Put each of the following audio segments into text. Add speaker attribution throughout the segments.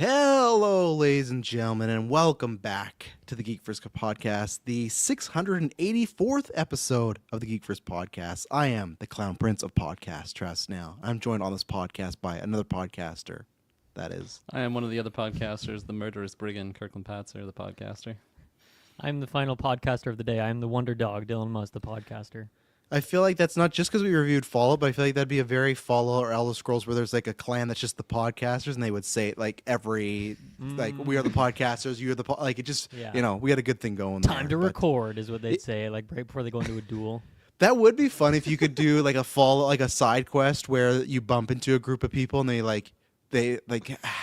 Speaker 1: Hello, ladies and gentlemen, and welcome back to the Geek First Podcast, the 684th episode of the Geek First Podcast. I am the Clown Prince of Podcast Trust now. I'm joined on this podcast by another podcaster. That is.
Speaker 2: I am one of the other podcasters, the murderous brigand, Kirkland Patzer, the podcaster.
Speaker 3: I'm the final podcaster of the day. I'm the wonder dog, Dylan Muzz, the podcaster.
Speaker 1: I feel like that's not just because we reviewed Fallout, but I feel like that'd be a very Fallout or Elder Scrolls where there's like a clan that's just the podcasters, and they would say it like every, like, we are the podcasters, you are the, like, it just, you know, we had a good thing going there.
Speaker 3: Time to record is what they'd say, like right before they go into a duel.
Speaker 1: That would be fun if you could do like a Fallout, like a side quest where you bump into a group of people and they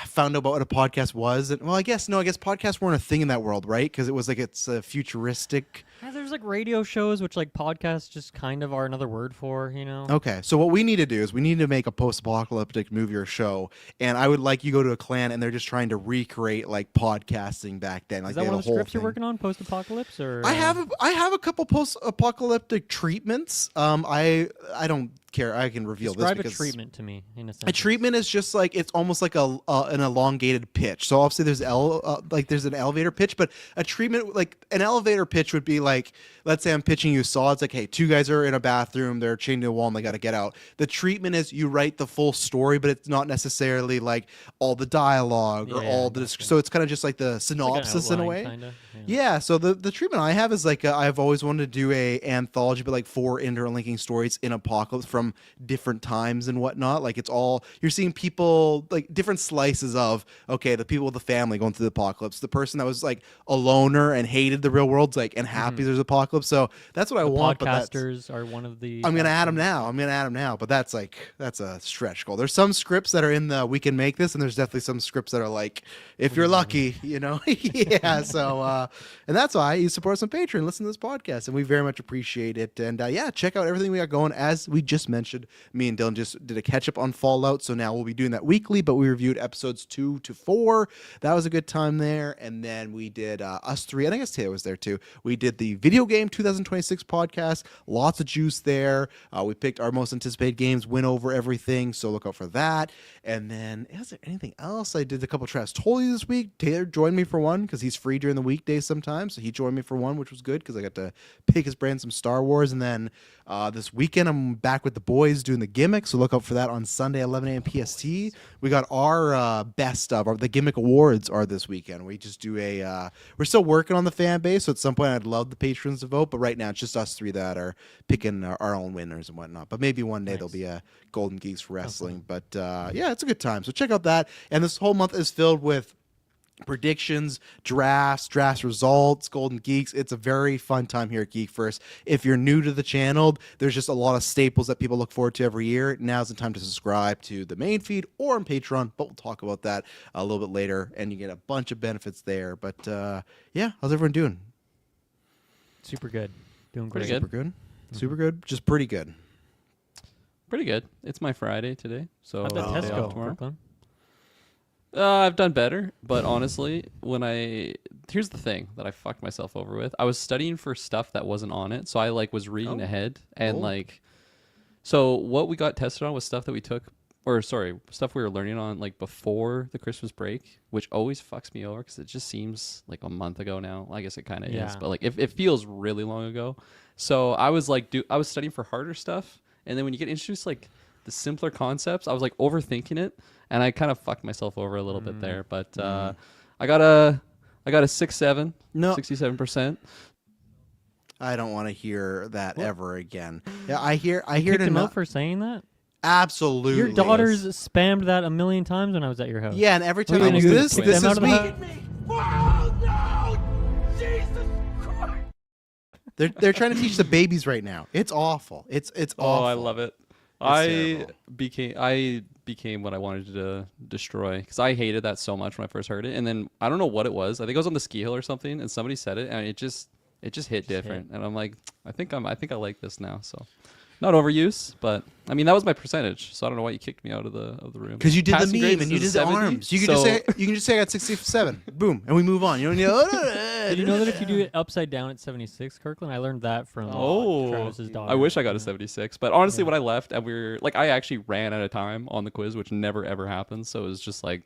Speaker 1: found out about what a podcast was. And well, I guess podcasts weren't a thing in that world, right? Because it was like it's a futuristic.
Speaker 3: Yeah, there's like radio shows, which like podcasts just kind of are another word for, you know?
Speaker 1: Okay, so what we need to do is we need to make a post-apocalyptic movie or show, and I would like you go to a clan and they're just trying to recreate like podcasting back then. Like,
Speaker 3: is that one of the scripts you're working on, post-apocalypse? Or
Speaker 1: I have a couple post-apocalyptic treatments. I don't care. I can reveal
Speaker 3: Describe
Speaker 1: this because
Speaker 3: a treatment to me in a sense.
Speaker 1: a treatment is just like it's almost like an elongated pitch. So obviously there's an elevator pitch, but a treatment, like an elevator pitch would be like, let's say I'm pitching you Saw. It's like, hey, two guys are in a bathroom, they're chained to a wall, and they got to get out. The treatment is you write the full story, but it's not necessarily like all the dialogue or all the. So it's kind of just like the synopsis
Speaker 3: like
Speaker 1: in a way.
Speaker 3: Kinda.
Speaker 1: Yeah. So the treatment I have is like I've always wanted to do a anthology, but like 4 interlinking stories in apocalypse from different times and whatnot. Like it's all you're seeing people like different slices of the people with the family going through the apocalypse, the person that was like a loner and hated the real world, like and happy there's apocalypse. So that's what I want.
Speaker 3: Podcasters are one of the.
Speaker 1: I'm gonna add them now. But that's a stretch goal. There's some scripts that are in the we can make this, and there's definitely some scripts that are like if you're lucky, you know. Yeah. So and that's why you support us on Patreon, listen to this podcast, and we very much appreciate it. And check out everything we got going. As we just mentioned, me and Dylan just did a catch up on Fallout, so now we'll be doing that weekly. But we reviewed episodes 2 to 4. That was a good time there. And then we did us 3. I think Taylor was there too. We did the video game 2026 podcast. Lots of juice there. We picked our most anticipated games, win over everything. So look out for that. And then is there anything else? I did a couple Travis told you this week. Taylor joined me for one because he's free during the weekdays sometimes. So he joined me for one, which was good because I got to pick his brain some Star Wars. And then this weekend I'm back with the boys doing the gimmick. So look out for that on Sunday 11 a.m. PST. We got our best of the gimmick awards are this weekend. We just do we're still working on the fan base. So at some point I'd love the patrons to vote. But right now it's just us 3 that are picking our own winners and whatnot. But maybe one day there'll be a Golden Geeks for Wrestling. But it's a good time. So check out that. And this whole month is filled with predictions, drafts results, Golden Geeks. It's a very fun time here at Geek First. If you're new to the channel, there's just a lot of staples that people look forward to every year. Now's the time to subscribe to the main feed or on Patreon, but we'll talk about that a little bit later, and you get a bunch of benefits there. But how's everyone doing?
Speaker 3: Super good. Doing great.
Speaker 2: Pretty good.
Speaker 1: Super good. Super good. Just pretty good.
Speaker 2: Pretty good. It's my Friday today, so
Speaker 3: How'd that test go,
Speaker 2: tomorrow.
Speaker 3: Brooklyn?
Speaker 2: I've done better, but honestly, here's the thing that I fucked myself over with. I was studying for stuff that wasn't on it, so I was reading ahead and so what we got tested on was stuff that we took, stuff we were learning on before the Christmas break, which always fucks me over because it just seems like a month ago now. I guess it kind of is, but it feels really long ago. So I was I was studying for harder stuff, and then when you get introduced the simpler concepts, I was overthinking it. And I kind of fucked myself over a little bit there, but I got a 6.7, 67%.
Speaker 1: I don't want to hear that ever again. Yeah, I hear
Speaker 3: Kicked him out for saying that?
Speaker 1: Absolutely.
Speaker 3: Your daughters spammed that a million times when I was at your house.
Speaker 1: Yeah, and every time I do this is me.
Speaker 4: Oh no! Jesus Christ!
Speaker 1: They're trying to teach the babies right now. It's awful. It's awful.
Speaker 2: Oh, I love it. I became what I wanted to destroy because I hated that so much when I first heard it, and then I don't know what it was. I think I was on the ski hill or something, and somebody said it, and it just hit different. And I'm like, I think I like this now. So, not overuse, but I mean that was my percentage. So I don't know why you kicked me out of the room.
Speaker 1: Because you did
Speaker 2: Passing
Speaker 1: the meme
Speaker 2: grades
Speaker 1: and you
Speaker 2: is
Speaker 1: did the
Speaker 2: 70,
Speaker 1: arms. You can just say I got 67. Boom, and we move on. You don't need. good.
Speaker 3: Did you know that if you do it upside down, it's 76, Kirkland? I learned that from Travis's daughter.
Speaker 2: I wish I got a 76. But honestly,
Speaker 3: Yeah.
Speaker 2: when I left, and we were like, I actually ran out of time on the quiz, which never ever happens. So it was just like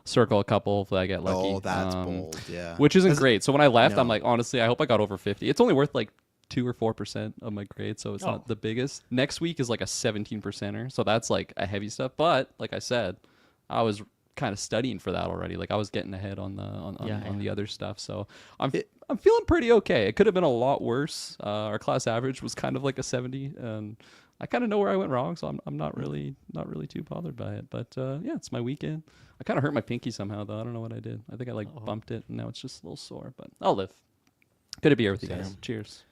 Speaker 2: circle a couple, hopefully I get lucky.
Speaker 1: Oh, that's bold. Yeah.
Speaker 2: Which isn't
Speaker 1: That's-
Speaker 2: great. So when I left, I'm
Speaker 1: No.
Speaker 2: like, honestly, I hope I got over 50. It's only worth like 2 or 4% of my grade, so it's
Speaker 3: Oh.
Speaker 2: not the biggest. Next week is like a 17%er, so that's like a heavy stuff. But like I said, I was kind of studying for that already. Like I was getting ahead on the other stuff. So I'm feeling pretty okay. It could have been a lot worse. Our class average was kind of like a 70, and I kind of know where I went wrong, so I'm not really too bothered by it. But yeah, it's my weekend. I kind of hurt my pinky somehow though. I don't know what I did. I think I bumped it, and now it's just a little sore. But I'll live. Good to be here with you guys.
Speaker 1: Damn.
Speaker 2: Cheers.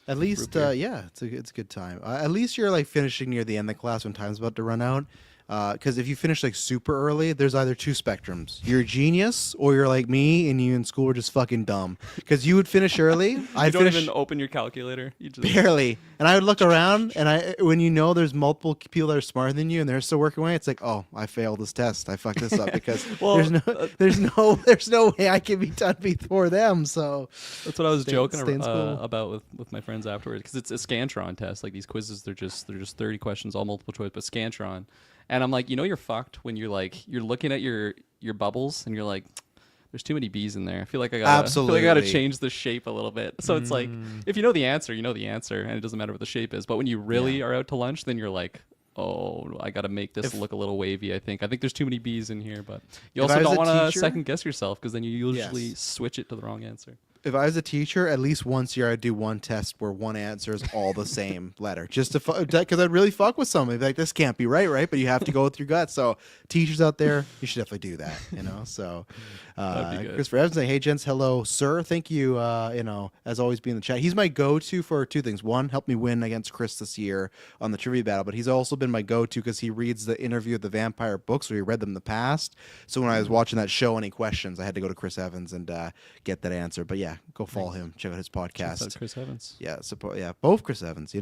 Speaker 1: At least, yeah, it's a good time. At least you're like finishing near the end of the class when time's about to run out. Because if you finish like super early, there's either two spectrums. You're a genius, or you're like me, and you in school were just fucking dumb. Because you would finish early, I'd
Speaker 2: You don't
Speaker 1: finish
Speaker 2: even open your calculator. You just
Speaker 1: barely, and I would look around, and when you know there's multiple people that are smarter than you, and they're still working away, it's like, oh, I failed this test. I fucked this up because
Speaker 2: Well,
Speaker 1: there's no way I can be done before them. So
Speaker 2: That's what I was joking
Speaker 1: stay in school.
Speaker 2: about with my friends afterwards, because it's a Scantron test. Like these quizzes, they're just 30 questions, all multiple choice, but Scantron. And I'm like, you're fucked when you're looking at your bubbles and you're like, there's too many B's in there. I feel like I gotta
Speaker 1: Absolutely.
Speaker 2: change the shape a little bit. So it's like, if you know the answer, and it doesn't matter what the shape is. But when you really are out to lunch, then you're like, oh, I got to make this look a little wavy. I think there's too many B's in here, but you
Speaker 1: If
Speaker 2: also
Speaker 1: I was
Speaker 2: don't
Speaker 1: a
Speaker 2: want to
Speaker 1: teacher-
Speaker 2: second guess yourself, because then you usually
Speaker 1: Yes.
Speaker 2: switch it to the wrong answer.
Speaker 1: if I was a teacher, at least once a year I'd do one test where one answer is all the same letter, just to because I'd really fuck with somebody. Like, this can't be right? But you have to go with your gut. So teachers out there, you should definitely do that. So
Speaker 2: That'd be good.
Speaker 1: Christopher Evans saying, hey gents, hello sir, thank you. As always, be in the chat. He's my go-to for two things. One, help me win against Chris this year on the trivia battle, but he's also been my go-to because he reads the interview of the vampire books, or he read them in the past. So when I was watching that show, any questions, I had to go to Chris Evans and get that answer. But yeah, go follow him. Check out his podcast.
Speaker 2: That's Chris Evans.
Speaker 1: Yeah, both Chris Evans.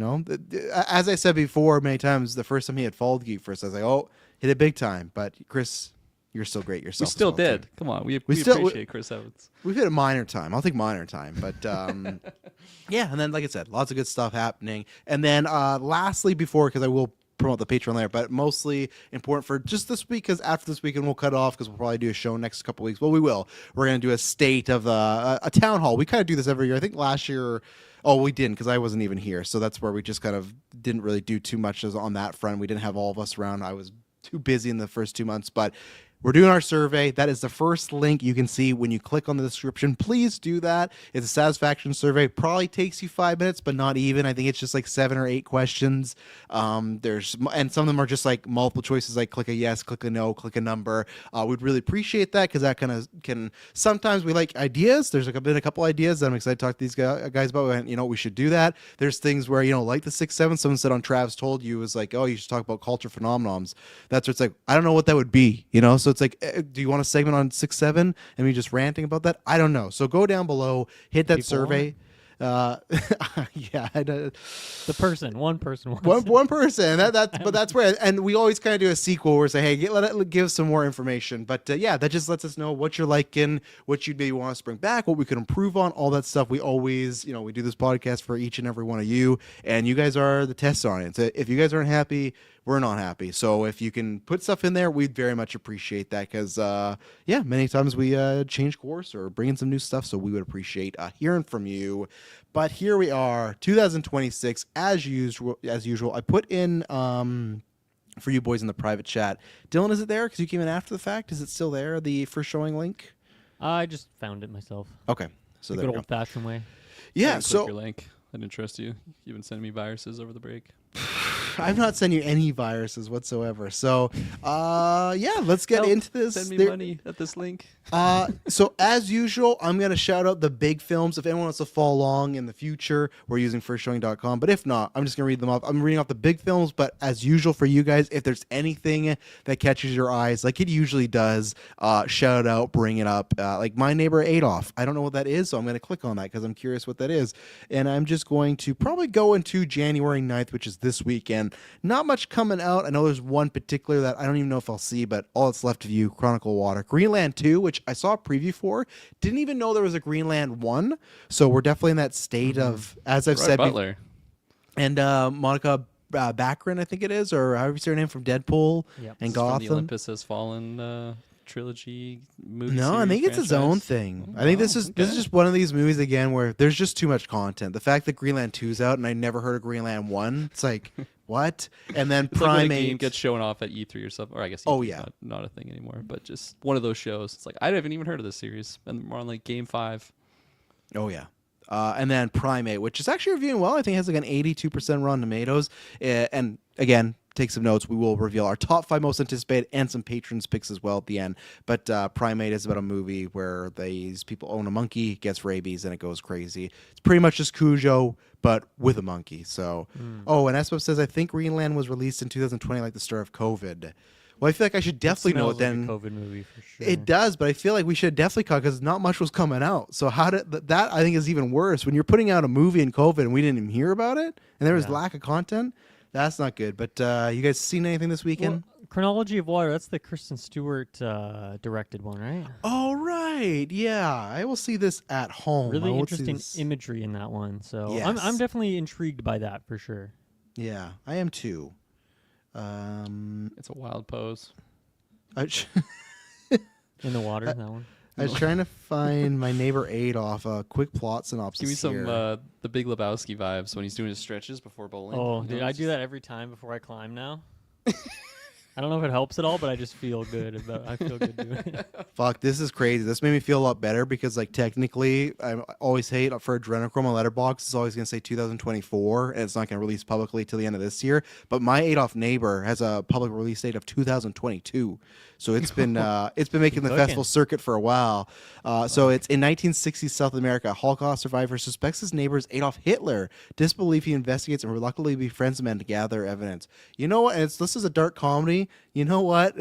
Speaker 1: As I said before many times, the first time he had followed Geek First, I was like, oh, hit it big time. But Chris, you're still great yourself.
Speaker 2: We still
Speaker 1: as well, too.
Speaker 2: did. Come on, we
Speaker 1: still-
Speaker 2: appreciate Chris Evans.
Speaker 1: We've hit a minor time. I'll take minor time, but yeah. And then, like I said, lots of good stuff happening. And then, lastly, because I will promote the Patreon later, but mostly important for just this week, because after this weekend we'll cut off because we'll probably do a show next couple weeks. Well, we will. We're going to do a state of a town hall. We kind of do this every year. I think last year. Oh, we didn't, because I wasn't even here. So that's where we just kind of didn't really do too much on that front. We didn't have all of us around. I was too busy in the first 2 months, but we're doing our survey. That is the first link you can see when you click on the description. Please do that. It's a satisfaction survey. Probably takes you 5 minutes, but not even. I think it's just like 7 or 8 questions. And some of them are just like multiple choices, like click a yes, click a no, click a number. We'd really appreciate that, because that kind of can. Sometimes we like ideas. There's been a couple ideas that I'm excited to talk to these guys about. And, we should do that. There's things where like the 6-7. Someone said on Trav's Told You was like, oh, you should talk about culture phenomenons. That's where it's like, I don't know what that would be. So it's like, do you want a segment on 6-7 and me just ranting about that? I don't know. So go down below, hit that survey. Yeah,
Speaker 3: One person wants
Speaker 1: one person. But that's where, and we always kind of do a sequel where we say, hey, let it give some more information. But yeah, that just lets us know what you're liking, what you'd maybe want us to bring back, what we could improve on, all that stuff. We always, we do this podcast for each and every one of you, and you guys are the test audience. If you guys aren't happy, we're not happy. So if you can put stuff in there, we'd very much appreciate that, because yeah, many times we change course or bring in some new stuff, so we would appreciate hearing from you. But here we are, 2026, as usual. I put in for you boys in the private chat. Dylan, is it there? Because you came in after the fact. Is it still there, the first showing link?
Speaker 3: I just found it myself.
Speaker 1: Okay, so
Speaker 3: The
Speaker 1: there
Speaker 3: good
Speaker 1: we go.
Speaker 3: old-fashioned way.
Speaker 1: Yeah,
Speaker 2: Click
Speaker 1: so
Speaker 2: your link. I didn't trust you. You've been sending me viruses over the break.
Speaker 1: I've not sent you any viruses whatsoever. So, yeah, let's get
Speaker 2: Help.
Speaker 1: into this.
Speaker 2: Send me
Speaker 1: There-
Speaker 2: money at this link.
Speaker 1: So as usual, I'm going to shout out the big films. If anyone wants to follow along in the future, we're using firstshowing.com. But if not, I'm just going to read them off. I'm reading off the big films, but as usual for you guys, if there's anything that catches your eyes, like it usually does, shout it out, bring it up. Like My Neighbor Adolf. I don't know what that is, so I'm going to click on that because I'm curious what that is. And I'm just going to probably go into January 9th, which is this weekend. and not much coming out. I know there's one particular that I don't even know if I'll see, but all that's left of you, Chronicle Water. Greenland 2, which I saw a preview for, didn't even know there was a Greenland 1, so we're definitely in that state of, as I've
Speaker 2: Gerard
Speaker 1: said,
Speaker 2: Butler.
Speaker 1: and Monica Baccarin, I think it is, or however you say her name, from Deadpool
Speaker 3: Yep.
Speaker 1: and
Speaker 2: This is from the
Speaker 1: Gotham.
Speaker 2: Olympus Has Fallen trilogy movie.
Speaker 1: No, I
Speaker 2: series
Speaker 1: think it's its own
Speaker 2: franchise.
Speaker 1: thing.
Speaker 2: Oh,
Speaker 1: I think this
Speaker 2: wow,
Speaker 1: is
Speaker 2: okay.
Speaker 1: just one of these movies again where there's just too much content. The fact that Greenland 2's out and I never heard of Greenland 1, it's like, what? And then
Speaker 2: It's like when a game
Speaker 1: Primate
Speaker 2: gets shown off at E3 or something, or I guess E3
Speaker 1: Oh,
Speaker 2: is
Speaker 1: yeah.
Speaker 2: not a thing anymore, but just one of those shows. It's like I haven't even heard of this series, and we're on like game 5.
Speaker 1: Oh yeah. And then Primate, which is actually reviewing well. I think it has like an 82% Rotten Tomatoes. And again, take some notes. We will reveal our top 5 most anticipated and some patrons picks as well at the end. But Primate is about a movie where these people own a monkey, gets rabies, and it goes crazy. It's pretty much just Cujo, but with a monkey. So, oh, and Espo says, I think Greenland was released in 2020, like the start of COVID. Well, I feel like I should definitely know it then.
Speaker 3: Like a COVID movie for sure.
Speaker 1: It does, but I feel like we should definitely cut because not much was coming out. So how did that? I think is even worse when you're putting out a movie in COVID and we didn't even hear about it, and there was
Speaker 3: Yeah.
Speaker 1: lack of content. That's not good. But you guys seen anything this weekend?
Speaker 3: Well, Chronology of Water. That's the Kristen Stewart directed one, right?
Speaker 1: Oh right, yeah. I will see this at home. I
Speaker 3: Really
Speaker 1: won't see
Speaker 3: interesting
Speaker 1: this-
Speaker 3: imagery in that one. So
Speaker 1: Yes.
Speaker 3: I'm definitely intrigued by that for sure.
Speaker 1: Yeah, I am too.
Speaker 2: It's a wild pose.
Speaker 3: In the water, that one.
Speaker 1: I was trying to find my neighbor Adolf. A quick plot synopsis.
Speaker 2: Give me some
Speaker 1: here.
Speaker 2: the Big Lebowski vibes when he's doing his stretches before bowling.
Speaker 3: Oh,
Speaker 2: You
Speaker 3: dude,
Speaker 2: know,
Speaker 3: I
Speaker 2: it's
Speaker 3: do
Speaker 2: just-
Speaker 3: that every time before I climb now. I don't know if it helps at all, but I just feel good about. I feel good doing it.
Speaker 1: Fuck, this is crazy. This made me feel a lot better because, like, technically, I always hate for Adrenochrome on Letterboxd. It's always going to say 2024, and it's not going to release publicly till the end of this year. But my Adolf Neighbor has a public release date of 2022, so it's been making the
Speaker 3: Cooking.
Speaker 1: festival circuit for a while. So it's in 1960s South America. A Holocaust survivor suspects his neighbor is Adolf Hitler. Disbelief, he investigates and reluctantly befriends the man to gather evidence. You know what? And this is a dark comedy. You know what?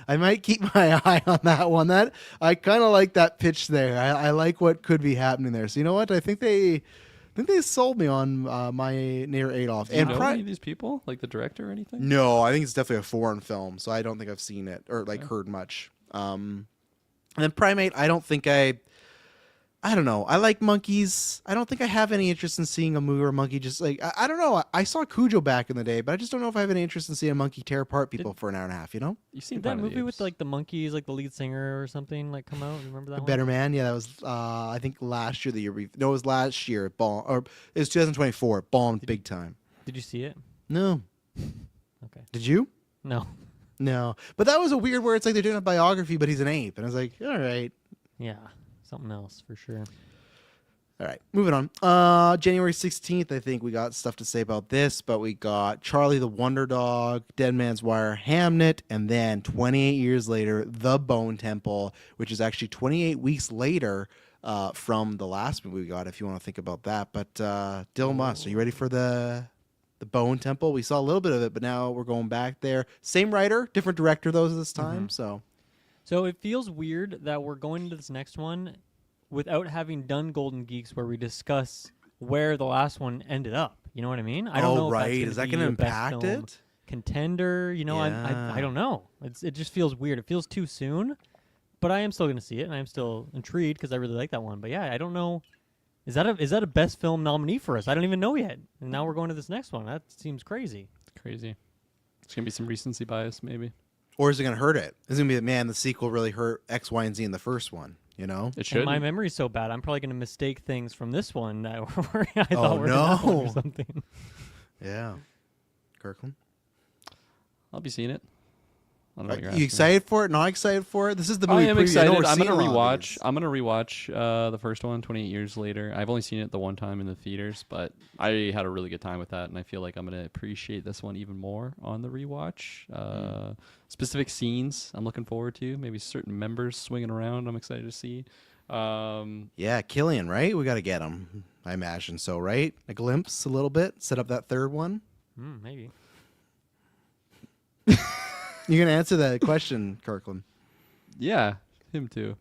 Speaker 1: I might keep my eye on that one. That I kind of like that pitch there. I like what could be happening there. So you know what? I think they sold me on my neighbor Adolf.
Speaker 2: Do you
Speaker 1: And
Speaker 2: know any of these people, like the director or anything?
Speaker 1: no, I think it's definitely a foreign film, so I don't think I've seen it or like heard much. And then Primate, I don't know. I like monkeys. I don't think I have any interest in seeing a movie where a monkey just like I don't know. I saw Cujo back in the day, but I just don't know if I have any interest in seeing a monkey tear apart people for an hour and a half. You know,
Speaker 2: You've seen
Speaker 3: Did that
Speaker 2: Planet of the
Speaker 3: movie with
Speaker 2: Apes.
Speaker 3: like the monkeys, like the lead singer or something, like come out? Remember that
Speaker 1: A
Speaker 3: one?
Speaker 1: Better Man. Yeah, that was I think last year, the year no, it was last year. It bombed, or it was 2024. It bombed big time.
Speaker 3: Did you see it?
Speaker 1: No,
Speaker 3: Okay.
Speaker 1: did you?
Speaker 3: No.
Speaker 1: No, but that was a weird where it's like they're doing a biography, but he's an ape, and I was like, all right.
Speaker 3: Yeah. Something else for sure.
Speaker 1: All right, moving on. January 16th, I think we got stuff to say about this, but we got Charlie the Wonder Dog, Dead Man's Wire, Hamnet, and then 28 years later, The Bone Temple, which is actually 28 weeks later from the last movie we got, if you want to think about that. But Dylan Musk, are you ready for the Bone Temple? We saw a little bit of it, but now we're going back there. Same writer, different director, though, this time. So
Speaker 3: So it feels weird that we're going into this next one without having done Golden Geeks, where we discuss where the last one ended up. You know what I mean? I don't know. If that's
Speaker 1: is that
Speaker 3: going to
Speaker 1: impact
Speaker 3: film
Speaker 1: it?
Speaker 3: contender? You know,
Speaker 1: Yeah.
Speaker 3: I don't know. It just feels weird. It feels too soon, but I am still going to see it, and I am still intrigued because I really like that one. But yeah, I don't know. Is that a best film nominee for us? I don't even know yet. And now we're going to this next one. That seems crazy.
Speaker 2: Crazy. It's gonna be some recency bias, maybe.
Speaker 1: Or is it going to hurt it? Is it going to be, man, the sequel really hurt X, Y, and Z in the first one, you know?
Speaker 2: It should.
Speaker 3: And my memory's so bad, I'm probably going to mistake things from this one that I
Speaker 1: Oh,
Speaker 3: thought were in that one or
Speaker 1: no.
Speaker 3: something.
Speaker 1: Yeah. Kirkland?
Speaker 2: I'll be seeing it. I don't know what you're
Speaker 1: You
Speaker 2: asking.
Speaker 1: excited for it? Not excited for it? This is the
Speaker 2: I
Speaker 1: movie
Speaker 2: am
Speaker 1: preview. I know
Speaker 2: excited.
Speaker 1: we're
Speaker 2: I'm gonna
Speaker 1: seeing a lot of
Speaker 2: rewatch.
Speaker 1: these.
Speaker 2: I'm gonna rewatch the first one 28 years later. I've only seen it the one time in the theaters, but I had a really good time with that, and I feel like I'm gonna appreciate this one even more on the rewatch. Specific scenes I'm looking forward to. Maybe certain members swinging around. I'm excited to see.
Speaker 1: Yeah, Killian, right? We got to get him. I imagine so, right? A glimpse a little bit. Set up that third one.
Speaker 3: Maybe.
Speaker 1: You're going to answer that question, Kirkland.
Speaker 2: Yeah, him too.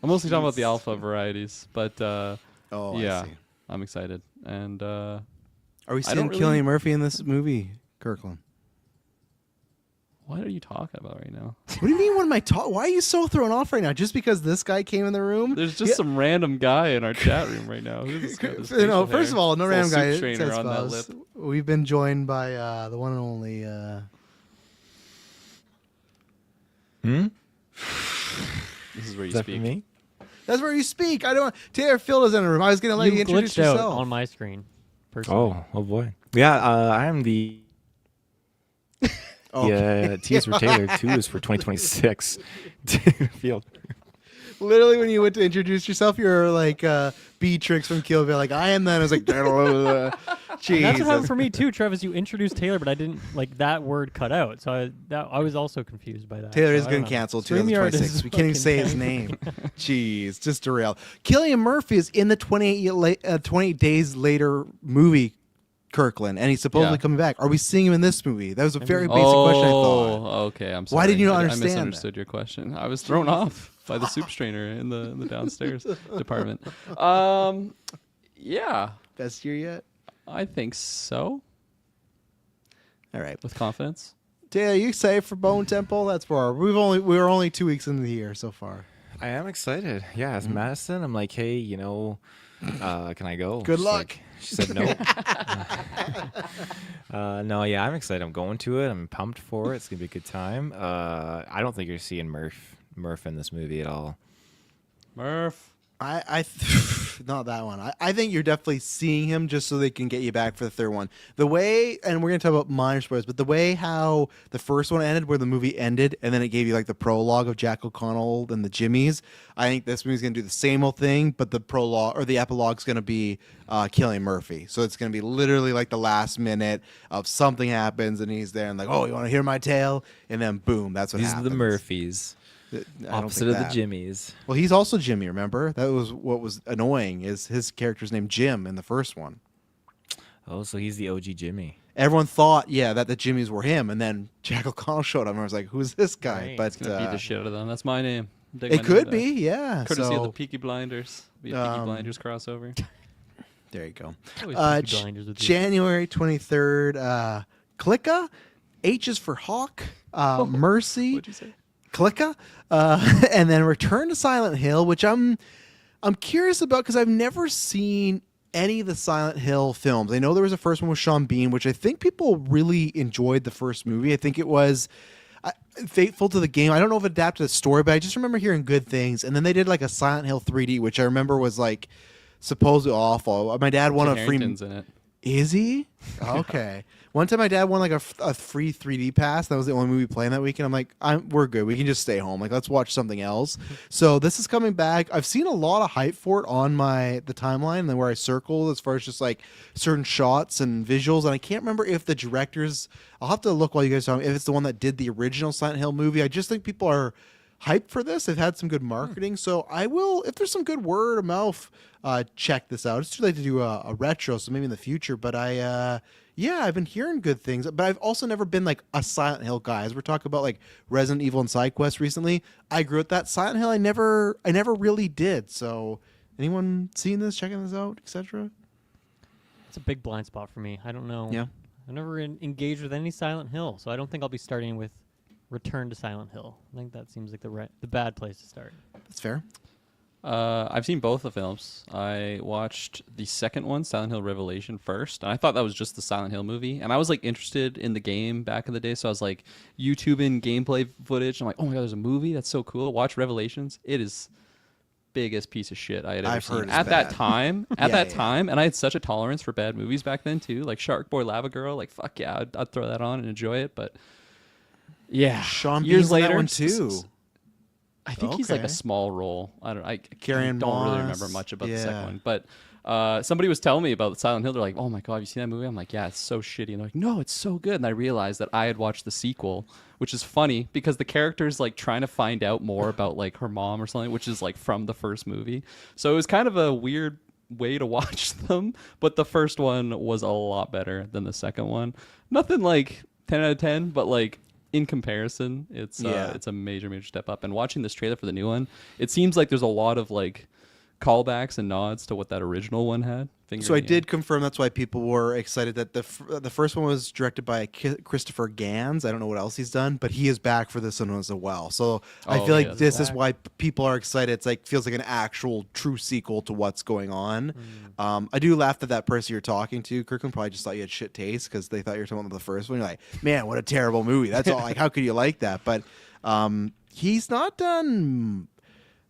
Speaker 2: I'm mostly talking about the alpha varieties, but
Speaker 1: Oh,
Speaker 2: yeah,
Speaker 1: I see.
Speaker 2: I'm excited. And
Speaker 1: Are we
Speaker 2: I don't
Speaker 1: seeing
Speaker 2: really-
Speaker 1: Cillian Murphy in this movie, Kirkland?
Speaker 2: What are you talking about right now?
Speaker 1: What do you mean? What am I talking? Why are you so thrown off right now? Just because this guy came in the room?
Speaker 2: There's just some random guy in our chat room right now. Who's this guy? with
Speaker 1: You know,
Speaker 2: facial
Speaker 1: first
Speaker 2: hair?
Speaker 1: of all, no
Speaker 2: Full
Speaker 1: random
Speaker 2: soup
Speaker 1: guy.
Speaker 2: strainer
Speaker 1: Says
Speaker 2: on that
Speaker 1: Buzz.
Speaker 2: lip.
Speaker 1: We've been joined by the one and only.
Speaker 2: This is where you
Speaker 5: Is that for
Speaker 2: speak.
Speaker 5: me?
Speaker 1: That's where you speak. I don't. Taylor Phil is in the room. I was going to let you,
Speaker 3: You
Speaker 1: introduce
Speaker 3: glitched out
Speaker 1: yourself.
Speaker 3: on my screen. Personally.
Speaker 5: Oh boy. Yeah, I am the.
Speaker 1: Oh.
Speaker 5: Yeah, T is for Taylor. 2 is for 2026. Field.
Speaker 1: Literally, when you went to introduce yourself, you're like Beatrix from Kill Bill. Like, I am that. I was like, Jesus.
Speaker 3: That's what happened for me too, Travis. You introduced Taylor, but I didn't like that word cut out, so I was also confused by that.
Speaker 1: Taylor is
Speaker 3: so I
Speaker 1: getting
Speaker 3: don't know.
Speaker 1: canceled
Speaker 3: StreamYard
Speaker 1: 2026.
Speaker 3: is
Speaker 1: We can't even
Speaker 3: fucking
Speaker 1: say his
Speaker 3: tanking.
Speaker 1: name. Jeez, just derailed. Cillian Murphy is in the 28 Days Later movie, Kirkland, and he's supposedly
Speaker 2: Yeah.
Speaker 1: coming back. Are we seeing him in this movie? That was a very basic question, I thought.
Speaker 2: Oh, okay. I'm sorry.
Speaker 1: Why did you not
Speaker 2: I
Speaker 1: understand that?
Speaker 2: misunderstood your question. I was thrown off by the soup strainer in the downstairs department. Yeah,
Speaker 1: Best year yet?
Speaker 2: I think so.
Speaker 1: All right.
Speaker 2: With confidence.
Speaker 1: Taylor, you excited for Bone Temple? That's far. We're only 2 weeks into the year so far.
Speaker 5: I am excited. Yeah, it's Madison. I'm like, hey, can I go?
Speaker 1: Good
Speaker 5: She's
Speaker 1: luck.
Speaker 5: like- she said no. No, yeah, I'm excited. I'm going to it. I'm pumped for it. It's gonna be a good time. I don't think you're seeing Murph in this movie at all.
Speaker 2: Murph.
Speaker 1: Not that one. I think you're definitely seeing him just so they can get you back for the third one. The way, and we're gonna talk about minor spoilers, but the way how the first one ended, where the movie ended, and then it gave you like the prologue of Jack O'Connell and the Jimmies. I think this movie's gonna do the same old thing, but the prologue or the epilogue's gonna be Cillian Murphy. So it's gonna be literally like the last minute of something happens, and he's there and like, oh, you want to hear my tale? And then boom, that's what
Speaker 5: These
Speaker 1: happens.
Speaker 5: are the Murphys,
Speaker 1: I don't
Speaker 5: opposite
Speaker 1: think
Speaker 5: of the
Speaker 1: that.
Speaker 5: Jimmies.
Speaker 1: Well, he's also Jimmy. Remember, that was what was annoying. Is his character's name Jim in the first one?
Speaker 5: Oh, so he's the OG Jimmy.
Speaker 1: Everyone thought, that the Jimmys were him, and then Jack O'Connell showed up, and I was like, "Who's this guy?"
Speaker 3: Right.
Speaker 1: But
Speaker 2: It's gonna beat the shit out of them. That's my name. Dig my
Speaker 1: it
Speaker 2: name
Speaker 1: could
Speaker 2: back.
Speaker 1: be, yeah.
Speaker 2: Courtesy of the
Speaker 1: So
Speaker 2: Peaky Blinders. Be a Peaky Blinders crossover.
Speaker 1: there you go.
Speaker 3: Always Peaky Blinders with you.
Speaker 1: January 23rd. Clicka, H is for Hawk. Mercy.
Speaker 2: What'd you say?
Speaker 1: Clicka, and then Return to Silent Hill, which I'm curious about because I've never seen any of the Silent Hill films. I know there was a first one with Sean Bean, which I think people really enjoyed the first movie. I think it was faithful to the game. I don't know if it adapted the story, but I just remember hearing good things. And then they did like a Silent Hill 3D, which I remember was like supposedly awful. My dad won a free.
Speaker 2: Harrington's in it.
Speaker 1: Is he? Okay. One time my dad won like a free 3D pass. That was the only movie playing that weekend. I'm like, we're good. We can just stay home. Like, let's watch something else. So this is coming back. I've seen a lot of hype for it on the timeline and then where I circled as far as just like certain shots and visuals. And I can't remember if the directors, I'll have to look while you guys talk, if it's the one that did the original Silent Hill movie. I just think people are hyped for this. They've had some good marketing. So I will, if there's some good word of mouth, check this out. It's too late to do a retro, so maybe in the future. But I've been hearing good things. But I've also never been like a Silent Hill guy. As we're talking about like Resident Evil and SideQuest recently, I grew with that. Silent Hill, I never really did. So anyone seeing this, checking this out, etc.?
Speaker 3: It's a big blind spot for me. I don't know.
Speaker 1: Yeah.
Speaker 3: I've never engaged with any Silent Hill, so I don't think I'll be starting with Return to Silent Hill. I think that seems like the bad place to start.
Speaker 1: That's fair.
Speaker 2: I've seen both the films. I watched the second one, Silent Hill Revelation, first, and I thought that was just the Silent Hill movie. And I was like interested in the game back in the day, so I was like YouTubing gameplay footage. I'm like, oh my god, there's a movie that's so cool. Watch Revelations. It is biggest piece of shit I had ever
Speaker 1: I've
Speaker 2: seen
Speaker 1: heard it's
Speaker 2: at that
Speaker 1: bad.
Speaker 2: time.
Speaker 1: Yeah.
Speaker 2: Time, and I had such a tolerance for bad movies back then too, like Shark Boy, Lava Girl. Like fuck yeah, I'd throw that on and enjoy it. But yeah,
Speaker 1: Sean
Speaker 2: years
Speaker 1: Bean's in that
Speaker 2: later,
Speaker 1: one too.
Speaker 2: I think he's like
Speaker 1: Okay.
Speaker 2: a small role. I don't
Speaker 1: Carrie-Anne
Speaker 2: don't really
Speaker 1: Moss.
Speaker 2: remember much about the
Speaker 1: Yeah.
Speaker 2: second one. But somebody was telling me about Silent Hill. They're like, "Oh my god, have you seen that movie?" I'm like, "Yeah, it's so shitty." And they're like, "No, it's so good." And I realized that I had watched the sequel, which is funny because the character's like trying to find out more about like her mom or something, which is like from the first movie. So it was kind of a weird way to watch them. But the first one was a lot better than the second one. Nothing like 10 out of 10, but like in comparison, it's a major step up. And watching this trailer for the new one, it seems like there's a lot of like callbacks and nods to what that original one had. Finger
Speaker 1: So I
Speaker 2: in the
Speaker 1: did confirm that's why people were excited that the first one was directed by Christopher Gans. I don't know what else he's done, but he is back for this one as well. So I
Speaker 2: Oh,
Speaker 1: feel
Speaker 2: yeah,
Speaker 1: like
Speaker 2: that's
Speaker 1: this is
Speaker 3: back.
Speaker 1: why people are excited. It's like feels like an actual true sequel to what's going on. I do laugh that that person you're talking to, Kirkland, probably just thought you had shit taste because they thought you were talking about the first one. You're like, man, what a terrible movie. That's all. Like, how could you like that? But he's not done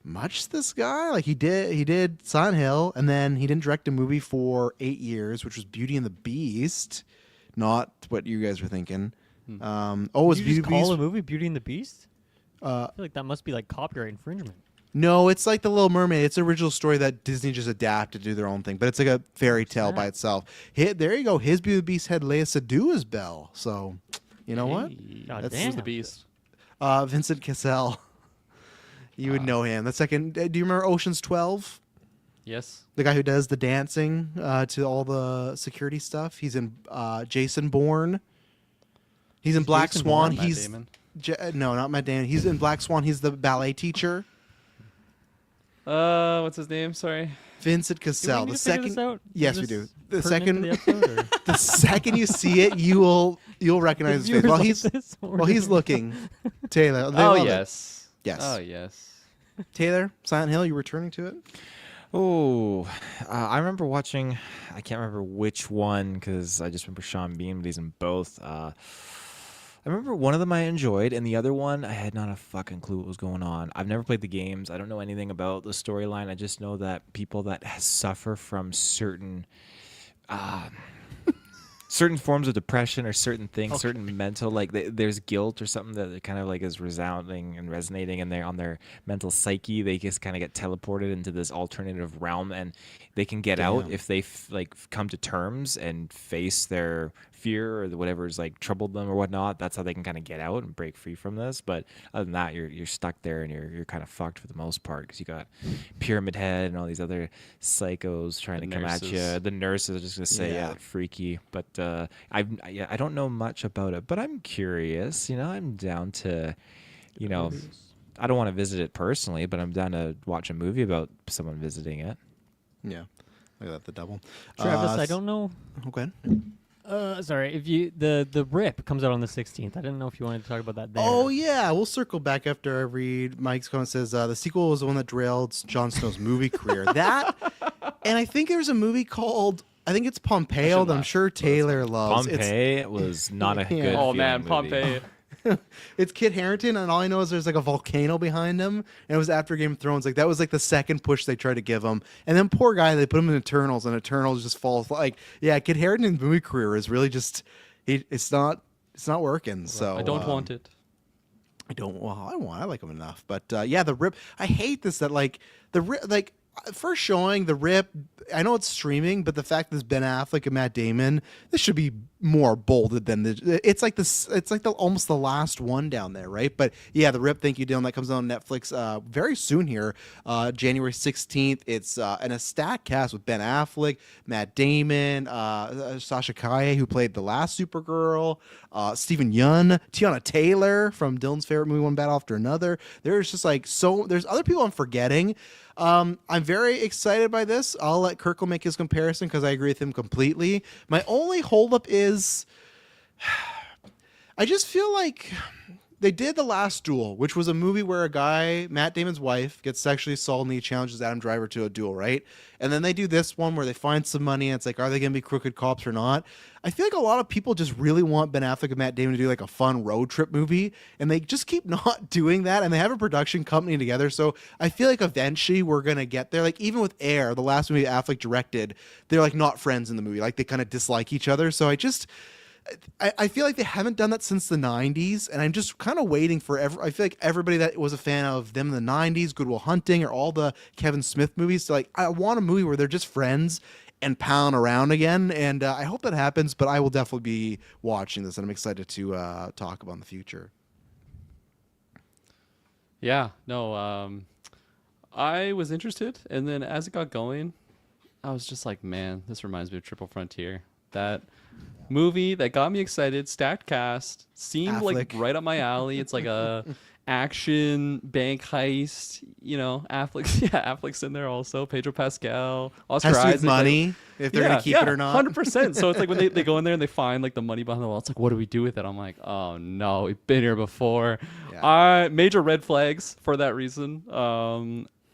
Speaker 1: much, this guy. Like, he did Silent Hill, and then he didn't direct a movie for 8 years, which was Beauty and the Beast. Not what you guys were thinking. It was
Speaker 3: Did
Speaker 1: Beauty
Speaker 3: you just
Speaker 1: and the
Speaker 3: call
Speaker 1: Beast.
Speaker 3: the movie Beauty and the Beast?
Speaker 1: Uh,
Speaker 3: I feel like that must be like copyright infringement.
Speaker 1: no, it's like The Little Mermaid. It's an original story that Disney just adapted to do their own thing, but it's like a fairy tale by
Speaker 3: that?
Speaker 1: itself. There you go. His Beauty and the Beast had Lea Seydoux as Belle. So, you know what?
Speaker 2: Hey,
Speaker 3: God
Speaker 1: That's
Speaker 2: Who's
Speaker 3: damn.
Speaker 2: the beast?
Speaker 1: Vincent Cassell. You would know him. The second. Do you remember Ocean's 12?
Speaker 2: Yes.
Speaker 1: The guy who does the dancing to all the security stuff. He's in Jason Bourne. He's in Black
Speaker 3: Jason
Speaker 1: Swan.
Speaker 3: Bourne?
Speaker 2: Matt
Speaker 1: He's
Speaker 2: Damon.
Speaker 1: no, not Matt Damon. He's in Black Swan. He's the ballet teacher.
Speaker 2: What's his name? Sorry.
Speaker 1: Vincent
Speaker 3: Do we
Speaker 1: Cassell.
Speaker 3: need
Speaker 1: The
Speaker 3: to figure this
Speaker 1: second.
Speaker 3: out?
Speaker 1: Yes,
Speaker 3: Is
Speaker 1: we
Speaker 3: this
Speaker 1: do. The
Speaker 3: pertinent to
Speaker 1: second.
Speaker 3: the episode, or-
Speaker 1: The second you see it, you'll recognize his face.
Speaker 3: Viewers
Speaker 1: Well,
Speaker 3: like
Speaker 1: he's
Speaker 3: this, or-
Speaker 1: well, he's looking. Taylor. They
Speaker 2: Oh
Speaker 1: love it.
Speaker 2: yes.
Speaker 1: Yes.
Speaker 2: Oh yes.
Speaker 1: Taylor, Silent Hill. You returning to it?
Speaker 5: Oh, I remember watching. I can't remember which one because I just remember Sean Bean, but he's in both. I remember one of them I enjoyed, and the other one I had not a fucking clue what was going on. I've never played the games. I don't know anything about the storyline. I just know that people that suffer from certain certain forms of depression or certain things, certain mental, like there's guilt or something that kind of like is resounding and resonating in on their mental psyche. They just kind of get teleported into this alternative realm, and they can get out
Speaker 1: Damn.
Speaker 5: if they come to terms and face their fear or whatever's like troubled them or whatnot. That's how they can kind of get out and break free from this. But other than that, you're stuck there and you're kind of fucked for the most part because you got Pyramid Head and all these other psychos trying
Speaker 2: The
Speaker 5: to come at
Speaker 2: nurses.
Speaker 5: you. The nurses are just gonna say
Speaker 1: Yeah.
Speaker 5: freaky, but I don't know much about it, but I'm curious. I'm down to, I don't want to visit it personally, but I'm down to watch a movie about someone visiting it.
Speaker 1: Yeah. Look at that, the double.
Speaker 3: Travis, I don't know.
Speaker 1: Okay.
Speaker 3: Sorry, if the Rip comes out on the 16th. I didn't know if you wanted to talk about that there.
Speaker 1: Oh yeah, we'll circle back after I read Mike's comment. Says the sequel was the one that derailed Jon Snow's movie career. That, and I think there's a movie called it's Pompeo that I'm
Speaker 2: laugh,
Speaker 1: sure Taylor loves.
Speaker 5: Pompeii was not a
Speaker 1: Yeah.
Speaker 5: good.
Speaker 2: Oh man,
Speaker 5: feeling movie.
Speaker 2: Pompeii.
Speaker 1: It's Kit Harington, and all I know is there's like a volcano behind him, and it was after Game of Thrones. Like that was like the second push they tried to give him, and then poor guy, they put him in Eternals, and Eternals just falls. Like yeah, Kit Harington's movie career is really just it's not working. So
Speaker 2: I don't want it.
Speaker 1: I don't. Well, I like him enough, but yeah, the Rip. I hate this. That like the Rip, like first showing the Rip. I know it's streaming, but the fact that it's Ben Affleck and Matt Damon, this should be more bolded than the. It's like this. It's like the almost the last one down there, right? But yeah, the Rip. Thank you, Dylan. That comes out on Netflix very soon here, January 16th. It's and a stacked cast with Ben Affleck, Matt Damon, Sasha Kaye, who played the last Supergirl, Stephen Yeun, Tiana Taylor from Dylan's favorite movie, One Battle After Another. There's just like there's other people I'm forgetting. I'm very excited by this. I'll let Kirkle make his comparison because I agree with him completely. My only holdup is I just feel like they did The Last Duel, which was a movie where a guy, Matt Damon's wife, gets sexually assaulted and he challenges Adam Driver to a duel, right? And then they do this one where they find some money and it's like, are they going to be crooked cops or not? I feel like a lot of people just really want Ben Affleck and Matt Damon to do like a fun road trip movie, and they just keep not doing that. And they have a production company together, so I feel like eventually we're going to get there. Like even with Air, the last movie Affleck directed, they're like not friends in the movie. Like they kind of dislike each other. So I feel like they haven't done that since the 90s, and I'm just kind of waiting for I feel like everybody that was a fan of them in the 90s, Good Will Hunting, or all the Kevin Smith movies, like I want a movie where they're just friends and pound around again, and I hope that happens, but I will definitely be watching this, and I'm excited to talk about in the future.
Speaker 2: Yeah, no, I was interested, and then as it got going, I was just like, man, this reminds me of Triple Frontier. That movie that got me excited, stacked cast, seemed like
Speaker 1: Affleck.
Speaker 2: right up my alley. It's like a action bank heist. You know, Affleck's in there also. Pedro Pascal, Oscar
Speaker 1: Has to
Speaker 2: Isaac.
Speaker 1: be money if they're gonna keep it or not.
Speaker 2: 100%. So it's like when they go in there and they find like the money behind the wall. It's like, what do we do with it? I'm like, oh no, we've been here before.
Speaker 1: Yeah.
Speaker 2: Major red flags for that reason.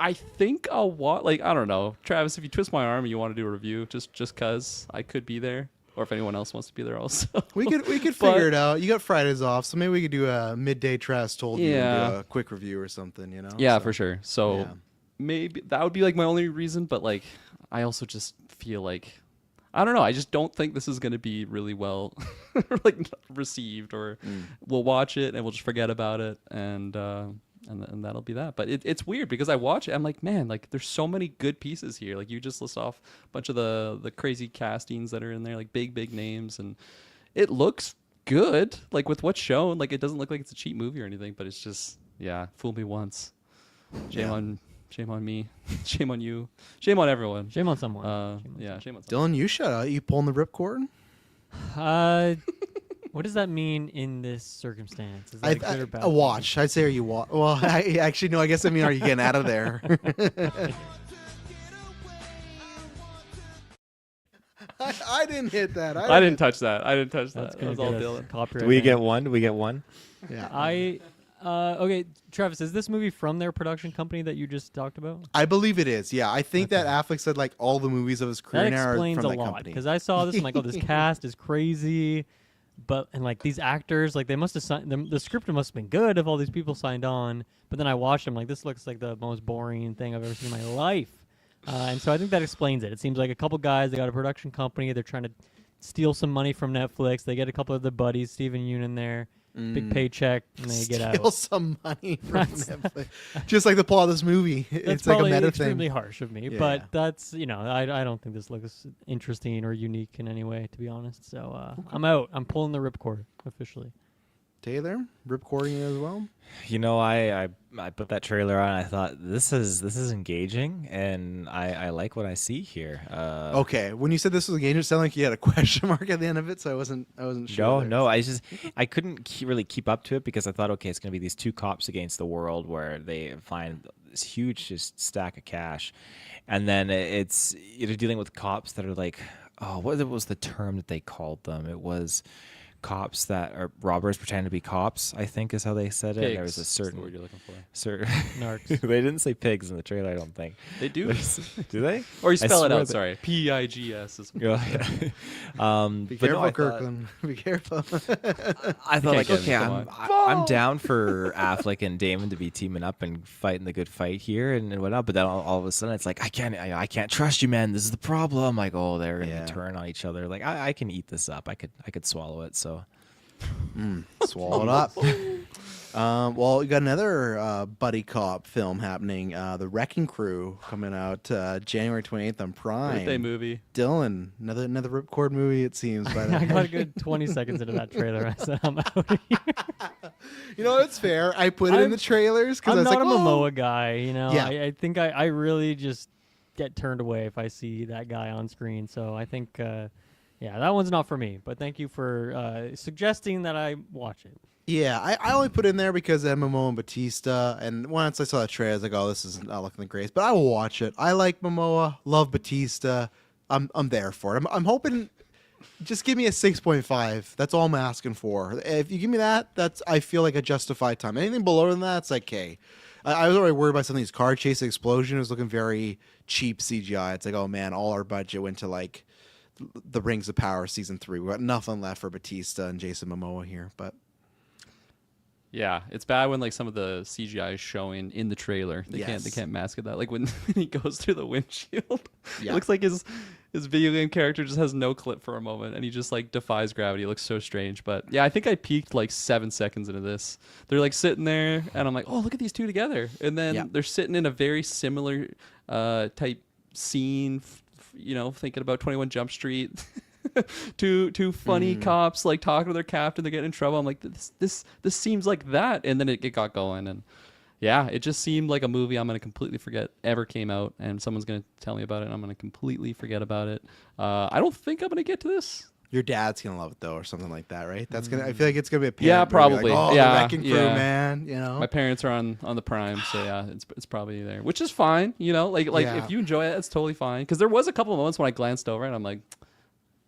Speaker 2: I think I'll watch. Like, I don't know, Travis. If you twist my arm and you want to do a review, just cause I could be there, or if anyone else wants to be there, also.
Speaker 1: We could figure it out. You got Fridays off, so maybe we could do a midday Travis told you and do a quick review or something. You know?
Speaker 2: Yeah,
Speaker 1: So,
Speaker 2: for sure. So
Speaker 1: yeah.
Speaker 2: maybe that would be like my only reason. But like, I also just feel like, I don't know. I just don't think this is going to be really well like received, or we'll watch it and we'll just forget about it, and that'll be that. But it's weird because I watch it, I'm like, man, like there's so many good pieces here. Like you just list off a bunch of the crazy castings that are in there, like big names, and it looks good. Like with what's shown, like it doesn't look like it's a cheap movie or anything, but it's just, yeah, fool me once. Shame on me. Shame on you. Shame on everyone.
Speaker 3: Shame on someone.
Speaker 2: Shame on someone.
Speaker 1: Dylan, you shut up. You pulling the ripcord?
Speaker 3: What does that mean in this circumstance? Is that good or bad?
Speaker 1: A watch. I'd say, are you watch? Well, I actually no. I guess I mean, are you getting out of there? I didn't hit that.
Speaker 2: I didn't touch that.
Speaker 3: That's
Speaker 2: That
Speaker 3: gonna
Speaker 2: was all
Speaker 3: get us
Speaker 2: Dylan.
Speaker 3: copyright.
Speaker 5: Do we
Speaker 3: man.
Speaker 5: get one? Do we get one?
Speaker 1: Yeah.
Speaker 3: Okay, Travis, is this movie from their production company that you just talked about?
Speaker 1: I believe it is. Yeah, I think that Affleck said like all the movies of his career
Speaker 3: That
Speaker 1: now are
Speaker 3: explains
Speaker 1: from
Speaker 3: a
Speaker 1: that
Speaker 3: lot
Speaker 1: company.
Speaker 3: because I saw this. I'm like, oh, this cast is crazy, and like these actors, like they must have signed. The script must have been good if all these people signed on. But then I watched them, like this looks like the most boring thing I've ever seen in my life. And so I think that explains it. It seems like a couple guys, they got a production company, they're trying to steal some money from Netflix. They get a couple of their buddies, Steven Yeun in there, big paycheck, and they get
Speaker 1: Steal
Speaker 3: out.
Speaker 1: some money from Netflix. Just like the plot of this movie.
Speaker 3: That's
Speaker 1: It's like a
Speaker 3: probably
Speaker 1: meta
Speaker 3: extremely
Speaker 1: thing.
Speaker 3: harsh of me,
Speaker 1: Yeah.
Speaker 3: but that's, I don't think this looks interesting or unique in any way, to be honest. So I'm out. I'm pulling the ripcord officially.
Speaker 1: Taylor, ripcording as well.
Speaker 5: You know, I put that trailer on. I thought this is engaging, and I like what I see here.
Speaker 1: Okay, when you said this was a game, it sounded like you had a question mark at the end of it, so I wasn't sure. there.
Speaker 5: No. I couldn't really keep up to it because I thought, okay, it's gonna be these two cops against the world where they find this huge just stack of cash, and then it's dealing with cops that are like, oh, what was the term that they called them? It was cops that are robbers pretending to be cops, I think is how they said it. There was a
Speaker 2: Pigs is the
Speaker 5: certain
Speaker 2: word you're looking for.
Speaker 3: Narcs.
Speaker 5: they didn't say pigs in the trailer, I don't think.
Speaker 2: They do.
Speaker 5: Do they?
Speaker 2: Or you spell it
Speaker 5: swear
Speaker 2: out.
Speaker 5: that-
Speaker 2: Sorry, PIGS is.
Speaker 5: Yeah.
Speaker 1: Be
Speaker 5: but no,
Speaker 1: careful,
Speaker 5: I thought-
Speaker 1: Kirkland. Be careful.
Speaker 5: I thought, like,
Speaker 2: get
Speaker 5: okay,
Speaker 2: him, come
Speaker 5: I'm down for Affleck and Damon to be teaming up and fighting the good fight here and whatnot. But then all of a sudden, it's like, I can't trust you, man. This is the problem. Like, oh, they're gonna turn on each other. Like, I can eat this up. I could swallow it. So
Speaker 1: Swallow it up. Well, we got another buddy cop film happening. The Wrecking Crew coming out January 28th on Prime.
Speaker 2: Birthday movie.
Speaker 1: Dylan, another ripcord movie. It seems. By
Speaker 3: I
Speaker 1: the
Speaker 3: got a good 20 seconds into that trailer. I said, I'm out of here.
Speaker 1: You know, it's fair. I put it in the trailers because I
Speaker 3: I'm
Speaker 1: was
Speaker 3: not
Speaker 1: like,
Speaker 3: a
Speaker 1: oh.
Speaker 3: Momoa guy,
Speaker 1: Yeah.
Speaker 3: I think I really just get turned away if I see that guy on screen. So I think, that one's not for me. But thank you for suggesting that I watch it.
Speaker 1: Yeah, I only put in there because of Momoa and Batista, and once I saw the trailer, I was like, "Oh, this is not looking the greatest." But I will watch it. I like Momoa, love Batista. I'm there for it. I'm hoping. Just give me a 6.5. That's all I'm asking for. If you give me that, I feel like a justified time. Anything below than that, it's like, okay. I was already worried about some of these car chase explosion. It was looking very cheap CGI. It's like, oh man, all our budget went to like the Rings of Power season 3. We got nothing left for Batista and Jason Momoa here, but.
Speaker 2: Yeah, it's bad when like some of the CGI is showing in the trailer. They can't mask it that. Like when he goes through the windshield, it looks like his video game character just has no clip for a moment, and he just like defies gravity. It looks so strange. But yeah, I think I peaked like 7 seconds into this. They're like sitting there, and I'm like, oh, look at these two together, and then they're sitting in a very similar type scene. Thinking about 21 Jump Street. two funny cops like talking to their captain. They're getting in trouble. I'm like, this seems like that, and then it got going, and yeah, it just seemed like a movie I'm gonna completely forget ever came out, and someone's gonna tell me about it, and I'm gonna completely forget about it. I don't think I'm gonna get to this.
Speaker 1: Your dad's gonna love it though, or something like that, right? That's gonna. I feel like it's gonna be a
Speaker 2: Yeah,
Speaker 1: parent movie,
Speaker 2: probably.
Speaker 1: Like, oh,
Speaker 2: Yeah,
Speaker 1: the Wrecking Crew,
Speaker 2: yeah.
Speaker 1: man. You know.
Speaker 2: My parents are on the Prime, so yeah, it's probably there, which is fine. You know, like
Speaker 1: Yeah.
Speaker 2: if you enjoy it, it's totally fine. Because there was a couple of moments when I glanced over and I'm like,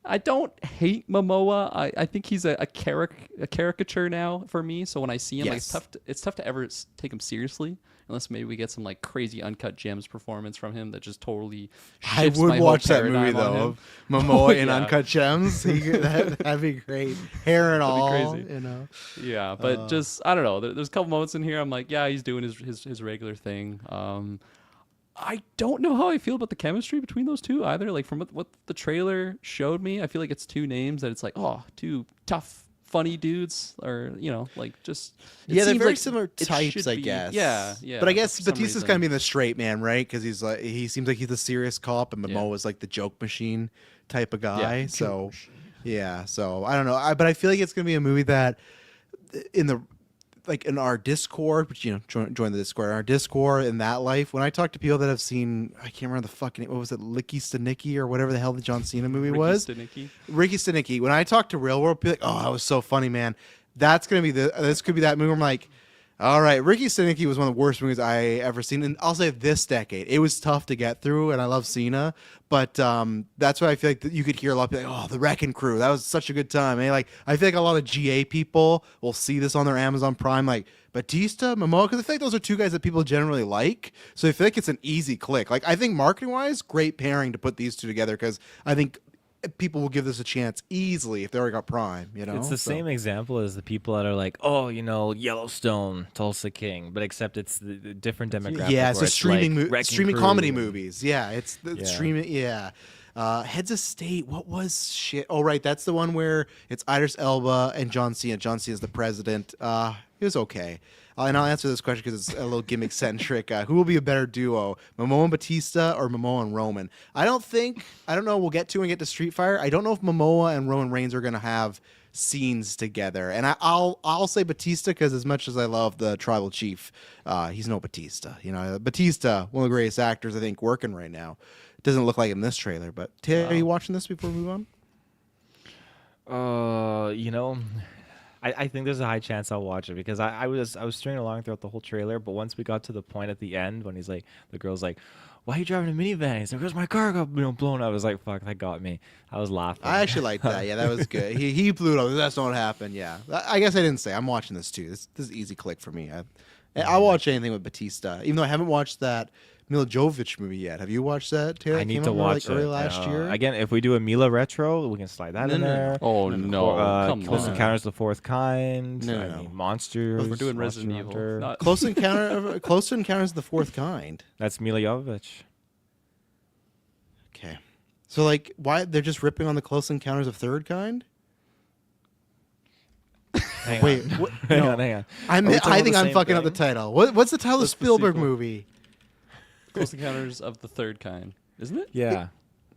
Speaker 2: I don't hate Momoa. I think he's a caricature now for me. So when I see him, like,
Speaker 1: Yes.
Speaker 2: it's tough to ever take him seriously. Unless maybe we get some like crazy uncut gems performance from him that just totally
Speaker 1: I
Speaker 2: shifts
Speaker 1: would
Speaker 2: my whole
Speaker 1: watch that movie
Speaker 2: paradigm on
Speaker 1: though
Speaker 2: him.
Speaker 1: of Momoa
Speaker 2: Oh,
Speaker 1: in
Speaker 2: yeah.
Speaker 1: Uncut Gems. That'd be great. Hair and
Speaker 2: That'd be
Speaker 1: all.
Speaker 2: crazy.
Speaker 1: You know.
Speaker 2: Yeah, but just I don't know. There's a couple moments in here I'm like, yeah, he's doing his regular thing. I don't know how I feel about the chemistry between those two either. Like from what the trailer showed me, I feel like it's two names that it's like, oh, two tough, funny dudes, or like just. It
Speaker 1: Yeah, they're
Speaker 2: seems
Speaker 1: very
Speaker 2: like
Speaker 1: similar
Speaker 2: it
Speaker 1: types,
Speaker 2: should
Speaker 1: I
Speaker 2: be.
Speaker 1: guess.
Speaker 2: Yeah, yeah.
Speaker 1: But I guess
Speaker 2: for some
Speaker 1: Batista's
Speaker 2: reason.
Speaker 1: kind of being the straight man, right? Because he's like he seems like he's the serious cop, and
Speaker 2: Yeah.
Speaker 1: Momoa's like the joke machine type of guy.
Speaker 2: Yeah.
Speaker 1: So, yeah. So I don't know. But I feel like it's gonna be a movie that in our Discord, which join the Discord. Our Discord in that life. When I talk to people that have seen, I can't remember the fucking what was it, Licky Stanicki or whatever the hell the John Cena movie
Speaker 2: Ricky
Speaker 1: was.
Speaker 2: Stenicki.
Speaker 1: Ricky Stenicki. When I talk to Real World, people are like, oh, that was so funny, man. That's gonna be this could be that movie. I'm like, all right, Ricky Stenicki was one of the worst movies I ever seen, and I'll say this decade. It was tough to get through, and I love Cena, but that's why I feel like that you could hear a lot of people like, oh, the Wrecking Crew, that was such a good time. And like, I feel like a lot of GA people will see this on their Amazon Prime, like Batista, Momoa, because I feel like those are two guys that people generally like. So I feel like it's an easy click. Like, I think marketing wise, great pairing to put these two together because I think people will give this a chance easily if they already got Prime.
Speaker 5: It's the same example as the people that are like, oh, Yellowstone, Tulsa King, but except it's the different demographic.
Speaker 1: Yeah, it's
Speaker 5: where
Speaker 1: a streaming
Speaker 5: like Wrecking
Speaker 1: streaming
Speaker 5: Crew
Speaker 1: comedy
Speaker 5: and-
Speaker 1: movies. Yeah, it's the
Speaker 5: Yeah.
Speaker 1: streaming. Yeah, Heads of State. What was shit? Oh, right, that's the one where it's Idris Elba and John Cena. John Cena is the president. It was okay. And I'll answer this question because it's a little gimmick centric. Who will be a better duo, Momoa and Batista or Momoa and Roman? I don't know. We'll get to Street Fighter. I don't know if Momoa and Roman Reigns are going to have scenes together. And I'll say Batista because as much as I love the Tribal Chief, he's no Batista. Batista, one of the greatest actors I think working right now. Doesn't look like in this trailer. But Taylor, are you watching this before we move on?
Speaker 5: I think there's a high chance I'll watch it because I was stringing along throughout the whole trailer, but once we got to the point at the end when he's like, the girl's like, "Why are you driving a minivan?" He's like, "Because my car got blown up." I was like, "Fuck, that got me." I was laughing.
Speaker 1: I actually liked that. Yeah, that was good. He blew it up. That's not what happened. Yeah, I guess I didn't say. I'm watching this too. This is easy click for me. I'll watch anything with Batista, even though I haven't watched that Mila Jovovich movie yet. Have you watched that, Taylor?
Speaker 5: I need
Speaker 1: Came
Speaker 5: to
Speaker 1: out,
Speaker 5: watch
Speaker 1: early
Speaker 5: it
Speaker 1: last year.
Speaker 5: again. If we do a Mila retro, we can slide that in
Speaker 1: No.
Speaker 5: there.
Speaker 2: Oh no! Come
Speaker 5: Close
Speaker 2: on.
Speaker 5: Encounters of the Fourth Kind.
Speaker 1: No,
Speaker 5: I
Speaker 1: no.
Speaker 5: mean, Monsters.
Speaker 2: We're doing
Speaker 5: Monster
Speaker 2: Resident Evil.
Speaker 5: Hunter.
Speaker 2: Not-
Speaker 1: Close Encounters of the Fourth Kind.
Speaker 5: That's Mila Jovovich.
Speaker 1: Okay, so like, why they're just ripping on the Close Encounters of Third Kind?
Speaker 5: Hang
Speaker 1: Wait,
Speaker 5: on.
Speaker 1: what?
Speaker 5: hang
Speaker 1: No.
Speaker 5: on, hang on.
Speaker 1: I
Speaker 5: Are we talking
Speaker 1: think
Speaker 5: about the
Speaker 1: I'm
Speaker 5: same
Speaker 1: fucking up the
Speaker 5: thing?
Speaker 1: title. What's the title of
Speaker 2: What's the
Speaker 1: Spielberg
Speaker 2: sequel?
Speaker 1: movie?
Speaker 2: Close Encounters of the Third Kind, isn't it?
Speaker 5: Yeah.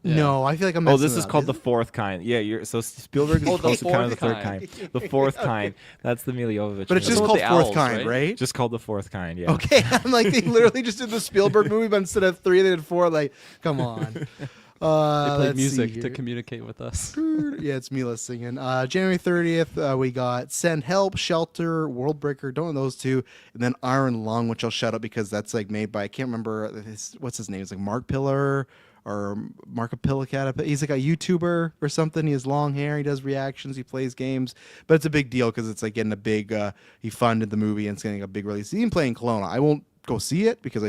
Speaker 2: Yeah.
Speaker 1: No, I feel like I'm.
Speaker 5: Oh,
Speaker 1: messing
Speaker 5: this
Speaker 1: it
Speaker 5: is
Speaker 1: up.
Speaker 5: called The Fourth Kind. Yeah, so Spielberg is
Speaker 2: Oh, the
Speaker 5: Close Encounters of the
Speaker 2: Fourth
Speaker 5: Third
Speaker 2: Kind.
Speaker 5: Kind. The Fourth Kind. That's the Mila Jovovich.
Speaker 1: But it's just
Speaker 2: That's
Speaker 5: movie.
Speaker 2: the
Speaker 1: called
Speaker 2: one with
Speaker 1: Fourth
Speaker 2: the owls,
Speaker 1: Kind,
Speaker 2: right?
Speaker 1: right?
Speaker 5: Just called The Fourth Kind. Yeah.
Speaker 1: Okay, I'm like they literally just did the Spielberg movie, but instead of 3, they did 4. Like, come on.
Speaker 2: They
Speaker 1: Let's
Speaker 2: played
Speaker 1: see
Speaker 2: music
Speaker 1: here.
Speaker 2: to communicate with us.
Speaker 1: Yeah, it's Mila singing. January 30th, we got Send Help, Shelter, Worldbreaker. Don't know those two, and then Iron Lung, which I'll shout out because that's like made by I can't remember what's his name. It's like Mark Pillar or Mark Pillicat. He's like a YouTuber or something. He has long hair. He does reactions. He plays games, but it's a big deal because it's like getting a big. He funded the movie and it's getting a big release. He's even playing Kelowna. I won't go see it because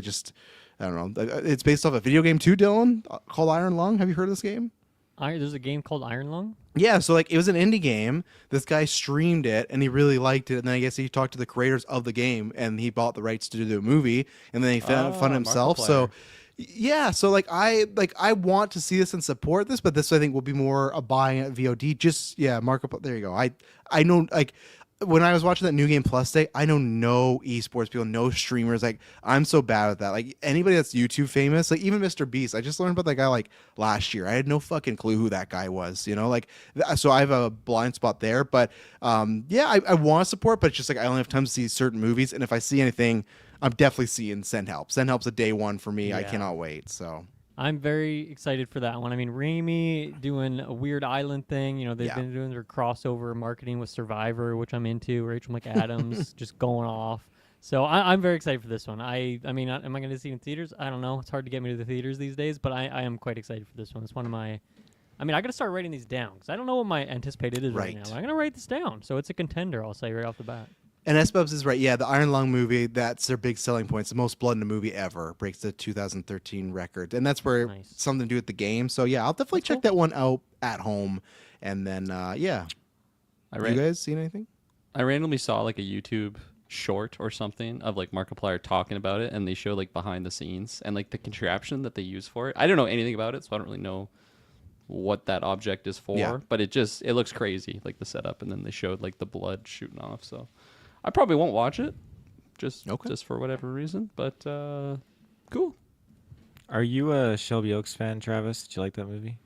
Speaker 1: I don't know. It's based off a video game too, Dylan, called Iron Lung. Have you heard of this game?
Speaker 3: There's a game called Iron Lung.
Speaker 1: Yeah, so like it was an indie game. This guy streamed it and he really liked it. And then I guess he talked to the creators of the game and he bought the rights to do the movie. And then he funded himself. So yeah, so like I want to see this and support this, but this I think will be more a buying at VOD. Just markup. There you go. I know like. When I was watching that New Game Plus day, I know no esports people, no streamers. Like, I'm so bad at that. Like, anybody that's YouTube famous, like even Mr. Beast, I just learned about that guy like last year. I had no fucking clue who that guy was, Like, so I have a blind spot there. But I want to support, but it's just like I only have time to see certain movies. And if I see anything, I'm definitely seeing Send Help. Send Help's a day one for me. I
Speaker 5: Yeah.
Speaker 1: cannot wait. So
Speaker 3: I'm very excited for that one. I mean, Raimi doing a weird island thing. You know, they've
Speaker 1: Yeah.
Speaker 3: been doing their crossover marketing with Survivor, which I'm into. Rachel McAdams just going off. So I'm very excited for this one. I mean, am I going to see it in theaters? I don't know. It's hard to get me to the theaters these days, but I am quite excited for this one. It's one of my. I mean, I got to start writing these down because I don't know what my anticipated is right now. I'm going to write this down, so it's a contender. I'll say right off the bat.
Speaker 1: And S-Bubs is right. Yeah, the Iron Lung movie, that's their big selling point. It's the most blood in a movie ever. Breaks the 2013 record. And that's where
Speaker 3: Nice.
Speaker 1: something to do with the game. So, yeah, I'll definitely check that one out at home. And then, yeah. You guys seen anything?
Speaker 2: I randomly saw like a YouTube short or something of like Markiplier talking about it, and they show like behind the scenes and like the contraption that they use for it. I don't know anything about it, so I don't really know what that object is for, but it looks crazy, like the setup, and then they showed like the blood shooting off. So I probably won't watch it just for whatever reason, but cool.
Speaker 5: Are you a Shelby Oaks fan, Travis? Did you like that movie?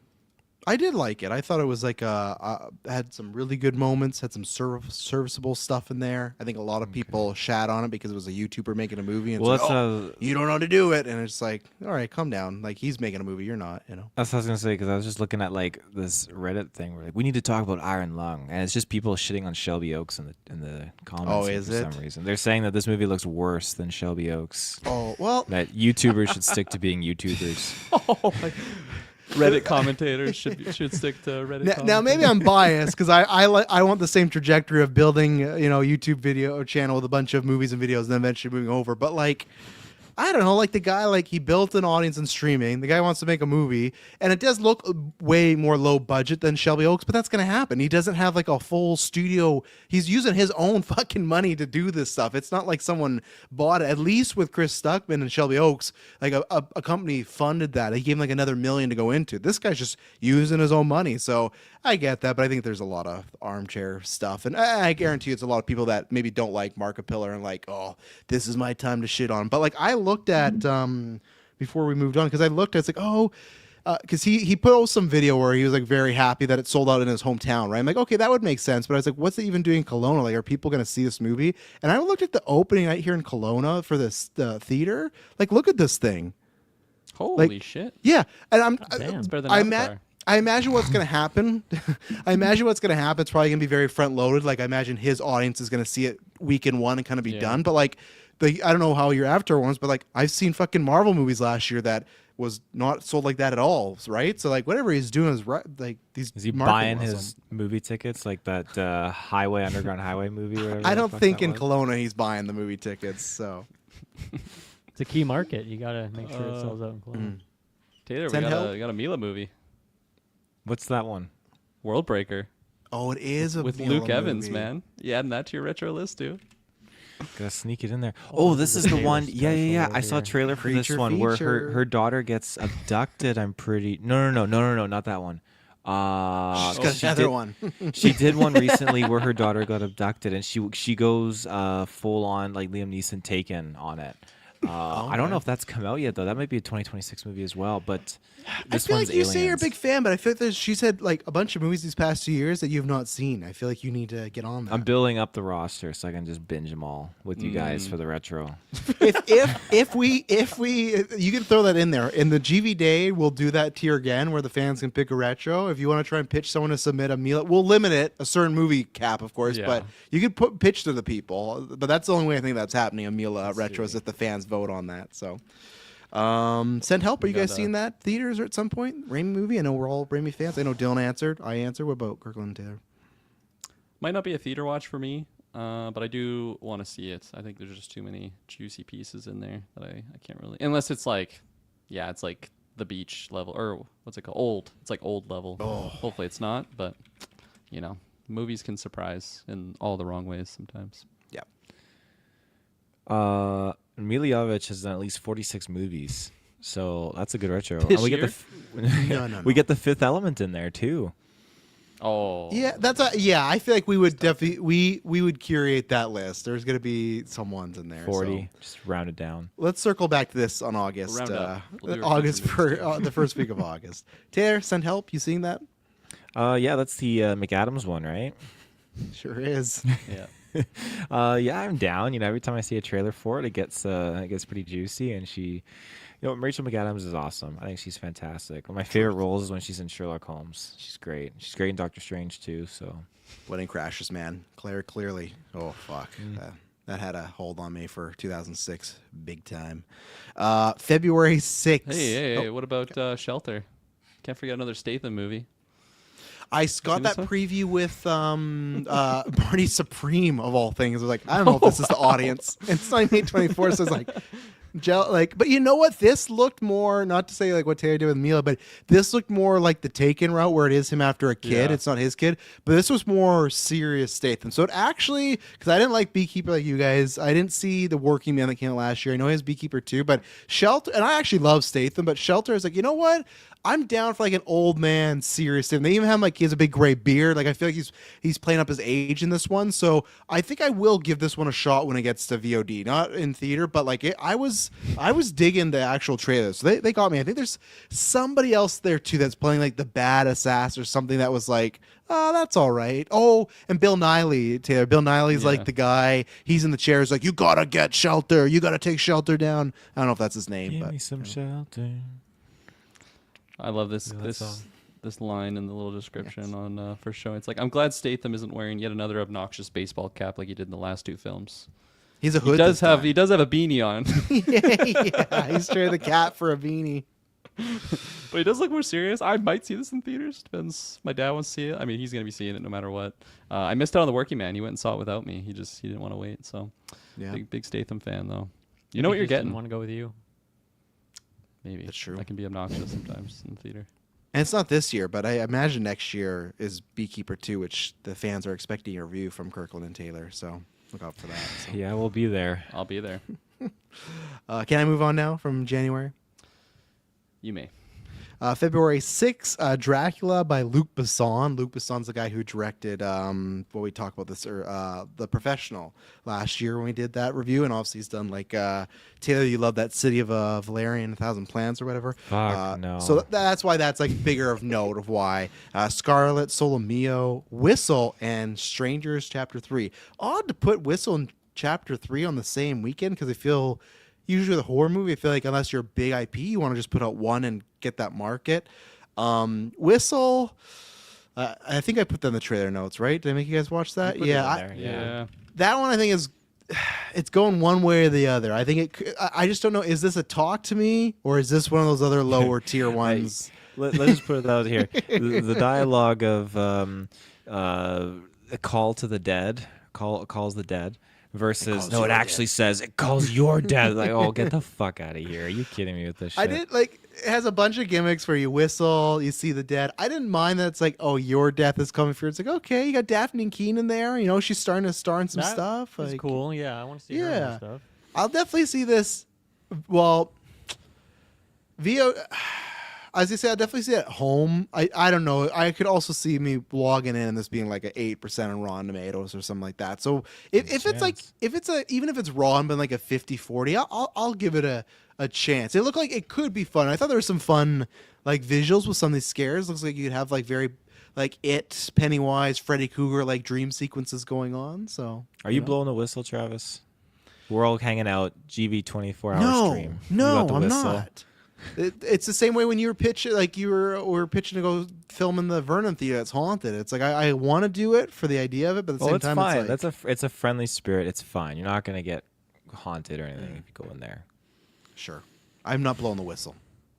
Speaker 1: I did like it. I thought it was like had some really good moments, had some serviceable stuff in there. I think a lot of people shat on it because it was a YouTuber making a movie, and
Speaker 5: Well,
Speaker 1: it's like,
Speaker 5: that's
Speaker 1: you don't know how to do it, and it's like, all right, calm down. Like, he's making a movie, you're not, you know.
Speaker 5: That's what I was gonna say, because I was just looking at like this Reddit thing where like we need to talk about Iron Lung, and it's just people shitting on Shelby Oaks in the comments.
Speaker 1: Oh, is
Speaker 5: for
Speaker 1: it?
Speaker 5: some reason they're saying that this movie looks worse than Shelby Oaks.
Speaker 1: Oh, well,
Speaker 5: That YouTubers should stick to being YouTubers.
Speaker 2: Oh my. Reddit commentators should stick to Reddit.
Speaker 1: now maybe I'm biased because I want the same trajectory of building YouTube video channel with a bunch of movies and videos and then eventually moving over. But like, I don't know, like the guy, like he built an audience in streaming. The guy wants to make a movie, and it does look way more low budget than Shelby Oaks, but that's gonna happen. He doesn't have like a full studio. He's using his own fucking money to do this stuff. It's not like someone bought it. At least with Chris Stuckman and Shelby Oaks, like a company funded that. They gave him like another $1 million to go into. This guy's just using his own money. So I get that, but I think there's a lot of armchair stuff, and I guarantee it's a lot of people that maybe don't like Markiplier and like, oh, this is my time to shit on him. But like I looked at before we moved on, because I looked at it's like, oh, because he put out some video where he was like very happy that it sold out in his hometown, right? I'm like, okay, that would make sense, but I was like, what's it even doing in Kelowna? Like, are people going to see this movie? And I looked at the opening night here in Kelowna for this theater. Like, look at this thing.
Speaker 2: Holy shit!
Speaker 1: Yeah, and
Speaker 3: damn.
Speaker 2: It's better than Avatar.
Speaker 1: I imagine what's going to happen. I imagine what's going to happen. It's probably going to be very front loaded. Like, I imagine his audience is going to see it weekend one and kind of be done. But like, I don't know how your Avatar ones, but like, I've seen fucking Marvel movies last year that was not sold like that at all, right? So like, whatever he's doing is right. Like, these
Speaker 5: Is he buying his movie tickets like that Highway Underground Highway movie? Or whatever
Speaker 1: I
Speaker 5: the
Speaker 1: don't
Speaker 5: fuck
Speaker 1: think
Speaker 5: that
Speaker 1: in
Speaker 5: was?
Speaker 1: Kelowna he's buying the movie tickets. So
Speaker 3: It's a key market. You gotta make sure it sells out in Kelowna.
Speaker 2: Taylor,
Speaker 1: Send help?
Speaker 2: we got a Mila movie,
Speaker 5: What's that one?
Speaker 2: World Breaker,
Speaker 1: it is a
Speaker 2: with
Speaker 1: Mila
Speaker 2: Luke Evans,
Speaker 1: movie.
Speaker 2: man. You adding that to your retro list too?
Speaker 5: Gotta sneak it in there. Oh, this is the
Speaker 3: Taylor
Speaker 5: one.
Speaker 3: special
Speaker 5: Yeah. I
Speaker 3: over
Speaker 5: saw a
Speaker 3: here.
Speaker 5: trailer for this
Speaker 1: Creature
Speaker 5: one where
Speaker 1: feature.
Speaker 5: her daughter gets abducted. I'm pretty. No, not that one.
Speaker 1: She's got
Speaker 5: she
Speaker 1: another
Speaker 5: did-
Speaker 1: one.
Speaker 5: She did one recently where her daughter got abducted, and she goes full on like Liam Neeson Taken on it. I don't know if that's come out yet though. That might be a 2026 movie as well. But this
Speaker 1: I feel
Speaker 5: one's
Speaker 1: like you say you're a
Speaker 5: Aliens.
Speaker 1: big fan, but I feel like she's had like a bunch of movies these past 2 years that you've not seen. I feel like you need to get on that.
Speaker 5: I'm building up the roster so I can just binge them all with you guys for the retro.
Speaker 1: if we you can throw that in there in the GV day, we'll do that tier again where the fans can pick a retro. If you want to try and pitch someone to submit a Mila, we'll limit it a certain movie cap, of course,
Speaker 2: Yeah.
Speaker 1: but you can pitch to the people. But that's the only way I think that's happening. A Mila retro is if the fans vote on that. So. Send help. Are you guys seeing that theaters or at some point? Raimi movie. I know we're all Raimi fans. I know Dylan answered. I answered. What about Kirkland and Taylor?
Speaker 2: Might not be a theater watch for me, but I do want to see it. I think there's just too many juicy pieces in there that I can't really, unless it's like, yeah, it's like the beach level, or what's it called? Old. It's like old level.
Speaker 1: Oh.
Speaker 2: Hopefully it's not, but you know, movies can surprise in all the wrong ways sometimes.
Speaker 1: Yeah.
Speaker 5: Mila Jovovich has done at least 46 movies, so that's a good retro.
Speaker 2: This
Speaker 5: And we
Speaker 2: year?
Speaker 1: No.
Speaker 5: we get the Fifth Element in there too.
Speaker 2: Oh.
Speaker 1: Yeah, I feel like we would definitely we would curate that list. There's gonna be some ones in there.
Speaker 5: 40,
Speaker 1: So.
Speaker 5: just round it down.
Speaker 1: Let's circle back to this on August.
Speaker 2: Round up. We'll do our
Speaker 1: August
Speaker 2: first
Speaker 1: for the first week of August. Taylor, send help. You seeing that?
Speaker 5: Yeah, that's the McAdams one, right?
Speaker 1: Sure is.
Speaker 2: Yeah.
Speaker 5: Yeah, I'm down. Every time I see a trailer for it, it gets pretty juicy, and Rachel McAdams is awesome. I think she's fantastic. One of my favorite roles is when she's in Sherlock Holmes. She's great. She's great in Doctor Strange too. So,
Speaker 1: Wedding Crashers, man. Claire, clearly. Oh fuck. That had a hold on me for 2006, big time. February 6th.
Speaker 2: Hey, what about Shelter? Can't forget another Statham movie.
Speaker 1: I got that
Speaker 2: this one?
Speaker 1: preview with Marty Supreme of all things. I was like, I don't know if this is the audience. And it's 1924, so it's like, but you know what? This looked more, not to say like what Taylor did with Mila, but this looked more like the Taken route where it is him after a kid.
Speaker 2: Yeah.
Speaker 1: It's not his kid, but this was more serious Statham. So it actually, because I didn't like Beekeeper like you guys, I didn't see The Working Man that came out last year. I know he has Beekeeper too, but Shelter, and I actually love Statham, but Shelter is like, you know what? I'm down for like an old man serious Statham. They even have like he has a big gray beard. Like I feel like he's playing up his age in this one. So I think I will give this one a shot when it gets to VOD, not in theater, but like I was digging the actual trailer. So they got me. I think there's somebody else there too that's playing like the bad assassin or something that was like, oh, that's all right. Oh, and Bill Nighy, Taylor. Bill Nighy's like the guy. He's in the chair. He's like, you gotta get Shelter. You gotta take Shelter down. I don't know if that's his name,
Speaker 5: give
Speaker 1: but
Speaker 5: me some shelter.
Speaker 2: I love this
Speaker 5: Yeah, that
Speaker 2: this
Speaker 5: song.
Speaker 2: this line in the little description on for showing. It's like, I'm glad Statham isn't wearing yet another obnoxious baseball cap like he did in the last two films.
Speaker 1: he's a hood.
Speaker 2: He does
Speaker 1: this
Speaker 2: have
Speaker 1: time.
Speaker 2: he does have a beanie on,
Speaker 1: yeah, he's trading the cat for a beanie.
Speaker 2: but he does look more serious. I might see this in theaters. Depends. My dad wants to see it. I mean, he's gonna be seeing it no matter what. I missed out on The Working Man. He went and saw it without me. He didn't want to wait. So,
Speaker 1: Yeah,
Speaker 2: big Statham fan though. You know what you're getting.
Speaker 3: Want to go with you?
Speaker 2: Maybe
Speaker 1: That's true.
Speaker 2: I can be obnoxious sometimes in the theater.
Speaker 1: and it's not this year, but I imagine next year is Beekeeper 2, which the fans are expecting a review from Kirkland and Taylor. So look out for that. So.
Speaker 5: Yeah, we'll be there.
Speaker 2: I'll be there.
Speaker 1: Can I move on now from January?
Speaker 2: You may.
Speaker 1: February 6th, Dracula by Luc Besson. Luc Besson's the guy who directed what we talked about this, The Professional last year when we did that review, and obviously he's done like Taylor, you love that City of Valerian, 1,000 Plants or whatever.
Speaker 5: Fuck, no.
Speaker 1: So that's why that's like bigger of note of why Scarlet, Solomeo, Whistle, and Strangers Chapter 3. Odd to put Whistle and Chapter 3 on the same weekend because I feel. Usually with a horror movie, I feel like unless you're a big IP, you want to just put out one and get that market. Whistle, I think I put that in the trailer notes, right? Did I make you guys watch that?
Speaker 5: put it
Speaker 1: Yeah,
Speaker 5: in there.
Speaker 2: Yeah.
Speaker 1: that one I think is, it's going one way or the other. I think I just don't know. Is this a Talk to Me or is this one of those other lower tier ones?
Speaker 5: Let's just put it out here. The dialogue of a call to the dead, calls the dead, versus
Speaker 1: calls
Speaker 5: no,
Speaker 1: your
Speaker 5: it actually says it calls your dead. Like, oh, get the fuck out of here! Are you kidding me with this shit?
Speaker 1: I did like it has a bunch of gimmicks where you whistle, you see the dead. I didn't mind that it's like, oh, your death is coming for you. It's like, okay, you got Daphne and Keenan there. You know, she's starting to star in some
Speaker 3: That
Speaker 1: stuff.
Speaker 3: is
Speaker 1: Like,
Speaker 3: cool. Yeah, I want to see her in
Speaker 1: Yeah.
Speaker 3: that stuff.
Speaker 1: I'll definitely see this. Well, VO. As I say, I'll definitely see it at home. I don't know. I could also see me logging in and this being like an 8% on Rotten Tomatoes or something like that. So if it's like even if it's raw and been like a 50-40, I'll give it a chance. It looked like it could be fun. I thought there was some fun like visuals with some of these scares. Looks like you could have like very like It, Pennywise, Freddy Krueger like dream sequences going on. So
Speaker 5: Are you blowing the whistle, Travis? We're all hanging out. GV 24-hour
Speaker 1: no,
Speaker 5: stream. You
Speaker 1: no,
Speaker 5: got the
Speaker 1: I'm
Speaker 5: whistle.
Speaker 1: not. It's the same way when you were pitching, like were pitching to go film in the Vernon Theater. It's haunted. It's like I want to do it for the idea of it, but at the
Speaker 5: Well,
Speaker 1: same
Speaker 5: it's
Speaker 1: time,
Speaker 5: fine.
Speaker 1: it's like,
Speaker 5: It's a friendly spirit. It's fine. You're not gonna get haunted or anything if you go in there.
Speaker 1: sure. I'm not blowing the whistle.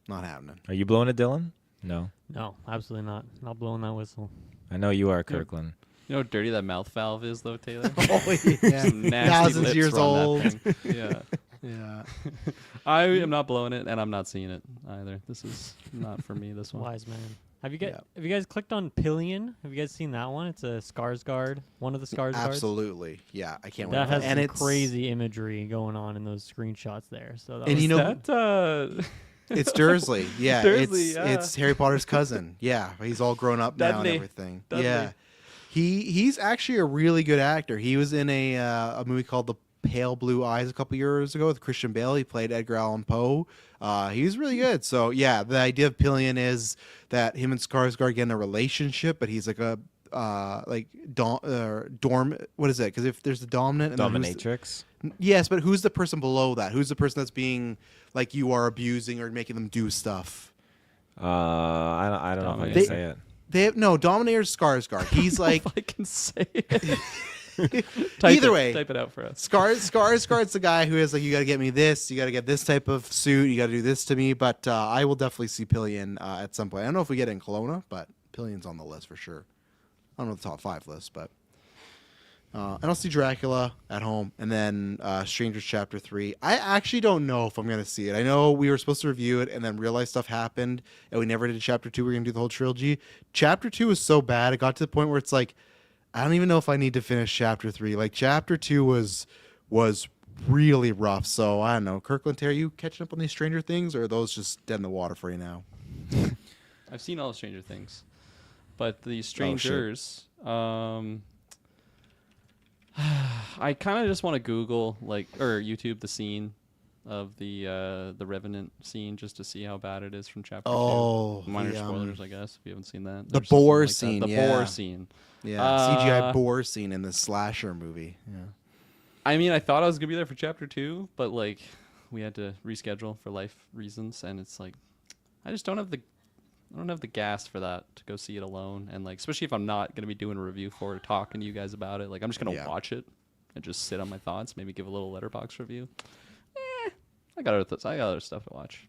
Speaker 1: Not happening.
Speaker 5: Are you blowing it, Dylan? No.
Speaker 3: No, absolutely not. Not blowing that whistle.
Speaker 5: I know you are, Kirkland.
Speaker 2: You know how dirty that mouth valve is, though, Taylor?
Speaker 1: Oh yeah,
Speaker 2: Some nasty
Speaker 1: thousands
Speaker 2: lips
Speaker 1: years
Speaker 2: were on
Speaker 1: old.
Speaker 2: that thing. Yeah.
Speaker 1: Yeah.
Speaker 2: I am not blowing it, and I'm not seeing it either. This is not for me, this one.
Speaker 3: Wise man. Have you guys clicked on Pillion? Have you guys seen that one? It's a Skarsgård, one of the Skarsgårds.
Speaker 1: Absolutely. Yeah, I can't wait.
Speaker 3: That
Speaker 1: for
Speaker 3: has
Speaker 1: and
Speaker 3: some
Speaker 1: it's
Speaker 3: crazy imagery going on in those screenshots there. So that
Speaker 1: And
Speaker 3: was
Speaker 1: you know,
Speaker 2: That,
Speaker 1: it's Dursley. Yeah,
Speaker 2: Dursley, yeah.
Speaker 1: it's Harry Potter's cousin. Yeah, he's all grown up now and
Speaker 2: Dudley.
Speaker 1: everything.
Speaker 2: Dudley.
Speaker 1: Yeah, he's actually a really good actor. He was in a movie called The Pale Blue Eyes a couple years ago with Christian Bale. He played Edgar Allan Poe. He's really good. So yeah, the idea of Pillion is that him and Skarsgård get in a relationship, but he's like a dorm. What is it? Because if there's the dominant and then who's
Speaker 5: Dominatrix.
Speaker 1: yes, but who's the person below that? Who's the person that's being like you are abusing or making them do stuff?
Speaker 5: I don't know if I
Speaker 2: Dominator.
Speaker 5: can say it.
Speaker 1: They have no Dominator's Skarsgård. He's like
Speaker 2: If I can say it.
Speaker 1: Either way.
Speaker 2: Type it out for us.
Speaker 1: Skarsgård's the guy who is like, you got to get me this, you got to get this type of suit, you got to do this to me. But I will definitely see Pillion at some point. I don't know if we get it in Kelowna, but Pillion's on the list for sure. I don't know the top 5 list, but and I'll see Dracula at home, and then Strangers Chapter 3. I actually don't know if I'm gonna see it. I know we were supposed to review it, and then realized stuff happened, and we never did Chapter 2. We're gonna do the whole trilogy. Chapter 2 was so bad, it got to the point where it's like, I don't even know if I need to finish Chapter 3. Like Chapter 2 was really rough. So I don't know. Kirkland, are you catching up on these Stranger Things, or are those just dead in the water for you now?
Speaker 2: I've seen all the Stranger Things, but the Strangers, I kind of just want to Google or YouTube the scene of the Revenant scene just to see how bad it is from Chapter 2. Minor spoilers, I guess, if you haven't seen that.
Speaker 1: The
Speaker 2: There's something
Speaker 1: boar
Speaker 2: like that.
Speaker 1: scene,
Speaker 2: The
Speaker 1: yeah.
Speaker 2: boar scene.
Speaker 1: Yeah, CGI boar scene in the slasher movie. Yeah.
Speaker 2: I mean, I thought I was gonna be there for Chapter 2, but like we had to reschedule for life reasons, and it's like I just don't have the gas for that to go see it alone, and like especially if I'm not gonna be doing a review for it, talking to you guys about it. Like I'm just gonna watch it and just sit on my thoughts, maybe give a little letterbox review. I got other stuff to watch.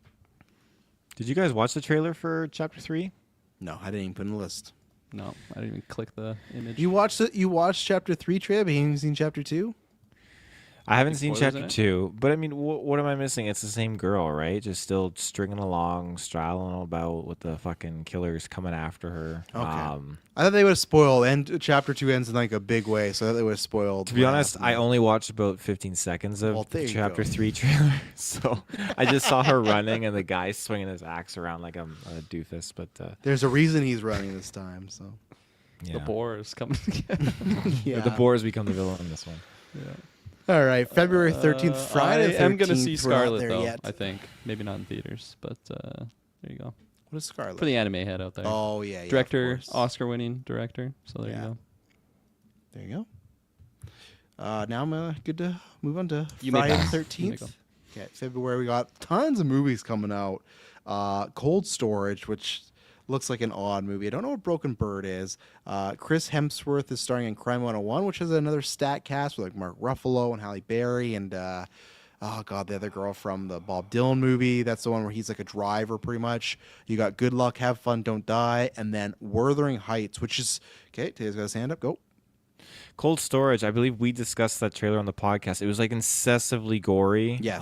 Speaker 5: Did you guys watch the trailer for Chapter 3?
Speaker 1: No, I didn't even put in the list.
Speaker 2: No, I didn't even click the image.
Speaker 1: You watched it? You watched Chapter 3 trailer, but you haven't seen Chapter 2?
Speaker 5: I haven't
Speaker 2: Big
Speaker 5: seen
Speaker 2: spoilers in
Speaker 5: Chapter
Speaker 2: it?
Speaker 5: 2, but I mean, what am I missing? It's the same girl, right? Just still stringing along, straddling about with the fucking killers coming after her.
Speaker 1: Okay. I thought they would have spoiled, and Chapter 2 ends in like a big way, so I thought they would have spoiled.
Speaker 5: To be
Speaker 1: what
Speaker 5: honest,
Speaker 1: happened.
Speaker 5: I only watched about 15 seconds of
Speaker 1: Well, there
Speaker 5: the
Speaker 1: you
Speaker 5: Chapter
Speaker 1: go.
Speaker 5: 3 trailer, so I just saw her running and the guy swinging his axe around like I'm a doofus. But
Speaker 1: There's a reason he's running this time, so.
Speaker 5: yeah.
Speaker 2: The boar is coming together.
Speaker 1: Yeah.
Speaker 5: The boar has become the villain in this one.
Speaker 1: All right, February 13th, Friday.
Speaker 2: I am gonna see
Speaker 1: 13th. We're not
Speaker 2: Scarlet
Speaker 1: there
Speaker 2: though.
Speaker 1: yet.
Speaker 2: I think maybe not in theaters, but there you go.
Speaker 1: What is Scarlet?
Speaker 2: For the anime head out there.
Speaker 1: Oh yeah,
Speaker 2: Director,
Speaker 1: of course.
Speaker 2: Oscar-winning director. So there you
Speaker 1: Yeah.
Speaker 2: go.
Speaker 1: There you go. Now I'm good to move on to
Speaker 2: You may
Speaker 1: Friday
Speaker 2: pass.
Speaker 1: the
Speaker 2: You may
Speaker 1: 13th.
Speaker 2: go.
Speaker 1: Okay, February we got tons of movies coming out. Cold Storage, which looks like an odd movie. I don't know what Broken Bird is. Chris Hemsworth is starring in Crime 101, which has another stat cast with like Mark Ruffalo and Halle Berry and the other girl from the Bob Dylan movie. That's the one where he's like a driver pretty much. You got Good Luck, Have Fun, Don't Die, and then Wuthering Heights, which is okay. Taylor's got his hand up. Go.
Speaker 5: Cold Storage, I believe we discussed that trailer on the podcast. It was like excessively gory.
Speaker 1: Yes.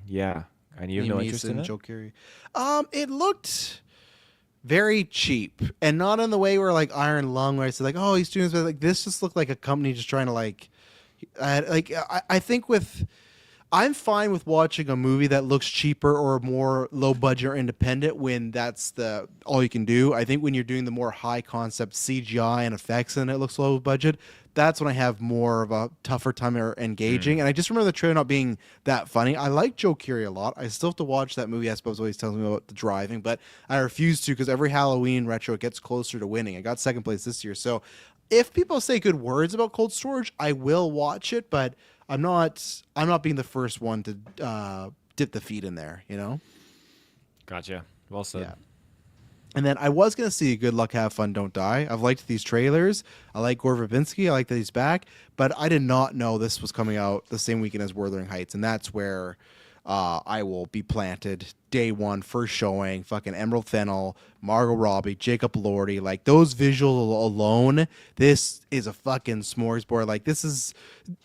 Speaker 5: Yeah. And you have
Speaker 1: Liam
Speaker 5: no interest in
Speaker 1: Neeson,
Speaker 5: it?
Speaker 1: Joe Carey. It looked very cheap, and not in the way where like Iron Lung, where I said like, oh, he's doing this, but like this just looked like a company just trying to I think I'm fine with watching a movie that looks cheaper or more low budget or independent when that's all you can do. I think when you're doing the more high concept CGI and effects and it looks low budget, that's when I have more of a tougher time or engaging. And I just remember the trailer not being that funny. I like Joe Keery a lot. I still have to watch that movie. I suppose always tells me about the driving, but I refuse to because every Halloween retro it gets closer to winning. I got second place this year. So if people say good words about Cold Storage, I will watch it, but I'm not being the first one to dip the feet in there, you know?
Speaker 5: Gotcha. Well said.
Speaker 1: Yeah. And then I was going to see Good Luck, Have Fun, Don't Die. I've liked these trailers. I like Gore Verbinski. I like that he's back. But I did not know this was coming out the same weekend as Wuthering Heights. And that's where I will be planted day one, first showing. Fucking Emerald Fennell, Margot Robbie, Jacob Elordi. Like, those visuals alone, this is a fucking smorgasbord. Like, this is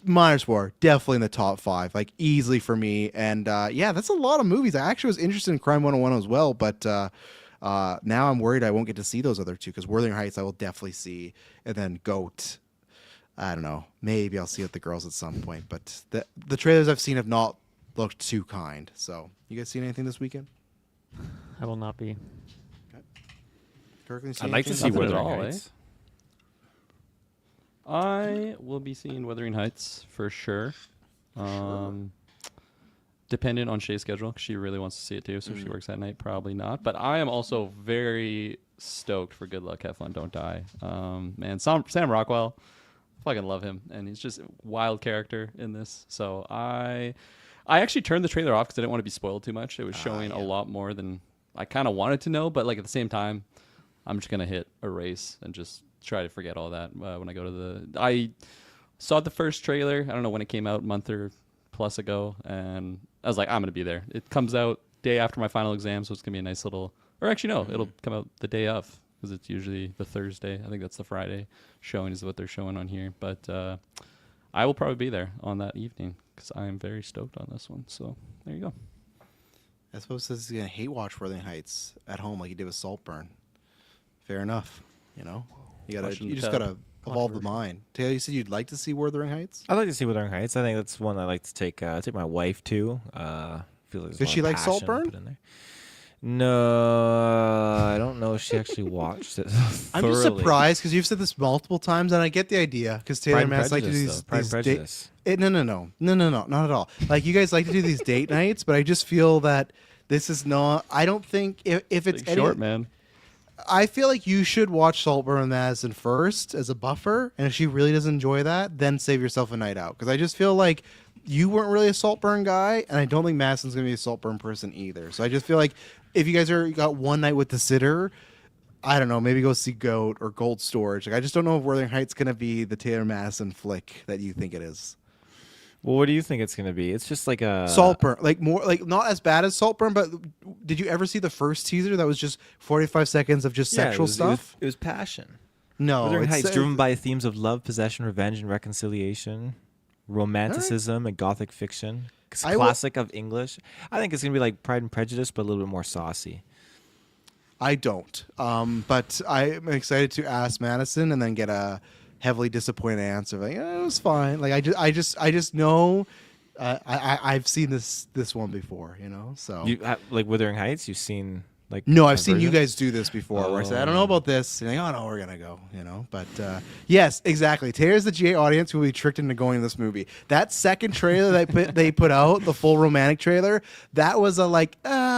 Speaker 1: minor sport. Definitely in the top 5. Like, easily for me. And, yeah, that's a lot of movies. I actually was interested in Crime 101 as well. But... now I'm worried I won't get to see those other two because Wuthering Heights I will definitely see, and then Goat. I don't know. Maybe I'll see it with the girls at some point, but the trailers I've seen have not looked too kind. So, you guys seen anything this weekend?
Speaker 3: I will not be.
Speaker 1: Kirkland,
Speaker 5: I'd like to see
Speaker 2: Nothing at
Speaker 5: Wuthering
Speaker 2: all,
Speaker 5: Heights.
Speaker 2: I will be seeing Wuthering Heights for sure. Dependent on Shay's schedule, 'cause she really wants to see it too. So if she works that night, probably not. But I am also very stoked for Good Luck, Have Fun, Don't Die. Man, Sam Rockwell, fucking love him, and he's just a wild character in this. So I actually turned the trailer off because I didn't want to be spoiled too much. It was showing a lot more than I kind of wanted to know, but like at the same time, I'm just gonna hit erase and just try to forget all that when I go to the. I saw the first trailer. I don't know when it came out, a month or plus ago, and I was like, I'm gonna be there. It comes out day after my final exam, so it's gonna be a nice little. Or actually, no, it'll come out the day of because it's usually the Thursday. I think that's the Friday showing is what they're showing on here. But I will probably be there on that evening because I am very stoked on this one. So there you go.
Speaker 1: I suppose he's gonna hate watch Wuthering Heights at home like he did with Saltburn. Fair enough. You know, you just gotta evolve the mind. Taylor, you said you'd like to see Wuthering Heights.
Speaker 5: I'd like to see Wuthering Heights. I think that's one I like to take my wife to. Feel like
Speaker 1: Does she like Saltburn?
Speaker 5: In there. No, I don't know if she actually watched it.
Speaker 1: I'm just surprised because you've said this multiple times, and I get the idea because Taylor and Matt like to do these.
Speaker 5: Pride and Prejudice.
Speaker 1: No, not at all. Like you guys like to do these date nights, but I just feel that this is not. I don't think if it's
Speaker 2: Big short, man.
Speaker 1: I feel like you should watch Saltburn and Madison first as a buffer, and if she really doesn't enjoy that, then save yourself a night out. Because I just feel like you weren't really a Saltburn guy, and I don't think Madison's gonna be a Saltburn person either. So I just feel like if you guys got one night with the sitter, I don't know, maybe go see Goat or Gold Storage. Like I just don't know if Wuthering Heights gonna be the Taylor Madison flick that you think it is.
Speaker 5: Well, what do you think it's gonna be? It's just like a
Speaker 1: Saltburn, like more like not as bad as Saltburn, but did you ever see the first teaser that was just 45 seconds of just sexual stuff?
Speaker 5: It was passion.
Speaker 1: No,
Speaker 5: Wuthering Heights, driven by themes of love, possession, revenge, and reconciliation, romanticism, and gothic fiction. It's a classic of English. I think it's gonna be like Pride and Prejudice, but a little bit more saucy.
Speaker 1: I don't, but I'm excited to ask Madison and then get a heavily disappointed answer. Like, it was fine. Like I just know. I've seen this one before, you know. So
Speaker 5: You like Wuthering Heights? You've seen like
Speaker 1: no, I've seen you
Speaker 5: version?
Speaker 1: guys do this before. Where I say I don't know about this. And like, oh no, we're gonna go, you know. But yes, exactly. Taylor's the GA audience who will be tricked into going to this movie. That second trailer they put out, the full romantic trailer, that was a like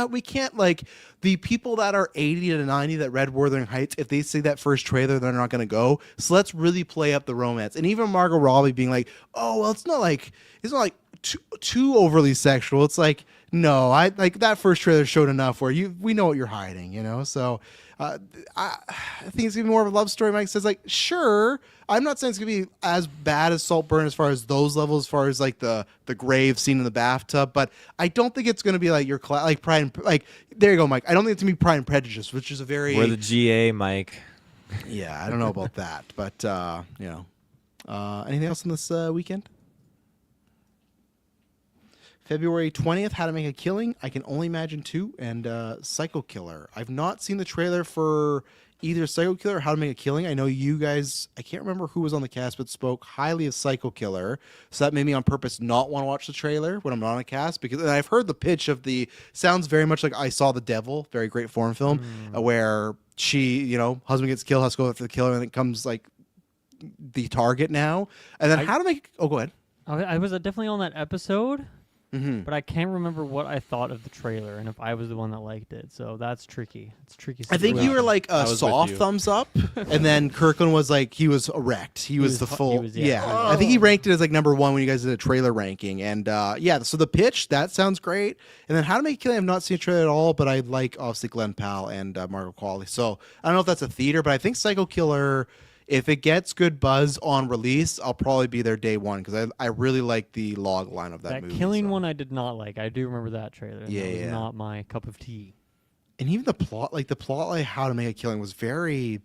Speaker 1: we can't like. The people that are 80 to 90 that read Wuthering Heights, if they see that first trailer, they're not going to go. So let's really play up the romance. And even Margot Robbie being like, "Oh, well, it's not like too overly sexual." It's like, no, I like that first trailer showed enough where we know what you're hiding, you know. So I think it's gonna be more of a love story. Mike says, like, sure. I'm not saying it's gonna be as bad as Saltburn as far as those levels, as far as like the grave scene in the bathtub, but I don't think it's gonna be like your like Pride and like there you go, Mike. I don't think it's gonna be Pride and Prejudice, which is a very
Speaker 5: We're the GA, Mike.
Speaker 1: yeah. I don't know about that, but you know, anything else in this weekend? February 20th, How to Make a Killing. I Can Only Imagine 2 and Psycho Killer. I've not seen the trailer for either Psycho Killer or How to Make a Killing. I know you guys, I can't remember who was on the cast, but spoke highly of Psycho Killer. So that made me on purpose not want to watch the trailer when I'm not on a cast. Because and I've heard the pitch of sounds very much like I Saw the Devil, very great foreign film, where she, you know, husband gets killed, has to go after the killer, and it comes like the target now. And then go ahead.
Speaker 3: I was definitely on that episode.
Speaker 1: Mm-hmm.
Speaker 3: But I can't remember what I thought of the trailer and if I was the one that liked it. So that's tricky. It's tricky.
Speaker 1: I think you were like a soft thumbs up, and then Kirkland was like he was erect. He was the full. I think he ranked it as like number one when you guys did a trailer ranking. And yeah, so the pitch that sounds great. And then How to Make a Killing, I've not seen a trailer at all, but I like obviously Glenn Powell and Margot Qualley. So I don't know if that's a theater, but I think Psycho Killer. If it gets good buzz on release, I'll probably be there day one because I really like the log line of that movie.
Speaker 3: That Killing one I did not like. I do remember that trailer.
Speaker 1: Yeah,
Speaker 3: that was not my cup of tea.
Speaker 1: And even the plot like How to Make a Killing was very,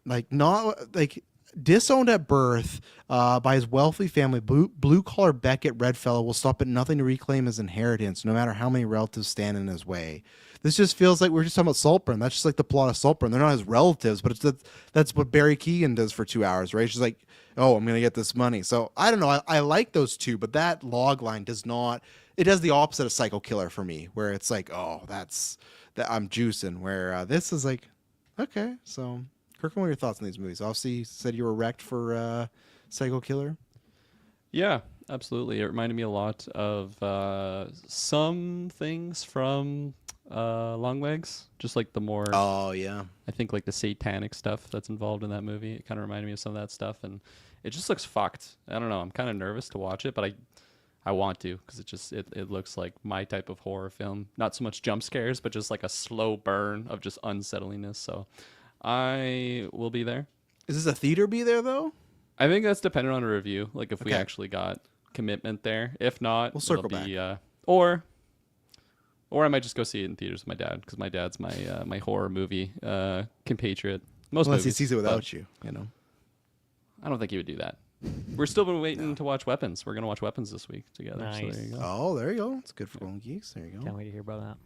Speaker 1: like not like disowned at birth by his wealthy family. Blue collar Beckett Redfellow will stop at nothing to reclaim his inheritance, no matter how many relatives stand in his way. This just feels like we're just talking about Saltburn. That's just like the plot of Saltburn. They're not his relatives, but that's what Barry Keoghan does for 2 hours, right? She's like, oh, I'm going to get this money. So I don't know. I like those two, but that log line does not. It does the opposite of Psycho Killer for me, where it's like, oh, that I'm juicing. Where this is like, okay. So Kirkland, what are your thoughts on these movies? Obviously, you said you were wrecked for Psycho Killer.
Speaker 2: Yeah, absolutely. It reminded me a lot of some things from Longlegs, just like the more,
Speaker 1: Oh yeah.
Speaker 2: I think like the satanic stuff that's involved in that movie. It kind of reminded me of some of that stuff, and it just looks fucked. I don't know. I'm kind of nervous to watch it, but I want to because it looks like my type of horror film. Not so much jump scares, but just like a slow burn of just unsettlingness. So I will be there.
Speaker 1: Is this a theater be there though?
Speaker 2: I think that's dependent on a review. Like if we
Speaker 1: Okay.
Speaker 2: actually got commitment there. If not,
Speaker 1: We'll circle
Speaker 2: it'll be, or I might just go see it in theaters with my dad because my dad's my my horror movie compatriot. Most
Speaker 1: Unless he
Speaker 2: movies,
Speaker 1: sees it
Speaker 2: but
Speaker 1: without you, you know.
Speaker 2: I don't think he would do that. We're still been waiting to watch Weapons. We're gonna watch Weapons this week together. So
Speaker 3: Nice.
Speaker 2: there you go.
Speaker 1: Oh, there you go. It's good for Golden Geeks. There you go.
Speaker 3: Can't wait to hear about that.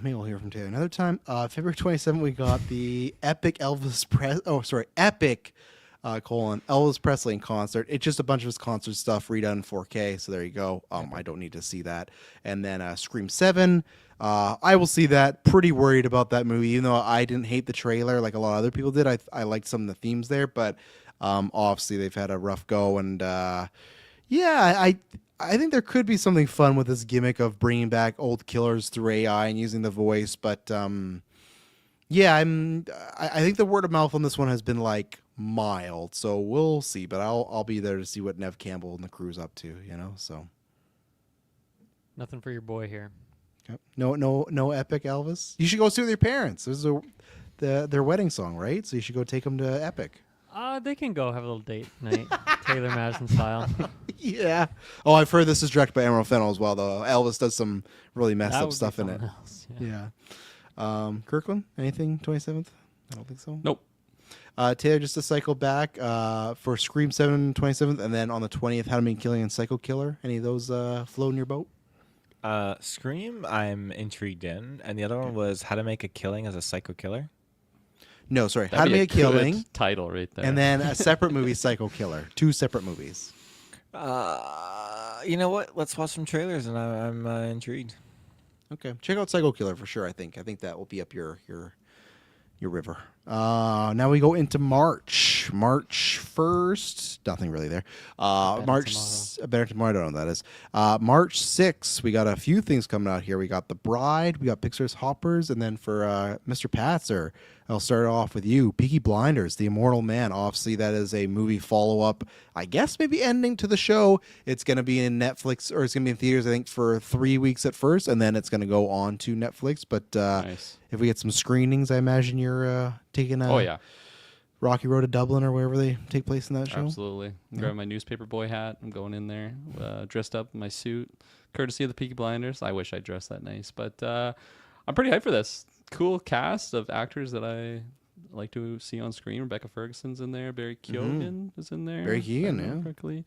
Speaker 1: Maybe we'll hear from Taylor another time. February 27th, we got the epic Elvis Elvis Presley in concert. It's just a bunch of his concert stuff redone in 4K. So there you go. I don't need to see that. And then Scream 7. I will see that. Pretty worried about that movie, even though I didn't hate the trailer like a lot of other people did. I liked some of the themes there, but obviously they've had a rough go. And yeah, I think there could be something fun with this gimmick of bringing back old killers through AI and using the voice. But yeah, I think the word of mouth on this one has been like mild, so we'll see. But I'll be there to see what Nev Campbell and the crew's up to, you know. So
Speaker 3: Nothing for your boy here.
Speaker 1: okay. No epic Elvis. You should go see it with your parents. This is their wedding song, right? So you should go take them to Epic.
Speaker 3: They can go have a little date night, Taylor Madison style.
Speaker 1: Yeah. Oh, I've heard this is directed by Emerald Fennell as well, though. Elvis does some really messed
Speaker 3: That
Speaker 1: up
Speaker 3: would be
Speaker 1: stuff in it.
Speaker 3: something else, yeah.
Speaker 1: Yeah. Kirkland, anything 27th? I don't think so.
Speaker 2: Nope.
Speaker 1: Taylor, just to cycle back for Scream 7 27th, and then on the 20th, How to Make Killing and Psycho Killer. Any of those floating your boat?
Speaker 5: Scream, I'm intrigued in, and the other one was How to Make a Killing as a Psycho Killer.
Speaker 1: No, sorry.
Speaker 2: That'd
Speaker 1: How to
Speaker 2: be
Speaker 1: Make a
Speaker 2: good
Speaker 1: Killing,
Speaker 2: title right there.
Speaker 1: and then a separate movie, Psycho Killer. 2 separate movies.
Speaker 5: You know what? Let's watch some trailers, and I'm intrigued.
Speaker 1: Okay, check out Psycho Killer for sure. I think that will be up your river. Now we go into March. March 1st, nothing really there. Better Tomorrow, I don't know what that is. March 6th, we got a few things coming out here. We got The Bride, we got Pixar's Hoppers, and then for Mr. Patzer, I'll start off with you. Peaky Blinders, The Immortal Man. Obviously, that is a movie follow-up, I guess maybe ending to the show. It's going to be in Netflix, or it's going to be in theaters, I think, for 3 weeks at first, and then it's going to go on to Netflix. But
Speaker 2: Nice.
Speaker 1: if we get some screenings, I imagine you're taking a
Speaker 2: Oh yeah,
Speaker 1: Rocky Road to Dublin or wherever they take place in that show.
Speaker 2: absolutely. I'm grabbing my newspaper boy hat. I'm going in there, dressed up in my suit, courtesy of the Peaky Blinders. I wish I dressed that nice, but I'm pretty hyped for this. Cool cast of actors that I like to see on screen. Rebecca Ferguson's in there. Barry Keoghan is in there.
Speaker 1: Barry
Speaker 2: if I
Speaker 1: Keoghan,
Speaker 2: remember
Speaker 1: yeah.
Speaker 2: correctly.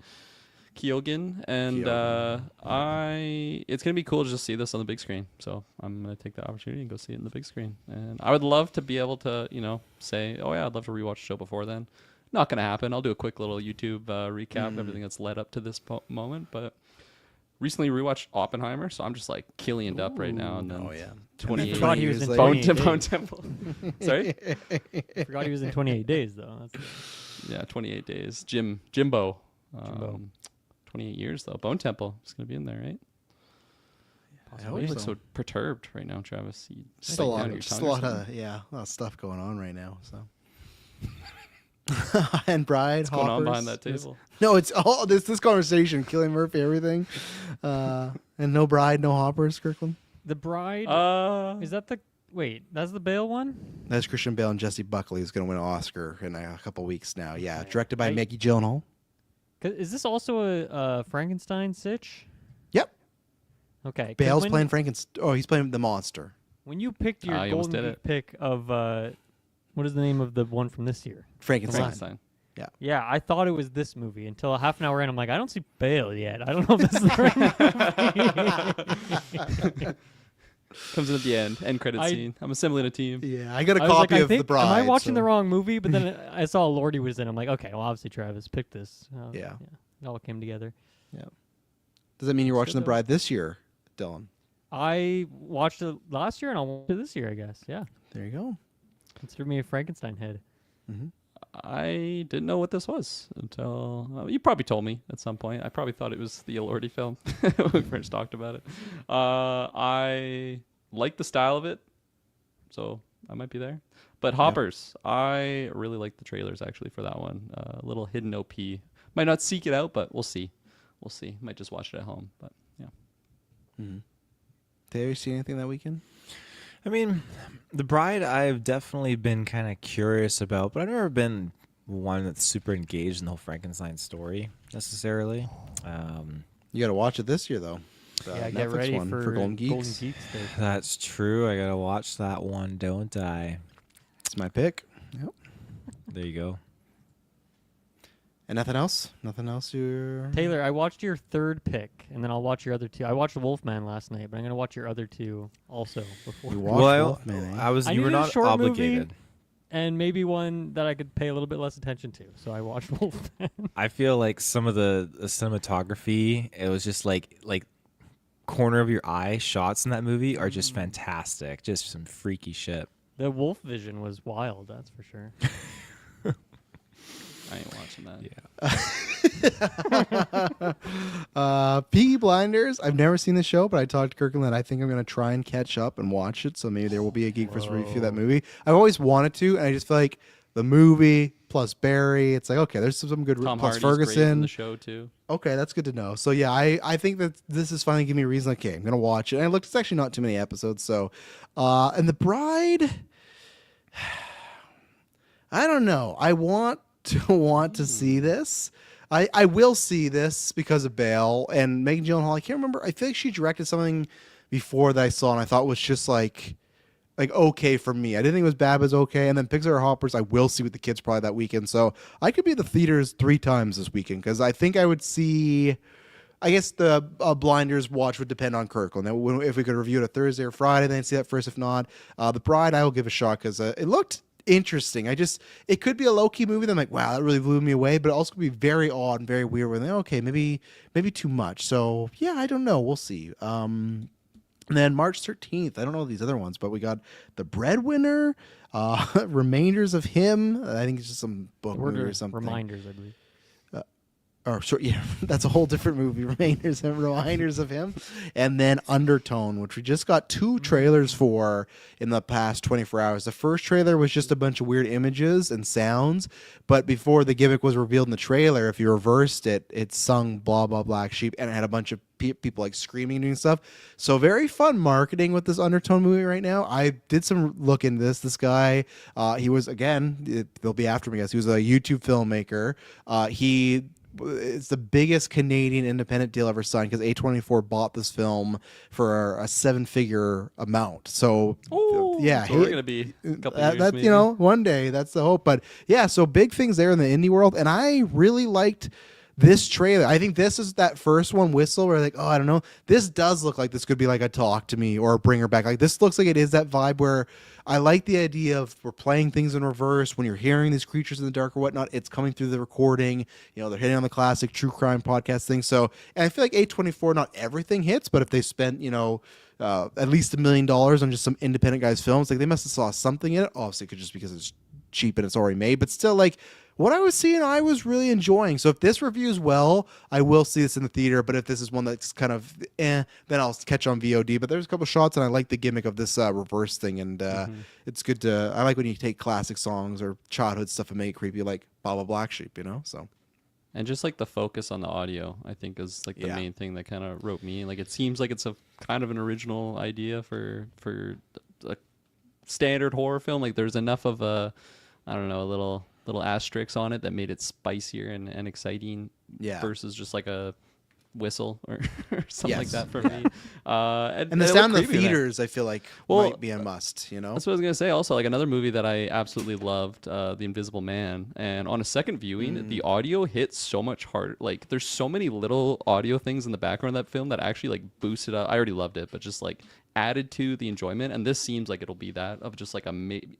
Speaker 2: Keoghan, and
Speaker 1: Keoghan.
Speaker 2: it's gonna be cool to just see this on the big screen. So I'm gonna take the opportunity and go see it in the big screen. And I would love to be able to, say, oh yeah, I'd love to rewatch the show before then. Not gonna happen. I'll do a quick little YouTube recap of everything that's led up to this moment. But recently rewatched Oppenheimer, so I'm just like Killian'd up right now. And then
Speaker 1: Oh yeah.
Speaker 2: 28
Speaker 3: Forgot he was
Speaker 1: years
Speaker 3: in
Speaker 1: later.
Speaker 3: 28
Speaker 2: Bone
Speaker 3: days.
Speaker 2: Temple. Sorry.
Speaker 3: Forgot he was in 28 days though. That's
Speaker 2: Yeah, 28 days. Jimbo.
Speaker 3: Jimbo.
Speaker 2: 28 years though. Bone Temple is gonna be in there, right?
Speaker 1: I
Speaker 2: Why
Speaker 1: hope
Speaker 2: you look
Speaker 1: so.
Speaker 2: so perturbed right now, Travis? You
Speaker 1: Just
Speaker 2: bite
Speaker 1: a
Speaker 2: down
Speaker 1: lot,
Speaker 2: your
Speaker 1: of, just
Speaker 2: tongue
Speaker 1: a
Speaker 2: or
Speaker 1: lot
Speaker 2: something?
Speaker 1: of a lot of stuff going on right now. So, and Bride,
Speaker 2: What's going on
Speaker 1: Hoppers.
Speaker 2: behind that table?
Speaker 1: No, it's all this conversation, Killian Murphy, everything, and no Bride, no Hoppers. Kirkland.
Speaker 3: The Bride. Is that the wait? That's the Bale one.
Speaker 1: That's Christian Bale and Jesse Buckley is going to win an Oscar in a couple weeks now. Yeah,
Speaker 3: Okay.
Speaker 1: directed by
Speaker 3: I-
Speaker 1: Maggie Gyllenhaal.
Speaker 3: Is this also a Frankenstein sitch?
Speaker 1: Yep,
Speaker 3: Okay. 'cause
Speaker 1: Bale's
Speaker 3: when,
Speaker 1: playing Frankenstein. Oh, he's playing the monster.
Speaker 3: When you picked your
Speaker 2: You almost
Speaker 3: Golden
Speaker 2: did
Speaker 3: Geek
Speaker 2: it.
Speaker 3: pick of what is the name of the one from this year?
Speaker 1: Frankenstein.
Speaker 2: Frankenstein.
Speaker 3: Yeah, I thought it was this movie until a half an hour in. I'm like, I don't see Bale yet. I don't know if this is the right movie.
Speaker 2: Comes in at the end credit scene. I'm assembling a team.
Speaker 1: Yeah, I got a
Speaker 3: I was like,
Speaker 1: copy
Speaker 3: I
Speaker 1: of
Speaker 3: think,
Speaker 1: the Bride.
Speaker 3: am I watching the
Speaker 1: so-
Speaker 3: wrong movie? But then I saw Lordy was in. I'm like, okay, well, obviously Travis picked this.
Speaker 1: Yeah.
Speaker 3: It all came together.
Speaker 1: Does that mean you're
Speaker 2: It's
Speaker 1: watching
Speaker 2: good
Speaker 1: the
Speaker 2: though.
Speaker 1: Bride this year, Dylan?
Speaker 3: I watched it last year and I'll watch it this year, I guess. Yeah.
Speaker 1: There you go.
Speaker 3: Consider me a Frankenstein head.
Speaker 2: I didn't know what this was until you probably told me at some point. I probably thought it was the Elordi film when we first talked about it. I like the style of it, so I might be there. But Hoppers, I really like the trailers actually for that one. A little hidden OP. Might not seek it out, but we'll see. We'll see. Might just watch it at home. But yeah.
Speaker 1: Mm-hmm. Did you see anything that weekend?
Speaker 5: I mean, The Bride, I've definitely been kind of curious about, but I've never been one that's super engaged in the whole Frankenstein story necessarily.
Speaker 1: You got to watch it this year, though. The
Speaker 3: Yeah,
Speaker 1: Netflix
Speaker 3: get ready
Speaker 1: one
Speaker 3: for
Speaker 1: Golden Geeks.
Speaker 3: Golden Geeks Day.
Speaker 5: That's true. I gotta watch that one, don't I?
Speaker 1: It's my pick. Yep.
Speaker 5: There you go.
Speaker 1: And nothing else? Nothing else you're...
Speaker 3: Taylor, I watched your third pick, and then I'll watch your other two. I watched The Wolfman last night, but I'm gonna watch your other two also before.
Speaker 1: You watched Wolfman, eh?
Speaker 5: You were
Speaker 3: needed a
Speaker 5: not
Speaker 3: short
Speaker 5: obligated.
Speaker 3: movie. And maybe one that I could pay a little bit less attention to. So I watched Wolfman.
Speaker 5: I feel like some of the cinematography, it was just like corner of your eye shots in that movie are just fantastic. Just some freaky shit.
Speaker 3: The wolf vision was wild, that's for sure.
Speaker 2: I ain't watching that.
Speaker 1: Yeah. Peaky Blinders. I've never seen the show, but I talked to Kirkland that I think I'm going to try and catch up and watch it. So maybe there will be a Geek First review of that movie. I've always wanted to, and I just feel like the movie plus Barry, it's like, okay, there's some good...
Speaker 2: Tom
Speaker 1: plus
Speaker 2: Hardy's great in
Speaker 1: Ferguson.
Speaker 2: the show too.
Speaker 1: Okay, that's good to know. So yeah, I think that this is finally giving me a reason. Okay, I'm gonna watch it. And I looked; it's actually not too many episodes. So, and The Bride, I don't know. I want to see this. I will see this because of Bale and Megan Gyllenhaal. I can't remember. I feel like she directed something before that I saw, and I thought was just like okay for me. I didn't think it was bad, but it was okay. And then Pixar Hoppers, I will see with the kids probably that weekend. So I could be at the theaters 3 times this weekend because I think I would see. I guess the Blinders watch would depend on Kirkland. If we could review it a Thursday or Friday, then I'd see that first. If not, The Bride, I will give a shot because it looked interesting. It could be a low key movie. That I'm like, wow, that really blew me away. But it also could be very odd and very weird. Where okay, maybe too much. So yeah, I don't know. We'll see. And then March 13th, I don't know these other ones, but we got The Breadwinner, Remainders of Him. I think it's just some book movie or something.
Speaker 3: Reminders, I believe.
Speaker 1: Or sure, yeah, that's a whole different movie. Reminders of Him, and then Undertone, which we just got 2 trailers for in the past 24 hours. The first trailer was just a bunch of weird images and sounds, but before the gimmick was revealed in the trailer, if you reversed it, it sung "Blah Blah Black Sheep" and it had a bunch of people like screaming and doing stuff. So very fun marketing with this Undertone movie right now. I did some look into this. This guy, he was they'll be after me, I guess. He was a YouTube filmmaker. It's the biggest Canadian independent deal ever signed because A24 bought this film for a 7-figure amount. So, yeah,
Speaker 2: so we're gonna be a couple years.
Speaker 1: That
Speaker 2: maybe.
Speaker 1: One day that's the hope. But yeah, so big things there in the indie world, and I really liked this trailer. I think this is that first one, Whistle, where like, I don't know. This does look like this could be like a Talk to Me or a Bring Her Back. Like this looks like it is that vibe where I like the idea of we're playing things in reverse. When you're hearing these creatures in the dark or whatnot, it's coming through the recording. They're hitting on the classic true crime podcast thing. So, and I feel like A24, not everything hits, but if they spent, at least $1 million on just some independent guys' films, like they must have saw something in it. Obviously, it could just because it's cheap and it's already made, but still, like, what I was seeing, I was really enjoying. So if this reviews well, I will see this in the theater. But if this is one that's kind of then I'll catch on VOD. But there's a couple shots, and I like the gimmick of this reverse thing. And it's good to. I like when you take classic songs or childhood stuff and make it creepy, like Baba Black Sheep. So.
Speaker 2: And just like the focus on the audio, I think is like the main thing that kind of roped me. Like it seems like it's a kind of an original idea for a standard horror film. Like there's enough of a little asterisks on it that made it spicier and exciting versus just like a whistle or something like that for me.
Speaker 1: And the sound of the theaters, I feel like might be a must.
Speaker 2: That's what I was gonna say. Also, like another movie that I absolutely loved, The Invisible Man, and on a second viewing, the audio hits so much harder. Like there's so many little audio things in the background of that film that actually like boosted up. I already loved it, but just like added to the enjoyment. And this seems like it'll be that of just like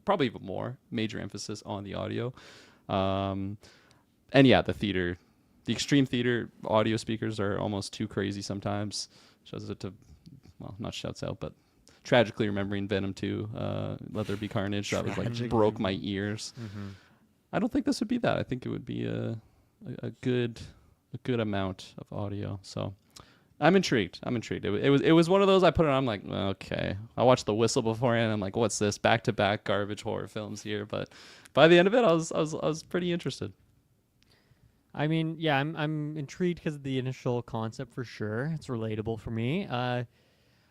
Speaker 2: probably even more major emphasis on the audio. And yeah, the extreme theater audio speakers are almost too crazy sometimes. Shouts out to, not shouts out, but tragically remembering Venom 2, Let There Be Carnage. That was like broke my ears. I don't think this would be that. I think it would be a good amount of audio. So I'm intrigued. It was one of those I put it on. I'm like, okay. I watched The Whistle beforehand. I'm like, what's this? Back to back garbage horror films here. But by the end of it, I was pretty interested.
Speaker 3: I mean, yeah, I'm intrigued because of the initial concept for sure. It's relatable for me. I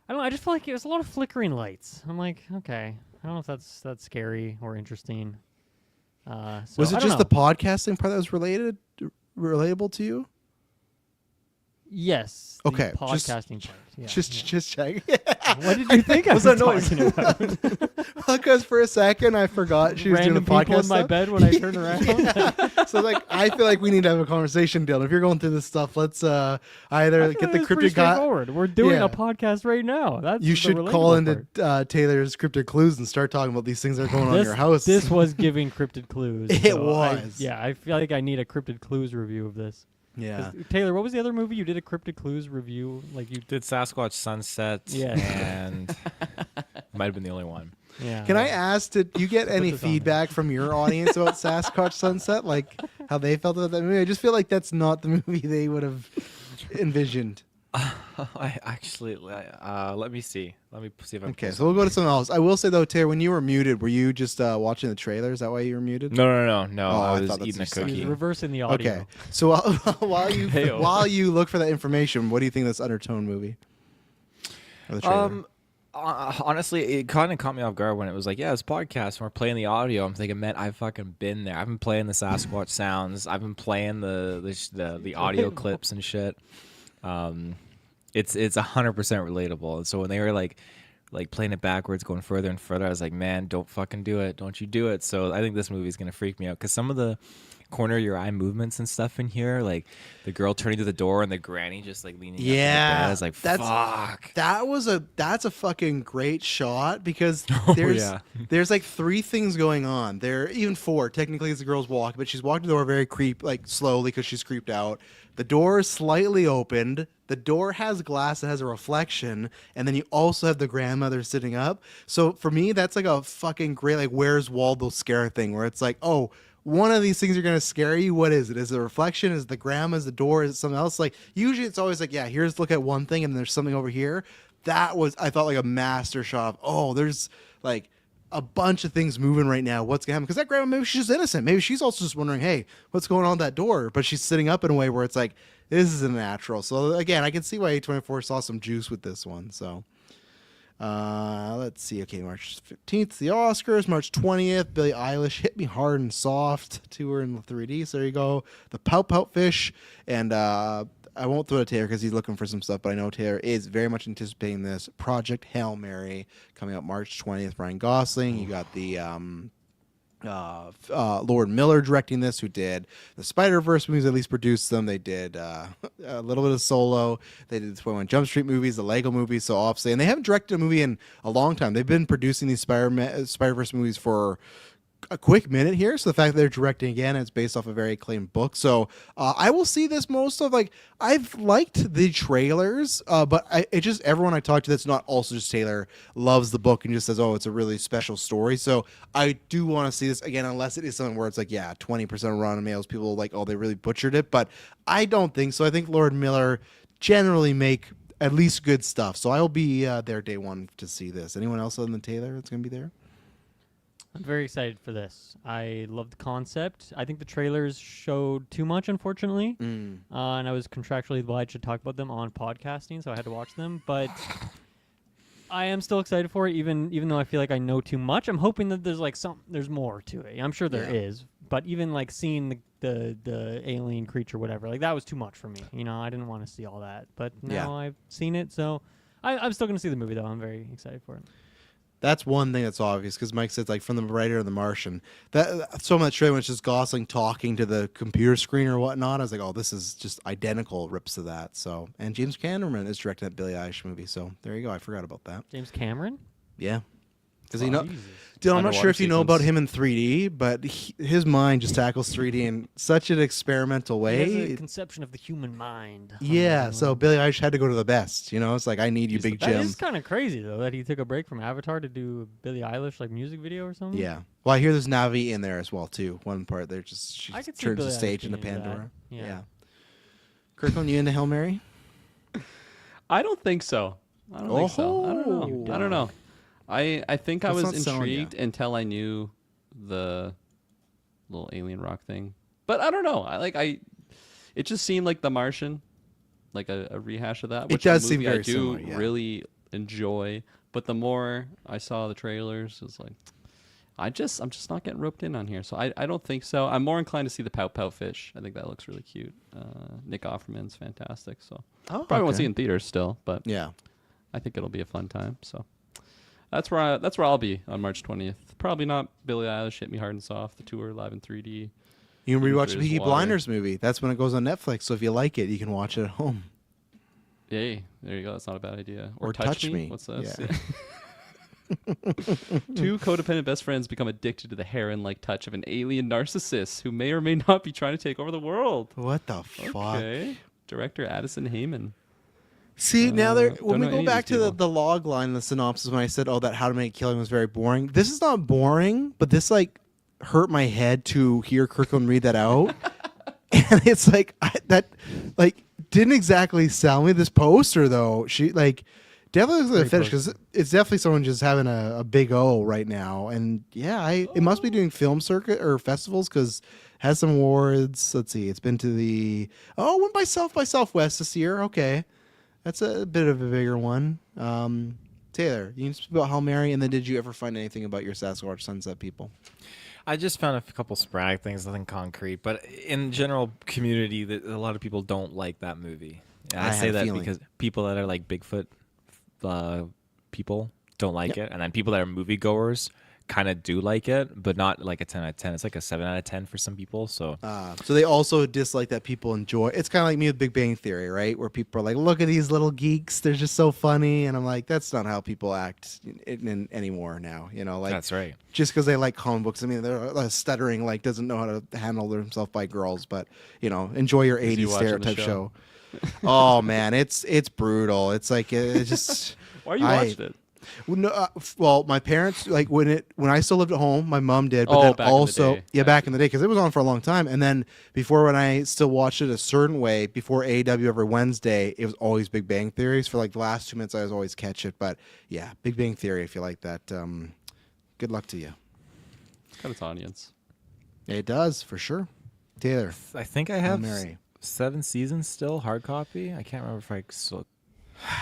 Speaker 3: don't know. I just feel like it was a lot of flickering lights. I'm like, okay, I don't know if that's scary or interesting. So
Speaker 1: Was
Speaker 3: I
Speaker 1: it
Speaker 3: don't
Speaker 1: just
Speaker 3: know.
Speaker 1: the podcasting part that was relatable to you?
Speaker 3: Yes. The
Speaker 1: Okay, just-
Speaker 3: podcasting part. Yeah,
Speaker 1: Just check.
Speaker 3: What did you think I was
Speaker 1: that noise?
Speaker 3: talking about?
Speaker 1: Because for a second I forgot she was
Speaker 3: Random
Speaker 1: doing the
Speaker 3: people
Speaker 1: podcast
Speaker 3: in my
Speaker 1: stuff.
Speaker 3: bed when I turn around.
Speaker 1: So like, I feel like we need to have a conversation, Dylan. If you're going through this stuff, let's either
Speaker 3: I feel
Speaker 1: get
Speaker 3: like
Speaker 1: the
Speaker 3: it's pretty
Speaker 1: cryptid guy.
Speaker 3: straightforward. We're doing
Speaker 1: Yeah.
Speaker 3: a podcast right now. That's
Speaker 1: You
Speaker 3: the
Speaker 1: should
Speaker 3: relatable
Speaker 1: call into
Speaker 3: part.
Speaker 1: Taylor's cryptid clues and start talking about these things that are going on in
Speaker 3: This-
Speaker 1: your house.
Speaker 3: This was giving cryptid clues.
Speaker 1: It
Speaker 3: so
Speaker 1: was.
Speaker 3: I feel like I need a cryptid clues review of this.
Speaker 1: yeah.
Speaker 3: Taylor, what was the other movie you did a cryptid clues review? Like you
Speaker 5: Did Sasquatch Sunset,
Speaker 3: Yeah.
Speaker 5: and might have been the only one.
Speaker 3: Yeah.
Speaker 1: Can I ask, did you get any
Speaker 3: this on
Speaker 1: feedback from your audience about Sasquatch Sunset? Like how they felt about that movie? I just feel like that's not the movie they would have envisioned.
Speaker 5: I actually, let me see. Let me see if I can.
Speaker 1: Okay,
Speaker 5: pull
Speaker 1: so we'll go to something else. I will say though, Taylor, when you were muted, were you just watching the trailer? Is that why you were muted?
Speaker 5: No.
Speaker 1: Oh, I
Speaker 5: I was
Speaker 1: thought that's
Speaker 5: eating a
Speaker 1: what you said.
Speaker 3: He was
Speaker 5: cookie.
Speaker 3: reversing the audio.
Speaker 1: Okay, so
Speaker 2: Heyo.
Speaker 1: while you look for that information, what do you think of this Undertone movie? Or the trailer?
Speaker 5: Honestly, it kind of caught me off guard when it was like, yeah, it's a podcast and we're playing the audio. I'm thinking, man, I've fucking been there. I've been playing the Sasquatch sounds. I've been playing the audio clips and shit. It's 100% relatable. And so when they were like playing it backwards, going further and further, I was like, man, don't fucking do it. Don't you do it. So I think this movie is gonna freak me out because some of the corner of your eye movements and stuff in here, like the girl turning to the door and the granny just like leaning up to the bed. I was like, fuck.
Speaker 1: That's a fucking great shot because
Speaker 5: yeah.
Speaker 1: there's like three things going on. There even four technically as the girl's walking, but she's walking to the door very slowly because she's creeped out. The door is slightly opened. The door has glass that has a reflection, and then you also have the grandmother sitting up. So for me, that's like a fucking great like Where's Waldo scare thing where it's like, oh, one of these things are gonna scare you. What is it? Is it a reflection? Is it the grandma? Is the door? Is it something else? Like usually it's always like, yeah, here's look at one thing and then there's something over here. That was I thought like a master shot of, oh, there's like a bunch of things moving right now. What's gonna happen? Because that grandma, maybe she's just innocent. Maybe she's also just wondering, hey, what's going on at that door? But she's sitting up in a way where it's like, this isn't natural. So again, I can see why A24 saw some juice with this one. So let's see. Okay, March 15th, the Oscars. March 20th, Billie Eilish, Hit Me Hard and Soft tour in 3D. So there you go. The Pout Pout Fish. And I won't throw it to Taylor because he's looking for some stuff, but I know Taylor is very much anticipating this. Project Hail Mary coming out March 20th. Ryan Gosling. You got the Lord Miller directing this, who did the Spider-Verse movies, at least produced them. They did a little bit of Solo. They did the 21 Jump Street movies, the Lego movies, so obviously. And they haven't directed a movie in a long time. They've been producing these Spider-Verse movies for a quick minute here. So the fact that they're directing again, it's based off a very acclaimed book. So I will see this most of like, I've liked the trailers, but it just, everyone I talk to that's not also just Taylor loves the book and just says, oh, it's a really special story. So I do want to see this again, unless it is something where it's like, yeah, 20% of Rotten Tomatoes people like, oh, they really butchered it. But I don't think so. I think Lord Miller generally make at least good stuff. So I'll be there day one to see this. Anyone else other than Taylor that's going to be there?
Speaker 3: I'm very excited for this. I love the concept. I think the trailers showed too much, unfortunately, and I was contractually obliged to talk about them on podcasting, so I had to watch them. But I am still excited for it, even though I feel like I know too much. I'm hoping that there's like there's more to it. I'm sure there is, but even like seeing the alien creature, whatever, like that was too much for me. You know, I didn't want to see all that, but now I've seen it, so I'm still gonna see the movie though. I'm very excited for it.
Speaker 1: That's one thing that's obvious because Mike said like from the writer of The Martian. That some of that trailer was just Gosling talking to the computer screen or whatnot. I was like, oh, this is just identical rips to that. So, and James Cameron is directing that Billie Eilish movie. So there you go. I forgot about that.
Speaker 3: James Cameron?
Speaker 1: Yeah, Because you know,
Speaker 3: Jesus.
Speaker 1: dude, I'm not
Speaker 2: Underwater
Speaker 1: sure if you know about
Speaker 2: sequence.
Speaker 1: him in 3D, but his mind just tackles 3D in such an experimental
Speaker 3: He has
Speaker 1: way.
Speaker 3: a conception of the human mind.
Speaker 1: Yeah, so Billie Eilish had to go to the best. You know, it's like, I need you,
Speaker 2: He's the
Speaker 1: Big
Speaker 3: That
Speaker 1: Jim.
Speaker 3: is kind of crazy though that he took a break from Avatar to do a Billie Eilish like music video or something.
Speaker 1: Yeah. Well, I hear there's Navi in there as well too. One part there, just she
Speaker 3: I could see
Speaker 1: turns
Speaker 3: Billie
Speaker 1: the
Speaker 3: Eilish
Speaker 1: stage into
Speaker 3: being into that.
Speaker 1: Pandora.
Speaker 3: Yeah.
Speaker 1: Kirkland, you into Hail Mary?
Speaker 2: I don't think so. I don't think so. I don't know. I don't know. I think I
Speaker 1: That's
Speaker 2: was
Speaker 1: not selling ya.
Speaker 2: intrigued until I knew the little alien rock thing. But I don't know. It just seemed like The Martian, like a rehash of that.
Speaker 1: It
Speaker 2: Which
Speaker 1: does
Speaker 2: a
Speaker 1: seem
Speaker 2: movie I
Speaker 1: very
Speaker 2: do
Speaker 1: similar, yeah.
Speaker 2: really enjoy. But the more I saw the trailers, it's like I'm just not getting roped in on here. So I don't think so. I'm more inclined to see the Pout Pout Fish. I think that looks really cute. Nick Offerman's fantastic. So probably won't see it in theaters still, but
Speaker 1: Yeah.
Speaker 2: I think it'll be a fun time. So that's where I'll be on March 20th. Probably not Billie Eilish, Hit Me Hard and Soft, the tour live in 3D.
Speaker 1: You can rewatch the
Speaker 2: There's
Speaker 1: Peaky
Speaker 2: water.
Speaker 1: Blinders movie. That's when it goes on Netflix. So if you like it, you can watch it at home.
Speaker 2: Yay, there you go. That's not a bad idea.
Speaker 1: Or Touch Me.
Speaker 2: What's this?
Speaker 1: Yeah.
Speaker 2: Two codependent best friends become addicted to the heron-like touch of an alien narcissist who may or may not be trying to take over the world.
Speaker 1: What the fuck?
Speaker 2: Okay. Director Addison Heyman.
Speaker 1: See, now when
Speaker 2: don't
Speaker 1: we
Speaker 2: know
Speaker 1: go
Speaker 2: any of
Speaker 1: back
Speaker 2: these
Speaker 1: to
Speaker 2: people.
Speaker 1: the log line, the synopsis, when I said, "Oh, that How to Make a Killing was very boring," this is not boring, but this like hurt my head to hear Kirkland read that out, and it's like that like didn't exactly sell me. This poster though, she like definitely looks like a
Speaker 3: Great
Speaker 1: fetish because it's definitely someone just having a big O right now, and yeah, it must be doing film circuit or festivals because has some awards. Let's see, it's been to the went by Southwest this year. Okay. That's a bit of a bigger one. Taylor, you can speak about Hail Mary, and then did you ever find anything about your Sasquatch Sunset people?
Speaker 5: I just found a couple sporadic things, nothing concrete, but in general community, that a lot of people don't like that movie. And
Speaker 1: I
Speaker 5: I
Speaker 1: had
Speaker 5: say
Speaker 1: a
Speaker 5: that
Speaker 1: feeling.
Speaker 5: because people that are like Bigfoot people don't like it, and then people that are moviegoers kind of do like it, but not like a 10 out of 10. It's like a 7 out of 10 for some people. So
Speaker 1: So they also dislike that people enjoy. It's kind of like me with Big Bang Theory, right? Where people are like, "Look at these little geeks; they're just so funny," and I'm like, "That's not how people act anymore now." You know, like
Speaker 5: that's right.
Speaker 1: just because they like comic books. I mean, they're stuttering, like doesn't know how to handle themselves by girls, but you know, enjoy your
Speaker 2: Is you
Speaker 1: '80s
Speaker 2: watching the
Speaker 1: stereotype
Speaker 2: show?
Speaker 1: show. Oh man, it's brutal. It's like it just.
Speaker 2: Why are you watching it?
Speaker 1: Well, no, well, my parents like when I still lived at home, my mom did, but
Speaker 2: Oh,
Speaker 1: then
Speaker 2: back in the
Speaker 1: also
Speaker 2: day.
Speaker 1: back in the day because it was on for a long time. And then before, when I still watched it a certain way, before AEW every Wednesday, it was always Big Bang Theories. For like the last 2 minutes, I was always catch it. But yeah, Big Bang Theory. If you like that, good luck to you.
Speaker 2: It's got its audience.
Speaker 1: It does for sure. Taylor,
Speaker 5: I think I
Speaker 1: Hail
Speaker 5: have
Speaker 1: Mary.
Speaker 5: 7 seasons still, hard copy. I can't remember if I still.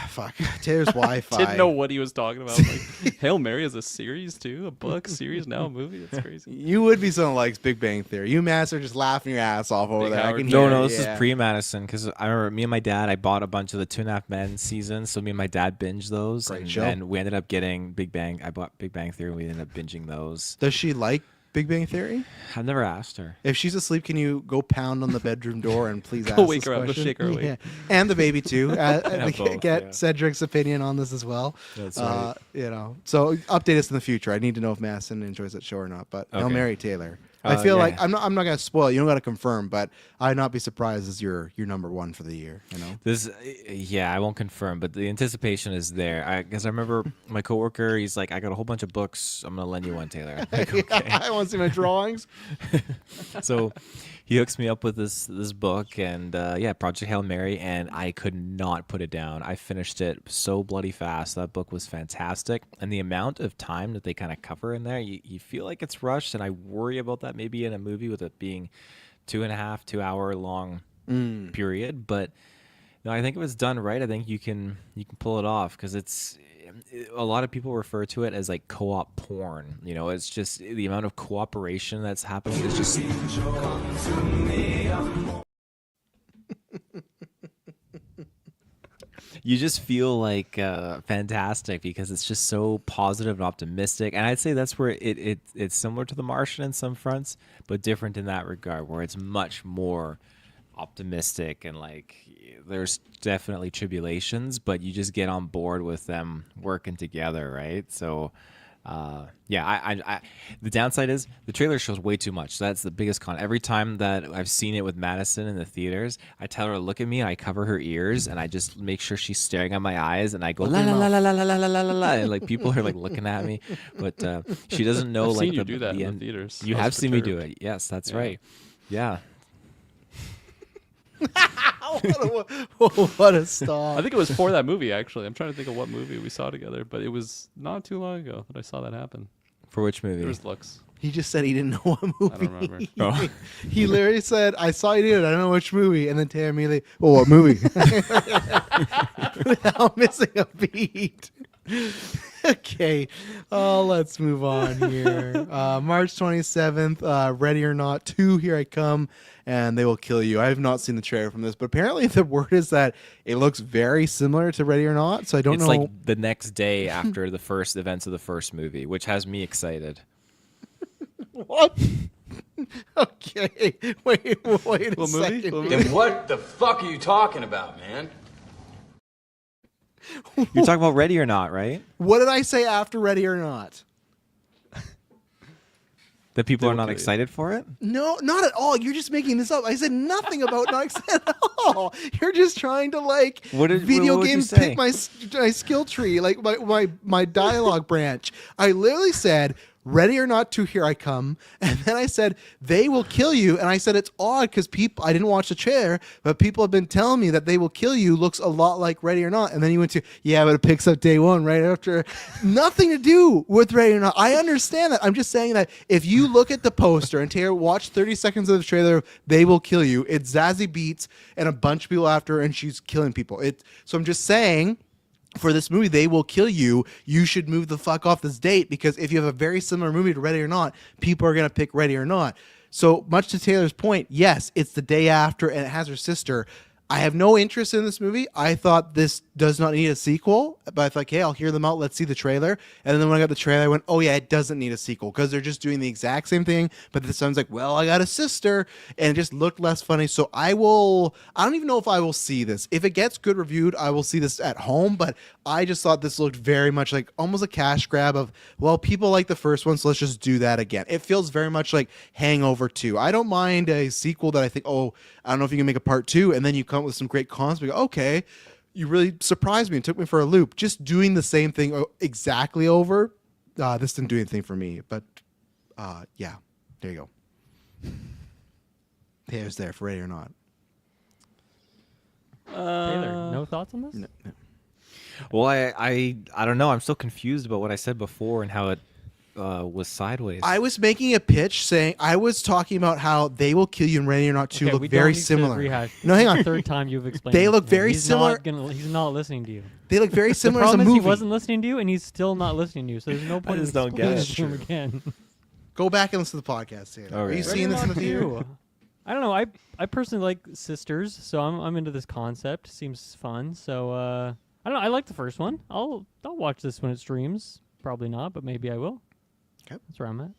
Speaker 1: Fuck, Taylor's Wi-Fi.
Speaker 2: Didn't know what he was talking about. Like, Hail Mary is a series too, a book series now, a movie. That's crazy.
Speaker 1: You would be someone who likes Big Bang Theory. You Mass are just laughing your ass off over
Speaker 2: Big
Speaker 1: there. I
Speaker 2: Howard
Speaker 1: can
Speaker 2: Stern.
Speaker 1: hear
Speaker 5: No,
Speaker 1: it,
Speaker 5: this
Speaker 1: yeah.
Speaker 5: is pre-Madison because I remember me and my dad. I bought a bunch of the 2.5 Men seasons, so me and my dad binged those,
Speaker 1: Great
Speaker 5: and
Speaker 1: show.
Speaker 5: then we ended up getting Big Bang. I bought Big Bang Theory, and we ended up binging those.
Speaker 1: Does she like Big Bang Theory?
Speaker 5: I've never asked her.
Speaker 1: If she's asleep, can you go pound on the bedroom door and please ask
Speaker 2: Go wake
Speaker 1: this
Speaker 2: her up, go
Speaker 1: question?
Speaker 2: shake her awake.
Speaker 1: Yeah. And the baby too.
Speaker 5: both,
Speaker 1: Get
Speaker 5: yeah.
Speaker 1: Cedric's opinion on this as well.
Speaker 5: That's right.
Speaker 1: You know, so update us in the future. I need to know if Madison enjoys that show or not. But Hail
Speaker 5: Okay.
Speaker 1: Mary Taylor. I feel like I'm not gonna spoil it. You don't gotta confirm, but I'd not be surprised as your number one for the year. You know.
Speaker 5: This, yeah, I won't confirm, but the anticipation is there. Because I remember my coworker, he's like, "I got a whole bunch of books. I'm gonna lend you one, Taylor." I'm like, okay.
Speaker 1: I want to see my drawings.
Speaker 5: So he hooks me up with this book, and Project Hail Mary, and I could not put it down. I finished it so bloody fast. That book was fantastic, and the amount of time that they kind of cover in there, you feel like it's rushed, and I worry about that maybe in a movie with it being 2.5 hour long period. But no, I think if it's done right, I think you can pull it off because it's. A lot of people refer to it as like co-op porn. You know, it's just the amount of cooperation that's happening is just. You just feel like fantastic because it's just so positive and optimistic, and I'd say that's where it's similar to The Martian in some fronts, but different in that regard, where it's much more optimistic and like there's definitely tribulations, but you just get on board with them working together, right? So Yeah, I the downside is the trailer shows way too much. So that's the biggest con. Every time that I've seen it with Madison in the theaters, I tell her to look at me, and I cover her ears, and I just make sure she's staring at my eyes, and I go la la la la la la la la la la, and like people are like looking at me, but she doesn't know
Speaker 2: I've
Speaker 5: like
Speaker 2: seen you
Speaker 5: the,
Speaker 2: do that
Speaker 5: the
Speaker 2: in
Speaker 5: end.
Speaker 2: the theaters.
Speaker 5: You
Speaker 2: I was
Speaker 5: have seen me do
Speaker 2: perturbed.
Speaker 5: it. Yes, that's
Speaker 2: Yeah.
Speaker 5: right. Yeah.
Speaker 1: What a stop.
Speaker 2: I think it was for that movie, actually. I'm trying to think of what movie we saw together, but it was not too long ago that I saw that happen.
Speaker 5: For which movie?
Speaker 2: There was looks.
Speaker 1: He just said he didn't know what movie.
Speaker 2: I don't remember.
Speaker 5: Oh.
Speaker 1: He literally said, I saw you do it. I don't know which movie. And then Taylor immediately, well, what movie? Without missing a beat. Okay. Let's move on here. March 27th, Ready or Not 2, Here I Come, and They Will Kill You. I have not seen the trailer from this, but apparently the word is that it looks very similar to Ready or Not, so I don't
Speaker 5: It's
Speaker 1: know.
Speaker 5: like the next day after the first events of the first movie, which has me excited.
Speaker 1: What? Okay. Wait a
Speaker 2: What movie?
Speaker 1: second.
Speaker 2: What
Speaker 1: here.
Speaker 2: movie?
Speaker 6: What the fuck are you talking about, man?
Speaker 5: You're talking about Ready or Not, right?
Speaker 1: What did I say after Ready or Not?
Speaker 5: That people
Speaker 2: They
Speaker 5: are
Speaker 2: will
Speaker 5: not
Speaker 2: kill you.
Speaker 5: excited for it?
Speaker 1: No, not at all. You're just making this up. I said nothing about not excited at all. You're just trying to like
Speaker 5: What did-
Speaker 1: video
Speaker 5: what would you
Speaker 1: games
Speaker 5: say?
Speaker 1: pick my skill tree, like my dialogue branch. I literally said Ready or Not 2, Here I Come, and then I said They Will Kill You, and I said it's odd because people, I didn't watch the trailer, but people have been telling me that They Will Kill You looks a lot like Ready or Not, and then you went to yeah, but it picks up day one right after. Nothing to do with Ready or Not. I understand that. I'm just saying that if you look at the poster and Taylor watch 30 seconds of the trailer, of They Will Kill You. It's Zazie Beetz and a bunch of people after her, and she's killing people. So I'm just saying, for this movie, They Will Kill You, you should move the fuck off this date, because if you have a very similar movie to Ready or Not, people are going to pick Ready or Not. So much to Taylor's point, yes, it's the day after and it has her sister. I have no interest in this movie. I thought this does not need a sequel, but I thought, okay, I'll hear them out. Let's see the trailer. And then when I got the trailer, I went, oh yeah, it doesn't need a sequel because they're just doing the exact same thing. But this sounds like, well, I got a sister, and it just looked less funny. So I don't even know if I will see this. If it gets good reviewed, I will see this at home. But I just thought this looked very much like almost a cash grab of, well, people like the first one, so let's just do that again. It feels very much like Hangover 2. I don't mind a sequel that I think, oh, I don't know if you can make a part 2, and then you come up with some great concepts. We go, okay, you really surprised me and took me for a loop. Just doing the same thing exactly over, this didn't do anything for me. But yeah, there you go. Taylor's there for Ready or Not.
Speaker 3: Taylor, no thoughts on this?
Speaker 1: No.
Speaker 5: Well, I don't know. I'm still confused about what I said before and how it was sideways.
Speaker 1: I was making a pitch saying, I was talking about how They Will Kill You and Ready or Not 2
Speaker 3: Okay, we
Speaker 1: look
Speaker 3: don't
Speaker 1: very
Speaker 3: need to
Speaker 1: similar.
Speaker 3: rehash.
Speaker 1: No, hang on.
Speaker 3: The third time you've explained.
Speaker 1: They
Speaker 3: it
Speaker 1: look
Speaker 3: to him.
Speaker 1: very
Speaker 3: He's
Speaker 1: similar-
Speaker 3: He's not listening to you.
Speaker 1: They look very
Speaker 3: The
Speaker 1: similar as a
Speaker 3: problem is
Speaker 1: movie.
Speaker 3: he wasn't listening to you, and he's still not listening to you. So there's no point in
Speaker 5: just don't get
Speaker 3: explaining
Speaker 5: it.
Speaker 3: to him again.
Speaker 1: Go back and listen to the podcast, Taylor. Are
Speaker 5: Okay.
Speaker 1: you
Speaker 5: Ready
Speaker 1: seeing
Speaker 3: Ready
Speaker 1: this
Speaker 3: or
Speaker 1: in the
Speaker 3: Not
Speaker 1: theater?
Speaker 3: 2. I don't know. I personally like sisters, so I'm into this concept. Seems fun. So I don't know. I like the first one. I'll watch this when it streams. Probably not, but maybe I will.
Speaker 1: Okay.
Speaker 3: That's where I'm at.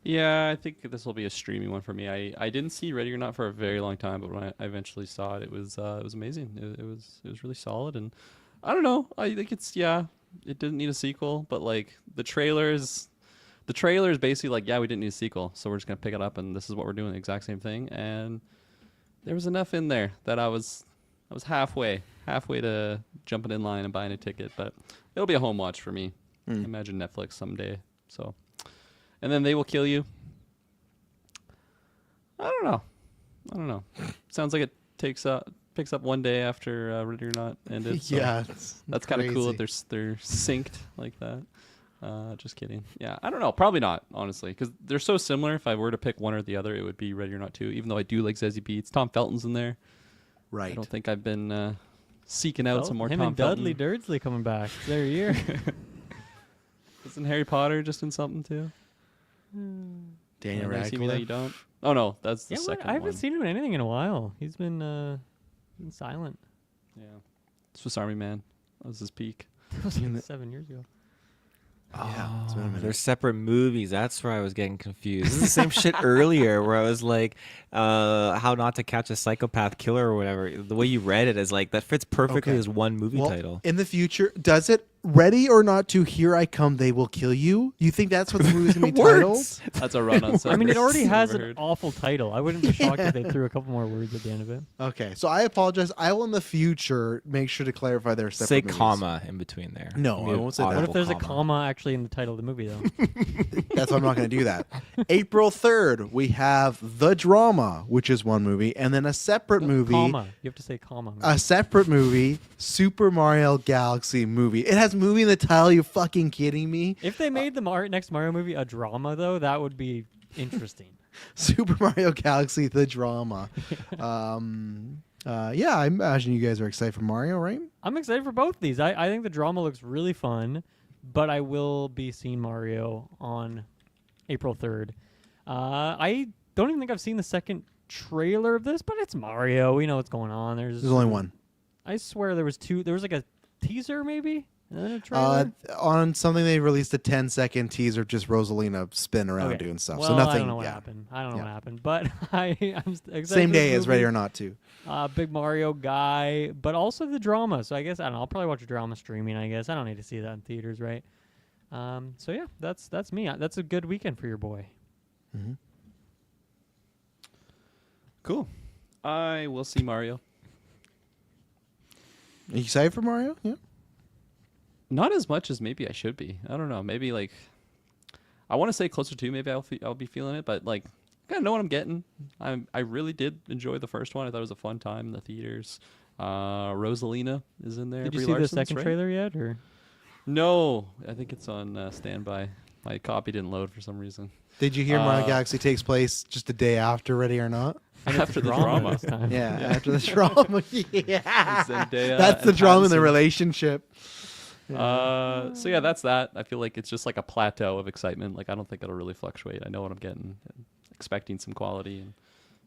Speaker 2: Yeah, I think this will be a streamy one for me. I didn't see Ready or Not for a very long time, but when I eventually saw it, it was amazing. It was really solid, and I don't know. I think it didn't need a sequel, but like the trailer is basically like, yeah, we didn't need a sequel, so we're just gonna pick it up, and this is what we're doing, the exact same thing. And there was enough in there that I was halfway to jumping in line and buying a ticket, but it'll be a home watch for me. I imagine Netflix someday. So, and then They Will Kill You. I don't know. Sounds like it picks up one day after Ready or Not ended. So
Speaker 1: Yeah,
Speaker 2: that's kind of cool that they're synced like that. Just kidding. Yeah, I don't know. Probably not, honestly, because they're so similar. If I were to pick one or the other, it would be Ready or Not 2. Even though I do like Zazie Beetz, Tom Felton's in there.
Speaker 1: right.
Speaker 2: I don't think I've been seeking out some more
Speaker 3: him
Speaker 2: Tom
Speaker 3: and Dudley
Speaker 2: Felton.
Speaker 3: Durdsley coming back. It's their year.
Speaker 2: Isn't Harry Potter just in something too?
Speaker 1: Daniel
Speaker 2: Did I see me that you
Speaker 1: Radcliffe.
Speaker 2: don't? Oh no, that's the
Speaker 3: Yeah,
Speaker 2: second
Speaker 3: I haven't
Speaker 2: one.
Speaker 3: seen him in anything in a while. He's been silent.
Speaker 2: Yeah, Swiss Army Man. That was his peak.
Speaker 3: That was like 7 years ago.
Speaker 1: Yeah, it's been a minute.
Speaker 5: They're separate movies. That's where I was getting confused. This is the same shit earlier where I was like, How Not to Catch a Psychopath Killer or whatever. The way you read it is like, that fits perfectly
Speaker 1: Okay.
Speaker 5: as one movie
Speaker 1: Well,
Speaker 5: title.
Speaker 1: in the future, does it Ready or Not to Here I Come, They Will Kill You. You think that's what the movie's going to be titled?
Speaker 2: That's a run on.
Speaker 3: I mean, it already has
Speaker 2: Never
Speaker 3: an
Speaker 2: heard.
Speaker 3: awful title. I wouldn't be shocked if they threw a couple more words at the end of it.
Speaker 1: Okay, so I apologize. I will in the future make sure to clarify their separate
Speaker 5: Say
Speaker 1: movies.
Speaker 5: comma in between there.
Speaker 1: No,
Speaker 5: Maybe
Speaker 1: I won't say that.
Speaker 3: What if
Speaker 5: audible
Speaker 3: there's a comma actually in the title of the movie, though?
Speaker 1: That's why I'm not going to do that. April 3rd, we have The Drama, which is one movie, and then a separate movie.
Speaker 3: Comma. You have to say comma.
Speaker 1: A separate movie, Super Mario Galaxy movie. It has movie in the title. You fucking kidding me?
Speaker 3: If they made the next Mario movie a drama, though, that would be interesting.
Speaker 1: Super Mario Galaxy, The Drama. Yeah, I imagine you guys are excited for Mario, right?
Speaker 3: I'm excited for both these. I think the drama looks really fun, but I will be seeing Mario on April 3rd. I don't even think I've seen the second trailer of this, but it's Mario. We know what's going on.
Speaker 1: There's only one.
Speaker 3: I swear there was two. There was like a teaser, maybe, and then a trailer.
Speaker 1: On something they released a 10-second teaser, just Rosalina spin around
Speaker 3: Okay.
Speaker 1: doing stuff.
Speaker 3: Well,
Speaker 1: so nothing.
Speaker 3: I don't know what
Speaker 1: yeah.
Speaker 3: happened. I don't know
Speaker 1: Yeah.
Speaker 3: what happened, but I'm excited.
Speaker 1: Same
Speaker 3: for
Speaker 1: day
Speaker 3: this
Speaker 1: as Ready
Speaker 3: movie.
Speaker 1: or Not to.
Speaker 3: Big Mario guy, but also the drama. So I guess I don't know. I'll probably watch a drama streaming. I guess I don't need to see that in theaters, right? So yeah, that's me. That's a good weekend for your boy.
Speaker 1: Mm-hmm.
Speaker 2: Cool. I will see Mario.
Speaker 1: Are you excited for Mario? Yeah.
Speaker 2: Not as much as maybe I should be. I don't know. Maybe like I want to say closer to. Maybe I'll be feeling it, but like I kind of know what I'm getting. I really did enjoy the first one. I thought it was a fun time in the theaters. Rosalina is in there.
Speaker 3: Did you
Speaker 2: Brie
Speaker 3: see the
Speaker 2: Larson's,
Speaker 3: second
Speaker 2: right?
Speaker 3: trailer yet, or?
Speaker 2: No, I think it's on standby. My copy didn't load for some reason.
Speaker 1: Did you hear Mario
Speaker 2: Uh,
Speaker 1: Galaxy takes place just a day after Ready or Not?
Speaker 3: And it's
Speaker 2: After the
Speaker 3: drama
Speaker 2: drama.
Speaker 3: this time.
Speaker 1: Yeah, after the drama. Yeah.
Speaker 2: Zendaya
Speaker 1: That's the
Speaker 2: and
Speaker 1: drama in the
Speaker 2: Pattinson.
Speaker 1: relationship.
Speaker 2: So yeah, that's that. I feel like it's just like a plateau of excitement. Like I don't think it'll really fluctuate. I know what I'm getting. And expecting some quality, and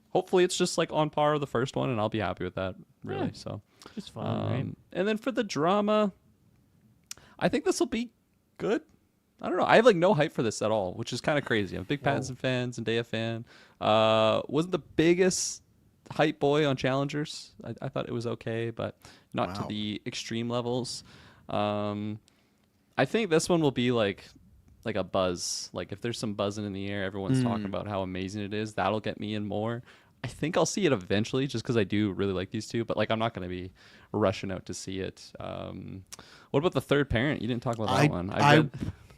Speaker 2: hopefully it's just like on par with the first one, and I'll be happy with that. Really.
Speaker 3: Yeah.
Speaker 2: So.
Speaker 3: Just fun, right?
Speaker 2: And then for the drama, I think this will be good. I don't know. I have like no hype for this at all, which is kind of crazy. I'm a big Pattinson fan, Zendaya fan. Wasn't the biggest hype boy on Challengers. I thought it was okay, but not to
Speaker 1: Wow.
Speaker 2: the extreme levels. I think this one will be like a buzz. Like if there's some buzzing in the air, everyone's talking about how amazing it is. That'll get me in more. I think I'll see it eventually, just because I do really like these two. But like, I'm not going to be rushing out to see it. What about The Third Parent? You didn't talk about that one.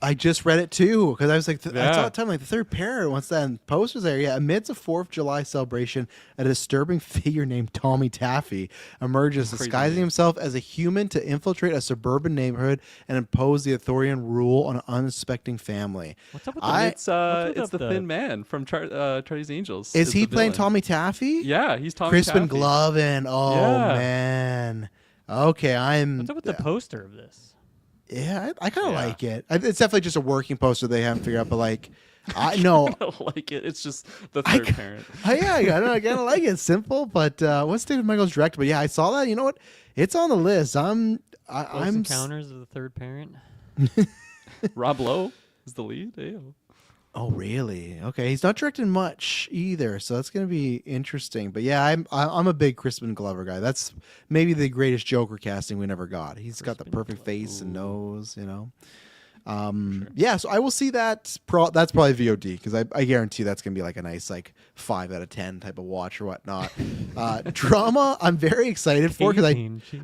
Speaker 1: I just read it too because I was like, I
Speaker 2: Yeah.
Speaker 1: saw it time like The Third Parent. What's that? And posters there? Yeah, amidst a 4th of July celebration, a disturbing figure named Tommy Taffy emerges,
Speaker 2: Crazy
Speaker 1: disguising
Speaker 2: name.
Speaker 1: himself as a human to infiltrate a suburban neighborhood and impose the authoritarian rule on an unsuspecting family.
Speaker 3: What's up with
Speaker 2: It's
Speaker 3: what's
Speaker 2: the
Speaker 3: with
Speaker 2: Thin Man from Charlie's Angels.
Speaker 1: Is he
Speaker 2: the
Speaker 1: playing
Speaker 2: villain.
Speaker 1: Tommy Taffy?
Speaker 2: Yeah, he's Tommy
Speaker 1: Crispin
Speaker 2: Taffy.
Speaker 1: Glovin. Oh
Speaker 2: Yeah.
Speaker 1: man. Okay,
Speaker 3: What's up with the poster of this?
Speaker 1: Yeah, I kind of
Speaker 2: Yeah.
Speaker 1: like it. It's definitely just a working poster they haven't figured out, but like, I know.
Speaker 2: I don't like it. It's just The Third Parent.
Speaker 1: Yeah, I kind of like it. It's simple, but what's David Michaels directed? But yeah, I saw that. You know what? It's on the list.
Speaker 3: Close
Speaker 1: I'm
Speaker 3: Encounters of the Third Parent.
Speaker 2: Rob Lowe is the lead. Ew.
Speaker 1: Oh, really? Okay, he's not directing much either, so that's gonna be interesting. But yeah, I'm a big Crispin Glover guy. That's maybe the greatest Joker casting we never got. He's got the perfect face and nose, you know. Yeah, so I will see that. That's probably VOD because I guarantee that's gonna be like a nice like 5 out of 10 type of watch or whatnot. Drama, I'm very excited for because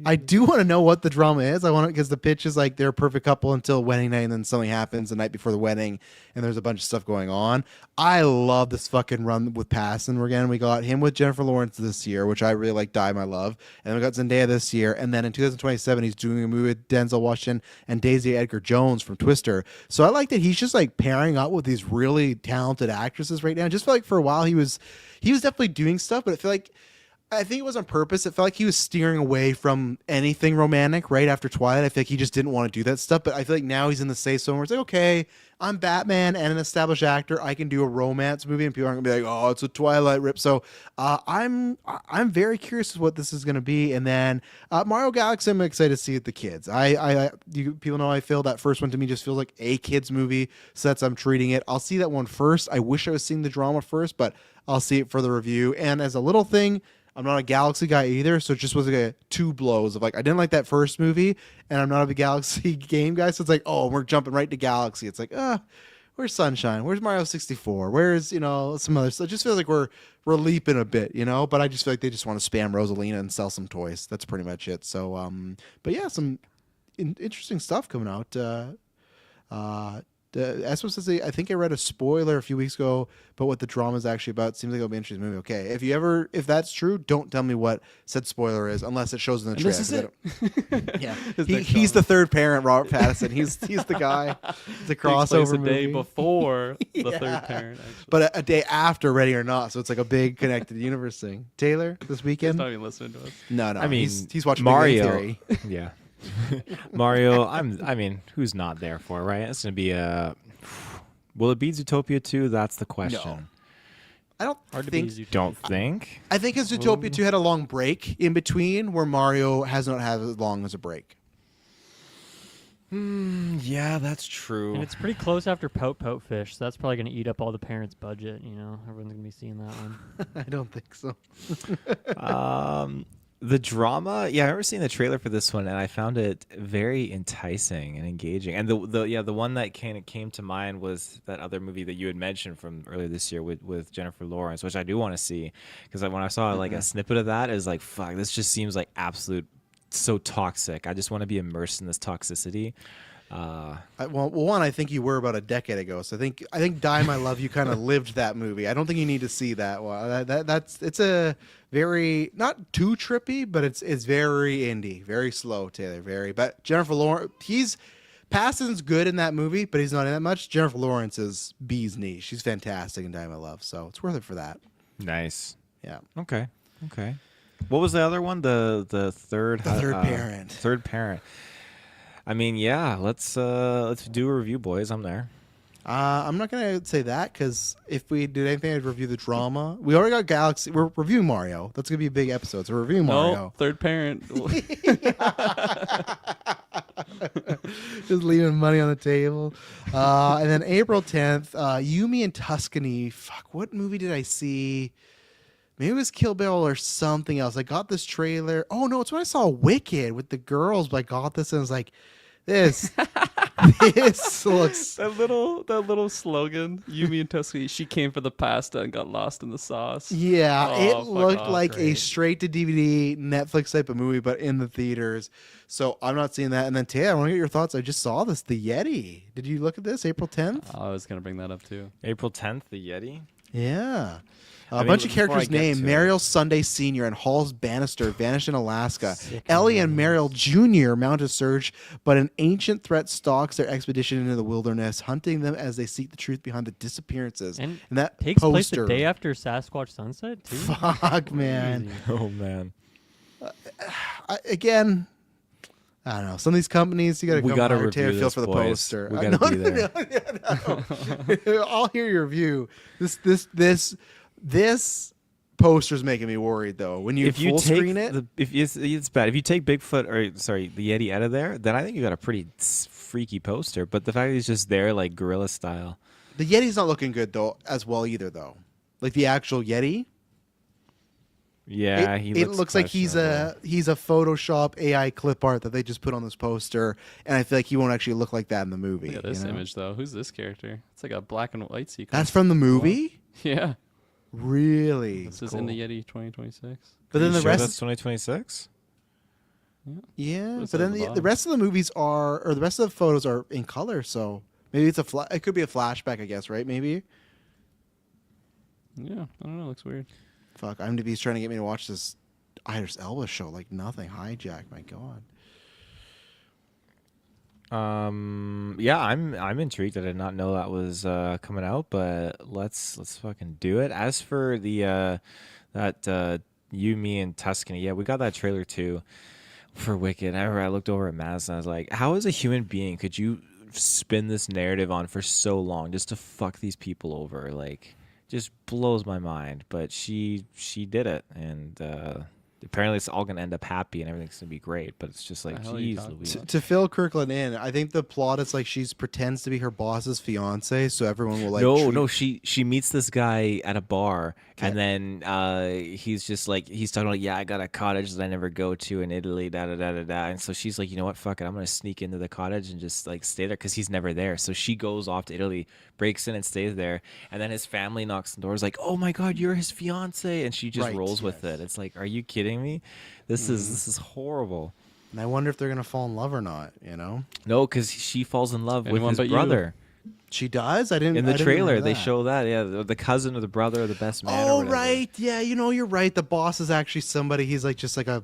Speaker 1: I do want to know what the drama is. I want it because the pitch is like they're a perfect couple until wedding night, and then something happens the night before the wedding, and there's a bunch of stuff going on. I love this fucking run with Passon again. We got him with Jennifer Lawrence this year, which I really like. Die My Love, and we got Zendaya this year, and then in 2027 he's doing a movie with Denzel Washington and Daisy Edgar Jones from Twister. So I like that he's just like pairing up with these really talented actresses right now. I just feel like for a while he was definitely doing stuff, but I think it was on purpose. It felt like he was steering away from anything romantic right after Twilight. I feel like he just didn't want to do that stuff. But I feel like now he's in the safe zone where it's like, okay, I'm Batman and an established actor. I can do a romance movie, and people aren't gonna be like, oh, it's a Twilight rip. So I'm very curious what this is gonna be. And then Mario Galaxy, I'm excited to see with the kids. People know I feel that first one to me just feels like a kids movie. So that's how I'm treating it. I'll see that one first. I wish I was seeing the drama first, but I'll see it for the review. And as a little thing, I'm not a Galaxy guy either, so it just was like two blows of like I didn't like that first movie, and I'm not a big Galaxy game guy, so it's like, oh, we're jumping right to Galaxy. It's like, where's Sunshine? Where's Mario 64? Where's some other stuff? It just feels like we're leaping a bit, but I just feel like they just want to spam Rosalina and sell some toys. That's pretty much it. So but yeah, some interesting stuff coming out. As supposed to say, I think I read a spoiler a few weeks ago, but what the drama is actually about seems like it'll be an interesting movie. Okay, if that's true, don't tell me what said spoiler is unless it shows in the trailer.
Speaker 2: This is it.
Speaker 1: Yeah, he's the third parent, Robert Pattinson. He's the guy. The crossover
Speaker 2: a day
Speaker 1: movie.
Speaker 2: before the third parent, actually.
Speaker 1: But a day after Ready or Not, so it's like a big connected universe thing. Taylor, this
Speaker 2: He's
Speaker 1: weekend?
Speaker 2: not even listening to us.
Speaker 1: No.
Speaker 5: I mean,
Speaker 1: he's watching Big Bang
Speaker 5: Mario.
Speaker 1: Theory.
Speaker 5: Yeah. Mario, I mean, who's not there for, right? It's going to be will it be Zootopia 2? That's the question.
Speaker 1: I don't
Speaker 3: Hard to
Speaker 1: think.
Speaker 3: be
Speaker 5: Don't think?
Speaker 1: I think his Zootopia 2 had a long break in between, where Mario has not had as long as a break.
Speaker 5: Yeah, that's true.
Speaker 3: And it's pretty close after Pout Pout Fish, so that's probably going to eat up all the parents' budget. Everyone's going to be seeing that one.
Speaker 1: I don't think so.
Speaker 5: The drama, yeah, I remember seeing the trailer for this one, and I found it very enticing and engaging. And the one that came to mind was that other movie that you had mentioned from earlier this year with Jennifer Lawrence, which I do want to see, because when I saw like a snippet of that, it was like, fuck, this just seems like absolute so toxic. I just want to be immersed in this toxicity.
Speaker 1: One, I think you were about a decade ago, so I think Die My Love, you kind of lived that movie. I don't think you need to see that one. It's a very not too trippy, but it's very indie, very slow, Taylor, but Jennifer Lawrence, Pattinson's good in that movie, but he's not in that much. Jennifer Lawrence is bee's knees. She's fantastic in Die My Love, so it's worth it for that.
Speaker 5: Nice.
Speaker 1: Yeah.
Speaker 5: Okay. What was the other one? The third.
Speaker 1: The third parent.
Speaker 5: Third parent. I mean, yeah. Let's do a review, boys. I'm there.
Speaker 1: I'm not gonna say that because if we did anything, I'd review the drama. We already got Galaxy. We're reviewing Mario. That's gonna be a big episode. So we're reviewing Mario.
Speaker 2: No, third parent.
Speaker 1: Just leaving money on the table. And then April 10th, Yumi and Tuscany. Fuck, what movie did I see? Maybe it was Kill Bill or something else. I got this trailer. Oh no, it's when I saw Wicked with the girls. But I got this and I was like, this looks.
Speaker 2: That little slogan, Yumi and Tuscany. She came for the pasta and got lost in the sauce.
Speaker 1: Yeah,
Speaker 2: Oh,
Speaker 1: it
Speaker 2: fuck
Speaker 1: looked
Speaker 2: off.
Speaker 1: like a
Speaker 2: Great.
Speaker 1: straight to DVD Netflix type of movie, but in the theaters. So I'm not seeing that. And then Tay, I want to get your thoughts. I just saw this, The Yeti. Did you look at this? April 10th.
Speaker 2: I was gonna bring that up too.
Speaker 5: April 10th, the Yeti.
Speaker 1: Yeah. A
Speaker 5: I mean,
Speaker 1: bunch of
Speaker 5: before I
Speaker 1: characters
Speaker 5: get
Speaker 1: named.
Speaker 5: to it-
Speaker 1: Mariel Sunday Sr. and Halls Bannister vanished in Alaska.
Speaker 3: Sick
Speaker 1: Ellie and
Speaker 3: names.
Speaker 1: Mariel Jr. mount a search, but an ancient threat stalks their expedition into the wilderness, hunting them as they seek the truth behind the disappearances.
Speaker 3: And
Speaker 1: that
Speaker 3: Takes place
Speaker 1: poster.
Speaker 3: the day after Sasquatch Sunset, too.
Speaker 1: Fuck, man.
Speaker 3: Crazy.
Speaker 5: Oh man.
Speaker 1: Again, I don't know. Some of these companies, you got to
Speaker 5: We
Speaker 1: come
Speaker 5: gotta
Speaker 1: hire Taylor
Speaker 5: review
Speaker 1: feel
Speaker 5: this,
Speaker 1: for the
Speaker 5: boys.
Speaker 1: poster.
Speaker 5: We gotta be there.
Speaker 1: No. I'll hear your view. This poster's making me worried though. When you
Speaker 5: If you
Speaker 1: full
Speaker 5: take
Speaker 1: screen it,
Speaker 5: if it's bad. If you take Bigfoot the Yeti out of there, then I think you got a pretty freaky poster. But the fact that he's just there like gorilla style.
Speaker 1: the Yeti's not looking good though as well either though. Like the actual Yeti,
Speaker 5: Yeah,
Speaker 1: it looks like he's a Photoshop AI clip art that they just put on this poster, and I feel like he won't actually look like that in the movie.
Speaker 2: Look at this
Speaker 1: you know?
Speaker 2: image though. Who's this character? It's like a black and white sequence.
Speaker 1: That's from the movie.
Speaker 2: Yeah.
Speaker 1: Really?
Speaker 2: This is in the Yeti 2026.
Speaker 1: But then the rest,
Speaker 5: that's 2026.
Speaker 1: yeah.
Speaker 2: What's
Speaker 1: But then
Speaker 2: at the
Speaker 1: the
Speaker 2: bottom?
Speaker 1: rest of the movies are, or the rest of the photos are in color. So maybe it's it could be a flashback, I guess, right? Maybe.
Speaker 2: Yeah, I don't know. Looks weird.
Speaker 1: Fuck, IMDb's trying to get me to watch this Idris Elba show like nothing. Hijack, my god.
Speaker 5: Yeah, I'm intrigued. I did not know that was coming out, but let's fucking do it. As for the that You, Me, and Tuscany, yeah, we got that trailer too for Wicked. I looked over at Madison. I was like, how as a human being could you spin this narrative on for so long just to fuck these people over? Like, just blows my mind. But she did it, and apparently it's all gonna end up happy and everything's gonna be great. But it's just like,
Speaker 2: The hell are you
Speaker 5: geez,
Speaker 2: talking
Speaker 5: Louise.
Speaker 2: about?
Speaker 1: To fill Kirkland in, I think the plot is like she's pretends to be her boss's fiance, so everyone will like.
Speaker 5: No, she meets this guy at a bar, and then he's just like he's talking like, yeah, I got a cottage that I never go to in Italy, da da da da da. And so she's like, you know what, fuck it, I'm gonna sneak into the cottage and just like stay there because he's never there. So she goes off to Italy, breaks in and stays there, and then his family knocks on the door, is like, oh my god, you're his fiance, and she just
Speaker 1: Right,
Speaker 5: rolls with
Speaker 1: yes.
Speaker 5: it. It's like, are you kidding me? This is horrible.
Speaker 1: And I wonder if they're gonna fall in love or not. You know,
Speaker 5: No, because she falls in love
Speaker 2: Anyone
Speaker 5: with
Speaker 2: but
Speaker 5: his
Speaker 2: you.
Speaker 5: brother.
Speaker 1: she does. I didn't.
Speaker 5: In
Speaker 1: I
Speaker 5: the
Speaker 1: didn't
Speaker 5: trailer,
Speaker 1: remember
Speaker 5: they
Speaker 1: that.
Speaker 5: show that, yeah, the cousin or the brother or the best man. or
Speaker 1: Oh
Speaker 5: whatever.
Speaker 1: right, yeah. You know, you're right. The boss is actually somebody. He's like just like a.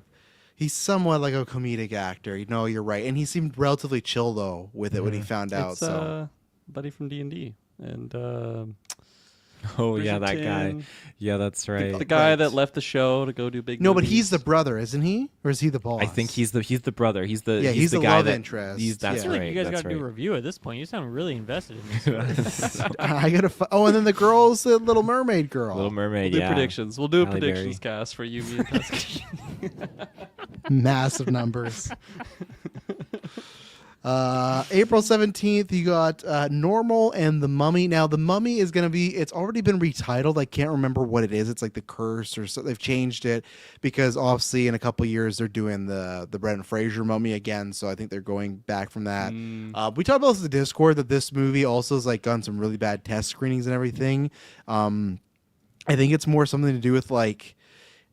Speaker 1: He's somewhat like a comedic actor. You know, you're right. And he seemed relatively chill though with it when he found out.
Speaker 2: It's
Speaker 1: So
Speaker 2: buddy from D&D and
Speaker 5: Oh yeah, that guy.
Speaker 2: Bridgerton.
Speaker 5: Yeah, that's right.
Speaker 2: the guy
Speaker 1: Right.
Speaker 2: that left the show to go do big.
Speaker 1: no, but
Speaker 2: movies.
Speaker 1: he's the brother, isn't he? Or is he the boss?
Speaker 5: I think he's the brother. He's the
Speaker 1: Yeah, he's
Speaker 5: the
Speaker 1: the
Speaker 5: guy
Speaker 1: love
Speaker 5: that,
Speaker 1: interest.
Speaker 5: That's
Speaker 1: Yeah.
Speaker 3: I feel
Speaker 5: right.
Speaker 3: like you guys
Speaker 5: that's
Speaker 3: got to do a
Speaker 5: right.
Speaker 3: review at this point. You sound really invested in this.
Speaker 1: I gotta. Oh, and then the girl's the Little Mermaid girl.
Speaker 5: Little Mermaid.
Speaker 2: We'll do
Speaker 5: yeah.
Speaker 2: predictions. We'll do a
Speaker 5: Halle
Speaker 2: predictions
Speaker 5: Berry.
Speaker 2: cast for you, me, and Pesky.
Speaker 1: Massive numbers. April 17th, you got Normal and The Mummy. Now, The Mummy is going to be, it's already been retitled. I can't remember what it is. It's like The Curse or so. They've changed it because obviously in a couple years they're doing the Brendan Fraser Mummy again. So I think they're going back from that. We talked about this in the Discord that this movie also has like gotten some really bad test screenings and everything. I think it's more something to do with like,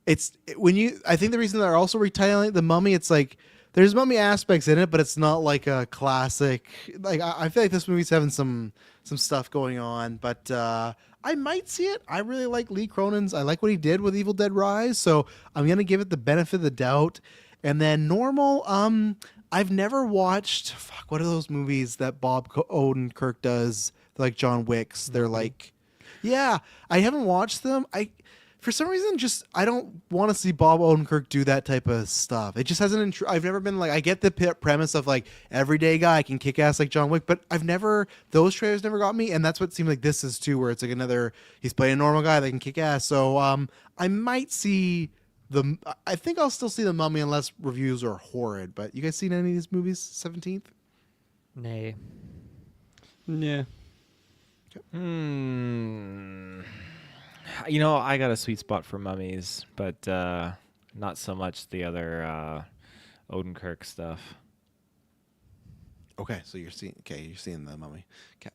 Speaker 1: I think the reason they're also retitling The Mummy, it's like, there's mummy aspects in it, but it's not like a classic. Like I feel like this movie's having some stuff going on, but I might see it. I really like Lee Cronin's. I like what he did with Evil Dead Rise, so I'm gonna give it the benefit of the doubt. And then Normal. I've never watched. Fuck, what are those movies that Bob Odenkirk does? They're like John Wick's. They're like, yeah, I haven't watched them. For some reason, just I don't want to see Bob Odenkirk do that type of stuff. It just hasn't. I've never been like. I get the premise of like everyday guy can kick ass like John Wick, but those trailers never got me, and that's what seemed like this is too, where it's like another. He's playing a normal guy that can kick ass. So I might see the. I think I'll still see The Mummy unless reviews are horrid. But you guys seen any of these movies? 17th.
Speaker 3: Nay.
Speaker 2: Yeah.
Speaker 5: You know, I got a sweet spot for mummies, but not so much the other Odenkirk stuff.
Speaker 1: Okay, so you're seeing The Mummy. Okay.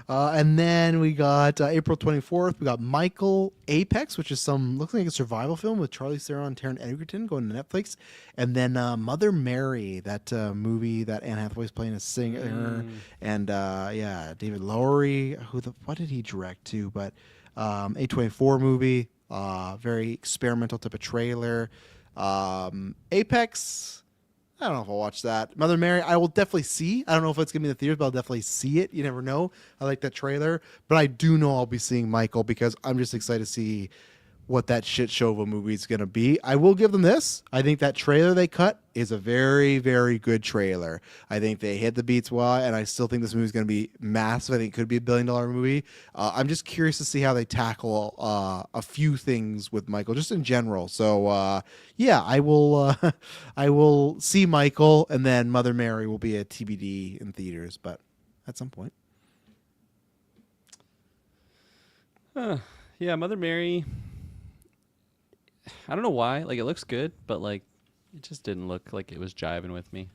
Speaker 1: And then we got April 24th. We got Michael Apex, which is looks like a survival film with Charlize Theron and Taron Egerton going to Netflix. And then Mother Mary, that movie that Anne Hathaway's playing a singer, and David Lowery. What did he direct to? But A24 movie, very experimental type of trailer. Apex. I don't know if I'll watch that. Mother Mary, I will definitely see. I don't know if it's going to be in the theaters, but I'll definitely see it. You never know. I like that trailer. But I do know I'll be seeing Michael because I'm just excited to see what that shit show of a movie is going to be. I will give them this. I think that trailer they cut is a very, very good trailer. I think they hit the beats well, and I still think this movie is going to be massive. I think it could be $1 billion movie. I'm just curious to see how they tackle a few things with Michael, just in general. So, yeah, I will I will see Michael, and then Mother Mary will be a TBD in theaters, but at some point.
Speaker 2: Yeah, Mother Mary. I don't know why. Like, it looks good, but like, it just didn't look like it was jiving with me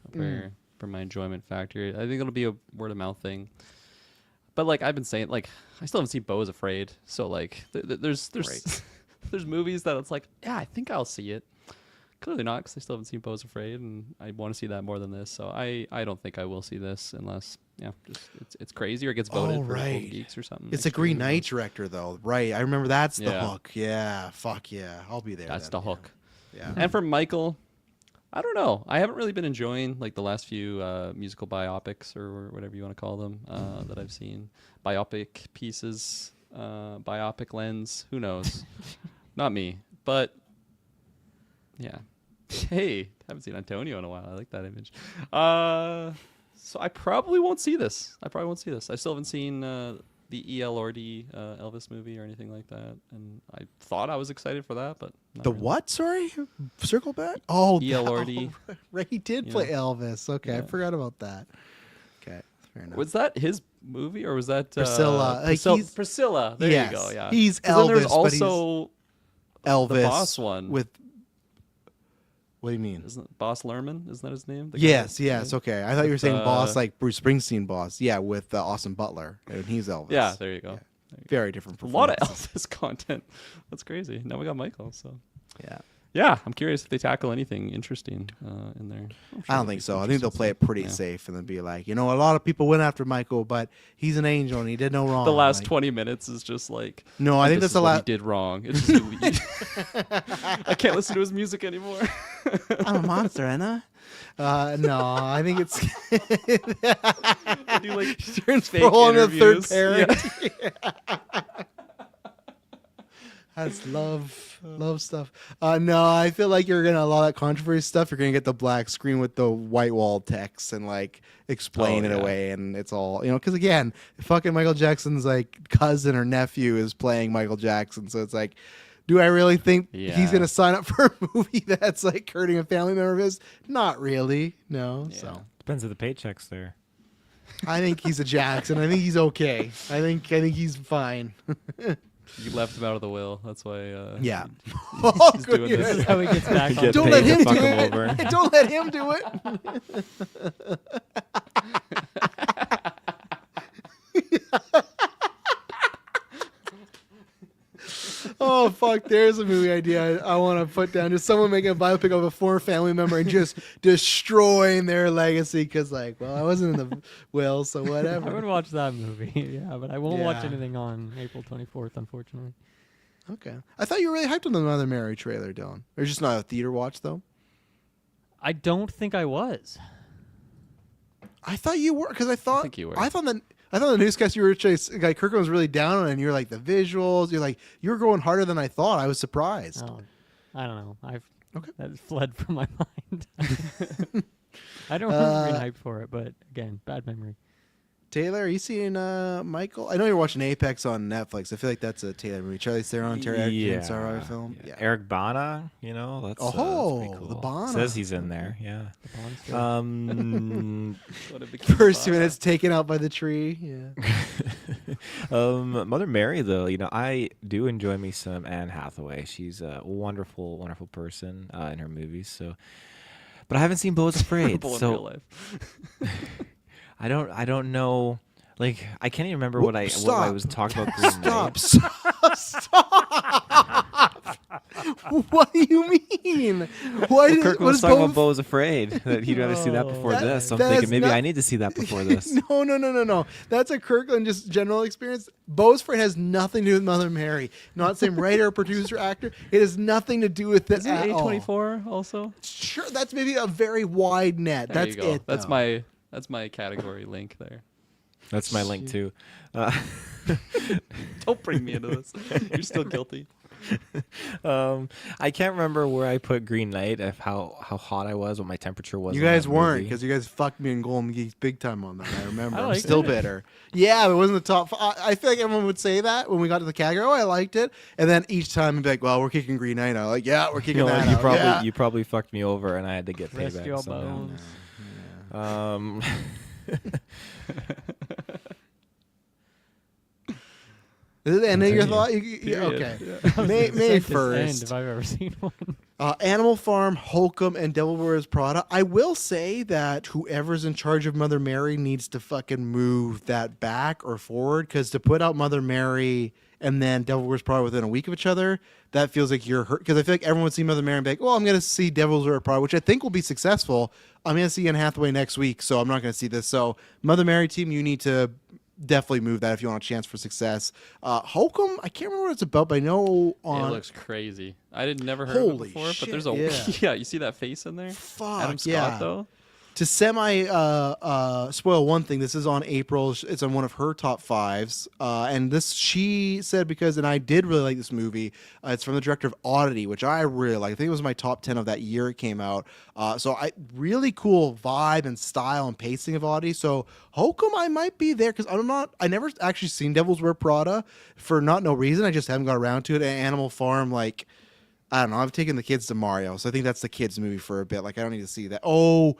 Speaker 2: for my enjoyment factor. I think it'll be a word of mouth thing. But like I've been saying, like I still haven't seen Beau is Afraid. So like, there's there's movies that it's like, yeah, I think I'll see it. Clearly not, because I still haven't seen Beau is Afraid, and I want to see that more than this. So I don't think I will see this unless just it's crazy or it gets voted for Golden Geeks or something.
Speaker 1: It's a
Speaker 2: next
Speaker 1: Green
Speaker 2: year.
Speaker 1: Knight director though, right? I remember that's the
Speaker 2: Yeah.
Speaker 1: hook. Yeah, fuck yeah, I'll be there.
Speaker 2: That's
Speaker 1: then,
Speaker 2: the hook.
Speaker 1: Yeah.
Speaker 2: And for Michael, I don't know. I haven't really been enjoying like the last few musical biopics or whatever you want to call them that I've seen. Biopic pieces, biopic lens. Who knows? Not me, but yeah. Hey, haven't seen Antonio in a while. I like that image. So I probably won't see this. I still haven't seen the the E.L. Ordy Elvis movie or anything like that, and I thought I was excited for that, but not
Speaker 1: The
Speaker 2: really.
Speaker 1: what? Sorry, circle back. Oh,
Speaker 2: E.L.
Speaker 1: that-
Speaker 2: Ordy.
Speaker 1: oh, right, he did
Speaker 2: Yeah.
Speaker 1: play Elvis. Okay, I
Speaker 2: Yeah.
Speaker 1: forgot about that. Okay, fair enough.
Speaker 2: Was that his movie or was that
Speaker 1: Priscilla?
Speaker 2: Priscilla. There
Speaker 1: yes,
Speaker 2: you go. Yeah,
Speaker 1: he's
Speaker 2: 'Cause then there's
Speaker 1: Elvis, but he's
Speaker 2: also
Speaker 1: Elvis,
Speaker 2: the boss one.
Speaker 1: with. What do you mean?
Speaker 2: Isn't it Boss Lerman? Isn't that his name? The guy
Speaker 1: Yes,
Speaker 2: that-
Speaker 1: yes. Okay, I thought you were
Speaker 2: With,
Speaker 1: saying boss like Bruce Springsteen boss. Yeah, with Austin Butler, and he's Elvis.
Speaker 2: Yeah, there you go.
Speaker 1: Yeah.
Speaker 2: There you go.
Speaker 1: Very different.
Speaker 2: A lot of
Speaker 1: performances.
Speaker 2: Elvis content. That's crazy. Now we got Michael. So
Speaker 1: Yeah.
Speaker 2: yeah, I'm curious if they tackle anything interesting in there. I'm sure
Speaker 1: I don't
Speaker 2: there'll be
Speaker 1: think
Speaker 2: some
Speaker 1: so. I think they'll
Speaker 2: interesting
Speaker 1: play it
Speaker 2: stuff.
Speaker 1: pretty
Speaker 2: Yeah.
Speaker 1: safe and then be like, a lot of people went after Michael, but he's an angel and he did no wrong.
Speaker 2: The last
Speaker 1: Like,
Speaker 2: 20 minutes is just like.
Speaker 1: No, I think
Speaker 2: this
Speaker 1: that's
Speaker 2: is
Speaker 1: the
Speaker 2: what he
Speaker 1: last.
Speaker 2: did wrong. It's just I can't listen to his music anymore.
Speaker 1: I'm a monster, Anna. No, I think it's
Speaker 2: Do like
Speaker 1: turns
Speaker 2: fake
Speaker 1: full on the third
Speaker 2: interviews.
Speaker 1: parent.
Speaker 2: Yeah.
Speaker 1: That's love stuff. No, I feel like you're gonna a lot of that controversy stuff. You're gonna get the black screen with the white wall text and like explain
Speaker 2: Oh,
Speaker 1: it
Speaker 2: yeah.
Speaker 1: away, and it's all because again, fucking Michael Jackson's like cousin or nephew is playing Michael Jackson, so it's like, do I really think he's
Speaker 2: Yeah.
Speaker 1: gonna sign up for a movie that's like hurting a family member of his? Not really, no.
Speaker 2: Yeah.
Speaker 1: So
Speaker 5: Depends if the paycheck's there.
Speaker 1: I think he's a Jackson. I think he's okay. I think he's fine.
Speaker 2: You left him out of the will. That's why.
Speaker 1: Yeah.
Speaker 2: he's
Speaker 1: Oh,
Speaker 2: doing
Speaker 1: good.
Speaker 2: this.
Speaker 3: This is how he gets back on.
Speaker 5: Get
Speaker 1: Don't
Speaker 5: paid
Speaker 1: let
Speaker 5: to
Speaker 1: him
Speaker 5: fuck
Speaker 1: do
Speaker 5: him
Speaker 1: it.
Speaker 5: over.
Speaker 1: Don't let him do it. Oh fuck! There's a movie idea I want to put down. Just someone making a biopic of a former family member and just destroying their legacy because, like, well, I wasn't in the will, so
Speaker 3: I
Speaker 1: whatever.
Speaker 3: would watch that movie. Yeah, but I won't watch
Speaker 1: Yeah.
Speaker 3: anything on April 24th, unfortunately.
Speaker 1: Okay, I thought you were really hyped on the Mother Mary trailer, Dylan. Or just not a theater watch though.
Speaker 3: I don't think I was.
Speaker 1: I thought you were because I thought
Speaker 2: think you were.
Speaker 1: I thought the newscast you were chasing, like Kirkland was really down on it, and you're like the visuals. You were going harder than I thought. I was surprised.
Speaker 3: Oh, I don't know.
Speaker 1: Okay.
Speaker 3: That fled from my mind. I don't remember being hyped for it, but again, bad memory.
Speaker 1: Taylor, are you seeing Michael? I know you're watching Apex on Netflix. I feel like that's a Taylor movie. Charlize Theron, Terry Atkinson, Sarah film. Yeah.
Speaker 5: Eric Bana, that's
Speaker 1: Oh,
Speaker 5: pretty cool.
Speaker 1: the Bana.
Speaker 5: Says he's in there. Yeah.
Speaker 3: The Bond story.
Speaker 2: What a bikini
Speaker 1: First 2
Speaker 2: bottom.
Speaker 1: minutes taken out by the tree. Yeah.
Speaker 5: Mother Mary, though, I do enjoy me some Anne Hathaway. She's a wonderful, wonderful person in her movies. So, but I haven't seen Beau is Afraid.
Speaker 2: Terrible in real
Speaker 5: So
Speaker 2: life.
Speaker 5: I don't know. Like I can't even remember what I
Speaker 1: Stop.
Speaker 5: was talking about. Green Knight.
Speaker 1: Stop! What do you mean? Why did
Speaker 5: Kirk
Speaker 1: what
Speaker 5: was
Speaker 1: is
Speaker 5: talking
Speaker 1: Bo-
Speaker 5: about Beau is Afraid that he'd rather see that before
Speaker 1: That-
Speaker 5: this. So I'm
Speaker 1: that
Speaker 5: thinking
Speaker 1: is
Speaker 5: maybe
Speaker 1: not-
Speaker 5: I need to see that before this.
Speaker 1: No. That's a Kirkland just general experience. Beau's Afraid has nothing to do with Mother Mary. Not same writer, producer, actor. It has nothing to do with it
Speaker 2: Isn't
Speaker 1: at all.
Speaker 2: A24 also?
Speaker 1: Sure, that's maybe a very wide net.
Speaker 2: There
Speaker 1: That's
Speaker 2: you go.
Speaker 1: it.
Speaker 2: That's
Speaker 1: though.
Speaker 2: my category link there.
Speaker 5: That's my link too.
Speaker 2: Don't bring me into this. You're still guilty.
Speaker 5: I can't remember where I put Green Knight, if how hot I was, what my temperature was.
Speaker 1: You
Speaker 5: on
Speaker 1: guys
Speaker 5: that
Speaker 1: weren't
Speaker 5: movie.
Speaker 1: because you guys fucked me in Golden Geeks big time on that. I remember.
Speaker 3: I
Speaker 1: I'm
Speaker 3: liked
Speaker 1: still
Speaker 3: it.
Speaker 1: bitter. Yeah, it wasn't the top. I feel like everyone would say that when we got to the category. Oh, I liked it, and then each time it'd be like, "Well, we're kicking Green Knight out." Like, yeah, we're kicking that
Speaker 5: you
Speaker 1: out.
Speaker 5: probably
Speaker 1: yeah.
Speaker 5: you probably fucked me over, and I had to get
Speaker 3: Rest
Speaker 5: payback
Speaker 3: your
Speaker 5: somehow.
Speaker 3: bones.
Speaker 1: Is it the end of your
Speaker 5: Continue.
Speaker 1: thought?
Speaker 2: Period.
Speaker 1: Okay. May
Speaker 3: Sickest end
Speaker 1: 1st.
Speaker 3: if I've ever seen one.
Speaker 1: Animal Farm, Holcomb, and Devil Wears Prada. I will say that whoever's in charge of Mother Mary needs to fucking move that back or forward, because to put out Mother Mary and then Devil Wears Prada within a week of each other, that feels like you're hurt. Because I feel like everyone would see Mother Mary and be like, well, I'm going to see Devil Wears Prada, which I think will be successful. I'm going to see Anne Hathaway next week, so I'm not going to see this. So Mother Mary team, you need to definitely move that if you want a chance for success. Holcomb, I can't remember what it's about, but I know on...
Speaker 2: It looks crazy. I did never heard of
Speaker 1: Holy
Speaker 2: it before,
Speaker 1: shit,
Speaker 2: but there's a
Speaker 1: yeah.
Speaker 2: yeah. You see that face in there?
Speaker 1: Fuck,
Speaker 2: Adam Scott
Speaker 1: yeah.
Speaker 2: though.
Speaker 1: to semi spoil one thing, this is on April. It's on one of her top fives, and this she said because, and I did really like this movie. It's from the director of Odyssey, which I really like. I think it was my top 10 of that year it came out. So I really cool vibe and style and pacing of Odyssey. So Hokum I might be there because I never actually seen Devil's Wear Prada for no reason. I just haven't got around to it. And Animal Farm, like, I don't know. I've taken the kids to Mario, so I think that's the kids movie for a bit. Like, I don't need to see that. Oh.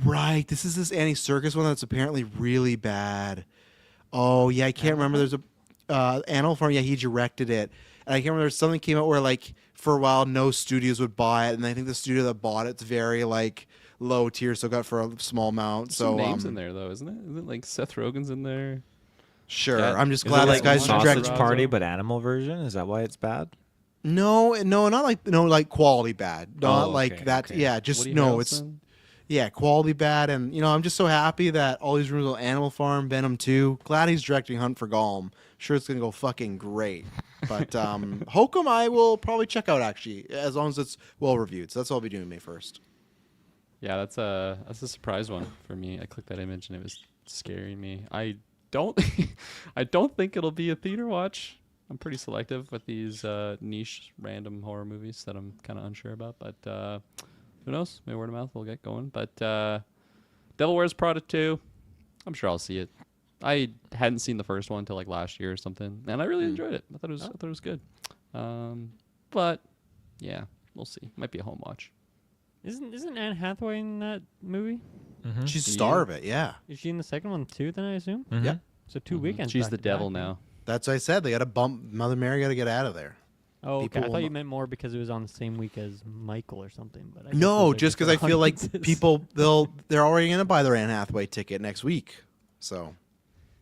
Speaker 1: Right, this is this Andy Serkis one that's apparently really bad. Oh yeah, I can't remember. There's a Animal Farm. Yeah, he directed it, and I can't remember. Something came out where like for a while no studios would buy it, and I think the studio that bought it's very like low tier, so got for a small amount. So
Speaker 2: some names in there though, isn't it? Isn't it like Seth Rogen's in there?
Speaker 1: Sure,
Speaker 2: Yeah.
Speaker 1: I'm just
Speaker 5: Is
Speaker 1: glad
Speaker 5: it
Speaker 1: this
Speaker 5: like
Speaker 1: guy's
Speaker 5: Sausage
Speaker 1: directing.
Speaker 5: Party, but animal version? Is that why it's bad?
Speaker 1: No, not like quality bad, not
Speaker 5: Oh,
Speaker 1: like
Speaker 5: okay,
Speaker 1: that.
Speaker 5: okay.
Speaker 1: Yeah, just
Speaker 2: Woody
Speaker 1: no, it's.
Speaker 2: Harrelson?
Speaker 1: Yeah, quality bad, and I'm just so happy that all these rumors on Animal Farm, Venom 2. Glad he's directing Hunt for Gollum. Sure, it's gonna go fucking great. But Hokum, I will probably check out actually, as long as it's well reviewed. So that's what I'll be doing May 1st.
Speaker 2: Yeah, that's a surprise one for me. I clicked that image and it was scaring me. I don't I don't think it'll be a theater watch. I'm pretty selective with these niche random horror movies that I'm kind of unsure about, but who knows? Maybe word of mouth will get going. But Devil Wears Prada 2, I'm sure I'll see it. I hadn't seen the first one until like last year or something, and I really enjoyed it. I thought it was good. But yeah, we'll see. Might be a home watch.
Speaker 3: Isn't Anne Hathaway in that movie?
Speaker 5: Mm-hmm.
Speaker 1: She's the star of it, yeah.
Speaker 3: Is she in the second one too? Then I assume.
Speaker 1: Yeah.
Speaker 3: So 2 weekends.
Speaker 2: She's
Speaker 3: back
Speaker 2: the
Speaker 3: to
Speaker 2: devil
Speaker 3: back,
Speaker 2: now.
Speaker 1: That's what I said. They got to bump Mother Mary. Got to get out of there.
Speaker 3: Oh, okay.
Speaker 1: People
Speaker 3: I
Speaker 1: will
Speaker 3: thought you
Speaker 1: not-
Speaker 3: meant more because it was on the same week as Michael or something. But I guess
Speaker 1: No,
Speaker 3: those are
Speaker 1: just because I
Speaker 3: different
Speaker 1: feel like
Speaker 3: audiences.
Speaker 1: people they're already gonna buy their Anne Hathaway ticket next week. So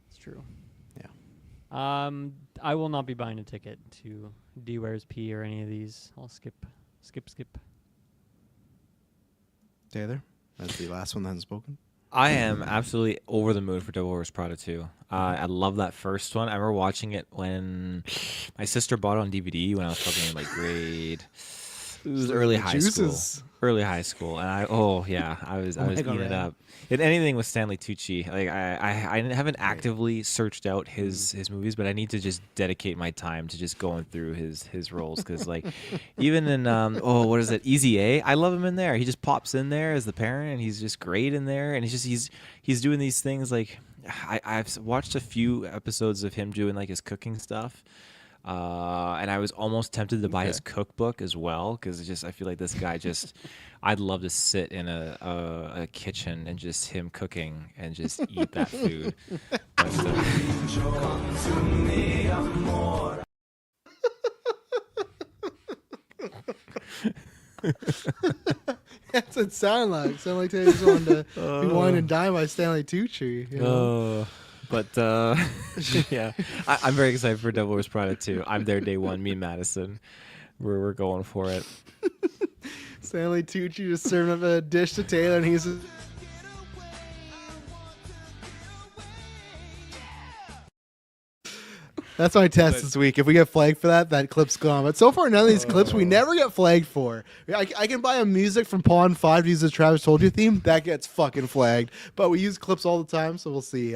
Speaker 3: It's true.
Speaker 1: yeah.
Speaker 3: I will not be buying a ticket to D Wears P or any of these. I'll skip.
Speaker 1: Taylor, that's the last one that hasn't spoken.
Speaker 5: I am absolutely over the moon for Devil Wears Prada 2. I love that first one. I remember watching it when my sister bought it on DVD when I was probably in like grade. It was early high school. Early high school, and I was
Speaker 1: my God,
Speaker 5: eating it
Speaker 1: right.
Speaker 5: up. And anything with Stanley Tucci, like I haven't actively searched out his movies, but I need to just dedicate my time to just going through his roles because like even in what is it, Easy A, I love him in there. He just pops in there as the parent, and he's just great in there, and he's doing these things like I've watched a few episodes of him doing like his cooking stuff. And I was almost tempted to buy his cookbook as well because I feel like this guy I'd love to sit in a kitchen and just him cooking and just eat that food. But,
Speaker 1: That's what it sounded like. It sounded like Taylor just wanted to be wine and dine by Stanley Tucci. You know?
Speaker 5: yeah, I'm very excited for Devil Wears Prada 2. I'm there day one. Me and Madison, we're going for it.
Speaker 1: Stanley Tucci just serving up a dish to Taylor, and he's just, that's my test this week. If we get flagged for that, that clip's gone. But so far, none of these clips we never get flagged for. I can buy a music from Pawn 5 to use the Travis Told You theme. That gets fucking flagged. But we use clips all the time, so we'll see.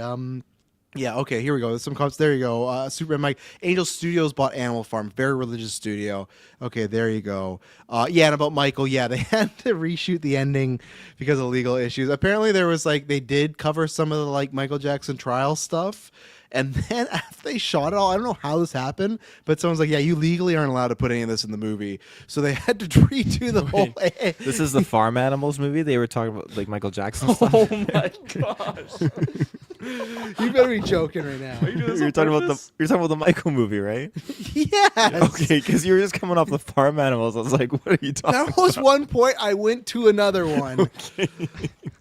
Speaker 1: Yeah, okay, here we go. There's some comments. There you go. Superman Mike. Angel Studios bought Animal Farm. Very religious studio. Okay, there you go. Yeah, and about Michael, yeah, they had to reshoot the ending because of legal issues. Apparently there was like, they did cover some of the like Michael Jackson trial stuff. And then after they shot it all, I don't know how this happened, but someone's like, yeah, you legally aren't allowed to put any of this in the movie. So they had to redo the whole thing.
Speaker 5: This is the Farm Animals movie. They were talking about like Michael Jackson stuff.
Speaker 2: Oh my gosh.
Speaker 1: You better be joking right now.
Speaker 5: You're talking about the Michael movie, right?
Speaker 1: Yes.
Speaker 5: Okay, because you were just coming off the Farm Animals. I was like, what are you talking
Speaker 1: That was one point. I went to another one.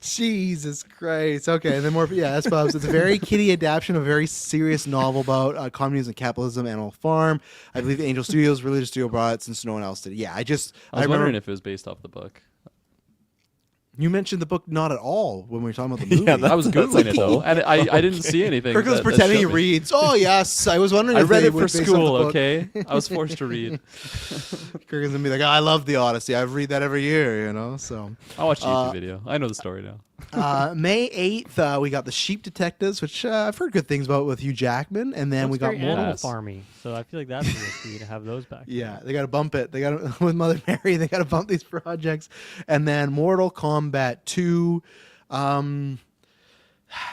Speaker 1: Jesus Christ. Okay, and then more. Yeah, that's Bob's. It's a very kiddie adaptation of a very serious novel about communism and capitalism, Animal Farm. I believe Angel Studios, religious studio brought it since no one else did. Yeah, I
Speaker 2: I was
Speaker 1: remember.
Speaker 2: wondering if it was based off the book.
Speaker 1: You mentioned the book not at all when we were talking about the movie.
Speaker 5: Yeah,
Speaker 2: I was googling it though, and I didn't see anything.
Speaker 1: Kirkland's
Speaker 2: that
Speaker 1: pretending he
Speaker 2: showed me.
Speaker 1: reads. Oh yes, I was wondering.
Speaker 2: I
Speaker 1: if
Speaker 2: read
Speaker 1: they
Speaker 2: it for
Speaker 1: would base off the
Speaker 2: school.
Speaker 1: book.
Speaker 2: Okay, I was forced to read.
Speaker 1: Kirkland's gonna be like, I love the Odyssey. I read that every year, you know. So
Speaker 2: I'll watch a YouTube video. I know the story now.
Speaker 1: May 8th, we got the Sheep Detectives, which I've heard good things about with Hugh Jackman, and then
Speaker 3: Looks
Speaker 1: we got
Speaker 3: very
Speaker 1: more.
Speaker 3: Animal
Speaker 2: Yes.
Speaker 3: Farmy, so I feel like that's risky to have those back.
Speaker 1: Yeah, they got to bump it. They got to with Mother Mary. They got to bump these projects, and then Mortal Kombat 2. I'm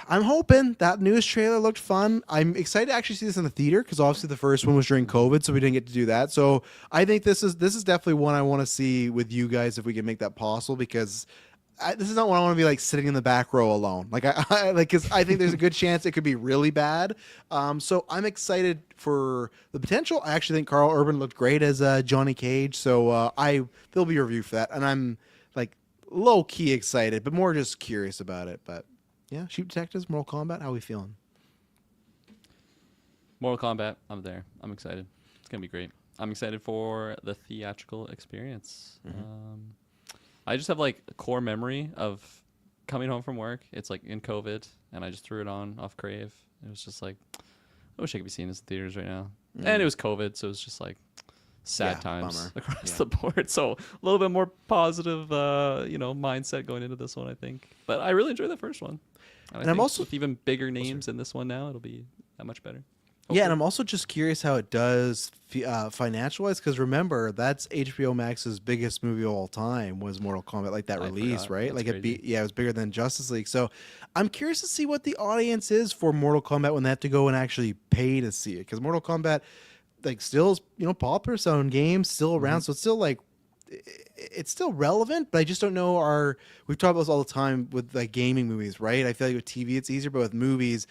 Speaker 1: hoping that news trailer looked fun. I'm excited to actually see this in the theater because obviously the first one was during COVID, so we didn't get to do that. So I think this is definitely one I want to see with you guys if we can make that possible because. This is not what I want to be like sitting in the back row alone. Like I like because I think there's a good chance it could be really bad. So I'm excited for the potential. I actually think Carl Urban looked great as Johnny Cage. So there'll be a review for that, and I'm like low key excited, but more just curious about it. But yeah, Sheep Detectives, Mortal Kombat. How are we feeling?
Speaker 2: Mortal Kombat. I'm there. I'm excited. It's gonna be great. I'm excited for the theatrical experience. I just have like a core memory of coming home from work. It's like in COVID, and I just threw it on off Crave. It was just like, I wish I could be seeing this in theaters right now. And it was COVID, so it was just like sad
Speaker 1: Yeah,
Speaker 2: times
Speaker 1: bummer.
Speaker 2: across the board. So a little bit more positive, mindset going into this one, I think. But I really enjoyed the first one. And I
Speaker 1: I'm
Speaker 2: think
Speaker 1: also-
Speaker 2: with even bigger names in this one now, it'll be that much better.
Speaker 1: Yeah, and I'm also just curious how it does financial wise because remember that's HBO Max's biggest movie of all time was Mortal Kombat, like that
Speaker 2: I
Speaker 1: release,
Speaker 2: forgot.
Speaker 1: right?
Speaker 2: That's
Speaker 1: Like
Speaker 2: crazy.
Speaker 1: it was bigger than Justice League. So I'm curious to see what the audience is for Mortal Kombat when they have to go and actually pay to see it because Mortal Kombat like still is popular, selling games, still around, so it's still like it's still relevant, but I just don't know we've talked about this all the time with like gaming movies, right? I feel like with TV it's easier, but with movies,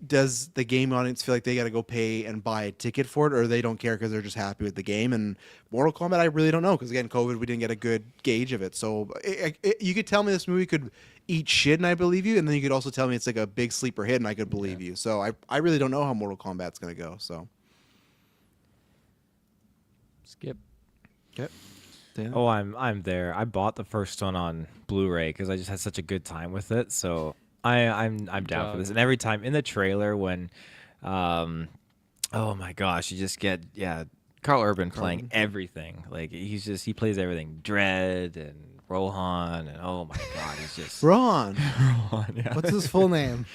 Speaker 1: does the game audience feel like they got to go pay and buy a ticket for it, or they don't care because they're just happy with the game? And Mortal Kombat, I really don't know because again, COVID, we didn't get a good gauge of it. So you could tell me this movie could eat shit, and I believe you, and then you could also tell me it's like a big sleeper hit, and I could believe you. So I really don't know how Mortal Kombat's gonna go. So
Speaker 3: Skip.
Speaker 1: okay.
Speaker 5: Oh, I'm there. I bought the first one on Blu-ray because I just had such a good time with it. So I'm down for this. And every time in the trailer when, oh my gosh, you just get Carl Urban playing everything. Like he plays everything. Dread and Rohan and oh my god, he's just
Speaker 1: Ron,
Speaker 5: Rohan. Yeah.
Speaker 1: what's his full name?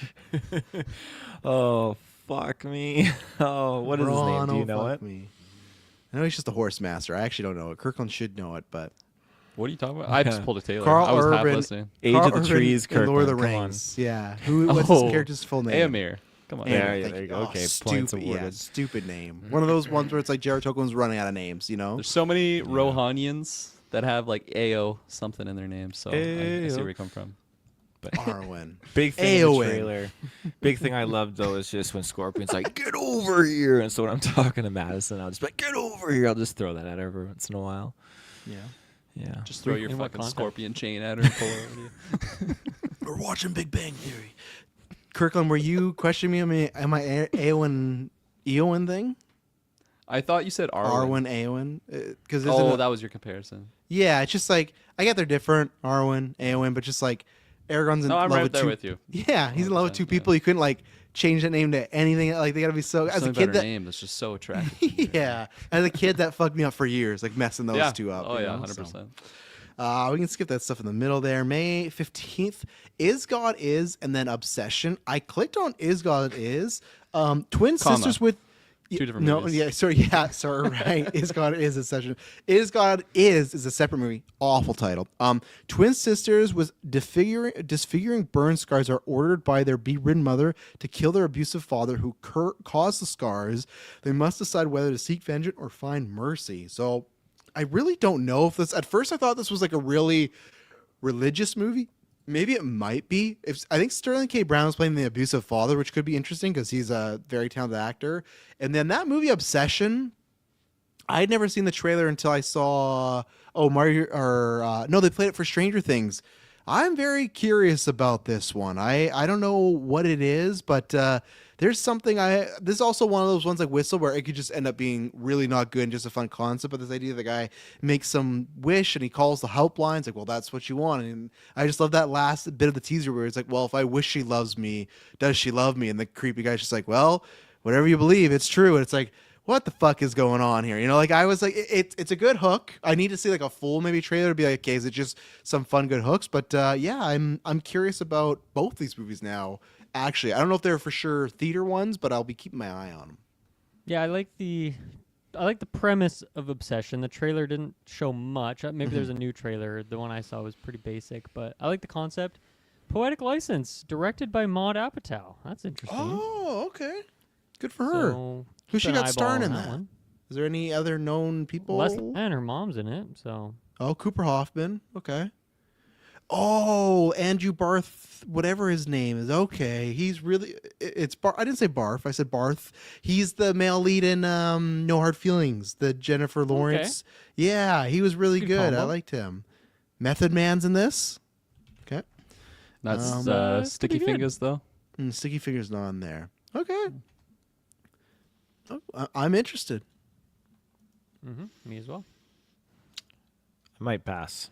Speaker 5: Oh fuck me. Oh, what is his name?
Speaker 1: Ron,
Speaker 5: Do you
Speaker 1: oh,
Speaker 5: know
Speaker 1: fuck
Speaker 5: it?
Speaker 1: me. I know he's just a horse master. I actually don't know it. Kirkland should know it, but
Speaker 2: What are you talking about? I just pulled a Taylor.
Speaker 1: Carl
Speaker 2: I was half
Speaker 1: Urban-
Speaker 2: listening.
Speaker 5: Age
Speaker 1: Carl
Speaker 5: of the
Speaker 1: Urban
Speaker 5: Trees,
Speaker 1: in Lord of the
Speaker 5: Kirkland, come on.
Speaker 1: Rings. Yeah. What's his character's full name?
Speaker 2: Aemir. Come on.
Speaker 5: Yeah,
Speaker 1: Thank
Speaker 5: there you go.
Speaker 1: Oh,
Speaker 5: Okay, points
Speaker 1: stupid,
Speaker 5: awarded.
Speaker 1: stupid name. One of those ones where it's like Jared Tolkien's running out of names, you know?
Speaker 2: There's so many Rohanians that have like AO something in their name, so I see
Speaker 5: Ayo.
Speaker 2: where you come from.
Speaker 1: Arwen.
Speaker 5: Big thing in the
Speaker 1: AON.
Speaker 5: trailer. Big thing I loved though is just when Scorpion's like, "Get over here!" And so when I'm talking to Madison, I'll just be like, "Get over here!" I'll just throw that at her every once in a while.
Speaker 1: Yeah.
Speaker 5: Yeah.
Speaker 2: Just throw your
Speaker 3: In what
Speaker 2: fucking
Speaker 3: context?
Speaker 2: scorpion chain at her and pull her over you.
Speaker 1: We're watching Big Bang Theory. Kirkland, were you questioning me on my Eowyn thing?
Speaker 2: I thought you said Arwen.
Speaker 1: Arwen, Eowyn? Because
Speaker 2: Oh, that was your comparison.
Speaker 1: yeah, it's just like, I get they're different, Arwen, Eowyn, but just like, Aragorn's in
Speaker 2: No, I'm
Speaker 1: love
Speaker 2: right
Speaker 1: with
Speaker 2: there
Speaker 1: two.
Speaker 2: with you.
Speaker 1: Yeah, he's in love with
Speaker 2: 100%,
Speaker 1: two
Speaker 2: yeah.
Speaker 1: people. You couldn't like change that name to anything. Like they gotta be so. As a
Speaker 2: Some
Speaker 1: kid,
Speaker 2: better
Speaker 1: that
Speaker 2: name that's just so attractive.
Speaker 1: yeah, as a kid that fucked me up for years, like messing those
Speaker 2: yeah.
Speaker 1: two up.
Speaker 2: Oh
Speaker 1: you
Speaker 2: yeah,
Speaker 1: know,
Speaker 2: 100%.
Speaker 1: so. We can skip that stuff in the middle there. May 15th, Is God Is, and then Obsession. I clicked on Is God Is. Twin
Speaker 2: Comma.
Speaker 1: sisters with.
Speaker 2: Two different
Speaker 1: no,
Speaker 2: movies.
Speaker 1: yeah, sorry, right. Is God Is Obsession. Is God Is a separate movie. Awful title. Twin sisters with disfiguring burn scars are ordered by their bedridden mother to kill their abusive father who caused the scars. They must decide whether to seek vengeance or find mercy. So I really don't know if this. At first, I thought this was like a really religious movie. Maybe it might be. I think Sterling K. Brown is playing the abusive father, which could be interesting because he's a very talented actor. And then that movie Obsession, I had never seen the trailer until I saw. Oh, Mario or no, they played it for Stranger Things. I'm very curious about this one. I don't know what it is, but there's something this is also one of those ones like Whistle where it could just end up being really not good and just a fun concept. But this idea the guy makes some wish and he calls the helpline. It's like, well, that's what you want. And I just love that last bit of the teaser where it's like, well, if I wish she loves me, does she love me? And the creepy guy's just like, well, whatever you believe, it's true. And it's like, what the fuck is going on here? You know, like I was like, it's a good hook. I need to see like a full maybe trailer to be like, okay, is it just some fun good hooks? But yeah, I'm curious about both these movies now. Actually, I don't know if they're for sure theater ones, but I'll be keeping my eye on them.
Speaker 3: Yeah, I like the premise of Obsession. The trailer didn't show much. Maybe there's a new trailer. The one I saw was pretty basic, but I like the concept. Poetic License, directed by Maud Apatow. That's interesting.
Speaker 1: Oh, okay, good for her.
Speaker 3: So,
Speaker 1: Who she
Speaker 3: keep an
Speaker 1: got starring in
Speaker 3: eyeball on
Speaker 1: that?
Speaker 3: one.
Speaker 1: Is there any other known people?
Speaker 3: Leslie and her mom's in it. So
Speaker 1: Oh, Cooper Hoffman. Okay. Oh, Andrew Barth, whatever his name is. Okay, he's really. It's I didn't say Barth. I said Barth. He's the male lead in No Hard Feelings. The Jennifer Lawrence. Yeah, he was really
Speaker 3: Good
Speaker 1: good. I
Speaker 3: combo.
Speaker 1: liked him. Method Man's in this. Okay.
Speaker 2: That's
Speaker 3: it's
Speaker 2: Sticky
Speaker 3: pretty good.
Speaker 2: Fingers though.
Speaker 1: Sticky Fingers not on there. Okay. Oh, I'm interested.
Speaker 3: me as well.
Speaker 5: I might pass.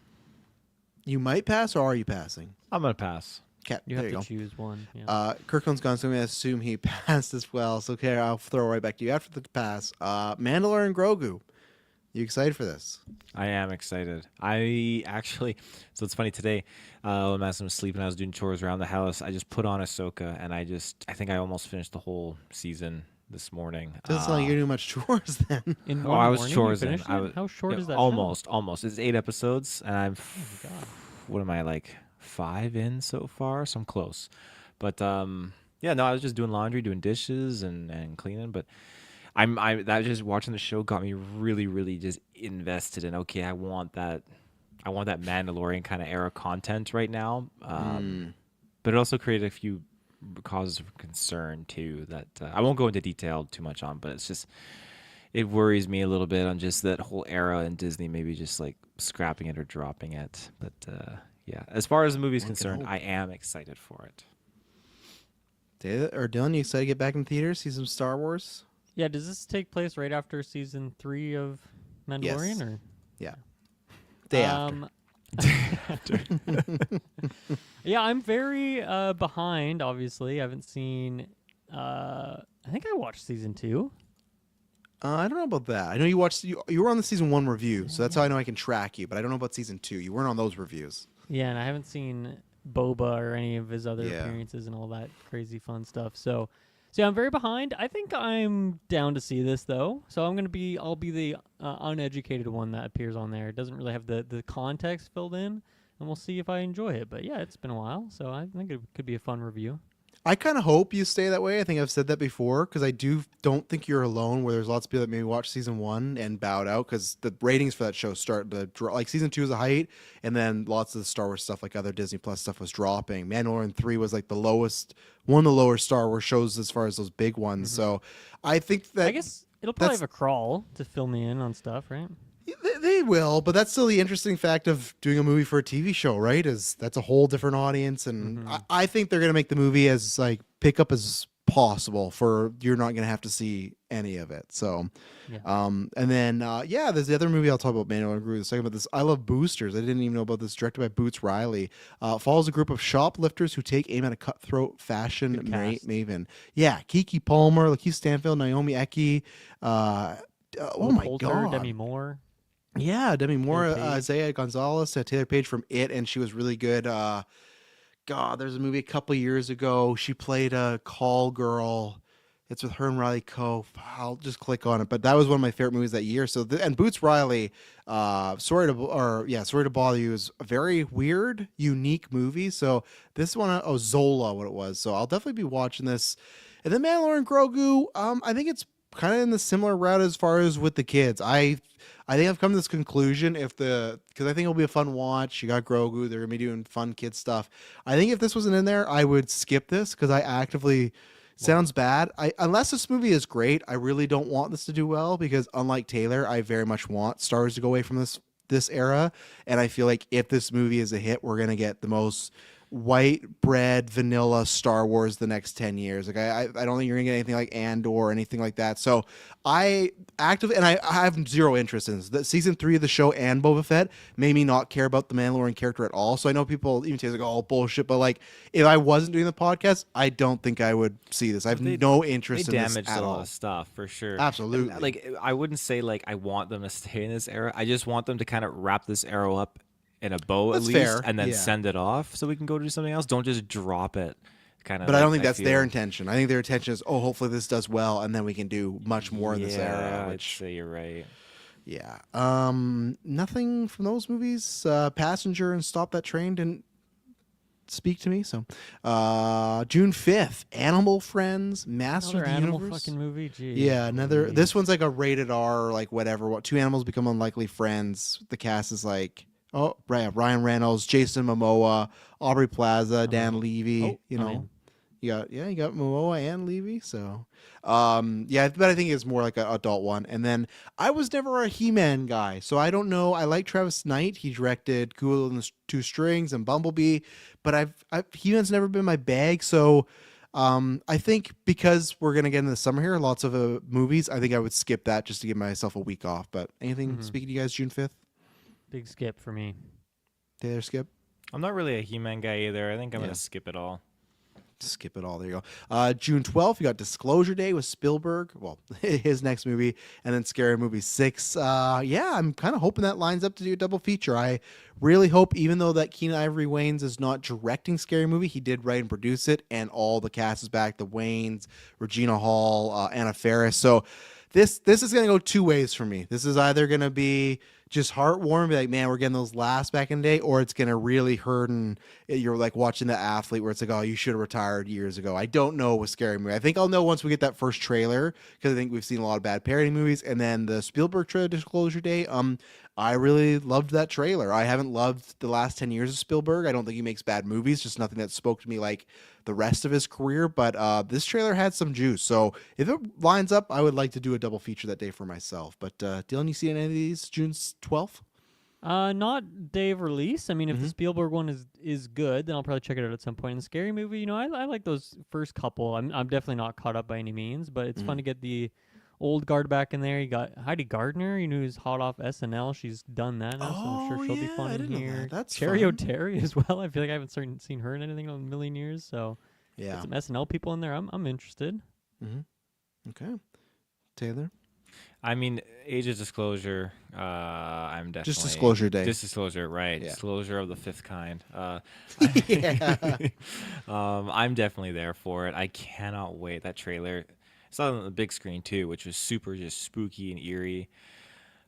Speaker 1: You might pass, or are you passing?
Speaker 5: I'm gonna pass.
Speaker 1: Okay,
Speaker 3: You
Speaker 1: there
Speaker 3: have
Speaker 1: you
Speaker 3: to
Speaker 1: go.
Speaker 3: choose one. Yeah.
Speaker 1: Kirkland's gone, so I'm going to assume he passed as well. So, okay, I'll throw it right back to you after the pass. Mandalorian Grogu. You excited for this?
Speaker 5: I am excited. I actually, so it's funny today, when Madison was sleeping, I was doing chores around the house. I just put on Ahsoka, and I think I almost finished the whole season this morning.
Speaker 1: Doesn't sound like you're doing much chores then.
Speaker 3: In
Speaker 5: Oh,
Speaker 3: one
Speaker 5: I was
Speaker 3: morning, you
Speaker 5: chores in.
Speaker 3: finished
Speaker 5: I
Speaker 3: it?
Speaker 5: was,
Speaker 3: How short is that? show?
Speaker 5: almost. It's 8 episodes, and I'm,
Speaker 3: Oh, my God.
Speaker 5: what am I, like 5 in so far? So I'm close. But yeah, no, I was just doing laundry, doing dishes, and cleaning. But that just watching the show got me really, really just invested in. Okay, I want that Mandalorian kind of era content right now. But it also created a few causes of concern too that I won't go into detail too much on. But it's just it worries me a little bit on just that whole era and Disney maybe just like scrapping it or dropping it. But yeah, as far as the movie's concerned,
Speaker 1: hope.
Speaker 5: I am excited for it.
Speaker 1: Dylan, you excited to get back in theaters, see some Star Wars?
Speaker 3: Yeah, does this take place right after season 3 of Mandalorian?
Speaker 1: Yes.
Speaker 3: Or
Speaker 1: Yeah. Day after.
Speaker 3: Yeah, I'm very behind. Obviously, I haven't seen. I think I watched season 2.
Speaker 1: I don't know about that. I know you watched. You were on the season 1 review, so that's how I know I can track you. But I don't know about season 2. You weren't on those reviews.
Speaker 3: Yeah, and I haven't seen Boba or any of his other
Speaker 1: Yeah.
Speaker 3: appearances and all that crazy fun stuff. So yeah, I'm very behind. I think I'm down to see this though. So I'll be the uneducated one that appears on there. It doesn't really have the context filled in, and we'll see if I enjoy it. But yeah, it's been a while, so I think it could be a fun review.
Speaker 1: I kind of hope you stay that way. I think I've said that before because I don't think you're alone. Where there's lots of people that maybe watch season 1 and bowed out because the ratings for that show start to drop. Like season 2 is a height, and then lots of the Star Wars stuff, like other Disney Plus stuff, was dropping. Mandalorian 3 was like one of the lower Star Wars shows as far as those big ones. So I think that
Speaker 3: I guess it'll probably
Speaker 1: that's-
Speaker 3: have a crawl to fill me in on stuff, right?
Speaker 1: They will, but that's still the interesting fact of doing a movie for a TV show, right? Is that's a whole different audience, and I think they're gonna make the movie as like pick up as possible for you're not gonna have to see any of it. So,
Speaker 3: Yeah.
Speaker 1: and then yeah, there's the other movie I'll talk about. Mandalorian Grogu in a second, but this I Love Boosters. I didn't even know about this. Directed by Boots Riley, follows a group of shoplifters who take aim at a cutthroat fashion
Speaker 3: Good cast.
Speaker 1: maven. Yeah, Kiki Palmer, Lakeith Stanfield, Naomi Ecki. Oh my
Speaker 3: Coulter,
Speaker 1: god,
Speaker 3: Demi Moore.
Speaker 1: yeah, Demi Moore,
Speaker 3: Page.
Speaker 1: Isaiah Gonzalez, Taylor Page from It, and she was really good. God, there's a movie a couple years ago. She played a call girl. It's with her and Riley Coe. I'll just click on it, but that was one of my favorite movies that year. So, and Boots Riley, sorry to bother you, is a very weird, unique movie. So this one, Zola, what it was. So I'll definitely be watching this. And then Mandalorian Grogu, I think it's kind of in the similar route as far as with the kids. I think I've come to this conclusion because I think it'll be a fun watch. You got Grogu, they're gonna be doing fun kid stuff. I think if this wasn't in there, I would skip this because I actively sounds bad. Unless this movie is great, I really don't want this to do well because unlike Taylor, I very much want Star Wars to go away from this this era, and I feel like if this movie is a hit, we're gonna get the most white bread vanilla Star Wars the next 10 years. Like I don't think you're gonna get anything like Andor or anything like that. So I have zero interest in this. The season 3 of the show and Boba Fett made me not care about the Mandalorian character at all. So I know people even say like, oh, bullshit, but like if I wasn't doing the podcast, I don't think I would see this. I have no interest in this
Speaker 5: damaged
Speaker 1: at
Speaker 5: a lot
Speaker 1: all.
Speaker 5: of stuff for sure.
Speaker 1: Absolutely.
Speaker 5: And, like I wouldn't say like I want them to stay in this era. I just want them to kind of wrap this arrow up in a bow
Speaker 1: That's
Speaker 5: at least,
Speaker 1: fair.
Speaker 5: and then
Speaker 1: Yeah.
Speaker 5: send it off so we can go do something else. Don't just drop it. Kind of.
Speaker 1: But I don't think that's their intention. I think their intention is, oh, hopefully this does well, and then we can do much more in this era.
Speaker 5: I'd
Speaker 1: Which,
Speaker 5: say you're right.
Speaker 1: yeah, nothing from those movies. Passenger and Stop That Train didn't speak to me. So, June 5th, Animal Friends, Master
Speaker 3: Another
Speaker 1: of the
Speaker 3: animal
Speaker 1: Universe.
Speaker 3: fucking movie. Gee.
Speaker 1: Yeah, another.
Speaker 3: Jeez.
Speaker 1: This one's like a rated R, like whatever. What two animals become unlikely friends? The cast is like, oh, right, Ryan Reynolds, Jason Momoa, Aubrey Plaza, Dan Levy.
Speaker 3: Oh,
Speaker 1: you
Speaker 3: I'm
Speaker 1: know,
Speaker 3: in.
Speaker 1: you got Momoa and Levy. So, yeah, but I think it's more like an adult one. And then I was never a He-Man guy, so I don't know. I like Travis Knight. He directed Cool and the Two Strings and Bumblebee, but He-Man's never been my bag. So. I think because we're gonna get in the summer here, lots of movies. I think I would skip that just to give myself a week off. But anything speaking to you guys, June 5th,
Speaker 3: Big skip for me.
Speaker 1: Taylor skip,
Speaker 5: I'm not really a He-Man guy either. I think I'm
Speaker 1: Yeah.
Speaker 5: gonna skip it all.
Speaker 1: skip it all. There you go. June 12th, you got Disclosure Day with Spielberg. Well, his next movie, and then Scary Movie 6. Yeah, I'm kind of hoping that lines up to do a double feature. I really hope, even though that Keenan Ivory Wayans is not directing Scary Movie, he did write and produce it, and all the cast is back: the Wayans, Regina Hall, Anna Faris. So this is gonna go two ways for me. This is either gonna be just heartwarming, be like, man, we're getting those laughs back in the day, or it's gonna really hurt and you're like watching the athlete where it's like, oh, you should have retired years ago. I don't know with Scary Movie. I think I'll know once we get that first trailer, because I think we've seen a lot of bad parody movies. And then the Spielberg trailer, Disclosure Day, I really loved that trailer. I haven't loved the last 10 years of Spielberg. I don't think he makes bad movies, just nothing that spoke to me like the rest of his career. But this trailer had some juice. So if it lines up, I would like to do a double feature that day for myself. But Dylan, you see any of these June 12th?
Speaker 3: Not day of release. I mean, if the Spielberg one is good, then I'll probably check it out at some point. And Scary Movie, you know, I like those first couple. I'm definitely not caught up by any means, but it's fun to get the old guard back in there. You got Heidi Gardner, you know, who's hot off SNL. She's done that now, so I'm sure she'll be fun in here.
Speaker 1: That's
Speaker 3: Cherry
Speaker 1: fun.
Speaker 3: O'Terry as well. I feel like I haven't seen her in anything in a million years. So
Speaker 1: Yeah.
Speaker 3: get some SNL people in there. I'm interested.
Speaker 1: Okay. Taylor?
Speaker 5: I mean, age of disclosure. I'm definitely
Speaker 1: Just Disclosure Day.
Speaker 5: Just disclosure, right?
Speaker 1: Yeah.
Speaker 5: Disclosure of the fifth kind.
Speaker 1: Yeah.
Speaker 5: I'm definitely there for it. I cannot wait. That trailer. I saw it on the big screen too, which was super just spooky and eerie.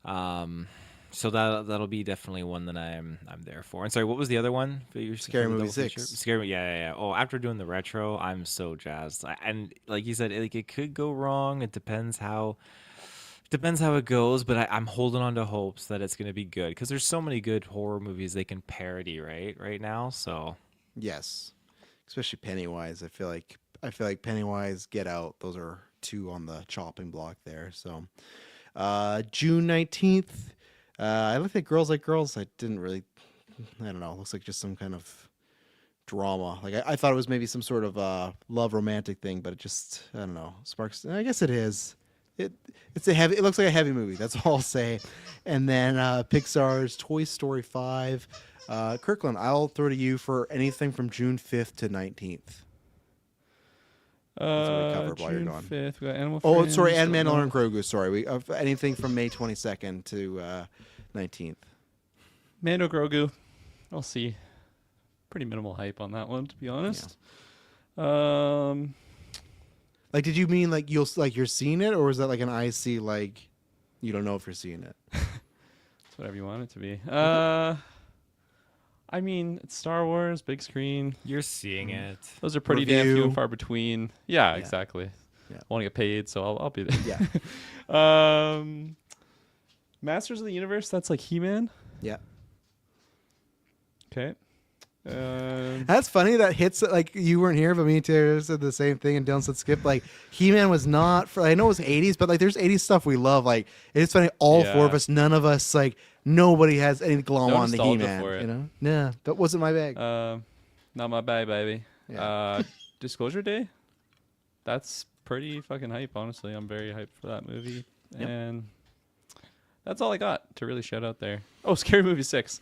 Speaker 5: So that'll be definitely one that I'm there for. And sorry, what was the other one? For your
Speaker 1: Scary
Speaker 5: for the
Speaker 1: Movie
Speaker 5: double feature?
Speaker 1: 6.
Speaker 5: Scary, yeah. Oh, after doing the retro, I'm so jazzed. And like you said, it could go wrong. It depends how it goes, but I'm holding on to hopes that it's going to be good, because there's so many good horror movies they can parody right now. So
Speaker 1: Yes. Especially Pennywise. I feel like Pennywise, Get Out, those are two on the chopping block there. So June 19th. I looked at Girls Like Girls. I didn't really, I don't know. It looks like just some kind of drama. Like I thought it was maybe some sort of love romantic thing, but it just, I don't know, sparks. I guess it is. It looks like a heavy movie. That's all I'll say. And then Pixar's Toy Story 5. Kirkland, I'll throw to you for anything from June 5th to 19th. That's what we covered while you're
Speaker 2: June
Speaker 1: gone.
Speaker 2: 5th, we got Animal
Speaker 1: Oh,
Speaker 2: Friends,
Speaker 1: sorry, and
Speaker 2: so
Speaker 1: Mandalorian
Speaker 2: no.
Speaker 1: Grogu. Sorry, we anything from May 22nd to 19th.
Speaker 2: Mando Grogu. I'll see. Pretty minimal hype on that one, to be honest.
Speaker 1: Like, did you mean like you're seeing it, or is that like an I see like you don't know if you're seeing it?
Speaker 2: It's whatever you want it to be. I mean, it's Star Wars, big screen.
Speaker 5: you're seeing it.
Speaker 2: Those are pretty damn few
Speaker 1: Review.
Speaker 2: and far between. Yeah, exactly.
Speaker 1: Yeah.
Speaker 2: I want to get paid, so I'll be there.
Speaker 1: Yeah,
Speaker 2: Masters of the Universe, that's like He-Man.
Speaker 1: yeah.
Speaker 2: Okay.
Speaker 1: That's funny. That hits like you weren't here, but me and Taylor said the same thing, and Dylan said skip. Like He-Man was not for. I know it was 80s, but like there's 80s stuff we love. Like it's funny. All four of us, none of us like nobody has any glom on the
Speaker 2: nostalgia
Speaker 1: He-Man.
Speaker 2: for it.
Speaker 1: You know, yeah, that wasn't my bag.
Speaker 2: Not my bag, baby.
Speaker 1: Yeah.
Speaker 2: Disclosure Day. That's pretty fucking hype. Honestly, I'm very hyped for that movie, and that's all I got to really shout out there. Oh, Scary Movie 6.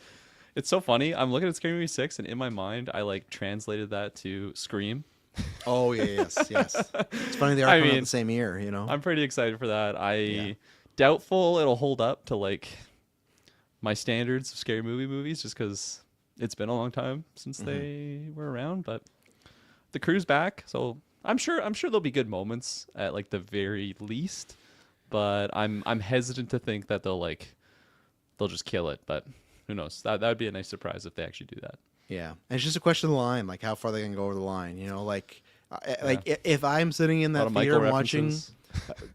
Speaker 2: It's so funny. I'm looking at Scary Movie 6, and in my mind, I like translated that to Scream.
Speaker 1: Oh yes. It's funny they are coming out the same year. You know,
Speaker 2: I'm pretty excited for that. Doubtful it'll hold up to like my standards of scary movies, just because it's been a long time since they were around. But the crew's back, so I'm sure there'll be good moments at like the very least. But I'm hesitant to think that they'll just kill it. But who knows? That would be a nice surprise if they actually do that.
Speaker 1: yeah, and it's just a question of the line, like how far they can go over the line. You know, like if I'm sitting in that theater and watching,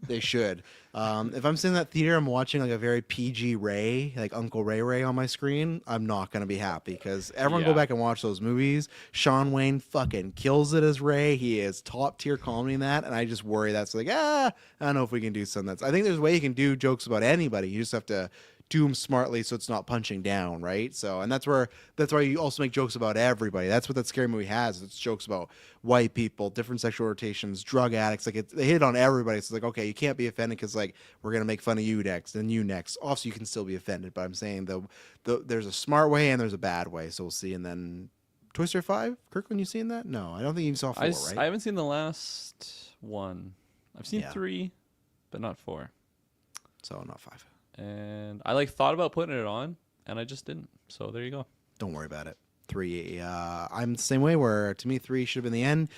Speaker 1: they should. If I'm sitting in that theater, I'm watching like a very PG Ray, like Uncle Ray on my screen. I'm not gonna be happy because everyone go back and watch those movies. Sean Wayne fucking kills it as Ray. He is top tier comedy in that, and I just worry that's like I don't know if we can do something that's. I think there's a way you can do jokes about anybody. You just have to do them smartly so it's not punching down, right? So, and that's why you also make jokes about everybody. That's what that scary movie has. It's jokes about white people, different sexual rotations, drug addicts. Like they hit on everybody. So it's like, okay, you can't be offended because like we're gonna make fun of you next, and you next. Also, you can still be offended, but I'm saying there's a smart way and there's a bad way. So we'll see. And then Toy Story 5, Kirkland, you seen that? No, I don't think you saw 4, right?
Speaker 2: I haven't seen the last one. I've seen 3, but not 4.
Speaker 1: So not 5.
Speaker 2: And I thought about putting it on, and I just didn't. So there you go.
Speaker 1: Don't worry about it. 3, I'm the same way. Where to me 3 should have been the end.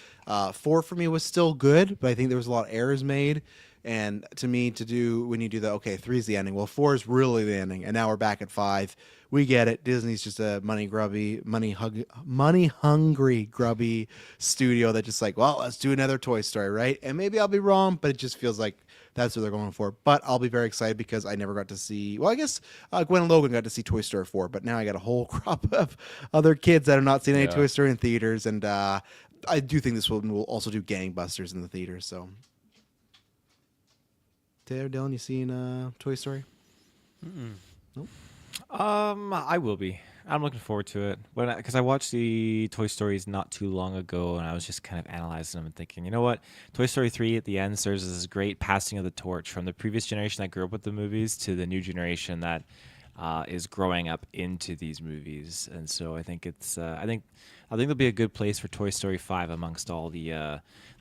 Speaker 1: 4 for me was still good, but I think there was a lot of errors made. And to me, when you do that, okay, 3 is the ending. Well, 4 is really the ending, and now we're back at 5. We get it. Disney's just a money hungry, grubby studio that just like, well, let's do another Toy Story, right? And maybe I'll be wrong, but it just feels like that's what they're going for. But I'll be very excited because I never got to see. Well, I guess Gwen and Logan got to see Toy Story 4, but now I got a whole crop of other kids that have not seen any Toy Story in theaters, and I do think this one will also do gangbusters in the theaters. So, Taylor, Dylan, you seen Toy Story? Nope.
Speaker 5: I will be. I'm looking forward to it. Because I watched the Toy Stories not too long ago, and I was just kind of analyzing them and thinking, you know what? Toy Story 3 at the end serves as this great passing of the torch from the previous generation that grew up with the movies to the new generation that is growing up into these movies. And so I think it's I think there'll be a good place for Toy Story 5 amongst all the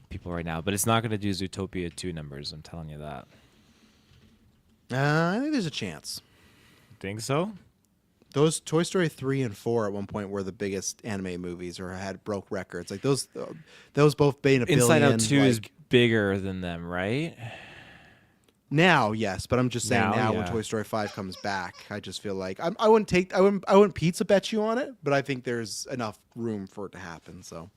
Speaker 5: people right now. But it's not going to do Zootopia 2 numbers. I'm telling you that.
Speaker 1: I think there's a chance.
Speaker 5: Think so?
Speaker 1: Those Toy Story 3 and 4 at one point were the biggest anime movies or broke records. Like those both made a billion.
Speaker 5: Inside Out 2 is bigger than them, right?
Speaker 1: Now, yes, but I'm just saying now when Toy Story 5 comes back, I just feel like I wouldn't pizza bet you on it, but I think there's enough room for it to happen. So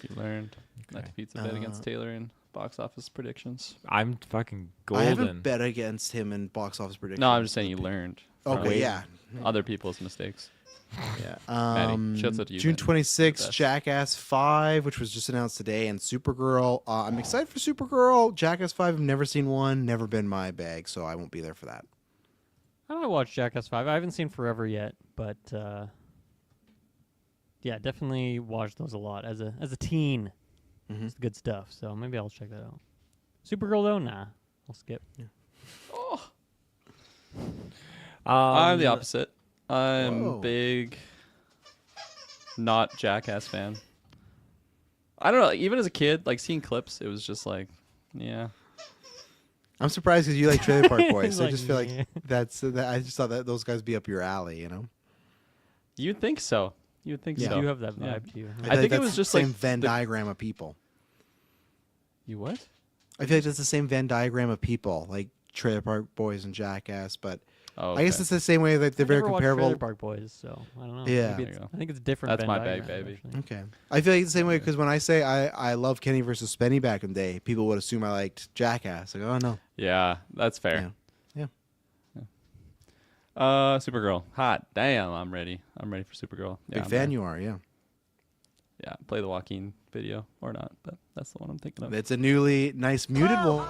Speaker 2: You learned not to pizza bet against Taylor in box office predictions.
Speaker 5: I'm fucking golden.
Speaker 1: I haven't bet against him in box office predictions.
Speaker 2: No, I'm just saying you learned.
Speaker 1: Okay, yeah.
Speaker 2: Other people's mistakes.
Speaker 1: Yeah.
Speaker 2: Maddie, shouts out to you,
Speaker 1: June
Speaker 2: man.
Speaker 1: 26th, Jackass 5, which was just announced today, and Supergirl. I'm excited for Supergirl. Jackass 5, I've never seen one, never been my bag, so I won't be there for that.
Speaker 3: I might watch Jackass 5. I haven't seen Forever yet, but yeah, definitely watched those a lot as a teen. It's good stuff, so maybe I'll check that out. Supergirl though, nah, I'll skip. Yeah.
Speaker 2: I'm the opposite. I'm
Speaker 1: Whoa.
Speaker 2: big, not Jackass fan. I don't know. Like, even as a kid, like seeing clips, it was just like, yeah.
Speaker 1: I'm surprised because you like Trailer Park Boys. I
Speaker 3: Like,
Speaker 1: just feel like
Speaker 3: yeah.
Speaker 1: I just thought that those guys be up your alley, you know?
Speaker 2: You'd think so. You'd think
Speaker 3: You
Speaker 2: so.
Speaker 3: do have that
Speaker 2: Yeah.
Speaker 3: vibe to you.
Speaker 2: I think it
Speaker 1: that's
Speaker 2: was just
Speaker 1: the same
Speaker 2: like
Speaker 1: Venn diagram of people.
Speaker 2: You what?
Speaker 1: I feel like it's the same Venn diagram of people, like Trailer Park Boys and Jackass, but
Speaker 2: Oh,
Speaker 1: I guess it's the same way that they're
Speaker 3: I
Speaker 1: very
Speaker 3: never watched
Speaker 1: comparable.
Speaker 3: Trailer Park Boys, so I don't know.
Speaker 1: Yeah.
Speaker 3: Maybe
Speaker 2: There you go.
Speaker 3: I think it's different.
Speaker 2: That's
Speaker 3: Venn
Speaker 2: my bag,
Speaker 3: diagram,
Speaker 2: baby.
Speaker 3: actually.
Speaker 1: Okay. I feel like the same way because when I say I love Kenny versus Spenny back in the day, people would assume I liked Jackass. Like, oh no.
Speaker 2: Yeah, that's fair.
Speaker 1: Yeah.
Speaker 2: Supergirl, hot. Damn, I'm ready. I'm ready for Supergirl. Yeah,
Speaker 1: Big
Speaker 2: I'm
Speaker 1: fan
Speaker 2: there.
Speaker 1: you are, yeah.
Speaker 2: yeah, play the Joaquin video or not, but that's the one I'm thinking of.
Speaker 1: It's a newly nice muted one.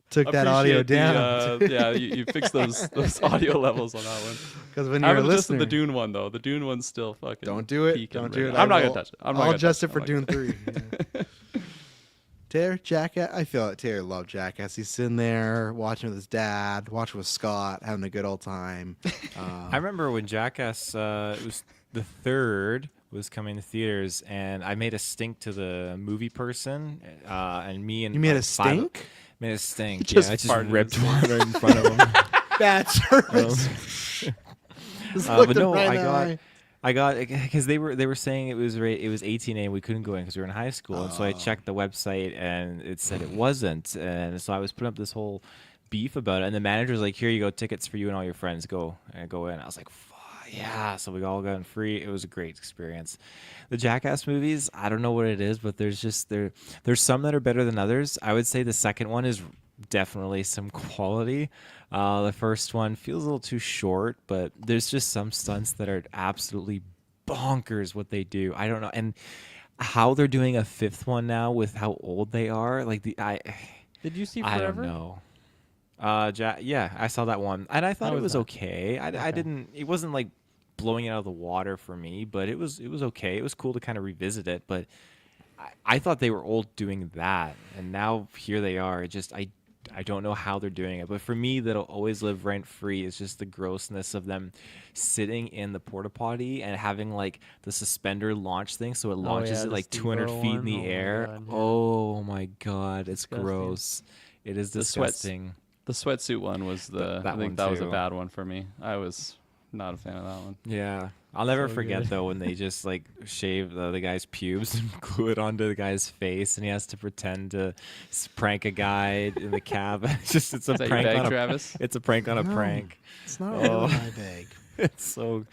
Speaker 1: Took that audio
Speaker 2: Appreciate
Speaker 1: down.
Speaker 2: yeah, you fixed those audio levels on that one.
Speaker 1: Because when
Speaker 2: I
Speaker 1: you're a
Speaker 2: haven't adjusted
Speaker 1: listener,
Speaker 2: the Dune one though. The Dune one's still fucking.
Speaker 1: don't do it.
Speaker 2: peaking
Speaker 1: Don't
Speaker 2: right
Speaker 1: do it.
Speaker 2: now. I'm not
Speaker 1: will-
Speaker 2: gonna touch it.
Speaker 1: I'll adjust it for Dune 3. Yeah. Taylor, Jackass. I feel like Taylor loved Jackass. He's sitting there watching with his dad, watching with Scott, having a good old time.
Speaker 5: I remember when Jackass, it was the third, was coming to theaters, and I made a stink to the movie person, and me and
Speaker 1: You made
Speaker 5: like
Speaker 1: a stink?
Speaker 5: Made a stink.
Speaker 1: Just
Speaker 5: yeah, I just
Speaker 2: farted in
Speaker 5: ripped
Speaker 2: his
Speaker 5: one right in front of him.
Speaker 1: Bad service. Just
Speaker 5: But
Speaker 1: looked him
Speaker 5: no,
Speaker 1: right in the eye.
Speaker 5: I got because they were saying it was 18A and we couldn't go in because we were in high school, and so I checked the website and it said it wasn't, and so I was putting up this whole beef about it, and the manager was like, "Here you go, tickets for you and all your friends. Go in." I was like, yeah, so we all got in free. It was a great experience. The Jackass movies, I don't know what it is, but there's some that are better than others. I would say the second one is definitely some quality. The first one feels a little too short, but there's just some stunts that are absolutely bonkers what they do. I don't know, and how they're doing a fifth one now with how old they are. Like
Speaker 3: Did you see
Speaker 5: I
Speaker 3: Forever?
Speaker 5: don't know. Yeah, I saw that one, and I thought
Speaker 3: How
Speaker 5: it
Speaker 3: was
Speaker 5: was
Speaker 3: that?
Speaker 5: okay. I
Speaker 3: Okay.
Speaker 5: didn't. It wasn't like blowing it out of the water for me, but it was okay. It was cool to kind of revisit it, but I thought they were old doing that, and now here they are. I don't know how they're doing it, but for me, that'll always live rent free. Is just the grossness of them sitting in the porta potty and having like the suspender launch thing, so it launches
Speaker 3: yeah,
Speaker 5: it
Speaker 3: the
Speaker 5: like 200
Speaker 3: Steve-O
Speaker 5: feet in
Speaker 3: one?
Speaker 5: the
Speaker 3: Oh my
Speaker 5: air.
Speaker 3: God, yeah.
Speaker 5: Oh my god, it's
Speaker 3: Disgusting.
Speaker 5: gross. It is
Speaker 2: The sweats.
Speaker 5: disgusting.
Speaker 2: The sweatsuit one was
Speaker 5: that
Speaker 2: I think
Speaker 5: one
Speaker 2: that was a
Speaker 5: too.
Speaker 2: bad one for me. I was not a fan of that one.
Speaker 5: Yeah, I'll never
Speaker 3: So
Speaker 5: forget
Speaker 3: good.
Speaker 5: though when they just like shave the guy's pubes and glue it onto the guy's face, and he has to pretend to prank a guy in the cab. It's a
Speaker 2: Is that your
Speaker 5: prank
Speaker 2: bag,
Speaker 5: on a
Speaker 2: Travis?
Speaker 5: It's a prank on a
Speaker 1: No.
Speaker 5: prank.
Speaker 1: It's not
Speaker 5: Oh.
Speaker 1: really my bag.
Speaker 5: It's so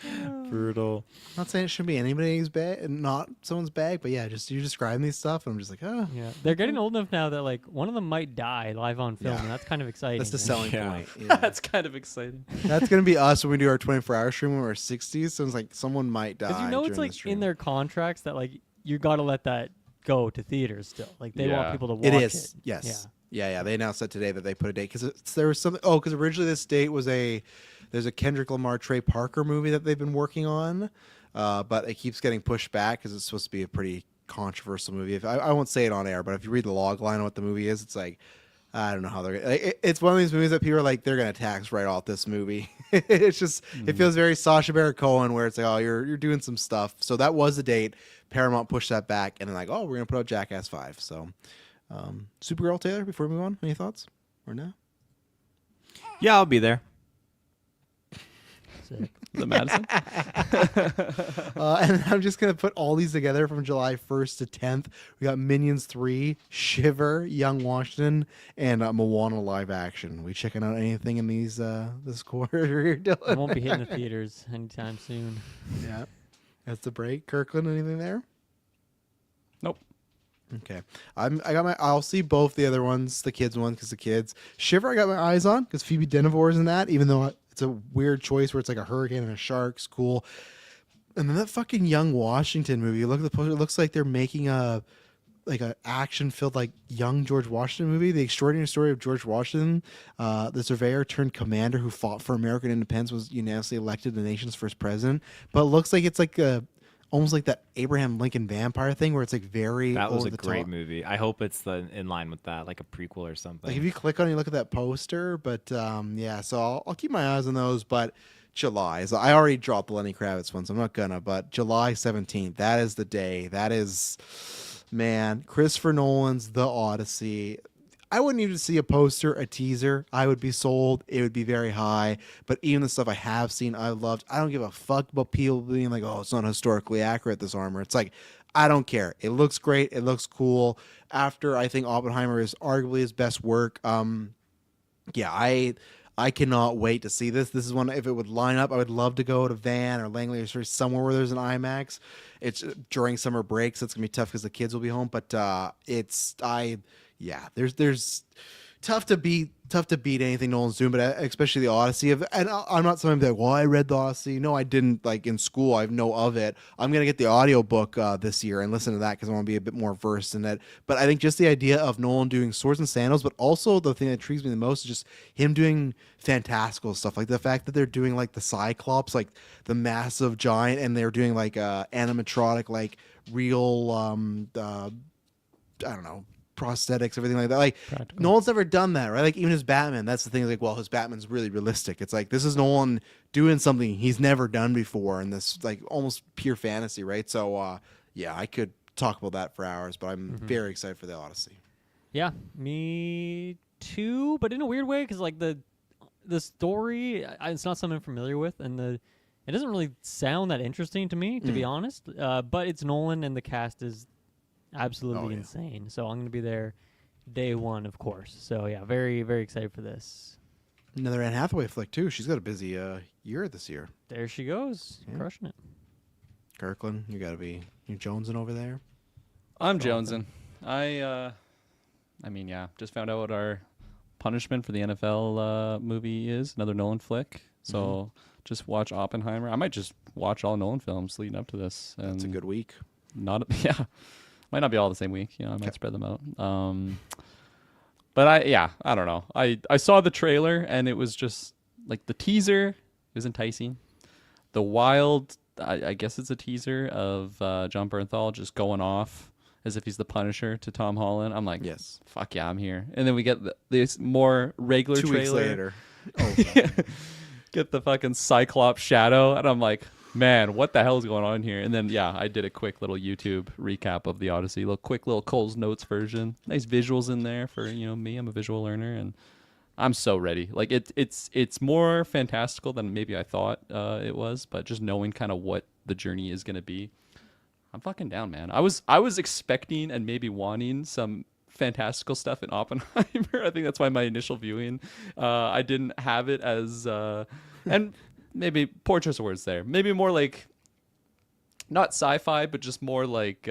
Speaker 5: brutal.
Speaker 1: I'm not saying it shouldn't be anybody's bag and not someone's bag, but yeah, just you're describing these stuff, and I'm just like, oh,
Speaker 3: Yeah, they're getting old enough now that like one of them might die live on film,
Speaker 1: Yeah.
Speaker 3: and that's kind of exciting.
Speaker 1: that's the
Speaker 3: right?
Speaker 1: selling
Speaker 5: Yeah.
Speaker 1: point. Yeah.
Speaker 2: That's kind of exciting.
Speaker 1: That's gonna be us when we do our 24-hour stream when we're 60s. So it's like someone might die.
Speaker 3: Because you know it's
Speaker 1: during the
Speaker 3: like
Speaker 1: stream.
Speaker 3: in their contracts that like you got to let that go to theaters still. Like they want
Speaker 2: Yeah.
Speaker 3: people to watch
Speaker 1: It
Speaker 3: it.
Speaker 1: is. Yes. Yeah. They announced that today that they put a date because there was something. Oh, because originally this date was there's a Kendrick Lamar Trey Parker movie that they've been working on, but it keeps getting pushed back because it's supposed to be a pretty controversial movie. If I won't say it on air, but if you read the log line of what the movie is, it's like I don't know how they're. It's one of these movies that people are like they're gonna tax right off this movie. It's just it feels very Sacha Baron Cohen where it's like oh you're doing some stuff. So that was the date. Paramount pushed that back and then like oh we're gonna put out Jackass 5. So Supergirl, Taylor. Before we move on, any thoughts or no?
Speaker 5: Yeah, I'll be there.
Speaker 3: Sick.
Speaker 2: The Madison?
Speaker 1: And I'm just gonna put all these together from July 1st to 10th. We got Minions 3, Shiver, Young Washington, and Moana live action. We checking out anything in these this quarter here,
Speaker 3: I
Speaker 1: Dylan?
Speaker 3: won't be hitting the theaters anytime soon.
Speaker 1: Yeah, that's the break. Kirkland, anything there?
Speaker 2: Nope.
Speaker 1: Okay, I'll see both the other ones, the kids one, because the kids. Shiver, I got my eyes on because Phoebe Dynevor is in that, even though it's a weird choice where it's like a hurricane and a shark. It's cool. And then that fucking Young Washington movie. You look at the poster, it looks like they're making a action filled like young George Washington movie. The extraordinary story of George Washington, the surveyor turned commander who fought for American independence, was unanimously elected the nation's first president. But it looks like it's like almost like that Abraham Lincoln vampire thing where it's like very
Speaker 5: That was
Speaker 1: over
Speaker 5: a
Speaker 1: the
Speaker 5: great
Speaker 1: top.
Speaker 5: movie. I hope it's in line with that, like a prequel or something.
Speaker 1: Like if you click on it, you look at that poster, but yeah, so I'll keep my eyes on those. But July, so I already dropped the Lenny Kravitz one, so I'm not gonna. But July 17th, that is the day. That is, man, Christopher Nolan's The Odyssey. I wouldn't even see a poster, a teaser. I would be sold. It would be very high. But even the stuff I have seen, I loved. I don't give a fuck about people being like, oh, it's not historically accurate, this armor. It's like, I don't care. It looks great. It looks cool. After I think Oppenheimer is arguably his best work. Yeah, I cannot wait to see this. This is one, if it would line up, I would love to go to Van or Langley or somewhere where there's an IMAX. It's during summer breaks. So it's going to be tough because the kids will be home. But there's tough to beat anything Nolan's doing, but especially the Odyssey. And I'm not somebody like, well, I read the Odyssey. No, I didn't. Like in school, I know of it. I'm gonna get the audiobook this year and listen to that because I want to be a bit more versed in it. But I think just the idea of Nolan doing Swords and Sandals, but also the thing that intrigues me the most is just him doing fantastical stuff, like the fact that they're doing like the Cyclops, like the massive giant, and they're doing like animatronic, like real I don't know, prosthetics, everything like that. Like
Speaker 3: Practical.
Speaker 1: Nolan's never done that, right? Like even his Batman, that's the thing. Like, well, his Batman's really realistic. It's like this is Nolan doing something he's never done before, in this like almost pure fantasy, right? So yeah, I could talk about that for hours, but I'm very excited for the Odyssey.
Speaker 3: Yeah, me too, but in a weird way because like the story, it's not something I'm familiar with, and it doesn't really sound that interesting to me, to be honest. But it's Nolan, and the cast is absolutely insane. So I'm going to be there day one, of course. So yeah, very, very excited for this.
Speaker 1: Another Anne Hathaway flick too. She's got a busy year this year.
Speaker 3: There she goes, crushing it.
Speaker 1: Kirkland, you jonesing over there.
Speaker 2: I'm jonesing. I mean, yeah, just found out what our punishment for the NFL movie is. Another Nolan flick. So just watch Oppenheimer. I might just watch all Nolan films leading up to this. And
Speaker 1: That's a good week.
Speaker 2: Might not be all the same week. I might spread them out. But I don't know. I saw the trailer and it was just like the teaser is enticing. The wild, I guess it's a teaser of John Bernthal just going off as if he's the Punisher to Tom Holland. I'm like,
Speaker 1: yes,
Speaker 2: fuck yeah, I'm here. And then we get this more regular
Speaker 1: 2
Speaker 2: trailer.
Speaker 1: weeks later.
Speaker 2: Get the fucking Cyclops shadow, and I'm like, man, what the hell is going on here? And then I did a quick little YouTube recap of the Odyssey, quick little Cole's Notes version. Nice visuals in there for me. I'm a visual learner, and I'm so ready. Like it's more fantastical than maybe I thought it was, but just knowing kind of what the journey is gonna be, I'm fucking down, man. I was expecting and maybe wanting some fantastical stuff in Oppenheimer. I think that's why my initial viewing, I didn't have it as and maybe poor choice of words there. Maybe more like not sci-fi, but just more like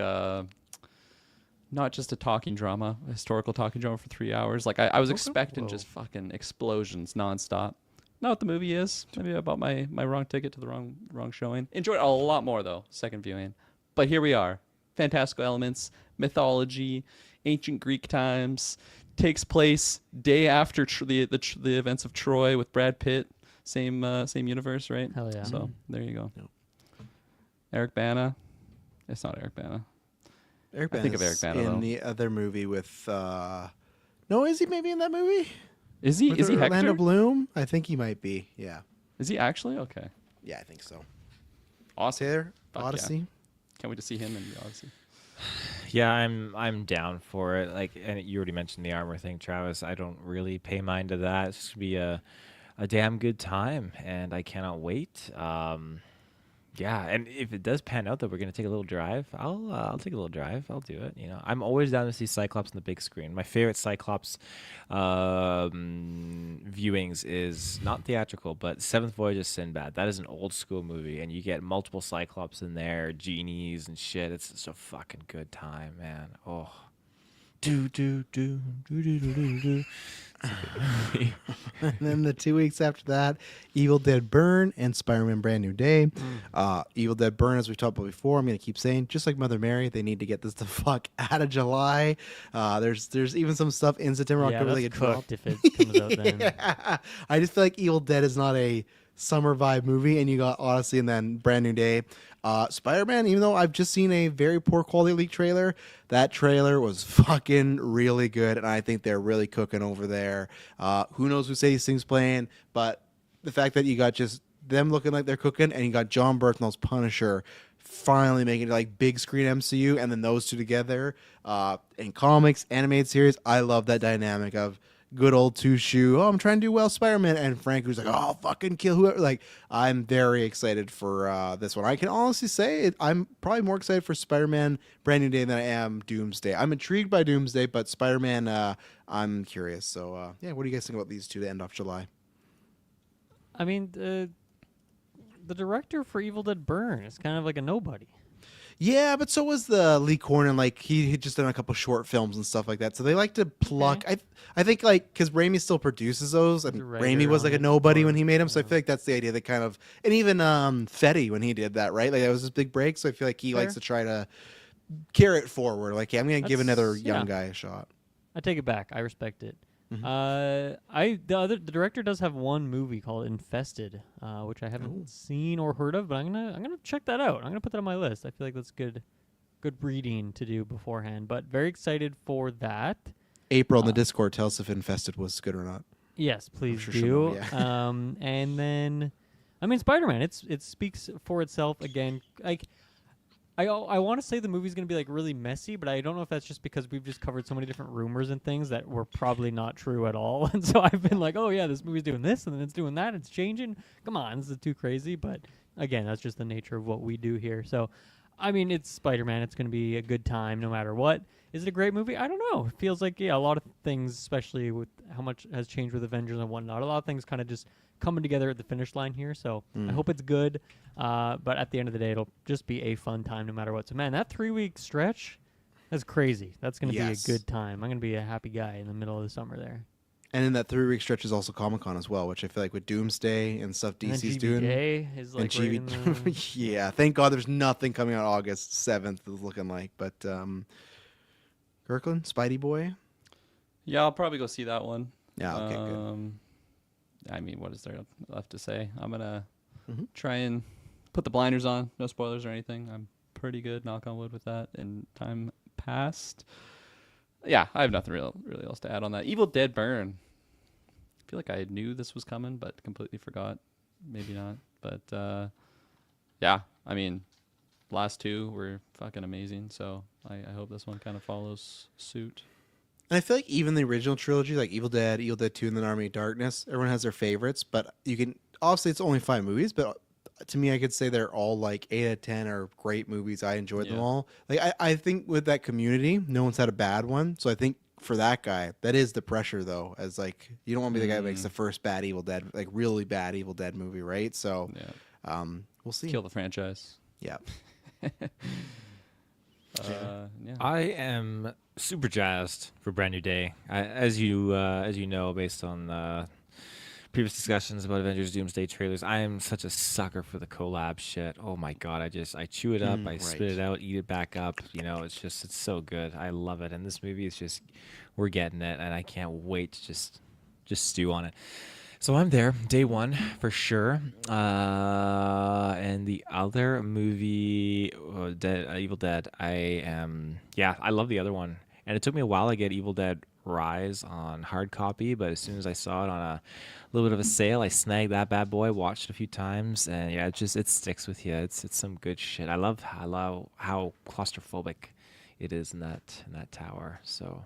Speaker 2: not just a historical talking drama for 3 hours. Like I was expecting just fucking explosions nonstop. Not what the movie is. Maybe I bought my wrong ticket to the wrong showing. Enjoyed it a lot more though, second viewing. But here we are. Fantastical elements, mythology, ancient Greek times. Takes place day after the events of Troy with Brad Pitt. Same universe, right?
Speaker 3: Hell yeah.
Speaker 2: So there you go. Yep. Eric Bana. It's not Eric Bana.
Speaker 1: Eric Bana.
Speaker 2: I think of Eric Bana
Speaker 1: in
Speaker 2: though.
Speaker 1: the other movie with. No, is he maybe in that movie?
Speaker 2: Is he?
Speaker 1: With
Speaker 2: Is he
Speaker 1: Orlando
Speaker 2: Hector?
Speaker 1: Bloom? I think he might be. Yeah.
Speaker 2: Is he actually? Okay.
Speaker 1: Yeah, I think so.
Speaker 2: Awesome.
Speaker 1: Taylor,
Speaker 2: Fuck
Speaker 1: Odyssey.
Speaker 2: yeah. Can't wait to see him in the Odyssey.
Speaker 5: Yeah, I'm down for it. Like, and you already mentioned the armor thing, Travis. I don't really pay mind to that. It's gonna be a damn good time, and I cannot wait. Yeah, and if it does pan out that we're gonna take a little drive, I'll take a little drive. I'll do it. I'm always down to see Cyclops on the big screen. My favorite Cyclops viewings is not theatrical, but Seventh Voyage of Sinbad. That is an old school movie, and you get multiple Cyclops in there, genies and shit. It's just a fucking good time, man. Oh. Do do do do do do do do.
Speaker 1: And then the 2 weeks after that, Evil Dead Burn and Spider-Man Brand New Day. Evil Dead Burn, as we've talked about before, I'm going to keep saying, just like Mother Mary, they need to get this the fuck out of July. There's even some stuff in September,
Speaker 3: Yeah,
Speaker 1: October
Speaker 3: that's
Speaker 1: they get
Speaker 3: cooked
Speaker 1: dropped.
Speaker 3: if it comes out then.
Speaker 1: Yeah. I just feel like Evil Dead is not a summer vibe movie, and you got Odyssey and then Brand New Day. Spider-Man, even though I've just seen a very poor quality leak trailer, that trailer was fucking really good, and I think they're really cooking over there. Who knows who Sadie Sing's playing, but the fact that you got just them looking like they're cooking, and you got John Bernthal's Punisher finally making it like big screen MCU, and then those two together in comics, animated series, I love that dynamic of good old two shoe. Oh, I'm trying to do well, Spider-Man, and Frank who's like, oh, fucking kill whoever. Like, I'm very excited for this one. I can honestly say I'm probably more excited for Spider-Man Brand New Day than I am Doomsday. I'm intrigued by Doomsday, but Spider-Man, I'm curious. So, yeah, what do you guys think about these two to end off July?
Speaker 3: I mean, the director for Evil Dead Burn is kind of like a nobody.
Speaker 1: Yeah, but so was the Lee Cornyn. Like he had just done a couple short films and stuff like that. So they like to pluck. I think like because Raimi still produces those, and
Speaker 3: He's a
Speaker 1: Raimi
Speaker 3: writer
Speaker 1: was
Speaker 3: on
Speaker 1: like a
Speaker 3: it,
Speaker 1: nobody when
Speaker 3: or-
Speaker 1: he made them. So I
Speaker 3: yeah.
Speaker 1: feel like that's the idea. They kind of, and even Fetty when he did that, right? Like that was his big break. So I feel like he likes
Speaker 3: Fair.
Speaker 1: to try to carry it forward. Like, yeah, I'm gonna give another
Speaker 3: That's-
Speaker 1: young
Speaker 3: yeah.
Speaker 1: guy a shot.
Speaker 3: I take it back. I respect it.
Speaker 1: Mhm.
Speaker 3: The director does have one movie called Infested, which I haven't seen or heard of, but I'm gonna check that out. I'm gonna put that on my list. I feel like that's good reading to do beforehand. But very excited for that.
Speaker 1: April in the Discord, tell us if Infested was good or not.
Speaker 3: Yes, please
Speaker 1: sure
Speaker 3: do.
Speaker 1: she'll know, yeah.
Speaker 3: And then, I mean, Spider-Man. It speaks for itself again. Like, I want to say the movie's gonna be like really messy, but I don't know if that's just because we've just covered so many different rumors and things that were probably not true at all. And so I've been like, oh yeah, this movie's doing this and then it's doing that. It's changing. Come on, this is too crazy. But again, that's just the nature of what we do here. So, I mean, it's Spider-Man. It's gonna be a good time no matter what. Is it a great movie? I don't know. It feels like, yeah, a lot of things, especially with how much has changed with Avengers and whatnot, a lot of things kind of just coming together at the finish line here. So I hope it's good. But at the end of the day, it'll just be a fun time no matter what. So, man, that 3-week stretch, that's crazy. That's going to
Speaker 1: Yes.
Speaker 3: be a good time. I'm going to be a happy guy in the middle of the summer there.
Speaker 1: And in that 3-week stretch is also Comic-Con as well, which I feel like with Doomsday and stuff
Speaker 3: And then
Speaker 1: DC's doing.
Speaker 3: GBA is like
Speaker 1: And
Speaker 3: right in the...
Speaker 1: yeah, thank God there's nothing coming out August 7th is looking like. But Kirkland, Spidey Boy.
Speaker 2: Yeah, I'll probably go see that one.
Speaker 1: Yeah, okay, good.
Speaker 2: I mean, what is there left to say? I'm gonna
Speaker 1: Mhm.
Speaker 2: try and put the blinders on. No spoilers or anything. I'm pretty good, knock on wood, with that. In time past, yeah, I have nothing really else to add on that. Evil Dead Burn. I feel like I knew this was coming, but completely forgot. Maybe not, but yeah. I mean, last two were fucking amazing. So I hope this one kind of follows suit.
Speaker 1: And I feel like even the original trilogy, like Evil Dead 2, and then Army of Darkness, everyone has their favorites. But you can obviously it's only 5 movies, but to me, I could say they're all like 8 out of 10 are great movies. I enjoyed them
Speaker 2: Yeah.
Speaker 1: all. Like I think with that community, no one's had a bad one. So I think for that guy, that is the pressure though. As like you don't want to be the guy that makes the first bad Evil Dead, like really bad Evil Dead movie, right? So
Speaker 2: Yeah,
Speaker 1: we'll see.
Speaker 2: kill the franchise.
Speaker 1: Yeah.
Speaker 2: Yeah.
Speaker 5: I am super jazzed for Brand New Day. As you know, based on previous discussions about Avengers Doomsday trailers, I am such a sucker for the collab shit. Oh my god, I chew it up, I spit it out, eat it back up. You know, it's so good. I love it, and this movie is just we're getting it, and I can't wait to just stew on it. So I'm there, day one for sure. And the other movie, Evil Dead, I love the other one. And it took me a while to get Evil Dead Rise on hard copy, but as soon as I saw it on a little bit of a sale, I snagged that bad boy, watched it a few times, and yeah, it sticks with you. It's some good shit. I love how claustrophobic it is in that tower. So.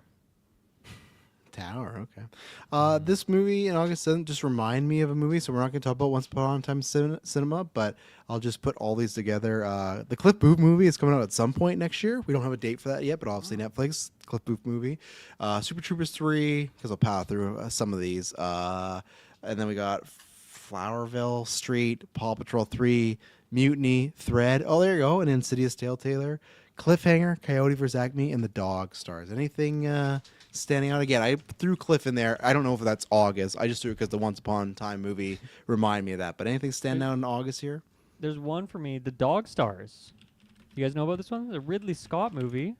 Speaker 1: Tower, okay. This movie in August 7th just remind me of a movie, so we're not going to talk about Once Upon a Time Cinema, but I'll just put all these together. The Cliff Booth movie is coming out at some point next year. We don't have a date for that yet, but obviously Netflix, Cliff Booth movie. Super Troopers 3, because I'll power through some of these. And then we got Flowerville Street, Paw Patrol 3, Mutiny, Thread. Oh, there you go. And Insidious Tale-Tailor. Cliffhanger, Coyote vs. Acme, and The Dog Stars. Anything standing out? Again, I threw Cliff in there. I don't know if that's August. I just threw it because the Once Upon a Time movie reminded me of that. But anything standing out in August here?
Speaker 3: There's one for me, The Dog Stars. You guys know about this one? The Ridley Scott movie.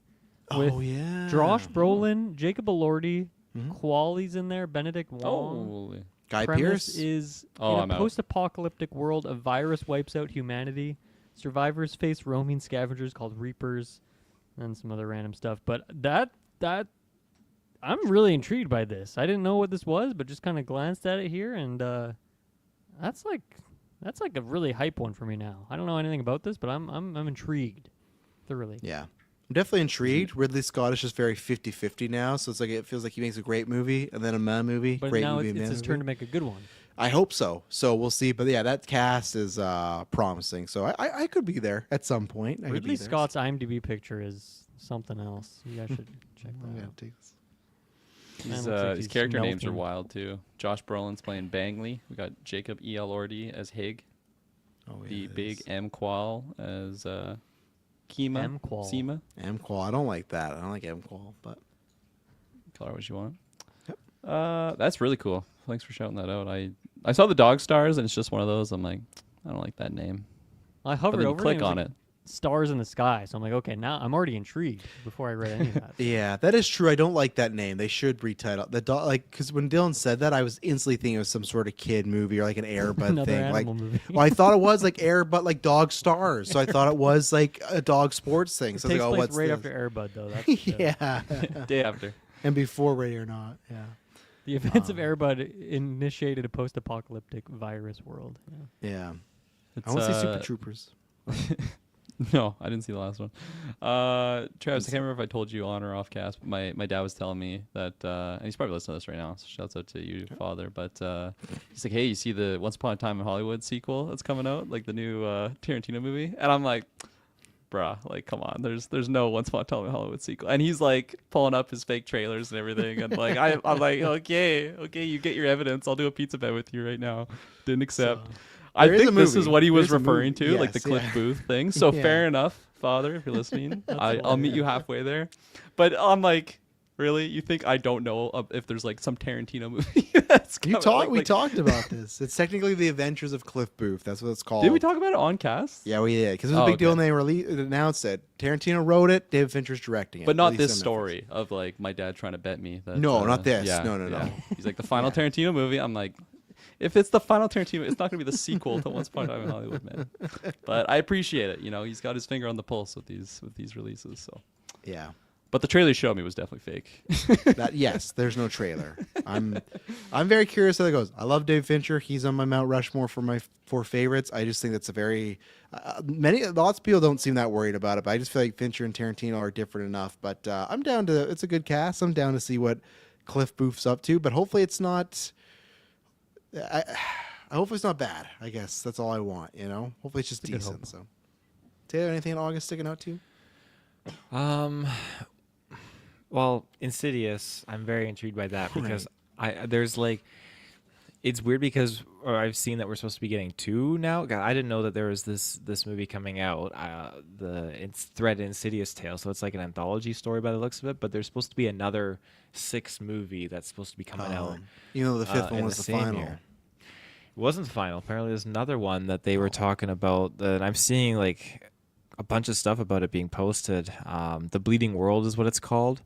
Speaker 3: With
Speaker 1: yeah.
Speaker 3: Josh Brolin, Jacob Elordi, Quali's in there, Benedict Wong.
Speaker 2: Holy.
Speaker 1: Guy
Speaker 3: Premise
Speaker 1: Pearce.
Speaker 3: is
Speaker 2: Oh,
Speaker 3: in
Speaker 2: I'm
Speaker 3: a
Speaker 2: out.
Speaker 3: post-apocalyptic world, a virus wipes out humanity. Survivors face roaming scavengers called Reapers, and some other random stuff. But that I'm really intrigued by this. I didn't know what this was, but just kind of glanced at it here, and that's like a really hype one for me now. I don't know anything about this, but I'm intrigued thoroughly.
Speaker 1: Yeah. I'm definitely intrigued. Ridley Scott is just very 50-50 now, so it's like it feels like he makes a great movie and then a meh movie.
Speaker 3: But
Speaker 1: great
Speaker 3: now
Speaker 1: movie,
Speaker 3: it's
Speaker 1: meh
Speaker 3: his
Speaker 1: movie.
Speaker 3: turn to make a good one.
Speaker 1: I hope so. So we'll see. But yeah, that cast is promising. So I could be there at some point. I could
Speaker 3: Ridley
Speaker 1: be there.
Speaker 3: Scott's IMDb picture is something else. You guys should check
Speaker 1: I'm
Speaker 3: that
Speaker 1: gonna
Speaker 3: out.
Speaker 1: take this.
Speaker 2: His,
Speaker 3: Man looks like
Speaker 2: his
Speaker 3: he's
Speaker 2: character names are
Speaker 3: melting.
Speaker 2: wild too. Josh Brolin's playing Bangley. We got Jacob Elordi as Hig.
Speaker 1: Oh, yeah,
Speaker 2: The
Speaker 1: it
Speaker 2: Big
Speaker 1: is.
Speaker 2: M Qual as Kima,
Speaker 3: Mqual.
Speaker 2: Seema.
Speaker 1: Mqual. I don't like that. I don't like Mqual, but
Speaker 2: Color what you want.
Speaker 1: Yep.
Speaker 2: That's really cool. Thanks for shouting that out. I saw the dog stars, and it's just one of those. I'm like, I don't like that name.
Speaker 3: I
Speaker 2: But
Speaker 3: hovered
Speaker 2: then you
Speaker 3: over
Speaker 2: click
Speaker 3: and it was
Speaker 2: on
Speaker 3: like
Speaker 2: it.
Speaker 3: stars in the sky. So I'm like, okay, now I'm already intrigued before I read any of that.
Speaker 1: yeah, that is true. I don't like that name. They should retitle the dog. Like, because when Dylan said that, I was instantly thinking it was some sort of kid movie or like an Air Bud
Speaker 3: Another
Speaker 1: thing. Like,
Speaker 3: animal movie.
Speaker 1: well, I thought it was like Air Bud, like Dog Stars. So I thought it was like a dog sports thing.
Speaker 3: It
Speaker 1: So I was
Speaker 3: takes
Speaker 1: like, oh,
Speaker 3: place
Speaker 1: what's
Speaker 3: right
Speaker 1: this?
Speaker 3: after Air Bud, though. That's
Speaker 1: yeah,
Speaker 2: Day after.
Speaker 1: and before Ready or Not. Yeah.
Speaker 3: The events of Air Bud initiated a post-apocalyptic virus world. Yeah.
Speaker 1: Yeah.
Speaker 2: It's,
Speaker 1: I want to see Super Troopers.
Speaker 2: No, I didn't see the last one. Travis, I can't remember if I told you on or off cast, but my dad was telling me that, and he's probably listening to this right now, so shouts out to you, father. But he's like, hey, you see the Once Upon a Time in Hollywood sequel that's coming out, like the new Tarantino movie? And I'm like, bruh, like, come on, there's no Once Upon a Time in Hollywood sequel. And he's like pulling up his fake trailers and everything, and like I'm like, okay, you get your evidence. I'll do a pizza bet with you right now. Didn't accept. I
Speaker 1: There is
Speaker 2: think
Speaker 1: a
Speaker 2: this is
Speaker 1: movie.
Speaker 2: what he was
Speaker 1: There's a
Speaker 2: referring
Speaker 1: movie.
Speaker 2: to, like the
Speaker 1: Yes,
Speaker 2: Cliff
Speaker 1: yeah.
Speaker 2: Booth thing. So
Speaker 1: Yeah.
Speaker 2: fair enough, father, if you're listening. I'll meet you halfway there. But I'm like, really? You think I don't know if there's like some Tarantino movie that's
Speaker 1: You
Speaker 2: coming?
Speaker 1: we
Speaker 2: Like,
Speaker 1: talked about this. It's technically the Adventures of Cliff Booth. That's what it's called.
Speaker 2: Did we talk about it on cast?
Speaker 1: Yeah, we did. Because it was a big deal when they announced it. Tarantino wrote it. David Fincher's directing it.
Speaker 2: But not
Speaker 1: released
Speaker 2: this
Speaker 1: on Netflix.
Speaker 2: story of like my dad trying to bet me that.
Speaker 1: No, not this.
Speaker 2: Yeah,
Speaker 1: No.
Speaker 2: He's like the final Tarantino movie. I'm like, if it's the final Tarantino, it's not gonna be the sequel to Once Upon a Time in Hollywood, man. But I appreciate it. You know, he's got his finger on the pulse with these releases. So,
Speaker 1: Yeah.
Speaker 2: but the trailer showed me was definitely fake.
Speaker 1: Yes, there's no trailer. I'm very curious how that goes. I love Dave Fincher. He's on my Mount Rushmore for my 4 favorites. I just think that's a very lots of people don't seem that worried about it, but I just feel like Fincher and Tarantino are different enough. But I'm down to. It's a good cast. I'm down to see what Cliff Booth's up to. But hopefully it's not. Hopefully it's not bad. I guess that's all I want. You know. Hopefully it's just
Speaker 3: a good
Speaker 1: decent.
Speaker 3: hope.
Speaker 1: So, Taylor, anything in August sticking out to you?
Speaker 5: Well, Insidious, I'm very intrigued by that because there's like, it's weird because I've seen that we're supposed to be getting 2 now. God, I didn't know that there was this movie coming out, it's Thread Insidious Tale, so it's like an anthology story by the looks of it. But there's supposed to be another 6th movie that's supposed to be coming out.
Speaker 1: You know, the 5th one
Speaker 5: in
Speaker 1: was the
Speaker 5: same
Speaker 1: final.
Speaker 5: year. It wasn't the final. Apparently, there's another one that they were talking about that I'm seeing like a bunch of stuff about it being posted. The Bleeding World is what it's called.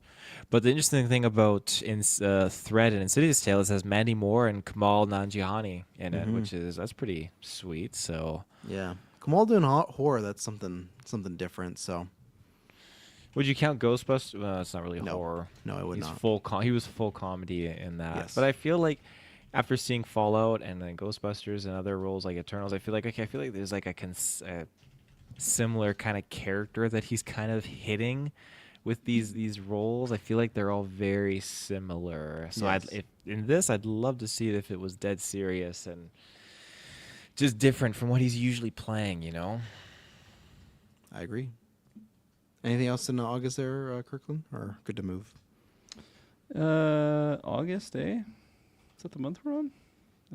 Speaker 5: But the interesting thing about Thread and Insidious Tale is it has Mandy Moore and Kamal Nanjiani in it, which that's pretty sweet. So
Speaker 1: Yeah, Kamal doing horror. That's something different. So
Speaker 5: would you count Ghostbusters? Well, it's not really
Speaker 1: No.
Speaker 5: horror.
Speaker 1: No, I would
Speaker 5: He's
Speaker 1: not.
Speaker 5: he was full comedy in that.
Speaker 1: Yes.
Speaker 5: But I feel like after seeing Fallout and then Ghostbusters and other roles like Eternals, I feel like there's like a similar kind of character that he's kind of hitting with these roles. I feel like they're all very similar. So
Speaker 1: Yes.
Speaker 5: I'd love to see it if it was dead serious and just different from what he's usually playing, you know?
Speaker 1: I agree. Anything else in August there, Kirkland? Or good to move?
Speaker 2: August, eh? Is that the month we're on?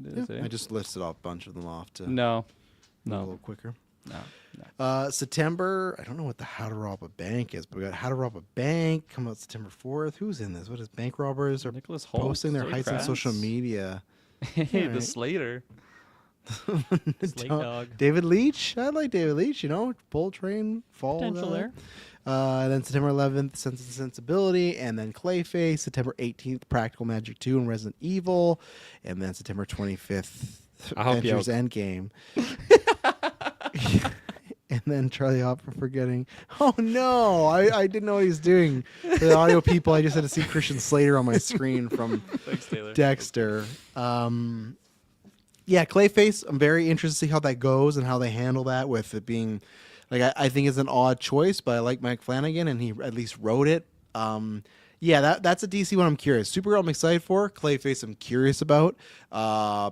Speaker 2: It is, eh?
Speaker 1: I just listed off a bunch of them off to
Speaker 2: No.
Speaker 1: move a
Speaker 2: No.
Speaker 1: little quicker.
Speaker 2: No.
Speaker 1: September, I don't know what the How to Rob a Bank is, but we got How to Rob a Bank come out September 4th. Who's in this? What is bank robbers are
Speaker 2: Nicholas Hoult,
Speaker 1: posting their
Speaker 2: Zoe
Speaker 1: heights on social
Speaker 2: Kravitz.
Speaker 1: media?
Speaker 2: Hey, the
Speaker 1: Alright.
Speaker 2: Slater.
Speaker 3: Slate Dog.
Speaker 1: David Leitch. I like David Leitch, you know, Bull Train, Fall.
Speaker 3: Potential
Speaker 1: guy.
Speaker 3: there.
Speaker 1: And then September 11th, Sense and Sensibility, and then Clayface. September 18th, Practical Magic 2 and Resident Evil, and then September 25th,
Speaker 5: I'll help you
Speaker 1: Avengers Endgame. And then Charlie Hopper forgetting. Oh no, I didn't know what he was doing. For the audio people, I just had to see Christian Slater on my screen from
Speaker 2: Thanks, Taylor.
Speaker 1: Dexter. Yeah, Clayface. I'm very interested to see how that goes and how they handle that with it being like I think it's an odd choice, but I like Mike Flanagan and he at least wrote it. Yeah, that's a DC one I'm curious. Supergirl I'm excited for. Clayface I'm curious about.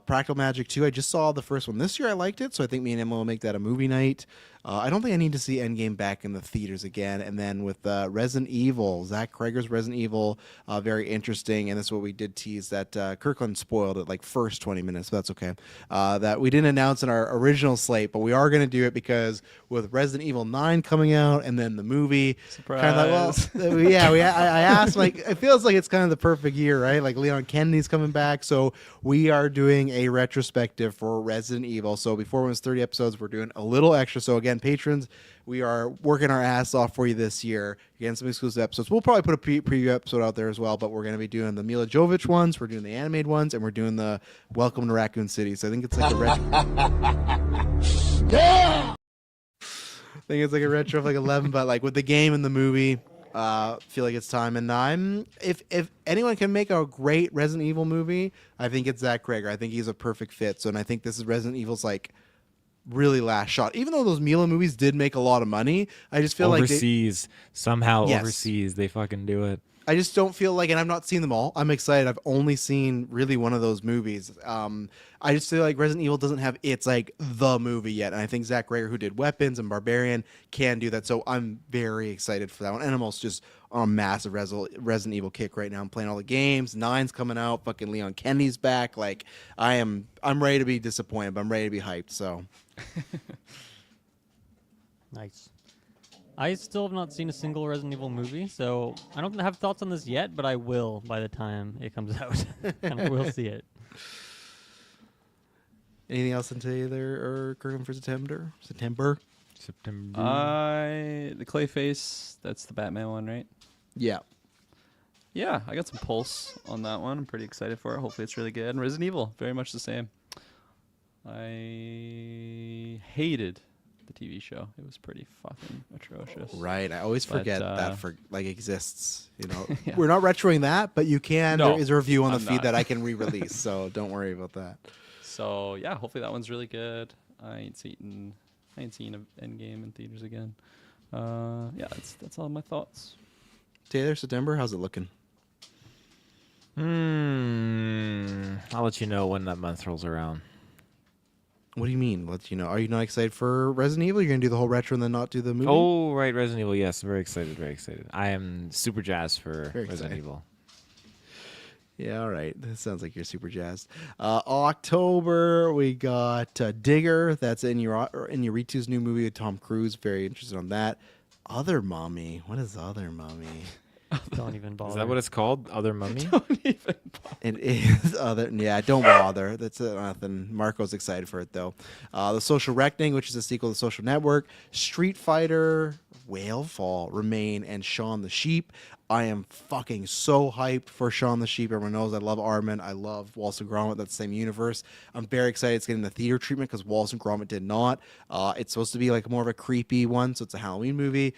Speaker 1: Practical Magic 2, I just saw the first one this year. I liked it, so I think me and Emma will make that a movie night. I don't think I need to see Endgame back in the theaters again. And then with Resident Evil, Zach Krager's Resident Evil, very interesting. And this is what we did tease that Kirkland spoiled it like first 20 minutes, but that's okay. That we didn't announce in our original slate, but we are going to do it because with Resident Evil 9 coming out and then the movie,
Speaker 2: Surprise.
Speaker 1: kind of like, well, yeah, I asked, like, it feels like it's kind of the perfect year, right? Like Leon Kennedy's coming back, so we are doing a retrospective for Resident Evil. So before it was 30 episodes, we're doing a little extra. So again, patrons, we are working our ass off for you this year. Again, some exclusive episodes. We'll probably put a preview episode out there as well, but we're going to be doing the Mila Jovovich ones, we're doing the animated ones, and we're doing the Welcome to Raccoon City. So I think it's like a I think it's like a retro of like 11, but like with the game and the movie, feel like it's time. And if anyone can make a great Resident Evil movie, I think it's Zach Krager. I think he's a perfect fit. So, and I think this is Resident Evil's like really last shot. Even though those Mila movies did make a lot of money, I just feel
Speaker 5: overseas, somehow
Speaker 1: Yes.
Speaker 5: overseas, they fucking do it.
Speaker 1: I just don't feel like, and I've not seen them all. I'm excited. I've only seen really one of those movies. I just feel like Resident Evil doesn't have its like the movie yet, and I think Zach Rager, who did Weapons and Barbarian, can do that. So I'm very excited for that one. And I'm also just on a massive Resident Evil kick right now. I'm playing all the games. 9's coming out. Fucking Leon Kennedy's back. Like I'm ready to be disappointed, but I'm ready to be hyped. So
Speaker 3: Nice. I still have not seen a single Resident Evil movie, so I don't have thoughts on this yet, but I will by the time it comes out. And I will see it.
Speaker 1: anything else in Taylor or Kirkland for September?
Speaker 5: September.
Speaker 2: The Clayface, that's the Batman one, right?
Speaker 1: Yeah.
Speaker 2: Yeah, I got some pulse on that one. I'm pretty excited for it. Hopefully it's really good. And Resident Evil, very much the same. I hated the TV show. It was pretty fucking atrocious.
Speaker 1: Right. I always
Speaker 2: But,
Speaker 1: forget that exists. You know,
Speaker 2: Yeah.
Speaker 1: we're not retroing that, but you can.
Speaker 2: No,
Speaker 1: there is a review on the
Speaker 2: I'm
Speaker 1: feed
Speaker 2: not.
Speaker 1: that I can re-release, so don't worry about that.
Speaker 2: So yeah, hopefully that one's really good. I ain't seen Endgame in theaters again. Yeah, that's all my thoughts.
Speaker 1: Taylor, September, how's it looking?
Speaker 5: I'll let you know when that month rolls around.
Speaker 1: What do you mean? Let you know. Are you not excited for Resident Evil? You're gonna do the whole retro and then not do the movie?
Speaker 5: Oh, right, Resident Evil. Yes, very excited, very excited. I am super jazzed for
Speaker 1: Very
Speaker 5: Resident
Speaker 1: excited.
Speaker 5: Evil.
Speaker 1: Yeah, all right. That sounds like you're super jazzed. October, we got Digger. That's Inarritu's new movie with Tom Cruise. Very interested on that. Other Mommy. What is Other Mommy?
Speaker 3: Don't even bother.
Speaker 5: Is that what it's called? Other Mummy?
Speaker 1: It is Other. Yeah, don't bother. That's nothing. Marco's excited for it, though. The Social Reckoning, which is a sequel to Social Network. Street Fighter, Whalefall, Remain, and Shaun the Sheep. I am fucking so hyped for Shaun the Sheep. Everyone knows I love Armin. I love Wallace and Gromit. That's the same universe. I'm very excited it's getting the theater treatment because Wallace and Gromit did not. It's supposed to be like more of a creepy one, so it's a Halloween movie.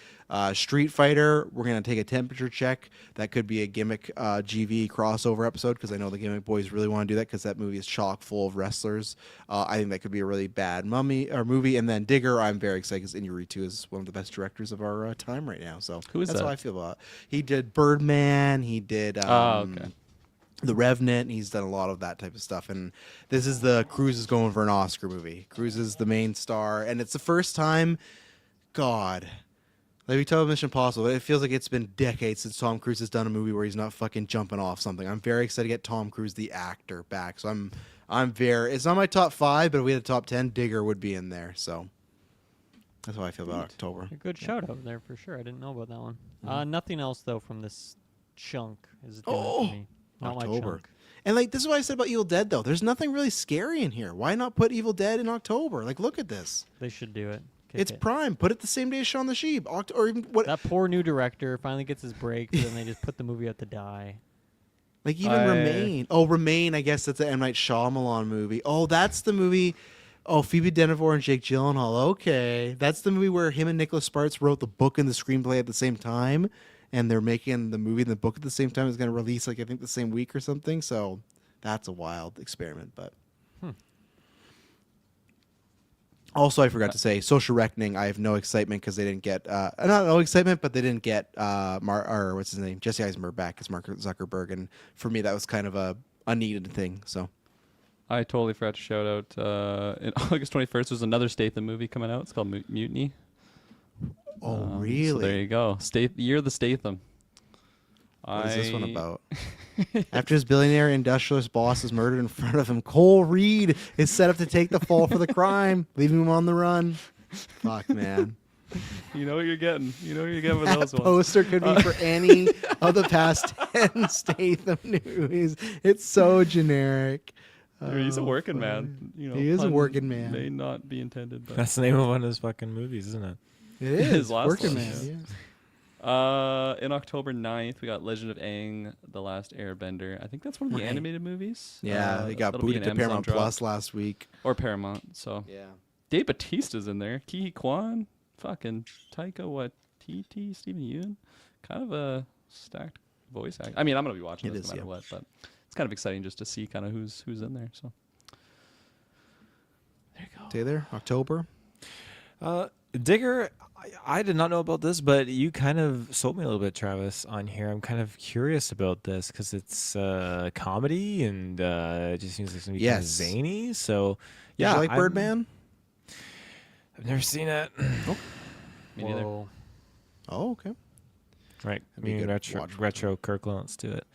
Speaker 1: Street Fighter, we're going to take a temperature check. That could be a gimmick GV crossover episode because I know the Gimmick Boys really want to do that because that movie is chock full of wrestlers. I think that could be a really bad movie. And then Digger, I'm very excited because Inarritu is one of the best directors of our time right now. So
Speaker 2: Who is
Speaker 1: that's
Speaker 2: that?
Speaker 1: how I feel about it. He did Birdman. He did
Speaker 2: Okay.
Speaker 1: The Revenant. He's done a lot of that type of stuff. And this is Cruise is going for an Oscar movie. Cruise is the main star. And it's the first time, God, like we talk about Mission Impossible, it feels like it's been decades since Tom Cruise has done a movie where he's not fucking jumping off something. I'm very excited to get Tom Cruise, the actor, back. So I'm very, it's not my top 5, but if we had a top 10, Digger would be in there. So that's how I feel about October.
Speaker 3: A good shout out there for sure. I didn't know about that one. Nothing else though from this chunk is doing it for me. Not my
Speaker 1: October.
Speaker 3: chunk.
Speaker 1: And like this is what I said about Evil Dead though. There's nothing really scary in here. Why not put Evil Dead in October? Like look at this.
Speaker 3: They should do it. Kick
Speaker 1: It's
Speaker 3: it.
Speaker 1: prime. Put it the same day as Shaun the Sheep. Or even what
Speaker 3: That poor new director finally gets his break, but then they just put the movie out to die.
Speaker 1: like even Remain. Oh, Remain, I guess that's an M. Night Shyamalan movie. Oh, that's the movie. Oh, Phoebe Denevor and Jake Gyllenhaal. Okay. That's the movie where him and Nicholas Sparks wrote the book and the screenplay at the same time. And they're making the movie and the book at the same time. It's going to release, like, I think the same week or something. So that's a wild experiment. But also, I forgot to say, Social Reckoning, I have no excitement because they didn't get, not no excitement, but they didn't get, or what's his name? Jesse Eisenberg back as Mark Zuckerberg. And for me, that was kind of a needed thing. So.
Speaker 2: I totally forgot to shout out. In August 21st, there's another Statham movie coming out. It's called Mutiny.
Speaker 1: Oh,
Speaker 2: So
Speaker 1: really?
Speaker 2: there you go. Year of the Statham.
Speaker 1: What is this one about? After his billionaire industrialist boss is murdered in front of him, Cole Reed is set up to take the fall for the crime, leaving him on the run. Fuck, man.
Speaker 2: You know what you're getting. You know what you're getting with
Speaker 1: That
Speaker 2: those ones.
Speaker 1: poster could be for any of the past 10 Statham movies. It's so generic.
Speaker 2: He's a
Speaker 1: Oh,
Speaker 2: working
Speaker 1: fuck.
Speaker 2: man. You know,
Speaker 1: He is a
Speaker 2: pun
Speaker 1: working man.
Speaker 2: May not be intended, but
Speaker 5: That's the name of one of his fucking movies, isn't it?
Speaker 1: It is.
Speaker 2: His last
Speaker 1: Working
Speaker 2: one,
Speaker 1: man.
Speaker 2: yeah.
Speaker 1: Yeah.
Speaker 2: In October 9th, we got Legend of Aang: The Last Airbender. I think that's one of the
Speaker 1: Right.
Speaker 2: animated movies.
Speaker 1: Yeah, he got
Speaker 2: that'll be
Speaker 1: booted
Speaker 2: an
Speaker 1: to
Speaker 2: Amazon
Speaker 1: Paramount
Speaker 2: drop.
Speaker 1: Plus last week.
Speaker 2: Or Paramount. So
Speaker 1: Yeah.
Speaker 2: Dave Bautista's in there. Ki Kwan, fucking Taika Waititi, Stephen Yeun. Kind of a stacked voice act. I mean, I'm gonna be watching
Speaker 1: It
Speaker 2: this
Speaker 1: is,
Speaker 2: no matter
Speaker 1: yeah.
Speaker 2: what, but it's kind of exciting just to see kind of who's in there. So there you go.
Speaker 1: Taylor, October.
Speaker 5: Digger, I did not know about this, but you kind of sold me a little bit, Travis, on here. I'm kind of curious about this because it's comedy and it just seems like it's going to be kind of
Speaker 1: Yes.
Speaker 5: zany. So,
Speaker 1: Did
Speaker 5: yeah.
Speaker 1: you like
Speaker 5: I'm-
Speaker 1: Birdman?
Speaker 5: I've never seen it.
Speaker 2: Me neither.
Speaker 5: Whoa.
Speaker 1: Oh, okay.
Speaker 5: Right.
Speaker 1: That'd be
Speaker 5: Me and
Speaker 1: good.
Speaker 5: retro,
Speaker 1: Watch.
Speaker 5: retro Kirkland, let's do it.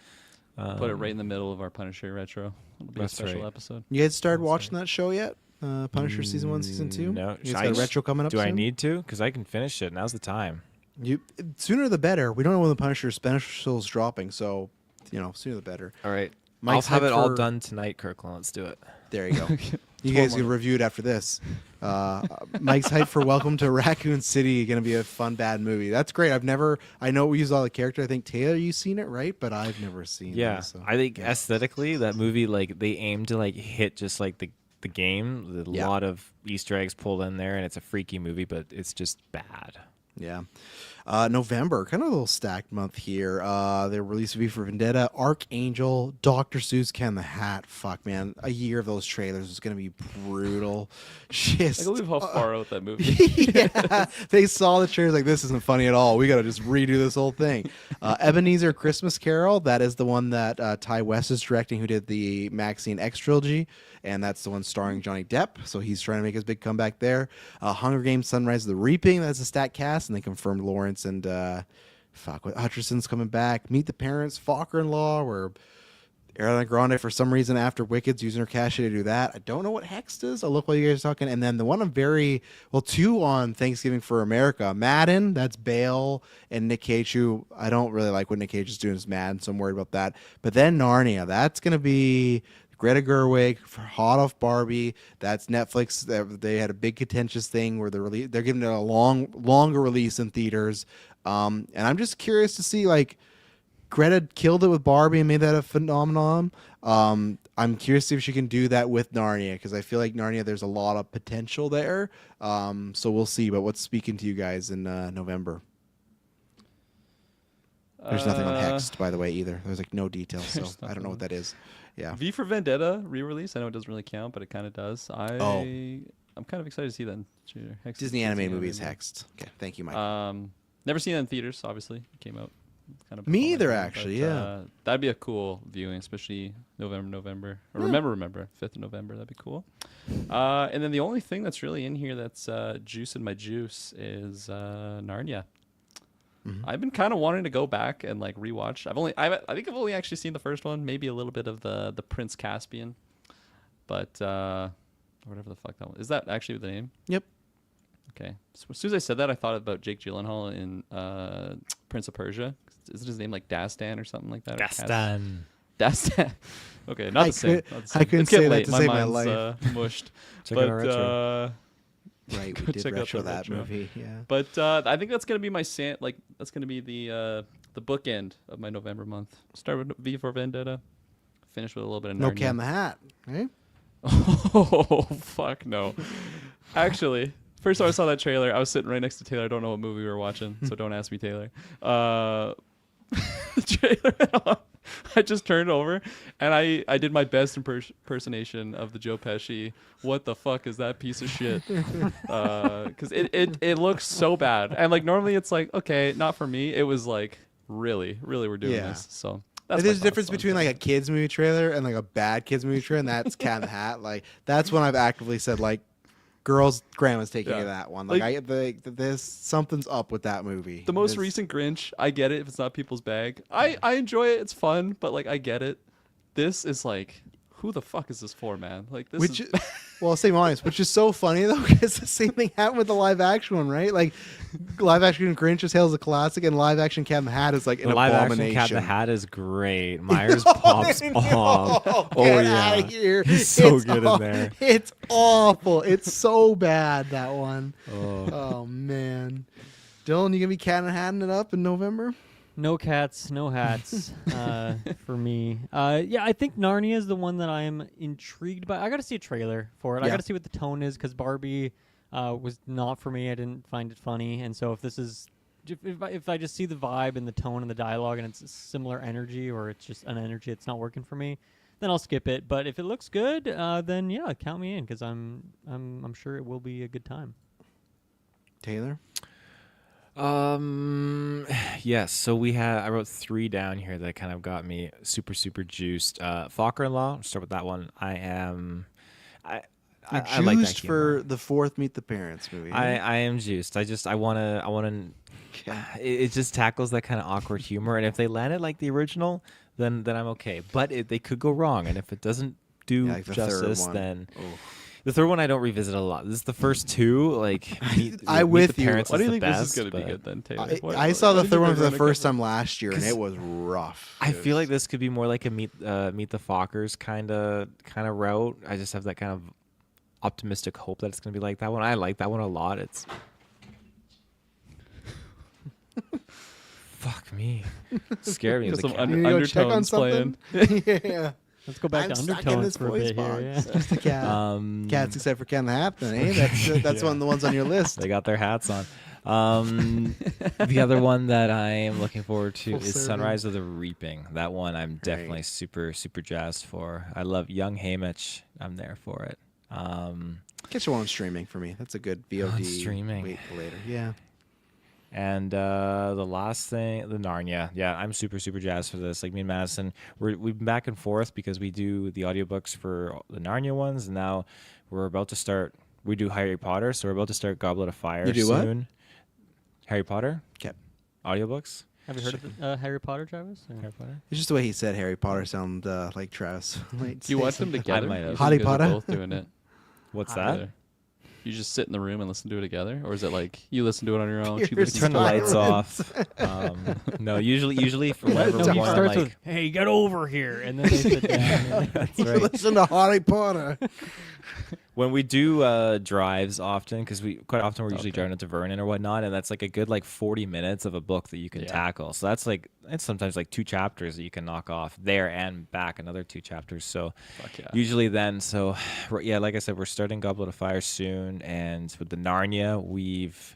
Speaker 2: Put it right in the middle of our Punisher retro. It'll be a
Speaker 5: That's
Speaker 2: special
Speaker 5: right.
Speaker 2: episode.
Speaker 1: You guys started
Speaker 5: That's
Speaker 1: watching that show yet? Punisher season 1, season 2?
Speaker 5: No.
Speaker 1: You guys got a retro coming up
Speaker 5: Do I
Speaker 1: soon?
Speaker 5: need to? Because I can finish it. Now's the time.
Speaker 1: You sooner the better. We don't know when the Punisher special is dropping, so sooner the better.
Speaker 5: All right.
Speaker 1: Mike's
Speaker 5: I'll have
Speaker 1: hyped
Speaker 5: it all
Speaker 1: for-
Speaker 5: done tonight, Kirkland. Let's do it.
Speaker 1: There you go. You guys can review it after this. Mike's hyped for Welcome to Raccoon City. Going to be a fun, bad movie. That's great. I know we use all the character. I think Taylor, you've seen it, right? But I've never seen
Speaker 5: Yeah.
Speaker 1: it. So.
Speaker 5: I think aesthetically, that movie, like, they aim to, like, hit just, like, the game. There's a
Speaker 1: Yeah.
Speaker 5: lot of Easter eggs pulled in there, and it's a freaky movie, but it's just bad.
Speaker 1: Yeah. November, kind of a little stacked month here. They released V for Vendetta, Archangel, Dr. Seuss, Ken the Hat. Fuck, man. A year of those trailers is going to be brutal.
Speaker 2: I
Speaker 1: Just,
Speaker 2: can't believe how far out that movie.
Speaker 1: yeah. They saw the trailers like, this isn't funny at all. We got to just redo this whole thing. Ebenezer Christmas Carol, that is the one that Ty West is directing, who did the Maxine X trilogy. And that's the one starring Johnny Depp. So he's trying to make his big comeback there. Hunger Games Sunrise of the Reaping, that's a stat cast. And they confirmed Lawrence and Hutcherson's coming back. Meet the Parents, Fokker-in-Law, where Ariana Grande, for some reason, after Wicked's using her cachet to do that. I don't know what Hext is. I'll look while you guys are talking. And then the one two on Thanksgiving for America. Madden, that's Bale and Nick Cage, who I don't really like what Nick Cage is doing as Madden, so I'm worried about that. But then Narnia, that's going to be Greta Gerwig, hot off Barbie. That's Netflix. They had a big contentious thing where they're giving it a longer release in theaters. And I'm just curious to see, like, Greta killed it with Barbie and made that a phenomenon. I'm curious to see if she can do that with Narnia, because I feel like Narnia, there's a lot of potential there. So we'll see. But what's speaking to you guys in November? There's nothing on Hexed, by the way, either. There's like no details, so
Speaker 2: There's
Speaker 1: I don't know what that is. Yeah.
Speaker 2: V for Vendetta re-release. I know it doesn't really count, but it kind of does. I'm kind of excited to see that. Hex
Speaker 1: Disney animated movie is Hexed. Okay, thank you, Mike.
Speaker 2: Never seen it in theaters. Obviously, it came out. Kind of
Speaker 1: Me
Speaker 2: before my
Speaker 1: either,
Speaker 2: time,
Speaker 1: actually,
Speaker 2: but,
Speaker 1: yeah.
Speaker 2: That'd be a cool viewing, especially November. Or remember, 5th of November. That'd be cool. And then the only thing that's really in here that's juice in my juice is Narnia. I've been kind of wanting to go back and like rewatch. I think I've only actually seen the first one, maybe a little bit of the Prince Caspian, but whatever the fuck that one is. That actually the name?
Speaker 1: Yep.
Speaker 2: Okay. So as soon as I said that, I thought about Jake Gyllenhaal in Prince of Persia. Isn't his name like Dastan or something like that? Or
Speaker 5: Dastan.
Speaker 2: Dastan. Okay, not
Speaker 1: I
Speaker 2: the same.
Speaker 1: could-
Speaker 2: Not the
Speaker 1: I
Speaker 2: same.
Speaker 1: couldn't
Speaker 2: It's getting
Speaker 1: say that
Speaker 2: late.
Speaker 1: to
Speaker 2: My
Speaker 1: save my
Speaker 2: mind's,
Speaker 1: life.
Speaker 2: mushed.
Speaker 5: Check out our retro.
Speaker 1: Right,
Speaker 2: Go
Speaker 1: we did
Speaker 2: check out
Speaker 1: retro
Speaker 2: the
Speaker 1: that
Speaker 2: retro.
Speaker 1: movie. Yeah.
Speaker 2: But I think that's gonna be that's gonna be the bookend of my November month. Start with V for Vendetta, finish with a little bit of
Speaker 1: No
Speaker 2: Narnia.
Speaker 1: Ken the Hat, right?
Speaker 2: Oh fuck no! Actually, first time I saw that trailer, I was sitting right next to Taylor. I don't know what movie we were watching, so don't ask me, Taylor. The trailer. I just turned over and I did my best impersonation of the Joe Pesci. What the fuck is that piece of shit? Because it looks so bad. And like normally it's like, okay, not for me. It was like really we're doing
Speaker 1: Yeah.
Speaker 2: this. So That's
Speaker 1: There's a
Speaker 2: my
Speaker 1: difference
Speaker 2: thoughts on
Speaker 1: between like a kids movie trailer and like a bad kids movie trailer, and that's Cat in the Hat. Like that's when I've actively said like, girls, grandma's taking
Speaker 2: Yeah.
Speaker 1: you to that one. Like,
Speaker 2: Like-
Speaker 1: there's something's up with that movie.
Speaker 2: The most
Speaker 1: It's-
Speaker 2: recent Grinch, I get it if it's not people's bag. I enjoy it. It's fun, but like I get it. This is like, who the fuck is this for, man? Like this
Speaker 1: Which,
Speaker 2: is
Speaker 1: well, same honest, which is so funny though, because the same thing happened with the live action one, right? Like, live action Grinch is hails a classic, and live action Cat in the Hat is like an
Speaker 5: The live action
Speaker 1: abomination.
Speaker 5: Cat in the Hat is great. Myers pops off.
Speaker 1: Oh,
Speaker 5: Oh,
Speaker 1: get
Speaker 5: yeah.
Speaker 1: outta here.
Speaker 5: He's so
Speaker 1: It's
Speaker 5: good in there.
Speaker 1: It's awful. It's so bad, that one.
Speaker 5: Oh.
Speaker 1: Oh man. Dylan, you gonna be Cat in the Hatting it up in November?
Speaker 3: No cats, no hats for me. Yeah, I think Narnia is the one that I am intrigued by. I got to see a trailer for it. I
Speaker 1: Yeah.
Speaker 3: got to see what the tone is because Barbie was not for me. I didn't find it funny, and so if this is, if I just see the vibe and the tone and the dialogue and it's a similar energy or it's just an energy that's not working for me, then I'll skip it. But if it looks good, then yeah, count me in because I'm sure it will be a good time.
Speaker 1: Taylor?
Speaker 5: Yes. So I wrote 3 down here that kind of got me super juiced. Fokker-in-Law. Start with that one. I like that
Speaker 1: Juiced
Speaker 5: humor.
Speaker 1: for the fourth Meet the Parents movie.
Speaker 5: I am juiced. I wanna. It just tackles that kind of awkward humor, and if they land it like the original, then I'm okay. But they could go wrong, and if it doesn't do
Speaker 1: Yeah, like the third
Speaker 5: justice,
Speaker 1: one.
Speaker 5: then.
Speaker 1: Oh.
Speaker 5: The third one I don't revisit a lot. This is the first 2. Like,
Speaker 1: I
Speaker 5: Meet
Speaker 1: with
Speaker 5: the
Speaker 1: you.
Speaker 5: Parents
Speaker 2: Why do you
Speaker 5: is
Speaker 2: think
Speaker 5: the
Speaker 2: this is
Speaker 5: best,
Speaker 2: gonna be
Speaker 5: but-
Speaker 2: good then, Taylor?
Speaker 1: I saw the third one for the first
Speaker 2: time.
Speaker 1: time last year, and
Speaker 5: 'Cause
Speaker 1: it was rough.
Speaker 5: I
Speaker 1: It
Speaker 5: feel
Speaker 1: was-
Speaker 5: like this could be more like a meet the Fockers kind of route. I just have that kind of optimistic hope that it's going to be like that one. I like that one a lot. It's fuck me, scare me.
Speaker 2: Got
Speaker 5: as a
Speaker 2: some
Speaker 5: cat.
Speaker 1: You need to go check on
Speaker 2: undertones playing.
Speaker 1: something. Yeah.
Speaker 3: Let's go back
Speaker 1: I'm
Speaker 3: to
Speaker 1: stuck in
Speaker 3: undertones
Speaker 1: this
Speaker 3: for a
Speaker 1: voice
Speaker 3: bit here.
Speaker 1: box.
Speaker 3: Yeah.
Speaker 1: Just a cat. Cats except for Cat in the Hat, then, eh? That's one of the ones on your list.
Speaker 5: They got their hats on. The other one that I am looking forward to
Speaker 1: Full
Speaker 5: is
Speaker 1: serving.
Speaker 5: Sunrise of the Reaping. That one I'm definitely super jazzed for. I love Young Haymitch. I'm there for it.
Speaker 1: Get you one on streaming for me. That's a good VOD.
Speaker 5: streaming.
Speaker 1: Wait for later. Yeah.
Speaker 5: And the last thing, the Narnia. Yeah, I'm super jazzed for this. Like me and Madison, we've been back and forth because we do the audiobooks for the Narnia ones, and now we're about to start. We do Harry Potter, so we're about to start Goblet of Fire
Speaker 1: You do what?
Speaker 5: soon. Harry Potter
Speaker 1: Okay.
Speaker 5: audiobooks.
Speaker 3: Have you heard of Harry Potter, Travis? Or-
Speaker 5: Harry Potter.
Speaker 1: It's just the way he said Harry Potter sound like Travis.
Speaker 2: Do you want them together?
Speaker 5: might have.
Speaker 2: You think
Speaker 1: Harry
Speaker 2: you guys are
Speaker 1: Potter?
Speaker 2: both doing it.
Speaker 5: What's
Speaker 2: together?
Speaker 5: that?
Speaker 2: You just sit in the room and listen to it together, or is it like you listen to it on your own? She
Speaker 1: You're
Speaker 2: listens
Speaker 5: Turn the
Speaker 2: to it?
Speaker 5: lights off. No, usually for whenever
Speaker 3: No,
Speaker 5: we're
Speaker 3: he
Speaker 5: going,
Speaker 3: starts
Speaker 5: like,
Speaker 3: with, "Hey, get over here," and then they sit down. and-
Speaker 5: that's
Speaker 1: You
Speaker 5: right.
Speaker 1: listen to Harry Potter.
Speaker 5: When we do drives often, because we're usually driving up to Vernon or whatnot, and that's like a good 40 minutes of a book that you can
Speaker 2: Yeah.
Speaker 5: tackle. So it's sometimes like 2 chapters that you can knock off there and back another 2 chapters. So
Speaker 2: Fuck yeah.
Speaker 5: usually then, yeah, like I said, we're starting Goblet of Fire soon, and with the Narnia, we've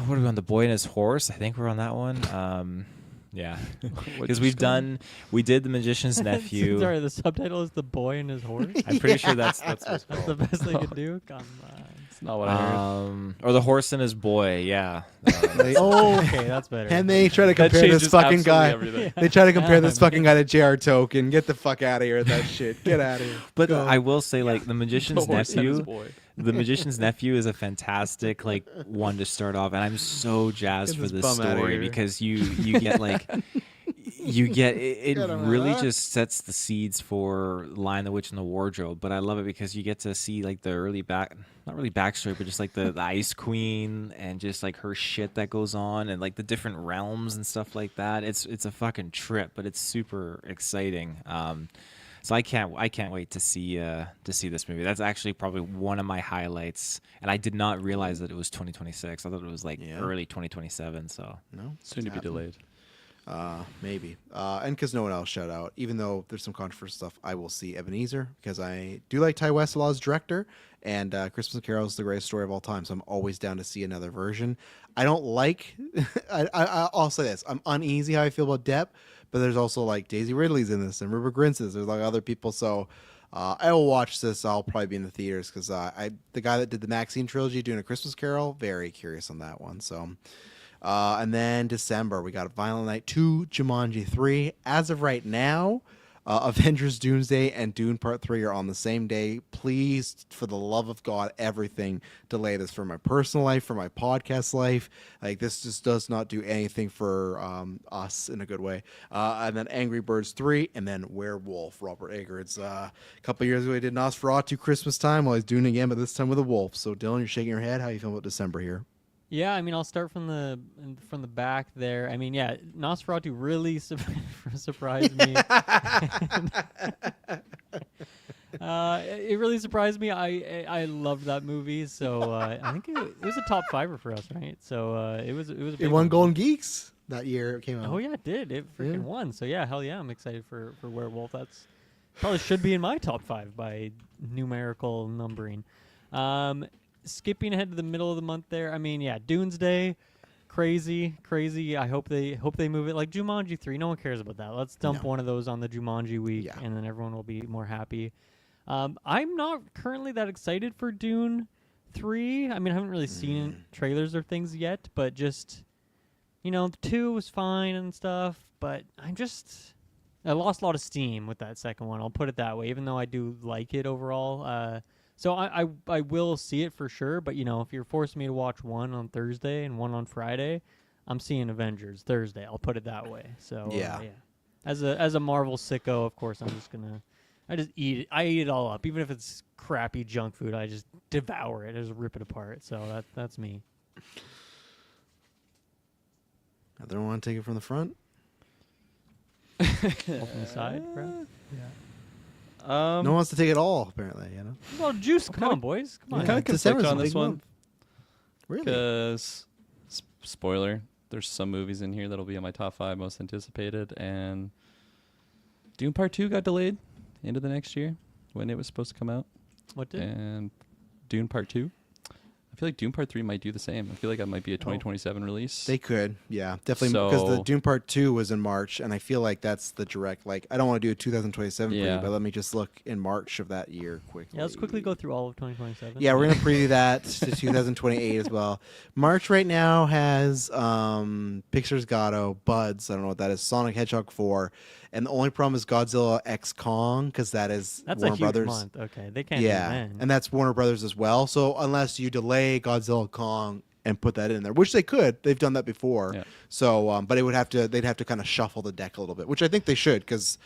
Speaker 5: what are we on? The Boy and His Horse. I think we're on that one. Yeah, because we did The Magician's Nephew.
Speaker 3: Sorry, the subtitle is "The Boy and His Horse."
Speaker 5: I'm pretty sure that's what it's
Speaker 3: That's
Speaker 5: called.
Speaker 3: the best they could do. Come on.
Speaker 2: It's not what I heard.
Speaker 5: Or The Horse and His Boy. Yeah.
Speaker 3: Oh, okay, that's better.
Speaker 1: And they try to
Speaker 2: That
Speaker 1: compare this
Speaker 2: changes
Speaker 1: fucking
Speaker 2: absolutely
Speaker 1: guy.
Speaker 2: everything.
Speaker 1: They try to compare this fucking guy to J.R. Tolkien. Get the fuck out of here with that shit. Get out of here.
Speaker 5: But
Speaker 1: Go.
Speaker 5: I will say, The Magician's
Speaker 2: The horse and his
Speaker 5: Nephew.
Speaker 2: boy.
Speaker 5: The Magician's Nephew is a fantastic one to start off, and I'm so jazzed
Speaker 1: Get
Speaker 5: for
Speaker 1: this
Speaker 5: this
Speaker 1: bum outta
Speaker 5: story
Speaker 1: here.
Speaker 5: because you get it
Speaker 1: Get him
Speaker 5: really
Speaker 1: out.
Speaker 5: just sets the seeds for Lion, the Witch, and the Wardrobe. But I love it because you get to see the early not really backstory, but just the Ice Queen and just her shit that goes on and the different realms and stuff like that. It's a fucking trip, but it's super exciting. So I can't wait to see this movie. That's actually probably one of my highlights, and I did not realize that it was 2026. I thought it was early 2027. So
Speaker 1: No,
Speaker 2: Soon to be delayed.
Speaker 1: Maybe. And because no one else shut out, even though there's some controversial stuff, I will see Ebenezer because I do like Ty Westlaw as director, and Christmas Carol is the greatest story of all time, so I'm always down to see another version. I don't like. I'll say this: I'm uneasy how I feel about Depp, but there's also Daisy Ridley's in this and Rupert Grint's. There's other people, so. I will watch this. I'll probably be in the theaters because the guy that did the Maxine trilogy doing A Christmas Carol, very curious on that one. So And then December, we got Violent Night 2, Jumanji 3. As of right now, Avengers Doomsday and Dune Part 3 are on the same day. Please, for the love of God, everything delay this for my personal life, for my podcast life. Like, this just does not do anything for us in a good way. And then Angry Birds 3, and then Werewolf, Robert Eggers. A couple years ago, he did Nosferatu Christmas time. Well, he's doing it again, but this time with a wolf. So, Dylan, you're shaking your head. How you feel about December here?
Speaker 3: Yeah, I mean, I'll start from the back there. I mean, yeah, Nosferatu really surprised me. It really surprised me. I loved that movie, so I think it was a top fiver for us, right? So it was a big
Speaker 1: It won
Speaker 3: one.
Speaker 1: Golden Geeks that year it came out.
Speaker 3: Oh yeah, it did. It freaking won. So yeah, hell yeah, I'm excited for Werewolf. That's probably should be in my top 5 by numerical numbering. Skipping ahead to the middle of the month there. I mean, yeah, Doomsday, crazy. I hope they move it like Jumanji 3. No one cares about that. Let's dump one of those on the Jumanji week, and then everyone will be more happy. I'm not currently that excited for Dune 3. I mean, I haven't really seen trailers or things yet, but just, the 2 was fine and stuff, but I lost a lot of steam with that second one. I'll put it that way, even though I do like it overall. So I will see it for sure, but if you're forcing me to watch one on Thursday and one on Friday, I'm seeing Avengers Thursday. I'll put it that way. So yeah. As a Marvel sicko, of course, I just eat it. I eat it all up, even if it's crappy junk food. I just devour it. I just rip it apart. So that's me.
Speaker 1: Other one want to take it from the front?
Speaker 3: Or from the side, Brad?
Speaker 1: No one wants to take it all, apparently.
Speaker 3: Well, juice. Come on, boys. Come on.
Speaker 2: Kind of
Speaker 1: December's
Speaker 2: conflict
Speaker 1: a
Speaker 2: on this
Speaker 1: big
Speaker 2: one.
Speaker 1: month. Really?
Speaker 2: Because, spoiler, there's some movies in here that'll be on my top 5 most anticipated, and Dune Part 2 got delayed into the next year when it was supposed to come out.
Speaker 3: What did?
Speaker 2: And Dune Part 2. I feel like Dune Part 3 might do the same. I feel like that might be a 2027 release.
Speaker 1: They could, yeah, definitely, because the Dune Part 2 was in March, and I feel like that's the direct, I don't want to do a 2027 preview, but let me just look in March of that year quickly.
Speaker 3: Yeah, let's quickly go through all of 2027.
Speaker 1: Yeah, we're going to preview that to 2028 as well. March right now has Pixar's Gato, Buds, I don't know what that is, Sonic Hedgehog 4, and the only problem is Godzilla X Kong, because that's
Speaker 3: a
Speaker 1: Warner
Speaker 3: huge
Speaker 1: Brothers.
Speaker 3: month. Okay, they can't do that.
Speaker 1: And that's Warner Brothers as well. So unless you delay Godzilla Kong and put that in there, which they could, they've done that before. Yeah. So, but they'd have to kind of shuffle the deck a little bit, which I think they should, because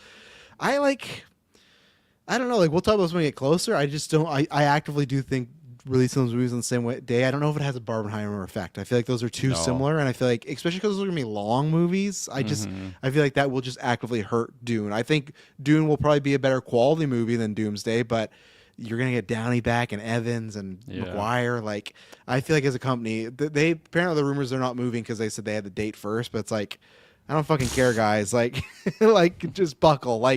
Speaker 1: I don't know, we'll talk about this when we get closer. I just don't. I actively do think releasing those movies on the same day. I don't know if it has a Barbenheimer effect. I feel like those are too similar, and I feel like, especially because those are gonna be long movies, I feel like that will just actively hurt Dune. I think Dune will probably be a better quality movie than Doomsday, but you're gonna get Downey back and Evans and McGuire. I feel like as a company, they apparently the rumors they're not moving because they said they had the date first, but it's like, I don't fucking care, guys. Just buckle.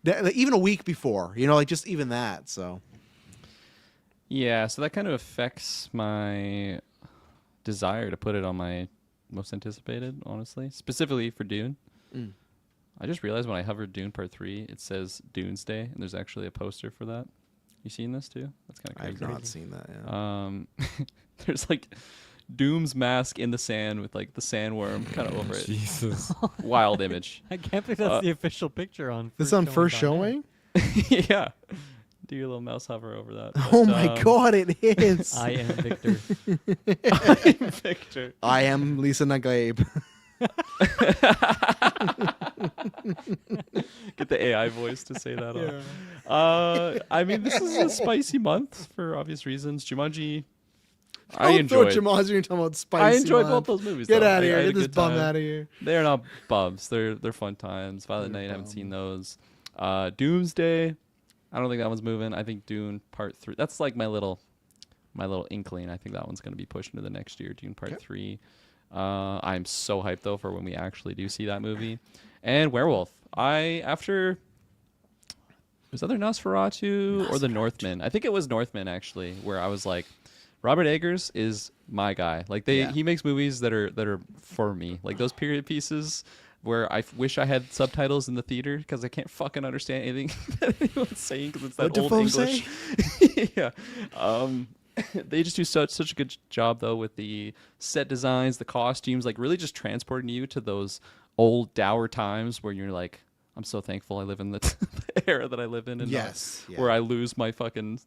Speaker 1: Even a week before, just even that. So.
Speaker 2: Yeah, so that kind of affects my desire to put it on my most anticipated, honestly. Specifically for Dune. I just realized when I hovered Dune Part 3, it says Doomsday, and there's actually a poster for that. You seen this too? That's kind of crazy.
Speaker 1: I've not seen that, yeah.
Speaker 2: There's Doom's mask in the sand with the sandworm kind of over it.
Speaker 5: Jesus.
Speaker 2: Wild image.
Speaker 3: I can't believe that's the official picture on.
Speaker 1: This on first showing?
Speaker 2: Yeah. Do your little mouse hover over that.
Speaker 1: Oh my God, it is.
Speaker 3: I am Victor.
Speaker 2: I am Victor.
Speaker 1: I am Lisa Naglabe.
Speaker 2: Get the AI voice to say that. Yeah. I mean, this is a spicy month for obvious reasons. Jumanji. I enjoyed
Speaker 1: Jumanji. You're talking about spicy.
Speaker 2: I enjoyed
Speaker 1: month.
Speaker 2: both those movies.
Speaker 1: Get
Speaker 2: though.
Speaker 1: out of here!
Speaker 2: I had a
Speaker 1: Get this
Speaker 2: good
Speaker 1: bum
Speaker 2: time.
Speaker 1: out of here!
Speaker 2: They're not bums. They're fun times. Violent Night. I haven't seen those. Doomsday. I don't think that one's moving. I think Dune Part 3. That's my little inkling. I think that one's going to be pushed into the next year. Dune Part 3. I'm so hyped though for when we actually do see that movie. And Werewolf. Was either Nosferatu or The Northman? I think it was Northman actually, where I was like, Robert Eggers is my guy. He makes movies that are for me. Those period pieces where I wish I had subtitles in the theater because I can't fucking understand anything that anyone's saying because it's that old English. Yeah. They just do such a good job though with the set designs, the costumes, like really just transporting you to those old dour times where you're like, I'm so thankful I live in the, the era that I live in, and
Speaker 1: Yes,
Speaker 2: not
Speaker 1: yeah.
Speaker 2: where I lose my fucking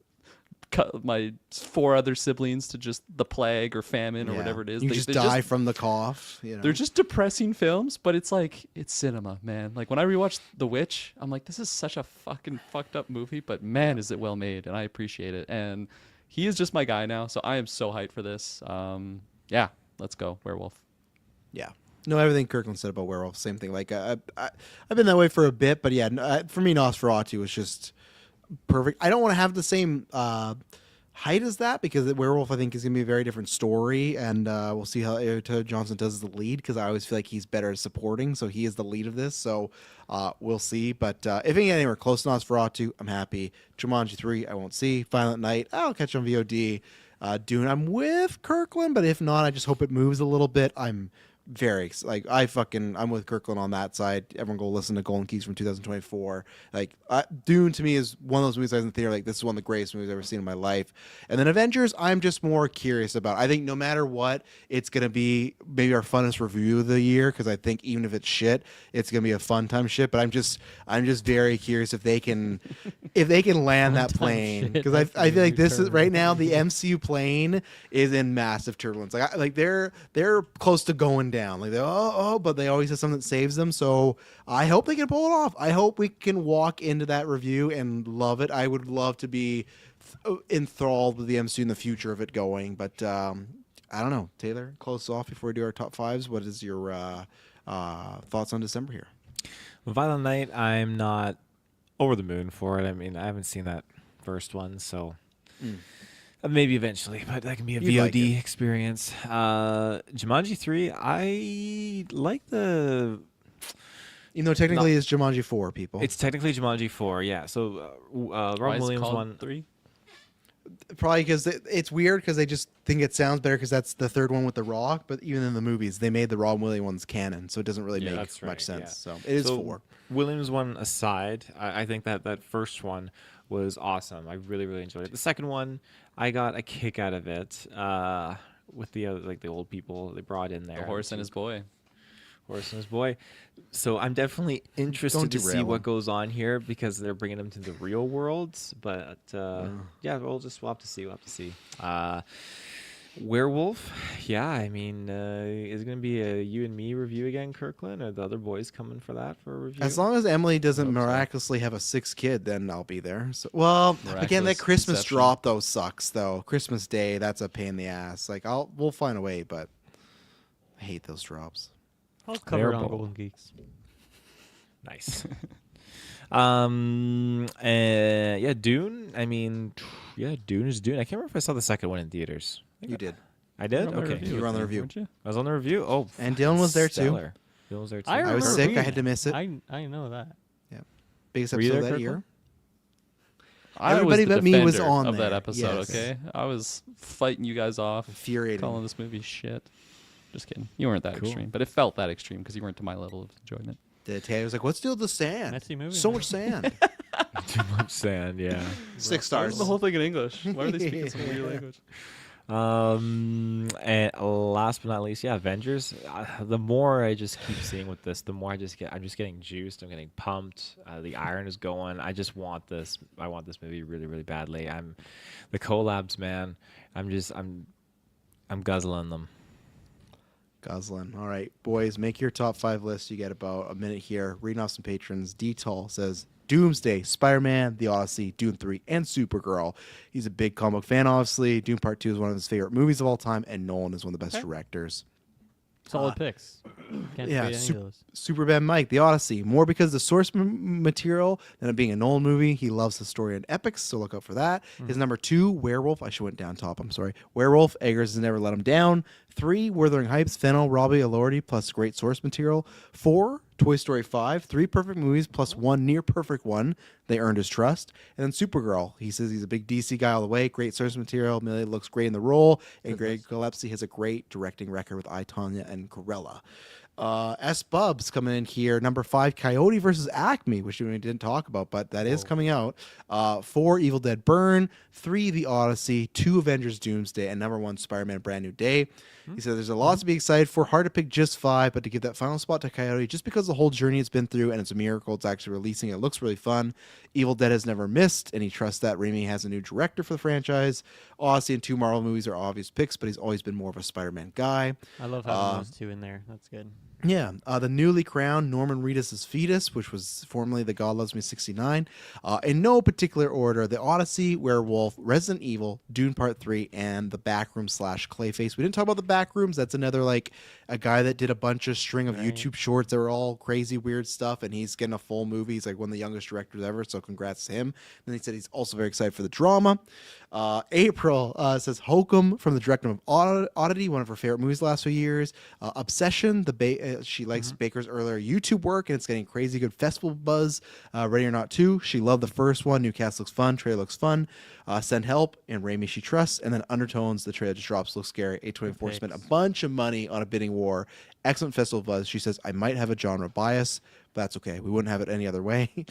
Speaker 2: my 4 other siblings to just the plague or famine or
Speaker 1: Yeah.
Speaker 2: whatever it is.
Speaker 1: You just die from the cough. You know?
Speaker 2: They're just depressing films, but it's like it's cinema, man. Like when I rewatch The Witch, I'm like, this is such a fucking fucked up movie, but man, is it well made, and I appreciate it. And he is just my guy now, so I am so hyped for this. Yeah, let's go, Werewolf.
Speaker 1: Yeah. No, everything Kirkland said about Werewolf, same thing. Like I've been that way for a bit, but yeah, for me, Nosferatu was just perfect. I don't want to have the same height as that because Werewolf, I think, is going to be a very different story, and we'll see how Todd Johnson does as the lead because I always feel like he's better at supporting, so he is the lead of this. So we'll see. But if we get anywhere close to Nosferatu, I'm happy. Jumanji 3, I won't see. Violent Night, I'll catch on VOD. Dune, I'm with Kirkland, but if not, I just hope it moves a little bit. I'm I'm with Kirkland on that side. Everyone go listen to Golden Keys from 2024. Like Dune to me is one of those movies I was in the theater like this is one of the greatest movies I've ever seen in my life. And then Avengers, I'm just more curious about. I think no matter what, it's gonna be maybe our funnest review of the year because I think even if it's shit, it's gonna be a fun time shit. But I'm just very curious if they can land that plane because I feel like this is right now the MCU plane is in massive turbulence. Like they're close to going down. Like but they always have something that saves them. So I hope they can pull it off. I hope we can walk into that review and love it. I would love to be enthralled with the MCU in the future of it going. But I don't know. Taylor, close off before we do our top fives. What is your thoughts on December here?
Speaker 5: Violent Night, I'm not over the moon for it. I mean, I haven't seen that first one, so maybe eventually, but that can be a
Speaker 1: You'd like
Speaker 5: VOD
Speaker 1: it.
Speaker 5: experience. Jumanji 3, I like the...
Speaker 1: Even though technically it's Jumanji 4, people.
Speaker 5: It's technically Jumanji 4, yeah. So
Speaker 2: Why
Speaker 5: Rob
Speaker 2: is it
Speaker 5: Williams
Speaker 2: called
Speaker 5: one...
Speaker 2: 3?
Speaker 1: probably because it's weird because they just think it sounds better because that's the third one with The Rock. But even in the movies, they made the Rob Williams ones canon, so it doesn't really make
Speaker 5: that's
Speaker 1: much
Speaker 5: right,
Speaker 1: sense.
Speaker 5: yeah.
Speaker 1: So it is 4.
Speaker 5: Williams one aside, I think that first one was awesome. I really, really enjoyed it. The second one, I got a kick out of it with the the old people they brought in there.
Speaker 2: The horse and his boy.
Speaker 5: Horse and his boy. So I'm definitely interested to see
Speaker 1: derail
Speaker 5: what
Speaker 1: him.
Speaker 5: goes on here because they're bringing them to the real world. But yeah, we'll have to see. We'll have to see. Werewolf, yeah. I mean, is it going to be a you and me review again, Kirkland? Are the other boys coming for that for a review?
Speaker 1: As long as Emily doesn't
Speaker 2: Hope so.
Speaker 1: miraculously have a 6th kid, then I'll be there. So, well, again, that
Speaker 2: Miraculous
Speaker 1: Christmas
Speaker 2: conception.
Speaker 1: drop though sucks. Though Christmas Day, that's a pain in the ass. Like we'll find a way, but I hate those drops.
Speaker 3: I'll cover it on
Speaker 5: Terrible.
Speaker 3: Golden Geeks.
Speaker 5: Nice. Yeah, Dune. I mean, yeah, Dune is Dune. I can't remember if I saw the second one in theaters.
Speaker 1: You did,
Speaker 5: I did.
Speaker 2: You're on the
Speaker 5: Okay,
Speaker 2: review
Speaker 1: you were on the
Speaker 2: with me,
Speaker 1: review.
Speaker 2: weren't you?
Speaker 5: I was on the review. Oh,
Speaker 1: and Dylan was there too.
Speaker 5: stellar. Dylan was there too.
Speaker 3: I
Speaker 1: was
Speaker 3: remember
Speaker 1: sick, I
Speaker 3: being
Speaker 1: had to miss it.
Speaker 3: I know that.
Speaker 1: Biggest
Speaker 5: Were you
Speaker 1: episode
Speaker 5: there,
Speaker 1: that year.
Speaker 5: Kirkland?
Speaker 1: Everybody
Speaker 2: I was the
Speaker 1: but me was
Speaker 2: defender
Speaker 1: on
Speaker 2: of that
Speaker 1: there.
Speaker 2: episode.
Speaker 1: Yes.
Speaker 2: Okay, I was fighting you guys off,
Speaker 1: Infuriating.
Speaker 2: calling this movie shit. Just kidding. You weren't that
Speaker 5: Cool.
Speaker 2: extreme, but it felt that extreme because you weren't to my level of enjoyment.
Speaker 1: Taylor was like, "Let's deal with the sand.
Speaker 3: Messy movie,
Speaker 1: So
Speaker 3: man.
Speaker 1: much sand."
Speaker 5: Too much sand. Yeah.
Speaker 1: 6
Speaker 2: Why is
Speaker 1: stars.
Speaker 2: the whole thing in English? Why are they speaking some weird language?
Speaker 5: And last but not least, yeah, Avengers. The more I just keep seeing with this, the more I'm just getting juiced. I'm getting pumped. The iron is going. I just want this. I want this movie really, really badly. The collabs, man. I'm guzzling them.
Speaker 1: Goslin. All right, boys, make your top 5 list. You get about a minute here. Reading off some patrons. D-Tall says Doomsday, Spider-Man, The Odyssey, Dune 3, and Supergirl. He's a big comic book fan, obviously. Dune Part 2 is one of his favorite movies of all time, and Nolan is one of the best directors.
Speaker 3: Solid picks. Can't
Speaker 1: Yeah,
Speaker 3: debate any of those.
Speaker 1: Superbad Mike, The Odyssey. More because the source material than it being a Nolan movie. He loves the story and epics, so look out for that. His number 2, Werewolf. I should went down top. I'm sorry. Werewolf. Eggers has never let him down. 3, Wuthering Heights. Fennel, Robbie, Elordi, plus great source material. 4, Toy Story 5. 3 perfect movies plus 1 near perfect one. They earned his trust. And then Supergirl. He says he's a big DC guy all the way. Great source material. Millie looks great in the role. And Greg Gillespie has a great directing record with I, Tonya and Corella. S Bubs coming in here. Number 5, Coyote versus Acme, which we didn't talk about, but that is coming out. 4, Evil Dead Burn. 3, The Odyssey. 2, Avengers Doomsday. And number 1, Spider-Man Brand New Day. He said there's a lot to be excited for. Hard to pick just 5, but to give that final spot to Coyote, just because the whole journey it's been through, and it's a miracle it's actually releasing. It looks really fun. Evil Dead has never missed, and he trusts that Raimi has a new director for the franchise. Odyssey and 2 Marvel movies are obvious picks, but he's always been more of a Spider-Man guy.
Speaker 3: I love having those 2 in there. That's good.
Speaker 1: Yeah, the newly crowned Norman Reedus' Fetus, which was formerly the God Loves Me 69. In no particular order, The Odyssey, Werewolf, Resident Evil, Dune Part 3, and The Backroom / Clayface. We didn't talk about The Backrooms. That's another, like, a guy that did a bunch of string of YouTube shorts that were all crazy, weird stuff, and he's getting a full movie. He's, like, one of the youngest directors ever, so congrats to him. And then he said he's also very excited for the drama. April says Hokum from the director of Oddity, one of her favorite movies the last few years. Obsession, she likes Baker's earlier YouTube work, and it's getting crazy good festival buzz. Ready or Not 2, she loved the first one. New cast looks fun. Trailer looks fun. Send Help and Raimi she trusts. And then Undertones, the trailer just drops, looks scary. A24 spent a bunch of money on a bidding war. Excellent festival buzz. She says, I might have a genre bias, but that's okay. We wouldn't have it any other way.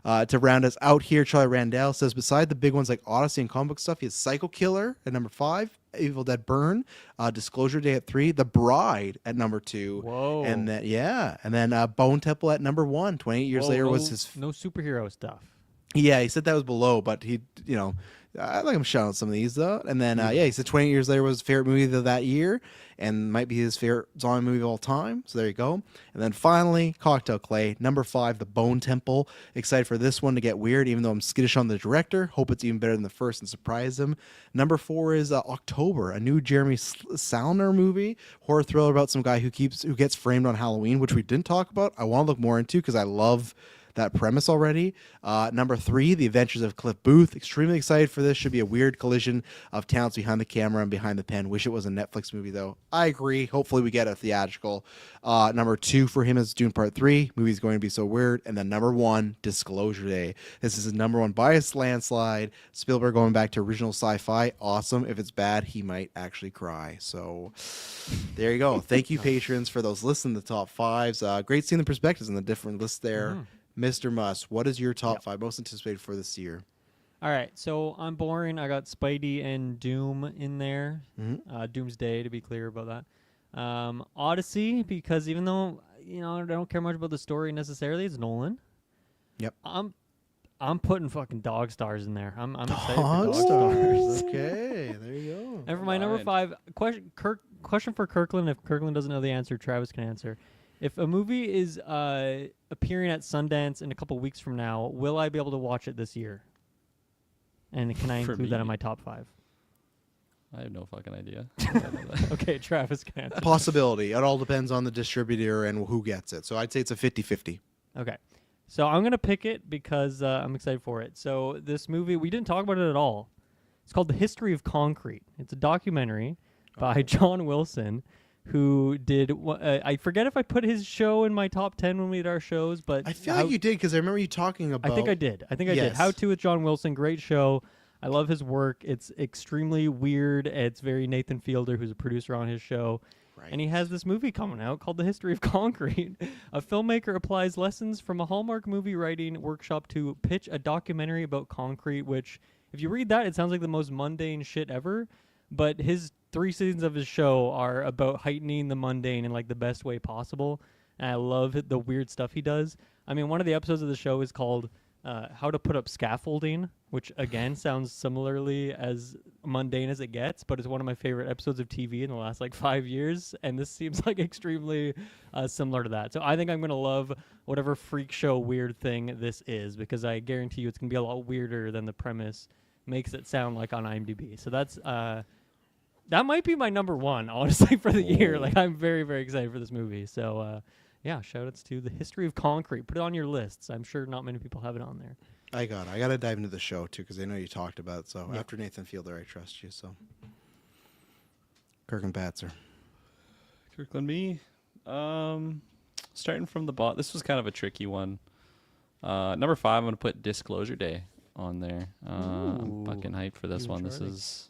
Speaker 1: To round us out here, Charlie Randall says, beside the big ones like Odyssey and comic book stuff, he has Psycho Killer at number 5, Evil Dead Burn, Disclosure Day at 3, The Bride at number 2.
Speaker 3: Whoa.
Speaker 1: And then Bone Temple at number 1. 28 years later was his...
Speaker 3: No superhero stuff.
Speaker 1: Yeah, he said that was below, but he, I like him shouting out some of these, though. And then, he said 28 years later was his favorite movie of that year and might be his favorite zombie movie of all time. So there you go. And then finally, Cocktail Clay, number 5, The Bone Temple. Excited for this one to get weird, even though I'm skittish on the director. Hope it's even better than the first and surprise him. Number 4 is October, a new Jeremy Saulnier movie, horror thriller about some guy who gets framed on Halloween, which we didn't talk about. I want to look more into because I love that premise already. Number 3, The Adventures of Cliff Booth. Extremely excited for this. Should be a weird collision of talents behind the camera and behind the pen. Wish it was a Netflix movie, though. I agree. Hopefully we get a theatrical. Number 2 for him is Dune Part 3. Movie's going to be so weird. And then number 1, Disclosure Day. This is his number 1 bias landslide. Spielberg going back to original sci-fi. Awesome. If it's bad, he might actually cry. So there you go. Thank you, patrons, for those listening to the top 5s. Great seeing the perspectives and the different lists there. Mr. Muss, what is your top 5 most anticipated for this year?
Speaker 3: All right, so I'm boring. I got Spidey and Doom in there. Doomsday, to be clear about that. Odyssey, because even though I don't care much about the story necessarily, it's Nolan.
Speaker 1: Yep.
Speaker 3: I'm putting fucking Dog Stars in there. I'm excited
Speaker 1: Dog
Speaker 3: for Dog Stars.
Speaker 1: Stars. Okay, there you go.
Speaker 3: And for my number 5 question for Kirkland. If Kirkland doesn't know the answer, Travis can answer. If a movie is appearing at Sundance in a couple weeks from now, will I be able to watch it this year? And can I include that in my top 5?
Speaker 2: I have no fucking idea.
Speaker 3: Okay, Travis can answer.
Speaker 1: Possibility. It all depends on the distributor and who gets it. So I'd say it's a 50-50.
Speaker 3: Okay. So I'm going to pick it because I'm excited for it. So this movie, we didn't talk about it at all. It's called The History of Concrete. It's a documentary by John Wilson, who did I forget if I put his show in my top 10 when we did our shows, but
Speaker 1: I feel like you did because I remember you talking about.
Speaker 3: I think I did. I did. How To with John Wilson, great show. I love his work. It's extremely weird. It's very Nathan Fielder, who's a producer on his show. Right. And he has this movie coming out called The History of Concrete. A filmmaker applies lessons from a Hallmark movie writing workshop to pitch a documentary about concrete, which, if you read that, it sounds like the most mundane shit ever. But his 3 seasons of his show are about heightening the mundane in like the best way possible. And I love the weird stuff he does. I mean, one of the episodes of the show is called How to Put Up Scaffolding, which again sounds similarly as mundane as it gets, but it's one of my favorite episodes of TV in the last like 5 years. And this seems like extremely similar to that. So I think I'm going to love whatever freak show weird thing this is, because I guarantee you it's going to be a lot weirder than the premise makes it sound like on IMDb. So that's that might be my number 1, honestly, for the year. Like, I'm very, very excited for this movie. So, shout-outs to The History of Concrete. Put it on your lists. I'm sure not many people have it on there.
Speaker 1: I got to dive into the show, too, because I know you talked about it. So, after Nathan Fielder, I trust you. So, Kirk and Patzer.
Speaker 2: Kirkland, me. Starting from the bottom. This was kind of a tricky one. Number 5, I'm going to put Disclosure Day on there. I'm fucking hyped for this one. This is,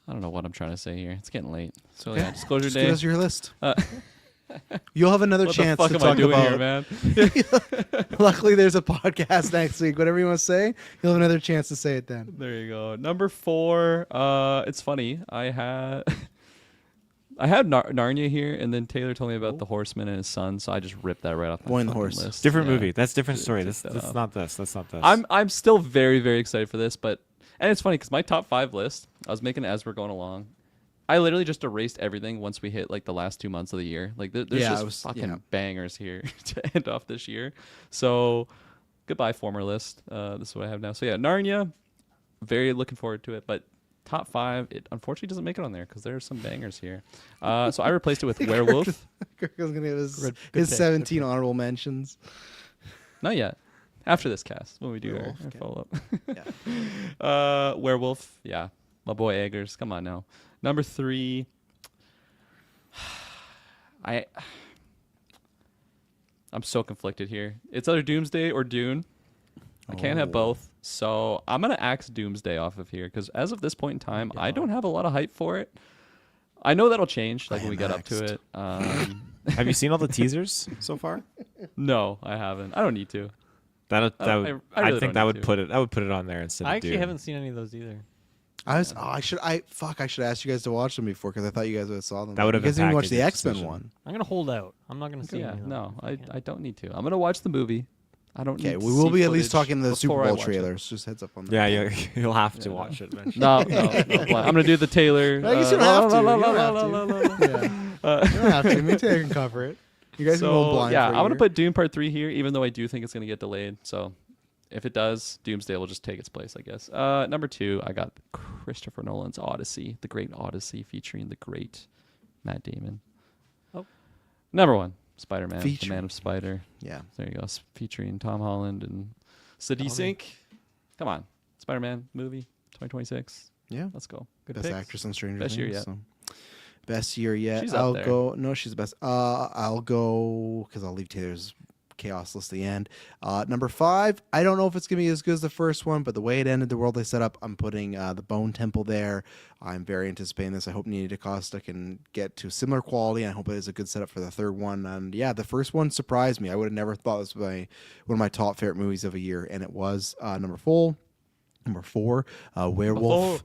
Speaker 2: I don't know what I'm trying to say here. It's getting late. So
Speaker 1: Okay.
Speaker 2: yeah, disclosure
Speaker 1: Just
Speaker 2: day.
Speaker 1: give us your list.
Speaker 2: Uh,
Speaker 1: You'll have another
Speaker 2: what
Speaker 1: chance
Speaker 2: the fuck
Speaker 1: to
Speaker 2: am
Speaker 1: talk
Speaker 2: I doing
Speaker 1: about.
Speaker 2: here, man?
Speaker 1: Luckily, there's a podcast next week. Whatever you want to say, you'll have another chance to say it then.
Speaker 2: There you go. Number 4. It's funny. I had Narnia here, and then Taylor told me about the Horseman and his son, so I just ripped that right off my
Speaker 1: Boy and the
Speaker 2: fucking
Speaker 1: Horse.
Speaker 2: list.
Speaker 5: Different
Speaker 2: Yeah.
Speaker 5: movie. That's different story.
Speaker 2: Take
Speaker 5: That's
Speaker 2: that
Speaker 5: that's
Speaker 2: off.
Speaker 5: not this. That's not this.
Speaker 2: I'm still very, very excited for this, and it's funny because my top 5 list, I was making it as we're going along. I literally just erased everything once we hit like the last 2 months of the year. Like there's
Speaker 1: Yeah,
Speaker 2: just
Speaker 1: it was-
Speaker 2: fucking
Speaker 1: yeah.
Speaker 2: bangers here to end off this year. So goodbye former list. This is what I have now. So yeah, Narnia, very looking forward to it. But top 5, it unfortunately doesn't make it on there because there's some bangers here. So I replaced it with Werewolf.
Speaker 1: Kirk was gonna give his,
Speaker 3: Good
Speaker 1: his
Speaker 3: pick,
Speaker 1: 17
Speaker 3: good pick.
Speaker 1: honorable mentions.
Speaker 2: Not yet. After this cast, when we do
Speaker 1: Werewolf,
Speaker 2: our
Speaker 1: okay.
Speaker 2: follow up.
Speaker 1: Yeah.
Speaker 2: Werewolf, yeah. My boy Eggers, come on now. Number 3. I'm so conflicted here. It's either Doomsday or Dune. I can't have both. So I'm going to axe Doomsday off of here because as of this point in time, I don't have a lot of hype for it. I know that'll change like
Speaker 1: I
Speaker 2: when we
Speaker 1: am
Speaker 2: get up to
Speaker 1: axed.
Speaker 2: it.
Speaker 5: Have you seen all the teasers so far?
Speaker 2: No, I haven't. I don't need to.
Speaker 5: That
Speaker 2: I
Speaker 5: would,
Speaker 2: I
Speaker 5: I
Speaker 2: really
Speaker 5: think
Speaker 2: don't
Speaker 5: that
Speaker 2: need
Speaker 5: would
Speaker 2: to.
Speaker 5: put it. I would put it on there instead
Speaker 3: I
Speaker 5: of
Speaker 3: actually
Speaker 5: Dune.
Speaker 3: haven't seen any of those either.
Speaker 1: I should ask you guys to watch them before because I thought you guys would have saw them.
Speaker 5: That would have
Speaker 1: you guys didn't even watch
Speaker 5: impacted
Speaker 1: the
Speaker 5: your
Speaker 1: X-Men
Speaker 5: decision.
Speaker 1: one.
Speaker 3: I'm gonna hold out. I'm not gonna see.
Speaker 2: Yeah,
Speaker 3: any of them.
Speaker 2: no, I
Speaker 3: can't.
Speaker 2: don't need to. I'm going to watch the movie. I don't
Speaker 1: Okay,
Speaker 2: need to
Speaker 1: we will
Speaker 2: see
Speaker 1: be at least
Speaker 2: footage
Speaker 1: talking the Super
Speaker 2: before I
Speaker 1: Bowl
Speaker 2: watch it.
Speaker 1: trailers. Just heads up on that.
Speaker 5: Yeah, you'll have to
Speaker 2: Yeah.
Speaker 5: watch it eventually.
Speaker 2: No, I'm gonna do the Taylor.
Speaker 1: I guess you don't have to.
Speaker 2: la, la,
Speaker 1: You
Speaker 2: la,
Speaker 1: don't
Speaker 2: la,
Speaker 1: have
Speaker 2: la,
Speaker 1: to.
Speaker 2: la, la.
Speaker 1: You don't have to. Me and Taylor can cover it. You guys can go
Speaker 2: So
Speaker 1: blind.
Speaker 2: yeah,
Speaker 1: for a
Speaker 2: I'm gonna
Speaker 1: year.
Speaker 2: put Dune Part 3 here, even though I do think it's gonna get delayed. So if it does, Doomsday will just take its place, I guess. Number 2, I got Christopher Nolan's Odyssey, the Great Odyssey, featuring the great Matt Damon.
Speaker 3: Oh.
Speaker 2: Number 1, Spider-Man, the
Speaker 1: Featuring.
Speaker 2: Man of Spider.
Speaker 1: Yeah.
Speaker 2: There you go, featuring Tom Holland and Sadie Sink. Come on, Spider-Man movie, 2026.
Speaker 1: Yeah.
Speaker 2: Let's go.
Speaker 3: Good
Speaker 1: Best
Speaker 3: picks.
Speaker 1: actress on Stranger
Speaker 2: Best year
Speaker 1: Things.
Speaker 2: yet.
Speaker 1: So. Best year yet.
Speaker 2: She's up
Speaker 1: I'll
Speaker 2: there.
Speaker 1: go. No, she's the best. I'll go because I'll leave Taylor's chaos list at the end. Number 5. I don't know if it's gonna be as good as the first one, but the way it ended, the world they set up, I'm putting the Bone Temple there. I'm very anticipating this. I hope Nia DaCosta can get to similar quality. I hope it is a good setup for the third one. And yeah, the first one surprised me. I would have never thought this was one of my top favorite movies of a year, and it was. Number 4, Werewolf.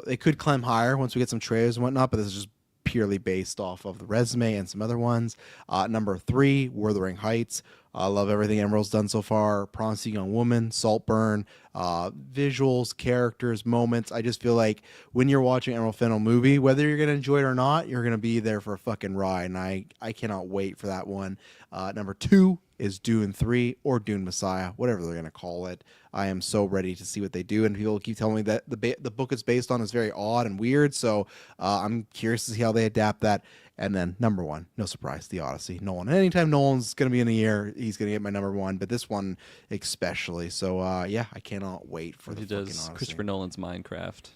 Speaker 1: It could climb higher once we get some trailers and whatnot, but this is just purely based off of the resume and some other ones. Number 3, Wuthering Heights. I love everything Emerald's done so far. Promising Young Woman, Saltburn, visuals, characters, moments. I just feel like when you're watching Emerald Fennell movie, whether you're going to enjoy it or not, you're going to be there for a fucking ride, and I cannot wait for that one. Number 2 is Dune 3 or Dune Messiah, whatever they're going to call it. I am so ready to see what they do, and people keep telling me that the book it's based on is very odd and weird, so I'm curious to see how they adapt that. And then number 1, no surprise, The Odyssey. Nolan. Anytime Nolan's going to be in the year, he's going to get my number 1, but this one especially. So yeah, I cannot wait for
Speaker 2: He
Speaker 1: the fucking
Speaker 2: does
Speaker 1: Odyssey.
Speaker 2: Christopher Nolan's Minecraft.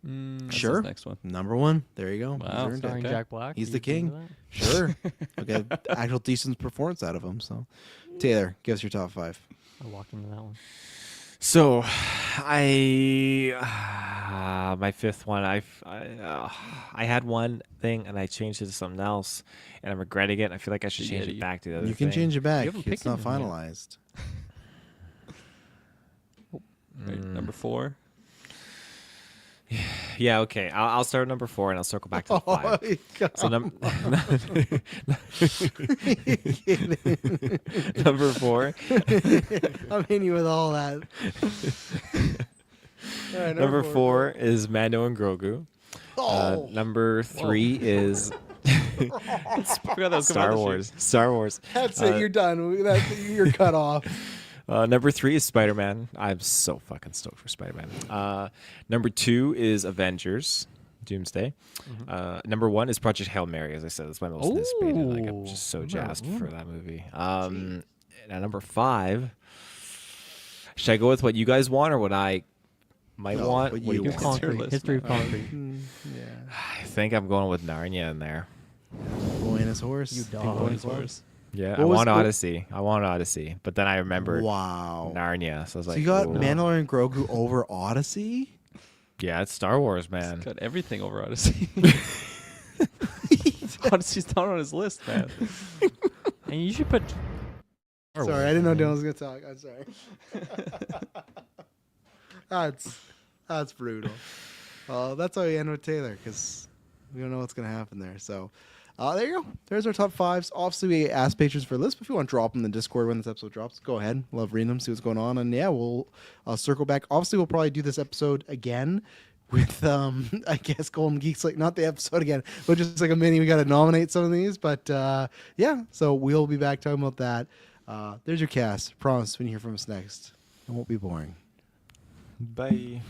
Speaker 2: That's
Speaker 1: Sure.
Speaker 2: his next one.
Speaker 1: Number 1. There you go. He's
Speaker 2: Wow.
Speaker 1: earned it.
Speaker 3: Starring
Speaker 2: Okay.
Speaker 3: Jack Black.
Speaker 1: He's
Speaker 3: Are
Speaker 1: the
Speaker 3: you keen
Speaker 1: king.
Speaker 3: to that?
Speaker 1: Sure. We'll get actual decent performance out of him. So, Taylor, give us your top 5.
Speaker 3: I walked into that one.
Speaker 5: So, my 5th one. I had one thing and I changed it to something else, and I'm regretting it. I feel like I should
Speaker 2: Yeah,
Speaker 5: change it
Speaker 2: you-
Speaker 5: back to the other
Speaker 1: You can
Speaker 5: thing.
Speaker 1: change it back.
Speaker 3: You haven't
Speaker 1: It's
Speaker 3: picked
Speaker 1: not
Speaker 3: anything yet.
Speaker 1: finalized.
Speaker 2: Right, number 4.
Speaker 5: Yeah, okay. I'll start at number 4 and I'll circle back to the 5. So number 4.
Speaker 1: I'm hitting you with all that. All right,
Speaker 5: Number 4 is Mando and Grogu.
Speaker 1: Oh,
Speaker 5: Number 3 is
Speaker 2: Forgot that was coming out
Speaker 5: Star
Speaker 2: this year.
Speaker 5: Wars. Star Wars.
Speaker 1: that's it. You're done. You're cut off.
Speaker 5: Number 3 is Spider-Man. I'm so fucking stoked for Spider-Man. Number 2 is Avengers, Doomsday. Number 1 is Project Hail Mary. As I said, that's my most anticipated. Like, I'm just so jazzed for that movie. And at number 5, should I go with what you guys want or what I might
Speaker 1: No,
Speaker 5: want?
Speaker 1: what
Speaker 5: What
Speaker 1: you
Speaker 5: do
Speaker 1: want.
Speaker 3: Concrete.
Speaker 2: list,
Speaker 3: History of
Speaker 2: man.
Speaker 3: concrete.
Speaker 1: Yeah.
Speaker 5: I think I'm going with Narnia in there.
Speaker 1: Boy and his horse.
Speaker 3: You
Speaker 1: Big
Speaker 3: dog.
Speaker 1: boy and his horse.
Speaker 2: Horse.
Speaker 5: Yeah,
Speaker 1: What
Speaker 5: I
Speaker 1: was-
Speaker 5: want
Speaker 1: what-
Speaker 5: Odyssey. I want Odyssey. But then I remembered
Speaker 1: Wow.
Speaker 5: Narnia. So I was
Speaker 1: So
Speaker 5: like,
Speaker 1: you got
Speaker 5: "Ooh."
Speaker 1: Mandalorian Grogu over Odyssey?
Speaker 5: Yeah, it's Star Wars, man.
Speaker 2: Got everything over Odyssey. Odyssey's not on his list, man.
Speaker 3: And you should put.
Speaker 1: Sorry, I didn't know Dylan was gonna talk. I'm sorry. That's brutal. That's why we end with Taylor, because we don't know what's gonna happen there. So there you go. There's our top fives. Obviously, we asked patrons for a list. But if you want to drop them in the Discord when this episode drops, go ahead. Love reading them, see what's going on, and yeah, we'll circle back. Obviously, we'll probably do this episode again with I guess Golden Geeks, like not the episode again, but just like a mini. We got to nominate some of these, but yeah. So we'll be back talking about that. There's your cast. Promise when you hear from us next, it won't be boring.
Speaker 5: Bye.